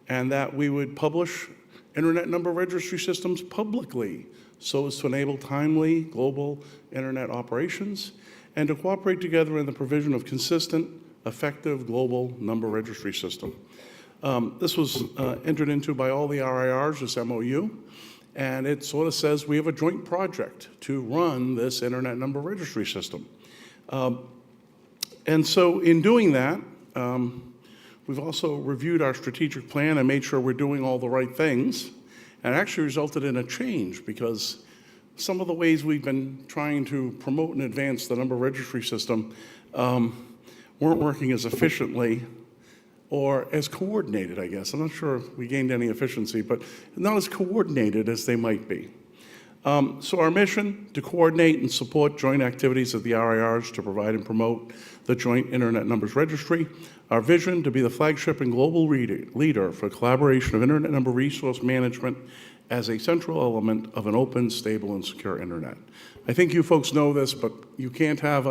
and that we would publish Internet Number Registry Systems publicly so as to enable timely global Internet operations, and to cooperate together in the provision of consistent, effective global number registry system. This was entered into by all the RIRs, this MOU, and it sort of says we have a joint project to run this Internet Number Registry System. And so in doing that, we've also reviewed our strategic plan and made sure we're doing all the right things. And it actually resulted in a change, because some of the ways we've been trying to promote and advance the number registry system weren't working as efficiently or as coordinated, I guess. I'm not sure if we gained any efficiency, but not as coordinated as they might be. So our mission, to coordinate and support joint activities of the RIRs to provide and promote the Joint Internet Numbers Registry. Our vision, to be the flagship and global leader for collaboration of Internet Number Resource Management as a central element of an open, stable, and secure Internet. I think you folks know this, but you can't have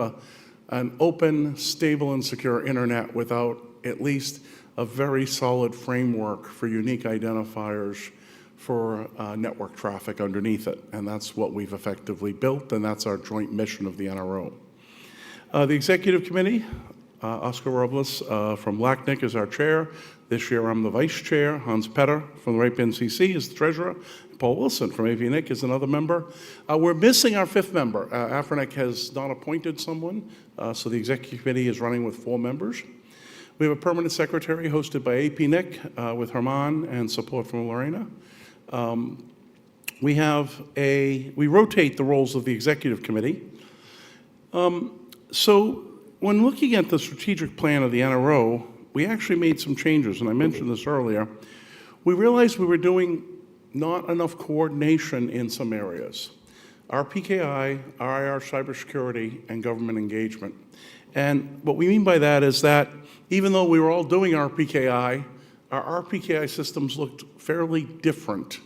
an open, stable, and secure Internet without at least a very solid framework for unique identifiers for network traffic underneath it. And that's what we've effectively built, and that's our joint mission of the NRO. The Executive Committee, Oscar Robles from LACNIC is our chair. This year I'm the vice chair. Hans Petter from the RIPE NCC is the treasurer. Paul Wilson from AVNIC is another member. We're missing our fifth member. AFRINIC has not appointed someone, so the Executive Committee is running with 4 members. We have a permanent secretary hosted by APNIC with Herman and support from Lorena. We rotate the roles of the Executive Committee. So when looking at the strategic plan of the NRO, we actually made some changes, and I mentioned this earlier. We realized we were doing not enough coordination in some areas. RPKI, RIR cybersecurity, and government engagement. And what we mean by that is that even though we were all doing RPKI, our RPKI systems looked fairly different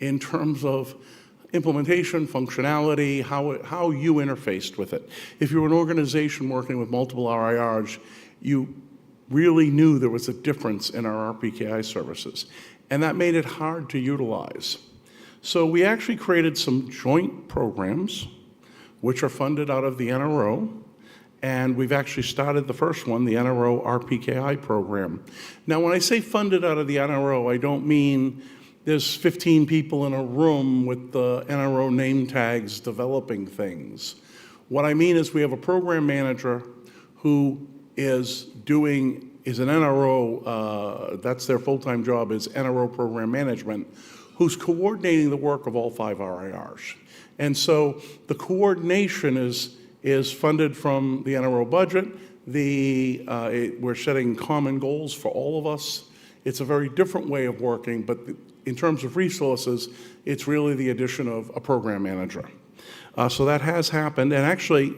in terms of implementation, functionality, how you interfaced with it. If you were an organization working with multiple RIRs, you really knew there was a difference in our RPKI services. And that made it hard to utilize. So we actually created some joint programs, which are funded out of the NRO. And we've actually started the first one, the NRO RPKI program. Now, when I say funded out of the NRO, I don't mean there's 15 people in a room with the NRO name tags developing things. What I mean is we have a program manager who is an NRO, that's their full-time job, is NRO program management, who's coordinating the work of all 5 RIRs. And so the coordination is funded from the NRO budget. We're setting common goals for all of us. It's a very different way of working, but in terms of resources, it's really the addition of a program manager. So that has happened, and actually,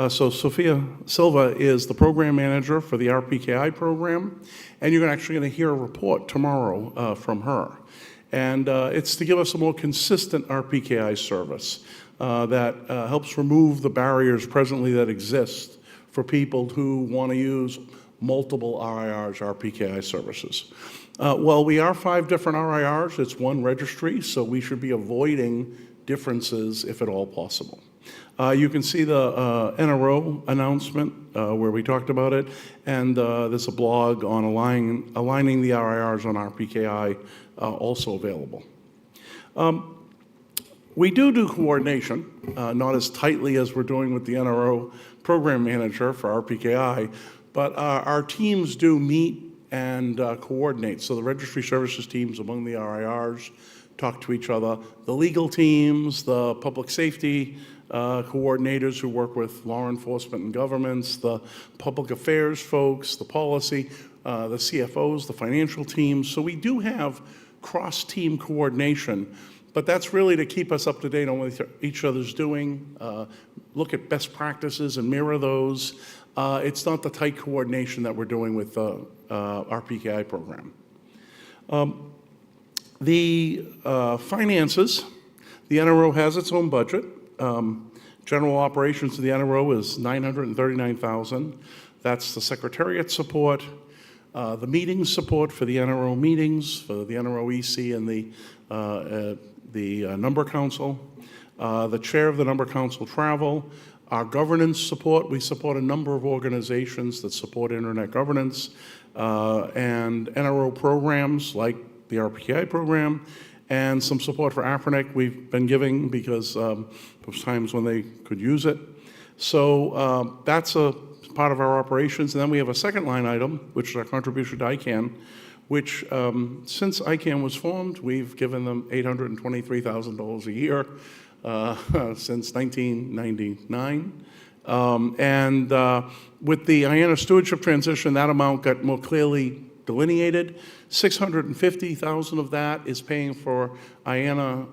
so Sophia Silva is the program manager for the RPKI program, and you're actually going to hear a report tomorrow from her. And it's to give us a more consistent RPKI service that helps remove the barriers presently that exist for people who want to use multiple RIRs, RPKI services. Well, we are 5 different RIRs. It's one registry, so we should be avoiding differences if at all possible. You can see the NRO announcement where we talked about it, and there's a blog on aligning the RIRs on RPKI also available. We do coordination, not as tightly as we're doing with the NRO program manager for RPKI, but our teams do meet and coordinate. So the registry services teams among the RIRs talk to each other. The legal teams, the public safety coordinators who work with law enforcement and governments, the public affairs folks, the policy, the CFOs, the financial teams. So we do have cross-team coordination, but that's really to keep us up to date on what each other's doing, look at best practices and mirror those. It's not the tight coordination that we're doing with the RPKI program. The finances, the NRO has its own budget. General operations of the NRO is $939,000. That's the secretariat support, the meeting support for the NRO meetings, for the NRO EC and the number council, the chair of the number council travel, our governance support. We support a number of organizations that support internet governance, and NRO programs like the RPKI program, and some support for AFRINIC we've been giving because there's times when they could use it. So that's a part of our operations. And then we have a second line item, which is our contribution to ICANN, which since ICANN was formed, we've given them $823,000 a year since 1999. And with the IANA stewardship transition, that amount got more clearly delineated. $650,000 of that is paying for IANA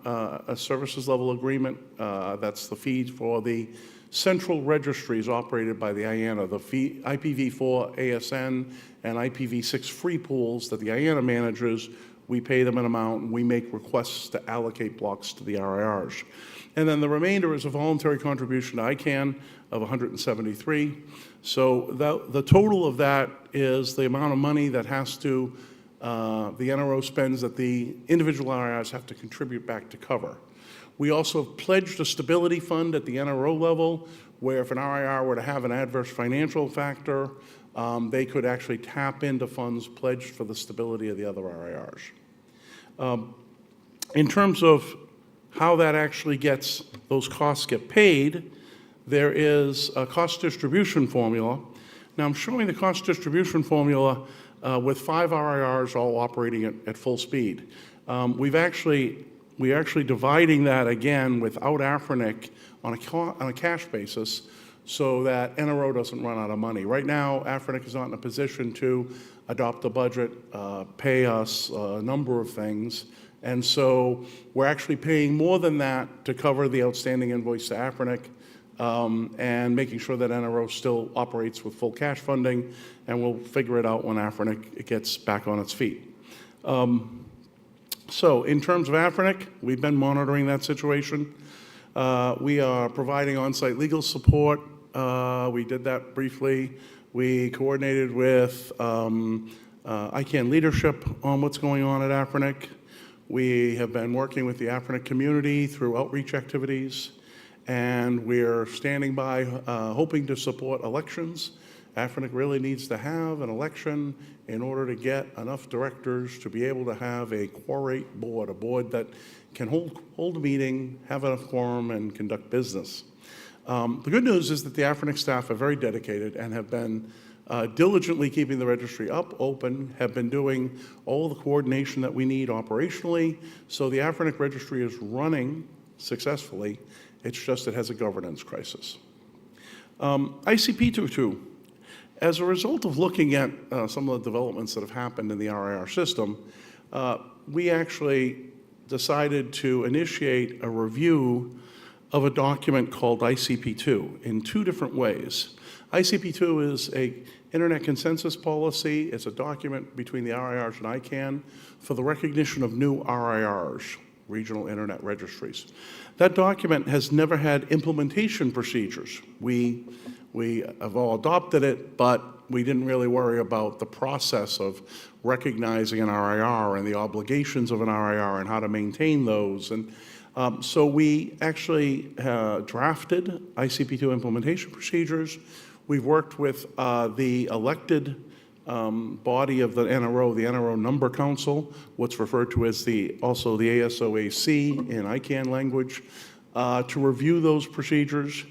a services level agreement. That's the fees for the central registries operated by the IANA, the IPv4 ASN and IPv6 free pools that the IANA manages. We pay them an amount, and we make requests to allocate blocks to the RIRs. And then the remainder is a voluntary contribution to ICANN of $173. So the total of that is the amount of money that has to, the NRO spends that the individual RIRs have to contribute back to cover. We also pledged a stability fund at the NRO level, where if an RIR were to have an adverse financial factor, they could actually tap into funds pledged for the stability of the other RIRs. In terms of how that actually gets, those costs get paid, there is a cost distribution formula. Now I'm showing the cost distribution formula with 5 RIRs all operating at full speed. We're actually dividing that again without AFRINIC on a cash basis so that NRO doesn't run out of money. Right now, AFRINIC is not in a position to adopt a budget, pay us a number of things, and so we're actually paying more than that to cover the outstanding invoice to AFRINIC and making sure that NRO still operates with full cash funding, and we'll figure it out when AFRINIC gets back on its feet. So in terms of AFRINIC, we've been monitoring that situation. We are providing on-site legal support. We did that briefly. We coordinated with ICANN leadership on what's going on at AFRINIC. We have been working with the AFRINIC community through outreach activities, and we're standing by hoping to support elections. AFRINIC really needs to have an election in order to get enough directors to be able to have a quorate board, a board that can hold a meeting, have enough quorum, and conduct business. The good news is that the AFRINIC staff are very dedicated and have been diligently keeping the registry up, open, have been doing all the coordination that we need operationally. So the AFRINIC registry is running successfully. It's just it has a governance crisis. ICP 2.2. As a result of looking at some of the developments that have happened in the RIR system, we actually decided to initiate a review of a document called ICP2 in two different ways. ICP2 is an Internet consensus policy. It's a document between the RIRs and ICANN for the recognition of new RIRs, regional Internet registries. That document has never had implementation procedures. We have all adopted it, but we didn't really worry about the process of recognizing an RIR and the obligations of an RIR and how to maintain those. And so we actually drafted ICP2 implementation procedures. We've worked with the elected body of the NRO Number Council, what's referred to as also the ASO AC in ICANN language, to review those procedures.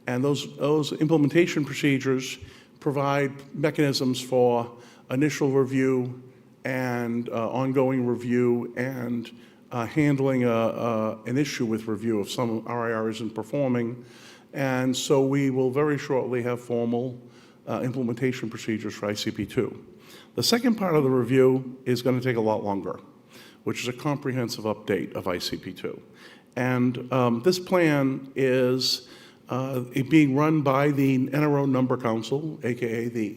And those implementation procedures provide mechanisms for initial review and ongoing review and handling an issue with review if some RIR isn't performing. And so we will very shortly have formal implementation procedures for ICP2. The second part of the review is going to take a lot longer, which is a comprehensive update of ICP2. And this plan is being run by the NRO Number Council, aka the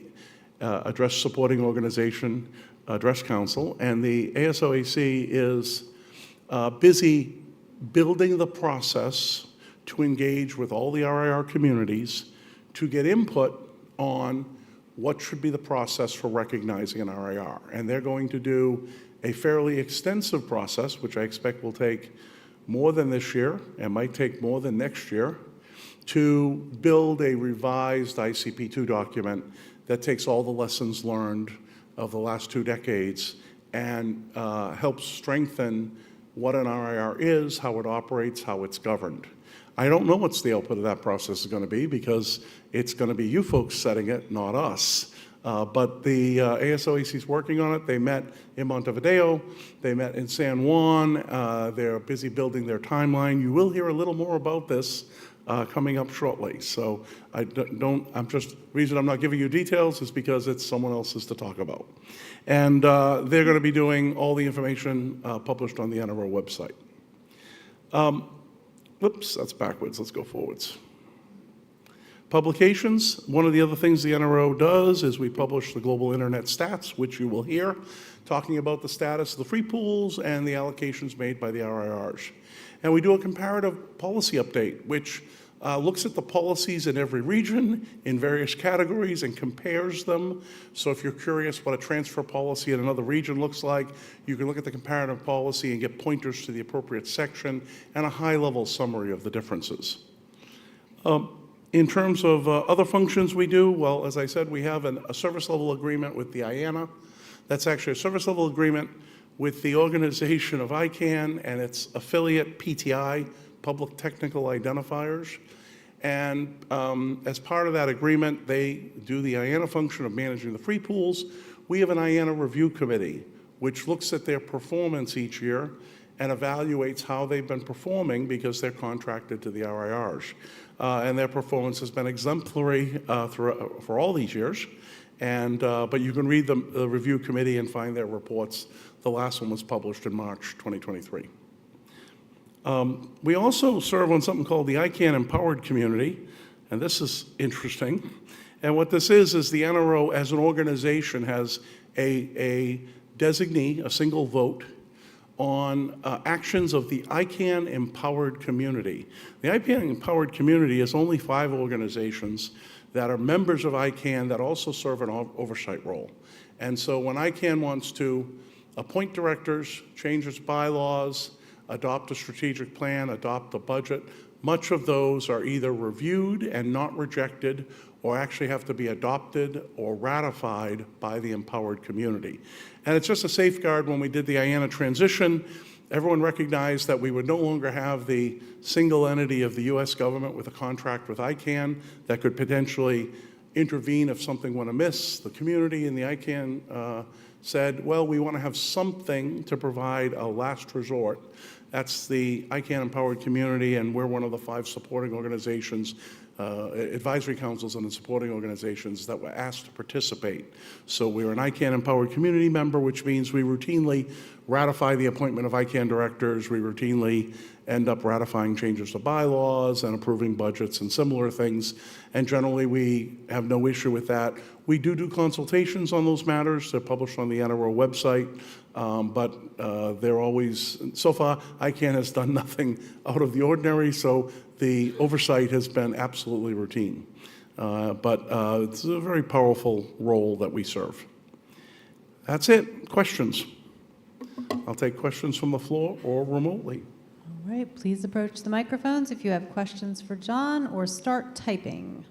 Address Supporting Organization Address Council, and the ASO AC is busy building the process to engage with all the RIR communities to get input on what should be the process for recognizing an RIR. And they're going to do a fairly extensive process, which I expect will take more than this year and might take more than next year, to build a revised ICP2 document that takes all the lessons learned of the last 2 decades and helps strengthen what an RIR is, how it operates, how it's governed. I don't know what's the output of that process is going to be because it's going to be you folks setting it, not us. But the ASO AC is working on it. They met in Montevideo. They met in San Juan. They're busy building their timeline. You will hear a little more about this coming up shortly. So reason I'm not giving you details is because it's someone else's to talk about. And they're going to be doing all the information published on the NRO website. Whoops, that's backwards. Let's go forwards. Publications. One of the other things the NRO does is we publish the Global Internet Stats, which you will hear, talking about the status of the free pools and the allocations made by the RIRs. And we do a comparative policy update, which looks at the policies in every region in various categories and compares them. So if you're curious what a transfer policy in another region looks like, you can look at the comparative policy and get pointers to the appropriate section and a high-level summary of the differences. In terms of other functions we do, well, as I said, we have a service level agreement with the IANA. That's actually a service level agreement with the organization of ICANN and its affiliate PTI, Public Technical Identifiers. And as part of that agreement, they do the IANA function of managing the free pools. We have an IANA review committee, which looks at their performance each year and evaluates how they've been performing because they're contracted to the RIRs. And their performance has been exemplary for all these years. But you can read the review committee and find their reports. The last one was published in March 2023. We also serve on something called the ICANN Empowered Community, and this is interesting. And what this is the NRO as an organization has a designee, a single vote, on actions of the ICANN Empowered Community. The ICANN Empowered Community is only 5 organizations that are members of ICANN that also serve an oversight role. And so when ICANN wants to appoint directors, change its bylaws, adopt a strategic plan, adopt a budget, much of those are either reviewed and not rejected or actually have to be adopted or ratified by the empowered community. And it's just a safeguard. When we did the IANA transition, everyone recognized that we would no longer have the single entity of the US government with a contract with ICANN that could potentially intervene if something went amiss. The community and the ICANN said, well, we want to have something to provide a last resort. That's the ICANN Empowered Community, and we're one of the 5 supporting organizations, advisory councils and supporting organizations that were asked to participate. So we're an ICANN Empowered Community member, which means we routinely ratify the appointment of ICANN directors. We routinely end up ratifying changes to bylaws and approving budgets and similar things. And generally, we have no issue with that. We do consultations on those matters. They're published on the NRO website, but they're always, so far, ICANN has done nothing out of the ordinary, so the oversight has been absolutely routine. But it's a very powerful role that we serve. That's it. Questions? I'll take questions from the floor or remotely. All right, please approach the microphones if you have questions for John, or start typing.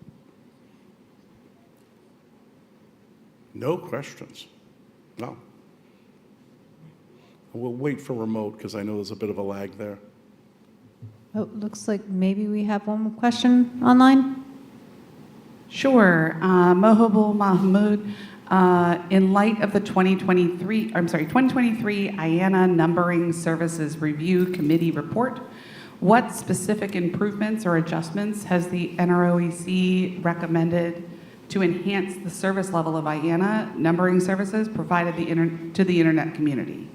No questions. No. We'll wait for remote because I know there's a bit of a lag there. Oh, looks like maybe we have one more question online. Sure. Mohibul Mahmood, in light of the 2023 IANA Numbering Services Review Committee report, what specific improvements or adjustments has the NROEC recommended to enhance the service level of IANA numbering services provided to the internet community?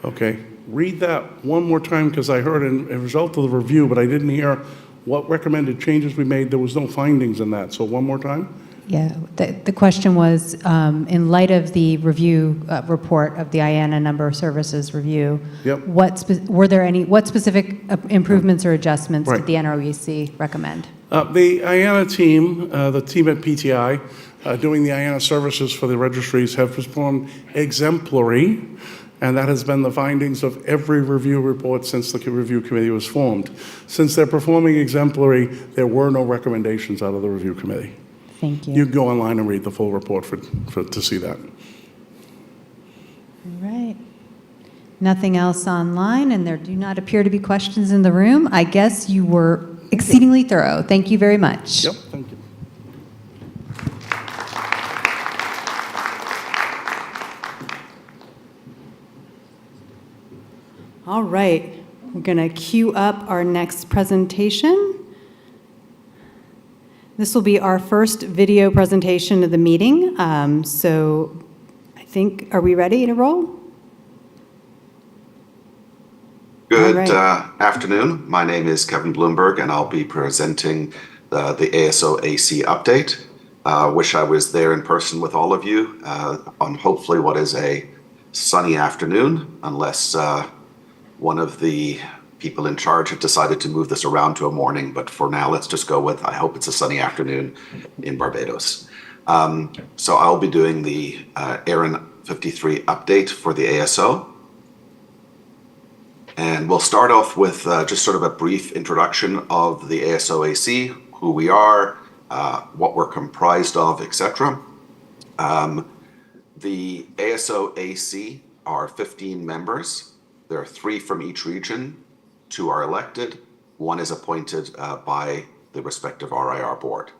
Okay, read that one more time because I heard a result of the review, but I didn't hear what recommended changes we made. There was no findings in that, so one more time? Yeah, the question was, in light of the review report of the IANA Number Services Review, Yep. what specific improvements or adjustments did the NROEC recommend? The IANA team, the team at PTI, doing the IANA services for the registries have performed exemplary, and that has been the findings of every review report since the review committee was formed. Since they're performing exemplary, there were no recommendations out of the review committee. Thank you. You can go online and read the full report to see that. All right. Nothing else online, and there do not appear to be questions in the room. I guess you were exceedingly thorough. Thank you very much. Yep, thank you. All right, we're going to queue up our next presentation. This will be our first video presentation of the meeting. So I think, are we ready to roll? Good afternoon. My name is Kevin Bloomberg, and I'll be presenting the ASO AC update. Wish I was there in person with all of you on hopefully what is a sunny afternoon, unless one of the people in charge have decided to move this around to a morning, but for now, let's just go with, I hope it's a sunny afternoon in Barbados. So I'll be doing the ARIN 53 update for the ASO. And we'll start off with just sort of a brief introduction of the ASO AC, who we are, what we're comprised of, etc. The ASO AC are 15 members. There are 3 from each region. 2 are elected, 1 is appointed by the respective RIR board.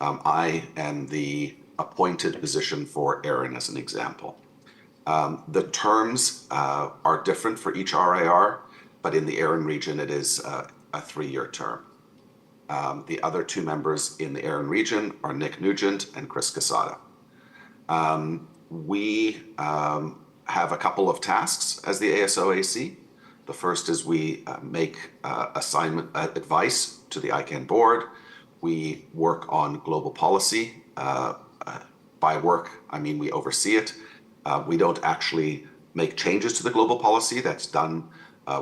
I am the appointed position for ARIN as an example. The terms are different for each RIR, but in the ARIN region, it is a 3-year term. The other 2 members in the ARIN region are Nick Nugent and Chris Casada. We have a couple of tasks as the ASO AC. The first is we make assignment advice to the ICANN board. We work on global policy. By work, I mean we oversee it. We don't actually make changes to the global policy. That's done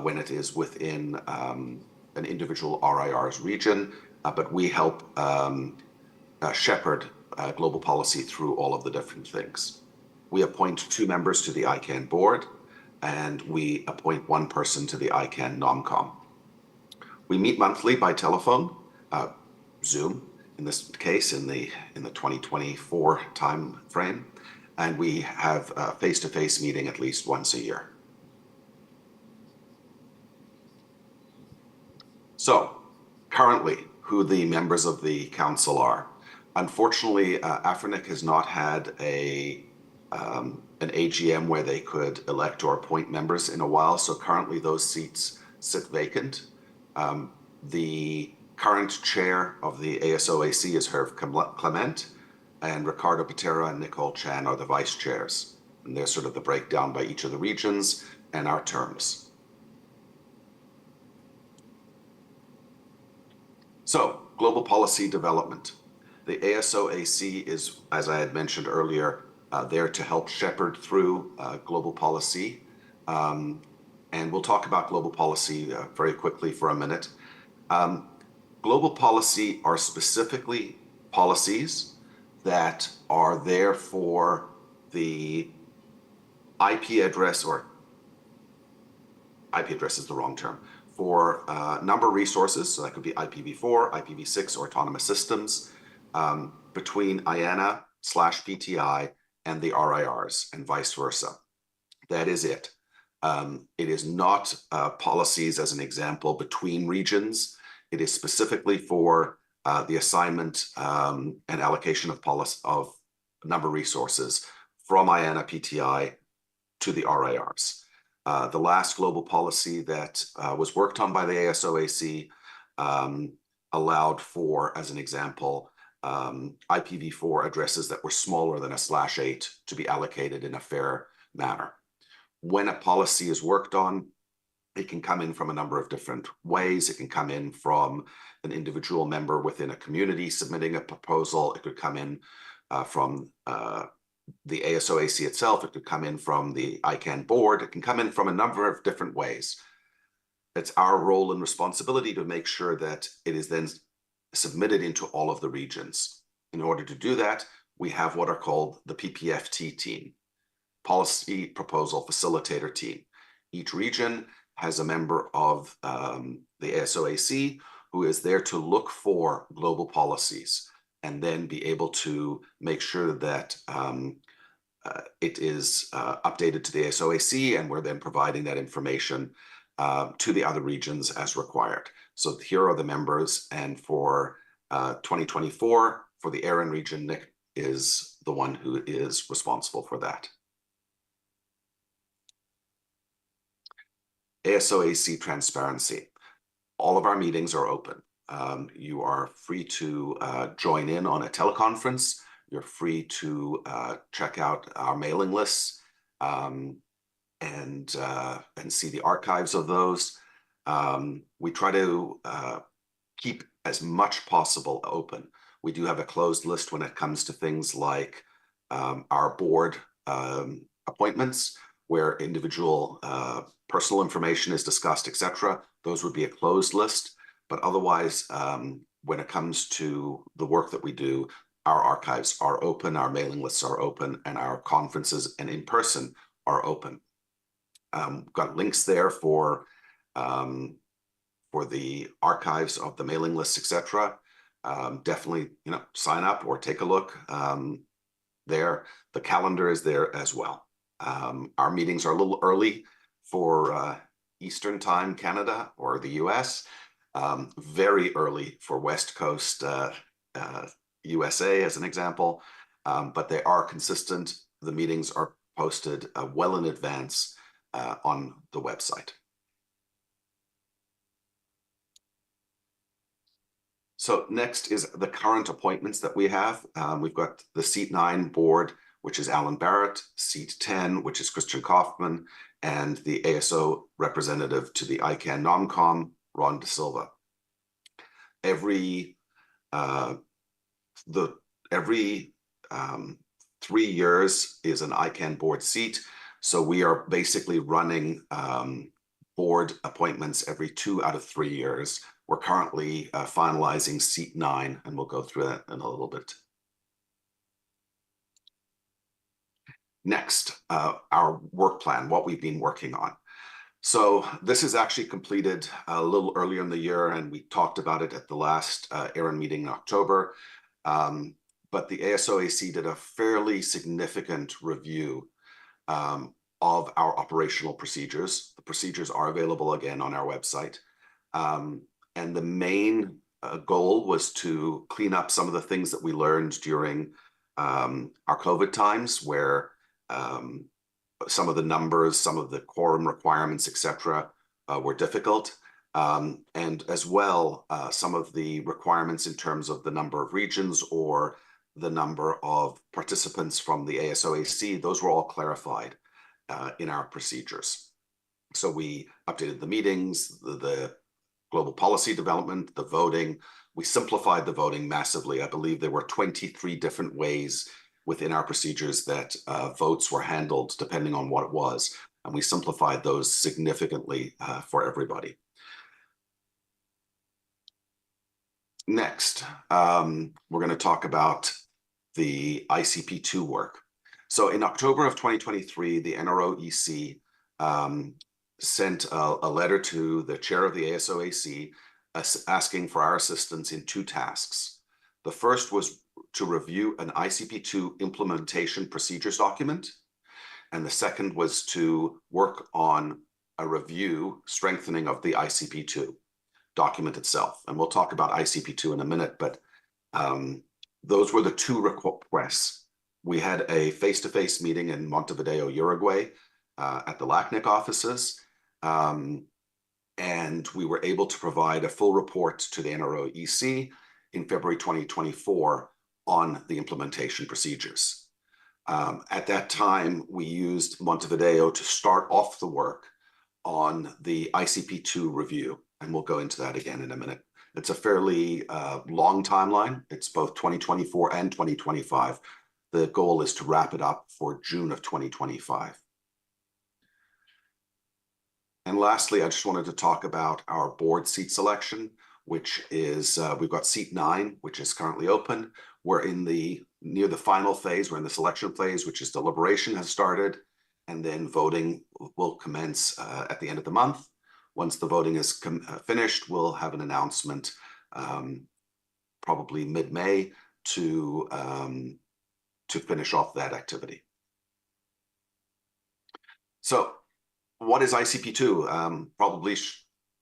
when it is within an individual RIR's region, but we help shepherd global policy through all of the different things. We appoint 2 members to the ICANN board, and we appoint 1 person to the ICANN NomCom. We meet monthly by telephone, Zoom, in this case, in the 2024 time frame, and we have a face-to-face meeting at least once a year. So, currently, who the members of the council are. Unfortunately, Afrinic has not had an AGM where they could elect or appoint members in a while. So currently those seats sit vacant. The current chair of the ASO AC is Herve Clement, and Ricardo Patera and Nicole Chan are the vice chairs. And there's sort of the breakdown by each of the regions and our terms. So, global policy development. The ASO AC is, as I had mentioned earlier, there to help shepherd through global policy. And we'll talk about global policy very quickly for a minute. Global policy are specifically policies that are there for the IP address, or IP address is the wrong term, for number resources, so that could be IPv4, IPv6, or autonomous systems, between IANA/PTI and the RIRs, and vice versa. That is it. It is not policies, as an example, between regions. It is specifically for the assignment and allocation of number resources from IANA PTI to the RIRs. The last global policy that was worked on by the ASO AC allowed for, as an example, IPv4 addresses that were smaller than a /8 to be allocated in a fair manner. When a policy is worked on, it can come in from a number of different ways. It can come in from an individual member within a community submitting a proposal. It could come in from the ASO AC itself. It could come in from the ICANN board. It can come in from a number of different ways. It's our role and responsibility to make sure that it is then submitted into all of the regions. In order to do that, we have what are called the PPFT team, Policy Proposal Facilitator Team. Each region has a member of the ASO AC who is there to look for global policies and then be able to make sure that it is updated to the ASO AC, and we're then providing that information to the other regions as required. So here are the members, and for 2024, for the ARIN region, Nick is the one who is responsible for that. ASO AC transparency. All of our meetings are open. You are free to join in on a teleconference. You're free to check out our mailing lists and see the archives of those. We try to keep as much possible open. We do have a closed list when it comes to things like our board appointments, where individual personal information is discussed, etc. Those would be a closed list. But otherwise, when it comes to the work that we do, our archives are open, our mailing lists are open, and our conferences and in person are open. Got links there for the archives of the mailing lists, etc. Definitely, sign up or take a look there. The calendar is there as well. Our meetings are a little early for Eastern Time Canada or the US, very early for West Coast USA as an example, but they are consistent. The meetings are posted well in advance on the website. So next is the current appointments that we have. We've got the Seat 9 board, which is Alan Barrett, Seat 10, which is Christian Kaufman, and the ASO representative to the ICANN NomCom, Ron De Silva. Every 3 years is an ICANN board seat. So we are basically running board appointments every 2 out of 3 years. We're currently finalizing Seat 9, and we'll go through that in a little bit. Next, our work plan, what we've been working on. So this is actually completed a little earlier in the year, and we talked about it at the last ARIN meeting in October. But the ASO AC did a fairly significant review of our operational procedures. The procedures are available again on our website. And the main goal was to clean up some of the things that we learned during our COVID times, where some of the numbers, some of the quorum requirements, etc., were difficult. And as well, some of the requirements in terms of the number of regions or the number of participants from the ASO AC, those were all clarified in our procedures. So we updated the meetings, the global policy development, the voting. We simplified the voting massively. I believe there were 23 different ways within our procedures that votes were handled depending on what it was. And we simplified those significantly for everybody. Next, we're going to talk about the ICP2 work. So in October of 2023, the NRO EC sent a letter to the chair of the ASO AC asking for our assistance in 2 tasks. The first was to review an ICP2 implementation procedures document, and the second was to work on a review strengthening of the ICP2 document itself. And we'll talk about ICP2 in a minute, but those were the 2 requests. We had a face-to-face meeting in Montevideo, Uruguay, at the LACNIC offices, and we were able to provide a full report to the NRO EC in February 2024 on the implementation procedures. At that time, we used Montevideo to start off the work on the ICP2 review, and we'll go into that again in a minute. It's a fairly long timeline. It's both 2024 and 2025. The goal is to wrap it up for June of 2025. And lastly, I just wanted to talk about our board seat selection, which is, we've got seat 9, which is currently open. We're near the final phase. We're in the selection phase, which is deliberation has started, and then voting will commence at the end of the month. Once the voting is finished, we'll have an announcement probably mid-May to finish off that activity. So what is ICP2? Probably,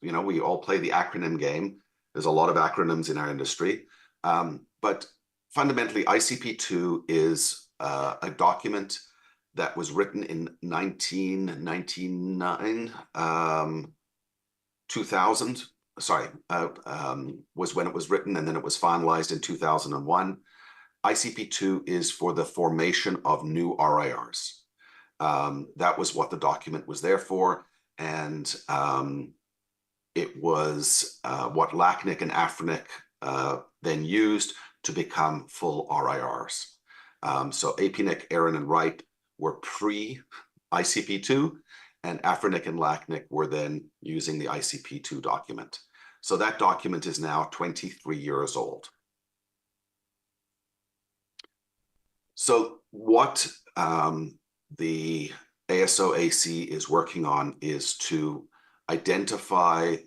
you know, we all play the acronym game. There's a lot of acronyms in our industry. But fundamentally, ICP2 is a document that was written in 1999, 2000, sorry, was when it was written, and then it was finalized in 2001. ICP2 is for the formation of new RIRs. That was what the document was there for, and it was what LACNIC and AFRINIC then used to become full RIRs. So APNIC, ARIN, and RIPE were pre-ICP2, and AFRINIC and LACNIC were then using the ICP2 document. So that document is now 23 years old. So what the ASO AC is working on is to identify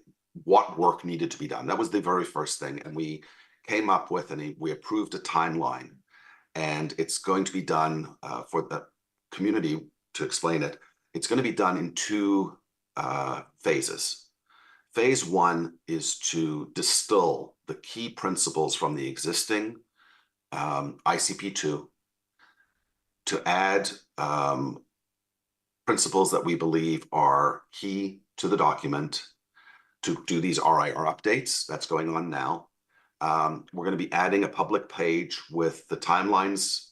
what work needed to be done. That was the very first thing. And we came up with and we approved a timeline. And it's going to be done for the community to explain it. It's going to be done in 2 phases. Phase 1 is to distill the key principles from the existing ICP2 to add principles that we believe are key to the document, to do these RIR updates. That's going on now. We're going to be adding a public page with the timelines,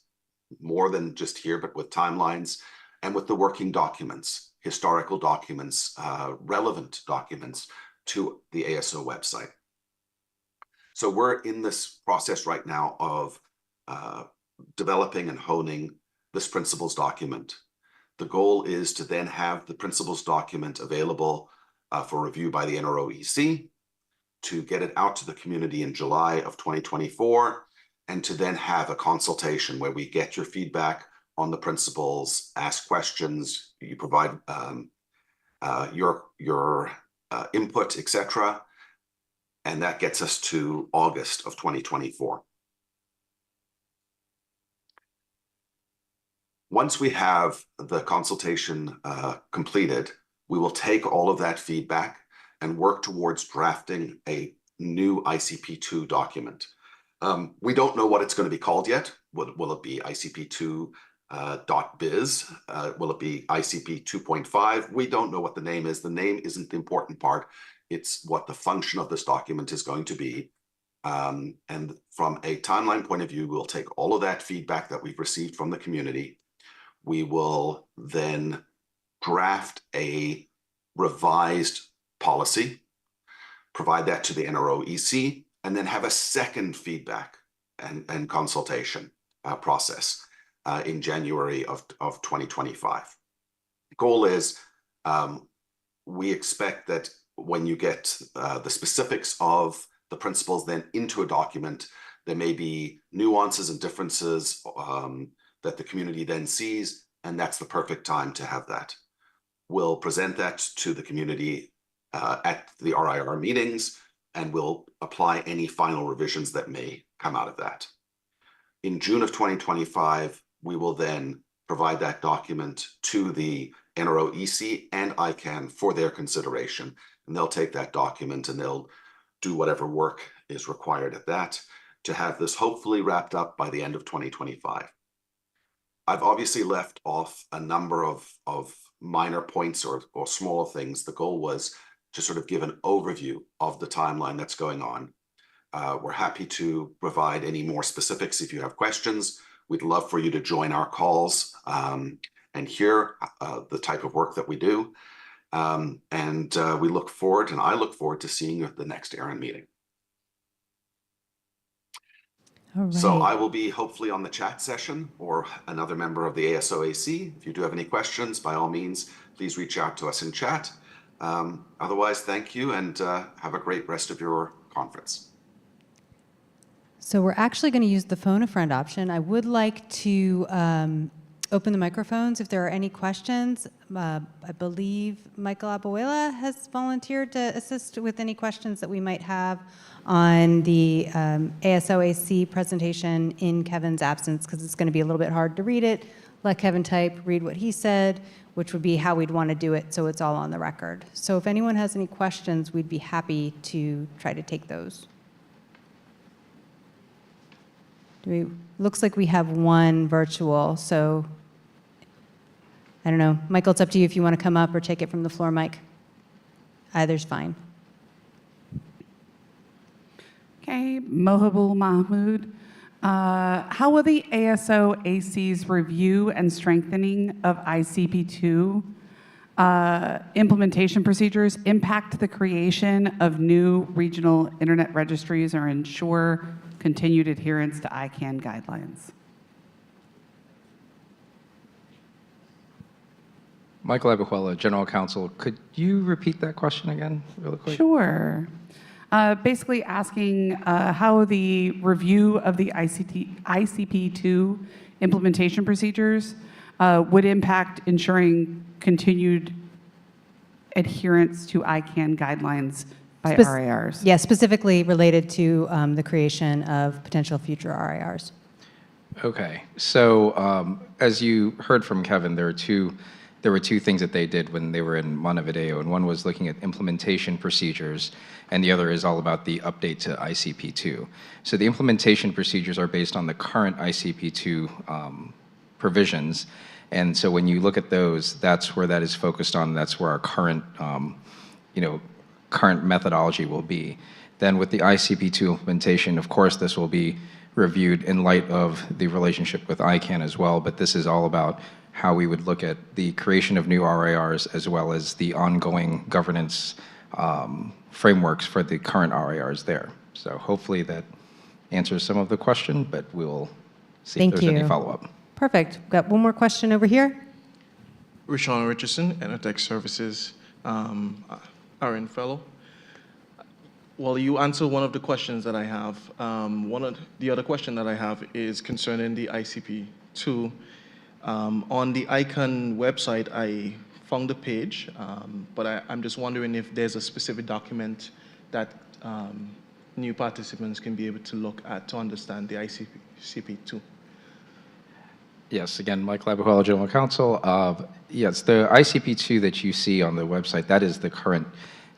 more than just here, but with timelines, and with the working documents, historical documents, relevant documents to the ASO website. So we're in this process right now of developing and honing this principles document. The goal is to then have the principles document available for review by the NRO EC, to get it out to the community in July of 2024, and to then have a consultation where we get your feedback on the principles, ask questions, you provide your input, etc. And that gets us to August of 2024. Once we have the consultation completed, we will take all of that feedback and work towards drafting a new ICP2 document. We don't know what it's going to be called yet. Will it be ICP2 .biz. Will it be ICP 2.5? We don't know what the name is. The name isn't the important part. It's what the function of this document is going to be. And from a timeline point of view, we'll take all of that feedback that we've received from the community. We will then draft a revised policy, provide that to the NRO EC, and then have a second feedback and consultation process in January of 2025. The goal is we expect that when you get the specifics of the principles then into a document, there may be nuances and differences that the community then sees, and that's the perfect time to have that. We'll present that to the community at the RIR meetings, and we'll apply any final revisions that may come out of that. In June of 2025, we will then provide that document to the NRO EC and ICANN for their consideration, and they'll take that document and they'll do whatever work is required at that to have this hopefully wrapped up by the end of 2025. I've obviously left off a number of minor points or smaller things. The goal was to sort of give an overview of the timeline that's going on. We're happy to provide any more specifics if you have questions. We'd love for you to join our calls and hear the type of work that we do. We look forward, and I look forward to seeing you at the next ARIN meeting. All right. So I will be hopefully on the chat session or another member of the ASO AC. If you do have any questions, by all means, please reach out to us in chat. Otherwise, thank you and have a great rest of your conference. So we're actually going to use the phone a friend option. I would like to open the microphones if there are any questions. I believe Michael Abuela has volunteered to assist with any questions that we might have on the ASO AC presentation in Kevin's absence, because it's going to be a little bit hard to read it. Let Kevin type, read what he said, which would be how we'd want to do it so it's all on the record. So if anyone has any questions, we'd be happy to try to take those. Looks like we have one virtual, so I don't know. Michael, it's up to you if you want to come up or take it from the floor mic. Either's fine. Okay, Mohibul Mahmood. How will the ASO AC's review and strengthening of ICP2 implementation procedures impact the creation of new regional internet registries or ensure continued adherence to ICANN guidelines? Michael Abuela, General Counsel, could you repeat that question again really quick? Sure. Basically asking how the review of the ICP2 implementation procedures would impact ensuring continued adherence to ICANN guidelines by RIRs. Yeah, specifically related to the creation of potential future RIRs. Okay, so as you heard from Kevin, there were two things that they did when they were in Montevideo, and one was looking at implementation procedures, and the other is all about the update to ICP2. So the implementation procedures are based on the current ICP2 provisions, and so when you look at those, that's where that is focused on. That's where our current, current methodology will be. Then with the ICP2 implementation, of course, this will be reviewed in light of the relationship with ICANN as well, but this is all about how we would look at the creation of new RIRs as well as the ongoing governance frameworks for the current RIRs there. So hopefully that answers some of the question, but we'll see if there's any follow-up. Perfect. Got one more question over here. Rashawn Richardson, Enertech Services, ARIN Fellow. Well, you answered one of the questions that I have. One of the other question that I have is concerning the ICP2. On the ICANN website, I found a page, but I'm just wondering if there's a specific document that new participants can be able to look at to understand the ICP2. Yes, again, Mike Labuhela, General Counsel. Yes, the ICP2 that you see on the website, that is the current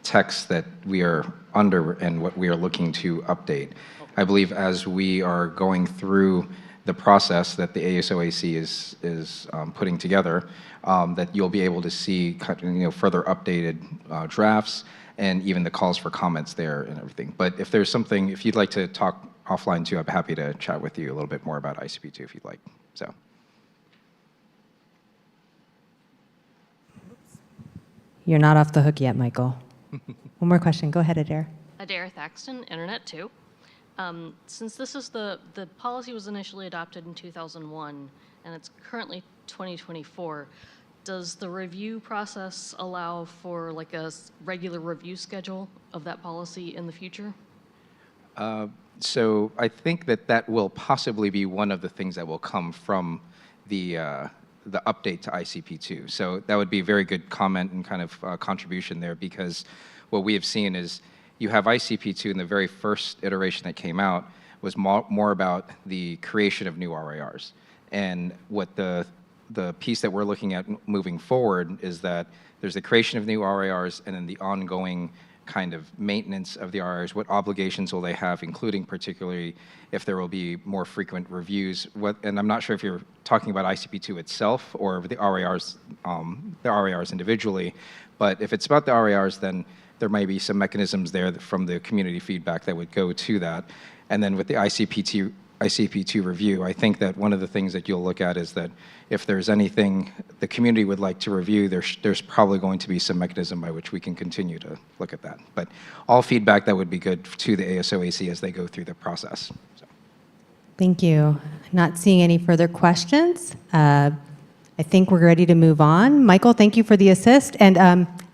text that we are under and what we are looking to update. I believe as we are going through the process that the ASO AC is putting together, that you'll be able to see further updated drafts and even the calls for comments there and everything. But if there's something, if you'd like to talk offline too, I'm happy to chat with you a little bit more about ICP2 if you'd like. So. You're not off the hook yet, Michael. One more question. Go ahead, Adair. Adair Thaxton, Internet 2. Since this is the policy was initially adopted in 2001 and it's currently 2024, does the review process allow for like a regular review schedule of that policy in the future? So I think that will possibly be one of the things that will come from the update to ICP2. So that would be a very good comment and kind of contribution there, because what we have seen is you have ICP2 in the very first iteration that came out was more about the creation of new RIRs. And what the piece that we're looking at moving forward is that there's the creation of new RIRs and then the ongoing kind of maintenance of the RIRs. What obligations will they have, including particularly if there will be more frequent reviews. And I'm not sure if you're talking about ICP2 itself or the RIRs individually, but if it's about the RIRs, then there may be some mechanisms there from the community feedback that would go to that. And then with the ICP2 review, I think that one of the things that you'll look at is that if there's anything the community would like to review, there's probably going to be some mechanism by which we can continue to look at that. But all feedback that would be good to the ASO AC as they go through the process. So. Thank you. Not seeing any further questions. I think we're ready to move on. Michael, thank you for the assist, and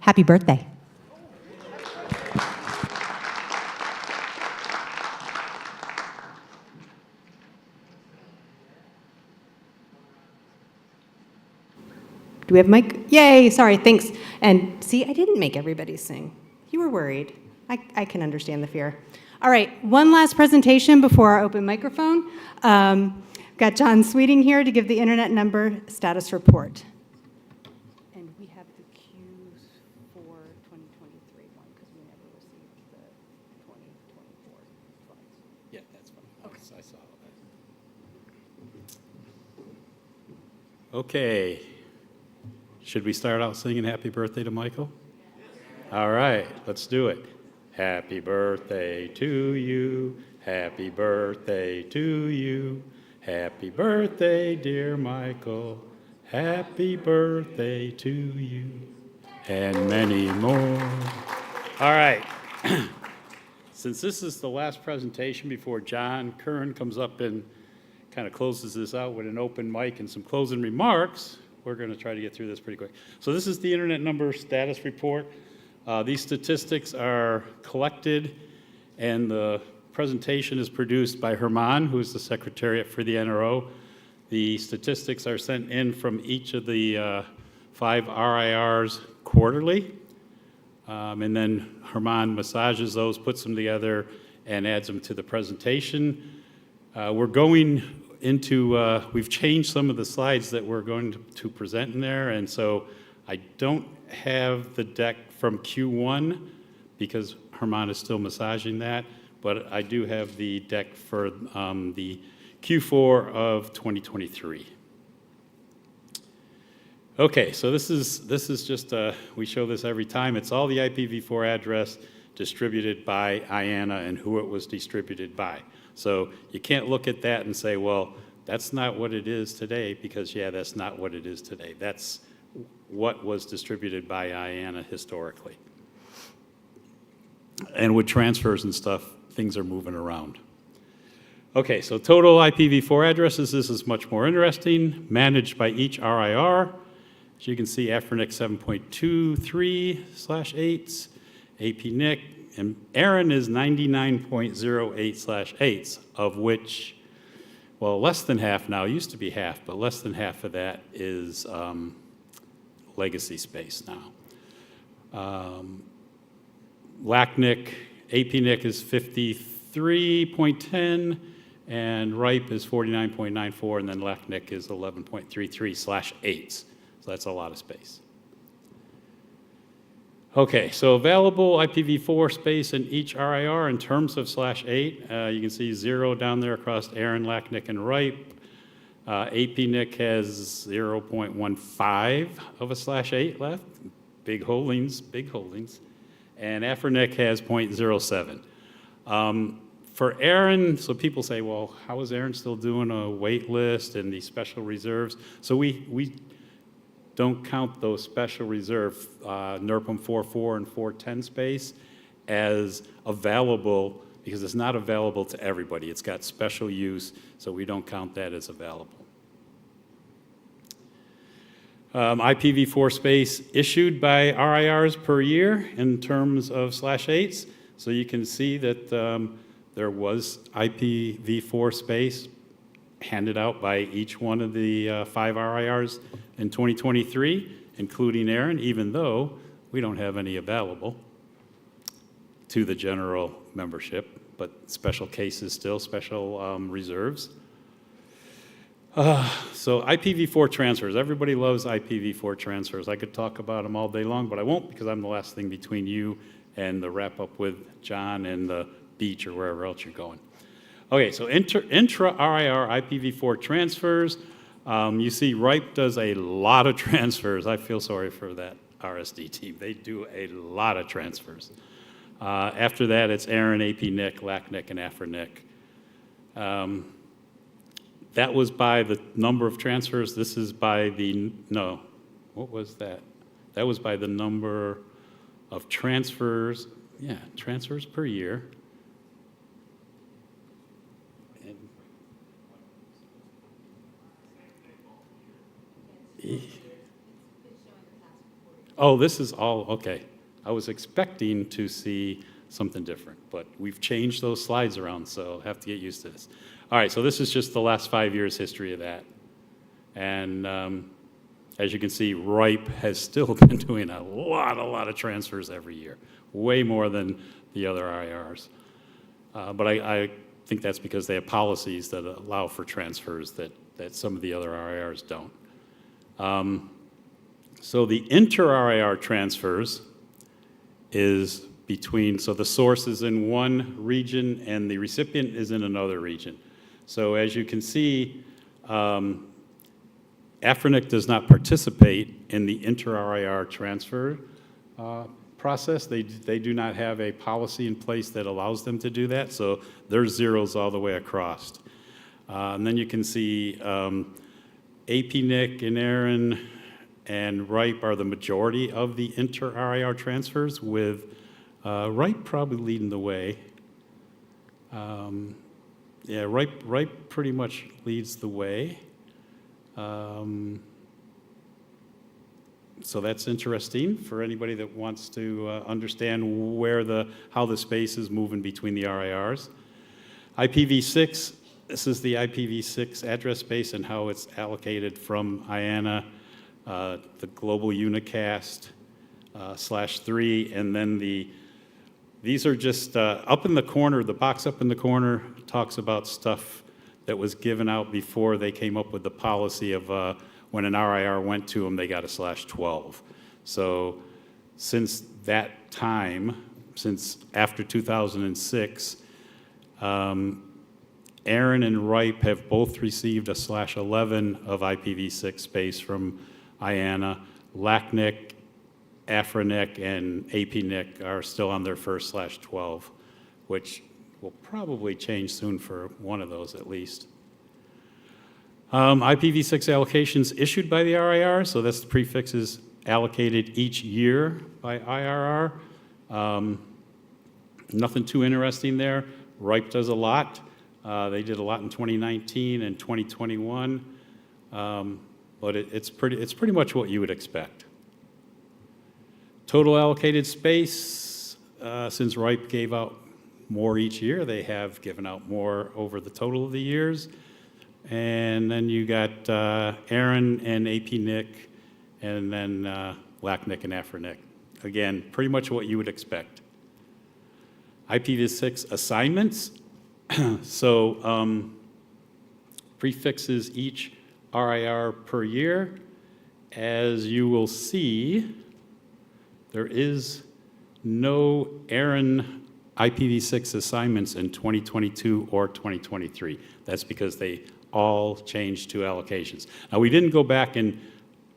happy birthday. Do we have Mike? Yay, sorry, thanks. And see, I didn't make everybody sing. You were worried. I can understand the fear. All right, one last presentation before our open microphone. Got John Sweeting here to give the internet number status report. And we have the queues for 2023 one because we never received the 2024 slides. Yeah, that's fine. Okay. I saw that. Okay. Should we start out singing happy birthday to Michael? All right, let's do it. Happy birthday to you. Happy birthday to you. Happy birthday, dear Michael. Happy birthday to you. And many more. All right. Since this is the last presentation before John Curran comes up and kind of closes this out with an open mic and some closing remarks, we're going to try to get through this pretty quick. So this is the internet number status report. These statistics are collected, and the presentation is produced by Herman, who is the secretariat for the NRO. The statistics are sent in from each of the 5 RIRs quarterly, and then Herman massages those, puts them together, and adds them to the presentation. We're going into, we've changed some of the slides that we're going to present in there, and so I don't have the deck from Q1 because Herman is still massaging that, but I do have the deck for the Q4 of 2023. Okay, so this is just, we show this every time. It's all the IPv4 address distributed by IANA and who it was distributed by. So you can't look at that and say, well, that's not what it is today, because yeah, that's not what it is today. That's what was distributed by IANA historically. And with transfers and stuff, things are moving around. Okay, so total IPv4 addresses, this is much more interesting, managed by each RIR. As you can see, Afrinic 7.23/8s, APNIC, and ARIN is 99.08/8s, of which, well, less than half now, used to be half, but less than half of that is legacy space now. LACNIC, APNIC is 53.10, and RIPE is 49.94, and then LACNIC is 11.33/8s. So that's a lot of space. Okay, so available IPv4 space in each RIR in terms of /8, you can see 0 down there across ARIN, LACNIC, and RIPE, APNIC has 0.15 of a /8 left, big holdings, and AFRINIC has 0.07. For ARIN, so people say, well, how is ARIN still doing a wait list and these special reserves? So we don't count those special reserve NRPM 4.4 and 4.10 space as available because it's not available to everybody. It's got special use, so we don't count that as available. IPv4 space issued by RIRs per year in terms of /8s. So you can see that there was IPv4 space handed out by each one of the 5 RIRs in 2023, including ARIN, even though we don't have any available to the general membership, but special cases still, special reserves. So IPv4 transfers. Everybody loves IPv4 transfers. I could talk about them all day long, but I won't because I'm the last thing between you and the wrap up with John and the beach or wherever else you're going. Okay, so intra-RIR IPv4 transfers. You see RIPE does a lot of transfers. I feel sorry for that RSD team. They do a lot of transfers. After that, it's ARIN, APNIC, LACNIC, and AFRINIC. That was by the number of transfers. This is by the, no, what was that? That was by the number of transfers, yeah, transfers per year. Oh, this is all, okay. I was expecting to see something different, but we've changed those slides around, so I'll have to get used to this. All right, so this is just the last 5 years' history of that. And as you can see, RIPE has still been doing a lot of transfers every year, way more than the other IRs. But I think that's because they have policies that allow for transfers that some of the other RIRs don't. So the inter-RIR transfers is between, so the source is in one region and the recipient is in another region. So as you can see, AFRINIC does not participate in the inter-RIR transfer process. They do not have a policy in place that allows them to do that, so there's zeros all the way across. And then you can see APNIC and ARIN and RIPE are the majority of the inter-RIR transfers, with RIPE probably leading the way. Yeah, RIPE pretty much leads the way. So that's interesting for anybody that wants to understand how the space is moving between the RIRs. IPv6, this is the IPv6 address space and how it's allocated from IANA, the global unicast /3, and then these are just up in the corner, the box up in the corner talks about stuff that was given out before they came up with the policy of when an RIR went to them, they got a /12. So since that time, since after 2006, ARIN and RIPE have both received a /11 of IPv6 space from IANA. LACNIC, AFRINIC, and APNIC are still on their first /12, which will probably change soon for one of those at least. IPv6 allocations issued by the RIR, so that's the prefixes allocated each year by IRR. Nothing too interesting there. RIPE does a lot. They did a lot in 2019 and 2021, but it's pretty much what you would expect. Total allocated space, since RIPE gave out more each year, they have given out more over the total of the years. And then you got ARIN and APNIC, and then LACNIC and AFRINIC. Again, pretty much what you would expect. IPv6 assignments. So prefixes each RIR per year. As you will see, there is no ARIN IPv6 assignments in 2022 or 2023. That's because they all changed to allocations. Now, we didn't go back and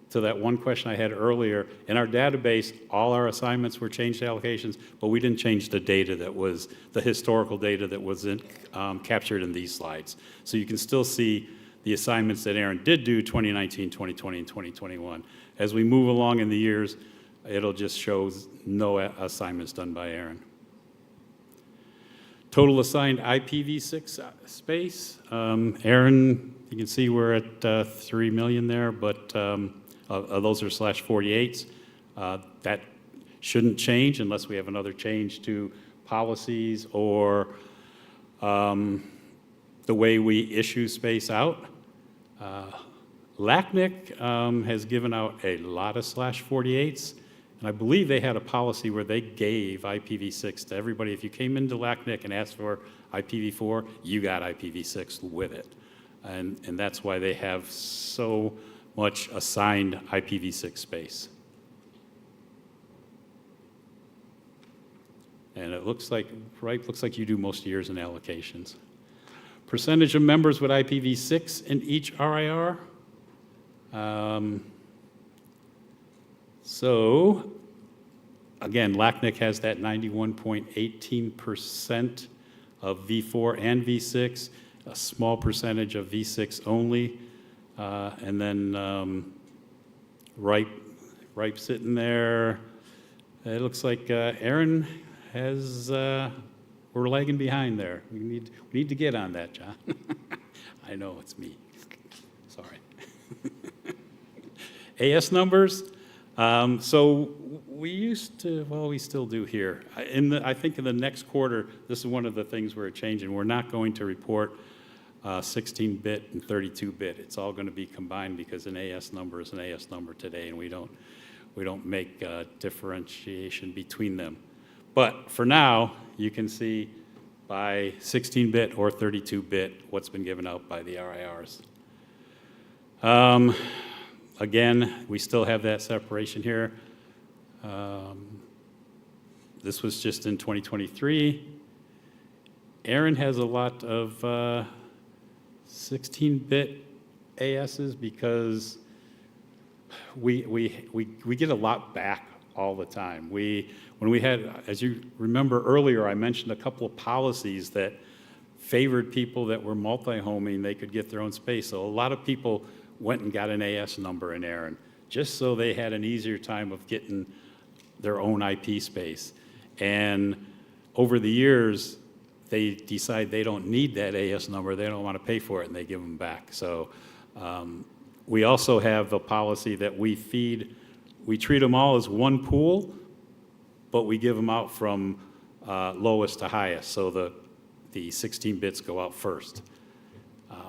to that one question I had earlier. In our database, all our assignments were changed to allocations, but we didn't change the data that was, the historical data that was captured in these slides. So you can still see the assignments that ARIN did do 2019, 2020, and 2021. As we move along in the years, it'll just show no assignments done by ARIN. Total assigned IPv6 space. ARIN, you can see we're at 3 million there, but those are /48s. That shouldn't change unless we have another change to policies or the way we issue space out. LACNIC has given out a lot of /48s, and I believe they had a policy where they gave IPv6 to everybody. If you came into LACNIC and asked for IPv4, you got IPv6 with it. And that's why they have so much assigned IPv6 space. And it looks like, right, looks like you do most years in allocations. Percentage of members with IPv6 in each RIR. So, again, LACNIC has that 91.18% of V4 and V6, a small percentage of V6 only, and then RIPE sitting there. It looks like ARIN has, we're lagging behind there. We need to get on that, John. I know, it's me. Sorry. AS numbers. So we used to, well, we still do here. I think in the next quarter, this is one of the things we're changing. We're not going to report 16-bit and 32-bit. It's all going to be combined because an AS number is an AS number today, and we don't make differentiation between them. But for now, you can see by 16-bit or 32-bit what's been given out by the RIRs. Again, we still have that separation here. This was just in 2023. ARIN has a lot of 16-bit ASs because we get a lot back all the time. When we had, as you remember earlier, I mentioned a couple of policies that favored people that were multi-homing, they could get their own space. So a lot of people went and got an AS number in ARIN just so they had an easier time of getting their own IP space. And over the years, they decide they don't need that AS number, they don't want to pay for it, and they give them back. So we also have a policy that we treat them all as one pool, but we give them out from lowest to highest, so the 16 bits go out first.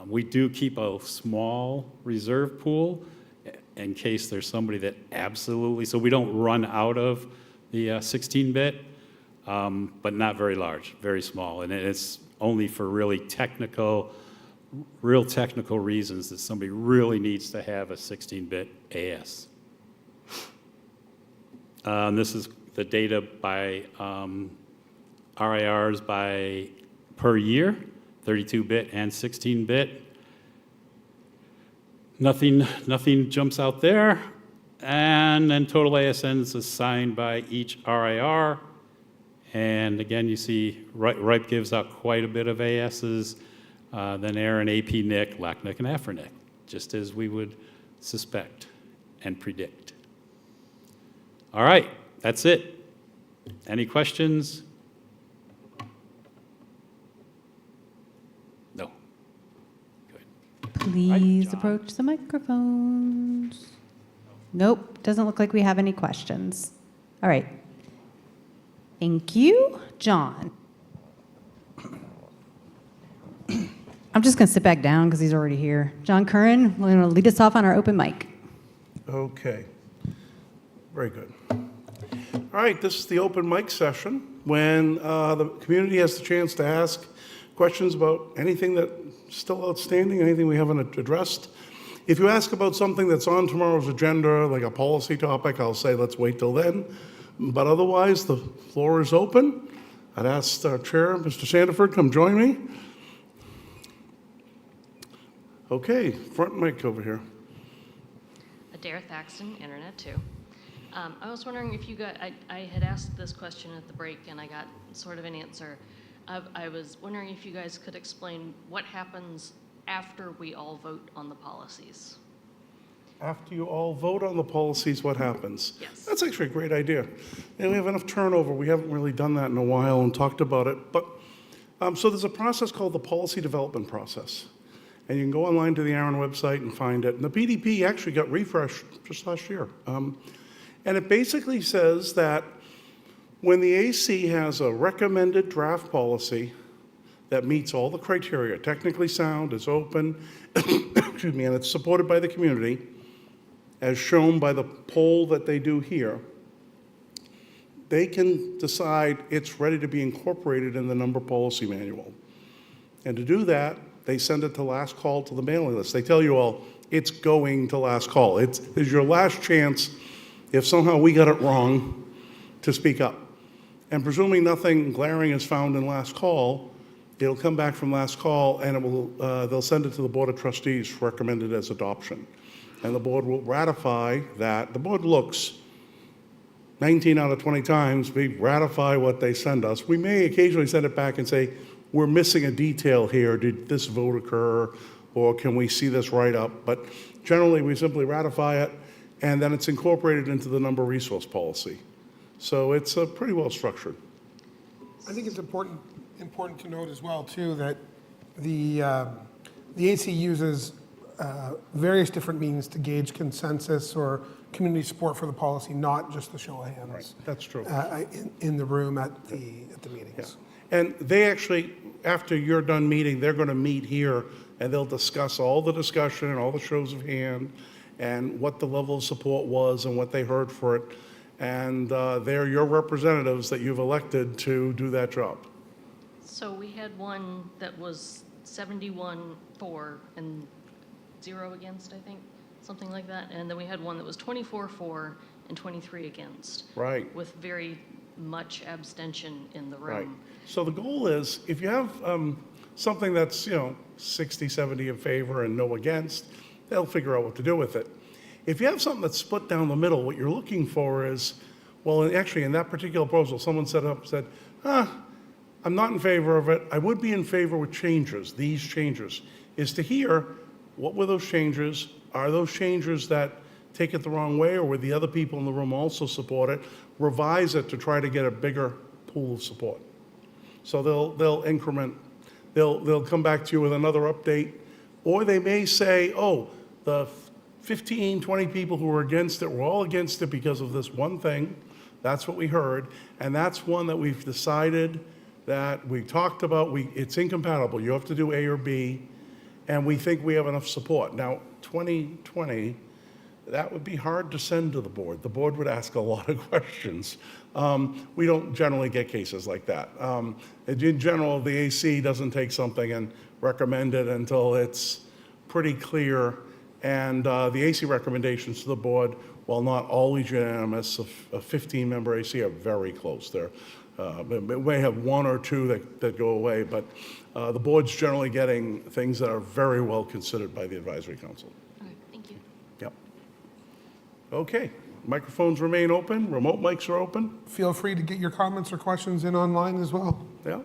We do keep a small reserve pool in case there's somebody that absolutely, so we don't run out of the 16-bit, but not very large, very small. And it's only for really real technical reasons that somebody really needs to have a 16-bit AS. This is the data by RIRs per year, 32-bit and 16-bit. Nothing jumps out there. And then total ASNs assigned by each RIR. And again, you see RIPE gives out quite a bit of ASs, then ARIN, AP, NIC, LACNIC, and AFRINIC, just as we would suspect and predict. All right, that's it. Any questions? No. Good. Please approach the microphones. Nope, doesn't look like we have any questions. All right. Thank you. John. I'm just going to sit back down because he's already here. John Curran, we're going to lead us off on our open mic. Okay. Very good. All right, this is the open mic session when the community has the chance to ask questions about anything that's still outstanding, anything we haven't addressed. If you ask about something that's on tomorrow's agenda, like a policy topic, I'll say let's wait till then. But otherwise, the floor is open. I'd ask our chair, Mr. Sandiford, come join me. Okay, front mic over here. Adair Thaxton, Internet 2. I was wondering if you got, I had asked this question at the break and I got sort of an answer. I was wondering if you guys could explain what happens after we all vote on the policies. After you all vote on the policies, what happens? Yes. That's actually a great idea. And we have enough turnover. We haven't really done that in a while and talked about it. But so there's a process called the policy development process. And you can go online to the ARIN website and find it. And the PDP actually got refreshed just last year. And it basically says that when the AC has a recommended draft policy that meets all the criteria, technically sound, is open, excuse me, and it's supported by the community, as shown by the poll that they do here, they can decide it's ready to be incorporated in the number policy manual. And to do that, they send it to last call to the mailing list. They tell you all, it's going to last call. It's your last chance, if somehow we got it wrong, to speak up. And presuming nothing glaring is found in last call, it'll come back from last call and it will, they'll send it to the Board of Trustees recommended as adoption. And the board will ratify that. The board looks 19 out of 20 times, we ratify what they send us. We may occasionally send it back and say, we're missing a detail here. Did this vote occur? Or can we see this right up? But generally, we simply ratify it, and then it's incorporated into the number resource policy. So it's pretty well structured. I think it's important to note as well, too, that the AC uses various different means to gauge consensus or community support for the policy, not just the show of hands. Right. That's true. In the room at the meetings. Yeah. And they actually, after you're done meeting, they're going to meet here and they'll discuss all the discussion and all the shows of hand and what the level of support was and what they heard for it. And they're your representatives that you've elected to do that job. So we had one that was 71 for and 0 against, I think, something like that. And then we had one that was 24 for and 23 against. Right. With very much abstention in the room. Right. So the goal is, if you have something that's, 60, 70 in favor and no against, they'll figure out what to do with it. If you have something that's split down the middle, what you're looking for is, well, actually in that particular proposal, someone said, I'm not in favor of it. I would be in favor with changes, these changes, is to hear what were those changes? Are those changes that take it the wrong way, or would the other people in the room also support it? Revise it to try to get a bigger pool of support. So they'll increment, they'll come back to you with another update, or they may say, oh, the 15, 20 people who were against it were all against it because of this one thing. That's what we heard, and that's one that we've decided that we talked about. It's incompatible. You have to do A or B, and we think we have enough support. Now, 2020, that would be hard to send to the board. The board would ask a lot of questions. We don't generally get cases like that. In general, the AC doesn't take something and recommend it until it's pretty clear. And the AC recommendations to the board, while not always unanimous, a 15-member AC are very close there. We may have one or two that go away, but the board's generally getting things that are very well considered by the advisory council. Okay, thank you. Yep. Okay, microphones remain open, remote mics are open. Feel free to get your comments or questions in online as well. Yeah.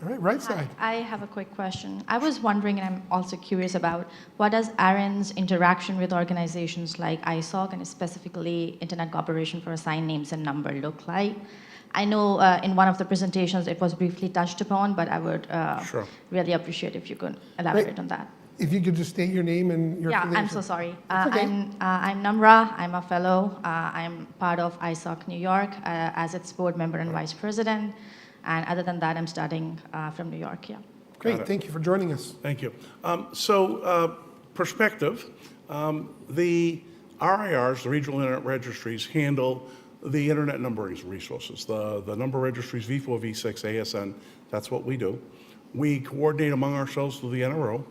All right, right side. I have a quick question. I was wondering, and I'm also curious about, what does ARIN's interaction with organizations like ISOC and specifically Internet Corporation for Assigned Names and Number look like? I know in one of the presentations it was briefly touched upon, but I would Sure. really appreciate if you could elaborate on that. If you could just state your name and your Yeah, I'm affiliation. so sorry. That's okay. I'm Namra. I'm a fellow. I'm part of ISOC New York as its board member and vice president. And other than that, I'm studying from New York, yeah. Great, thank you for joining us. Thank you. Perspective, the RIRs, the Regional Internet Registries, handle the internet numbering resources. The number registries, V4, V6, ASN, that's what we do. We coordinate among ourselves through the NRO,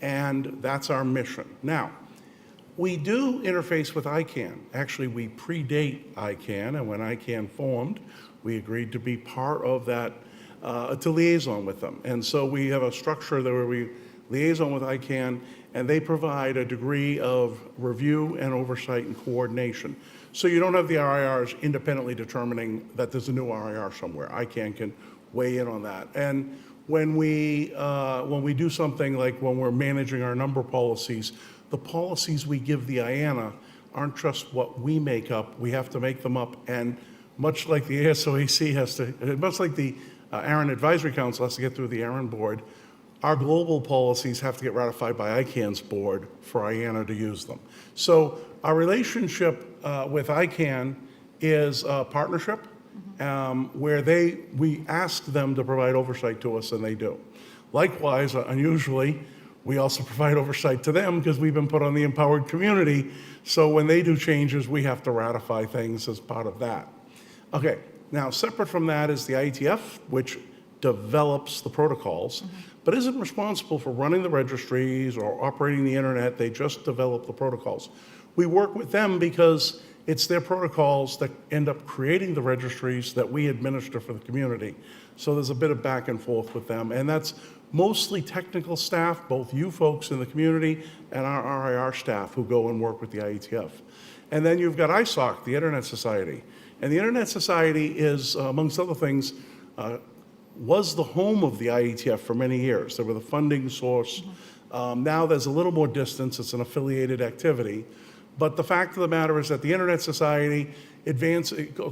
and that's our mission. Now, We do interface with ICANN. Actually, we predate ICANN, and when ICANN formed, we agreed to be part of that, to liaison with them. And so we have a structure there where we liaison with ICANN, and they provide a degree of review and oversight and coordination. So you don't have the RIRs independently determining that there's a new RIR somewhere. ICANN can weigh in on that. And when we do something like when we're managing our number policies, the policies we give the IANA aren't just what we make up. We have to make them up. And much like the ASO AC has to, much like the ARIN Advisory Council has to get through the ARIN board, our global policies have to get ratified by ICANN's board for IANA to use them. So our relationship with ICANN is a partnership where we ask them to provide oversight to us, and they do. Likewise, unusually, we also provide oversight to them because we've been put on the empowered community. So when they do changes, we have to ratify things as part of that. Okay, now separate from that is the IETF, which develops the protocols, but isn't responsible for running the registries or operating the internet. They just develop the protocols. We work with them because it's their protocols that end up creating the registries that we administer for the community. So there's a bit of back and forth with them, and that's mostly technical staff, both you folks in the community and our RIR staff who go and work with the IETF. And then you've got ISOC, the Internet Society. And the Internet Society is, amongst other things, was the home of the IETF for many years. They were the funding source. Now there's a little more distance. It's an affiliated activity. But the fact of the matter is that the Internet Society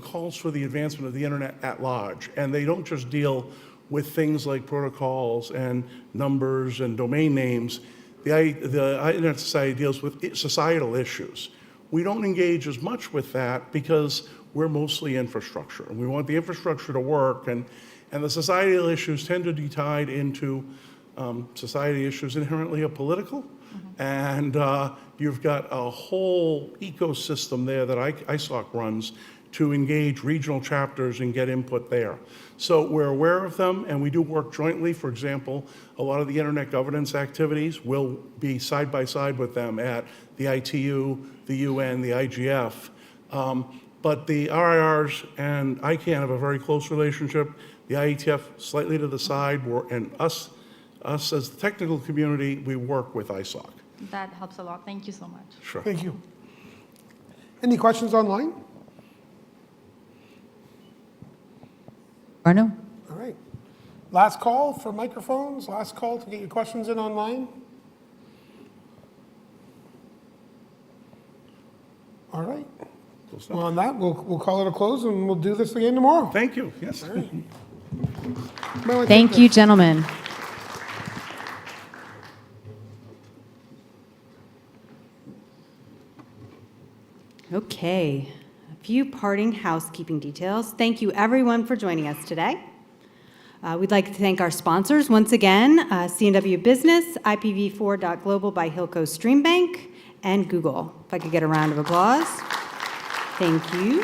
calls for the advancement of the Internet at large. And they don't just deal with things like protocols and numbers and domain names. The Internet Society deals with societal issues. We don't engage as much with that because we're mostly infrastructure. And we want the infrastructure to work. And the societal issues tend to be tied into society issues inherently political. And you've got a whole ecosystem there that ISOC runs to engage regional chapters and get input there. So we're aware of them, and we do work jointly. For example, a lot of the internet governance activities will be side by side with them at the ITU, the UN, the IGF. But the RIRs and ICANN have a very close relationship. The IETF slightly to the side, and us as the technical community, we work with ISOC. That helps a lot. Thank you so much. Sure. Thank you. Any questions online? Arno? All right. Last call for microphones, last call to get your questions in online. All right. Well, on that, we'll call it a close, and we'll do this again tomorrow. Thank you. Yes. All right. Thank you, gentlemen. Okay, a few parting housekeeping details. Thank you, everyone, for joining us today. We'd like to thank our sponsors once again, C&W Business, IPv4.global by Hilco Streambank, and Google. If I could get a round of applause. Thank you.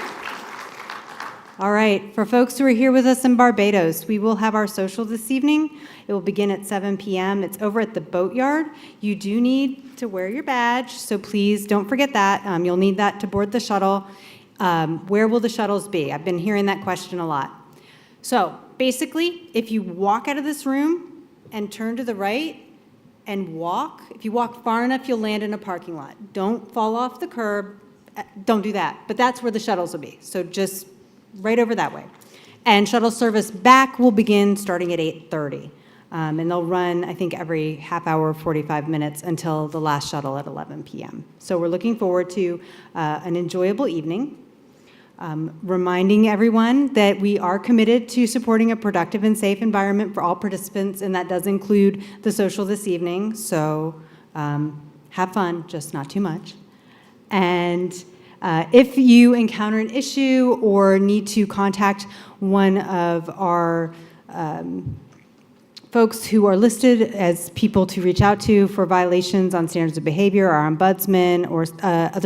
All right, for folks who are here with us in Barbados, we will have our social this evening. It will begin at 7 p.m. It's over at the Boatyard. You do need to wear your badge, so please don't forget that. You'll need that to board the shuttle. Where will the shuttles be? I've been hearing that question a lot. So basically, if you walk out of this room and turn to the right and walk, if you walk far enough, you'll land in a parking lot. Don't fall off the curb. Don't do that. But that's where the shuttles will be. So just right over that way. And shuttle service back will begin starting at 8:30. And they'll run, I think, every half hour, 45 minutes until the last shuttle at 11 p.m. So we're looking forward to an enjoyable evening. Reminding everyone that we are committed to supporting a productive and safe environment for all participants, and that does include the social this evening. So have fun, just not too much. And if you encounter an issue or need to contact one of our folks who are listed as people to reach out to for violations on standards of behavior, our ombudsman, or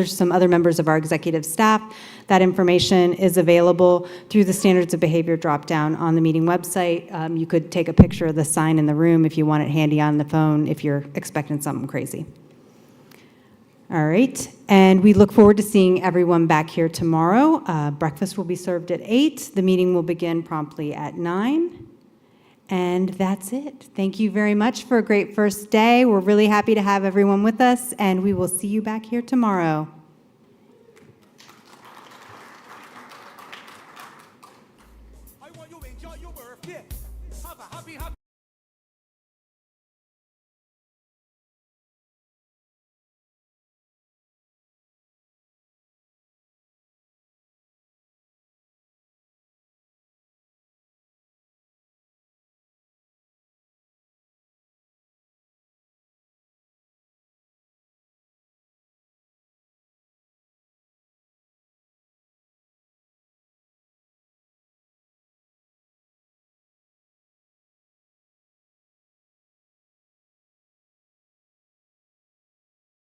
some other members of our executive staff, that information is available through the standards of behavior drop-down on the meeting website. You could take a picture of the sign in the room if you want it handy on the phone if you're expecting something crazy. All right, and we look forward to seeing everyone back here tomorrow. Breakfast will be served at 8. The meeting will begin promptly at 9. And that's it. Thank you very much for a great first day. We're really happy to have everyone with us, and we will see you back here tomorrow.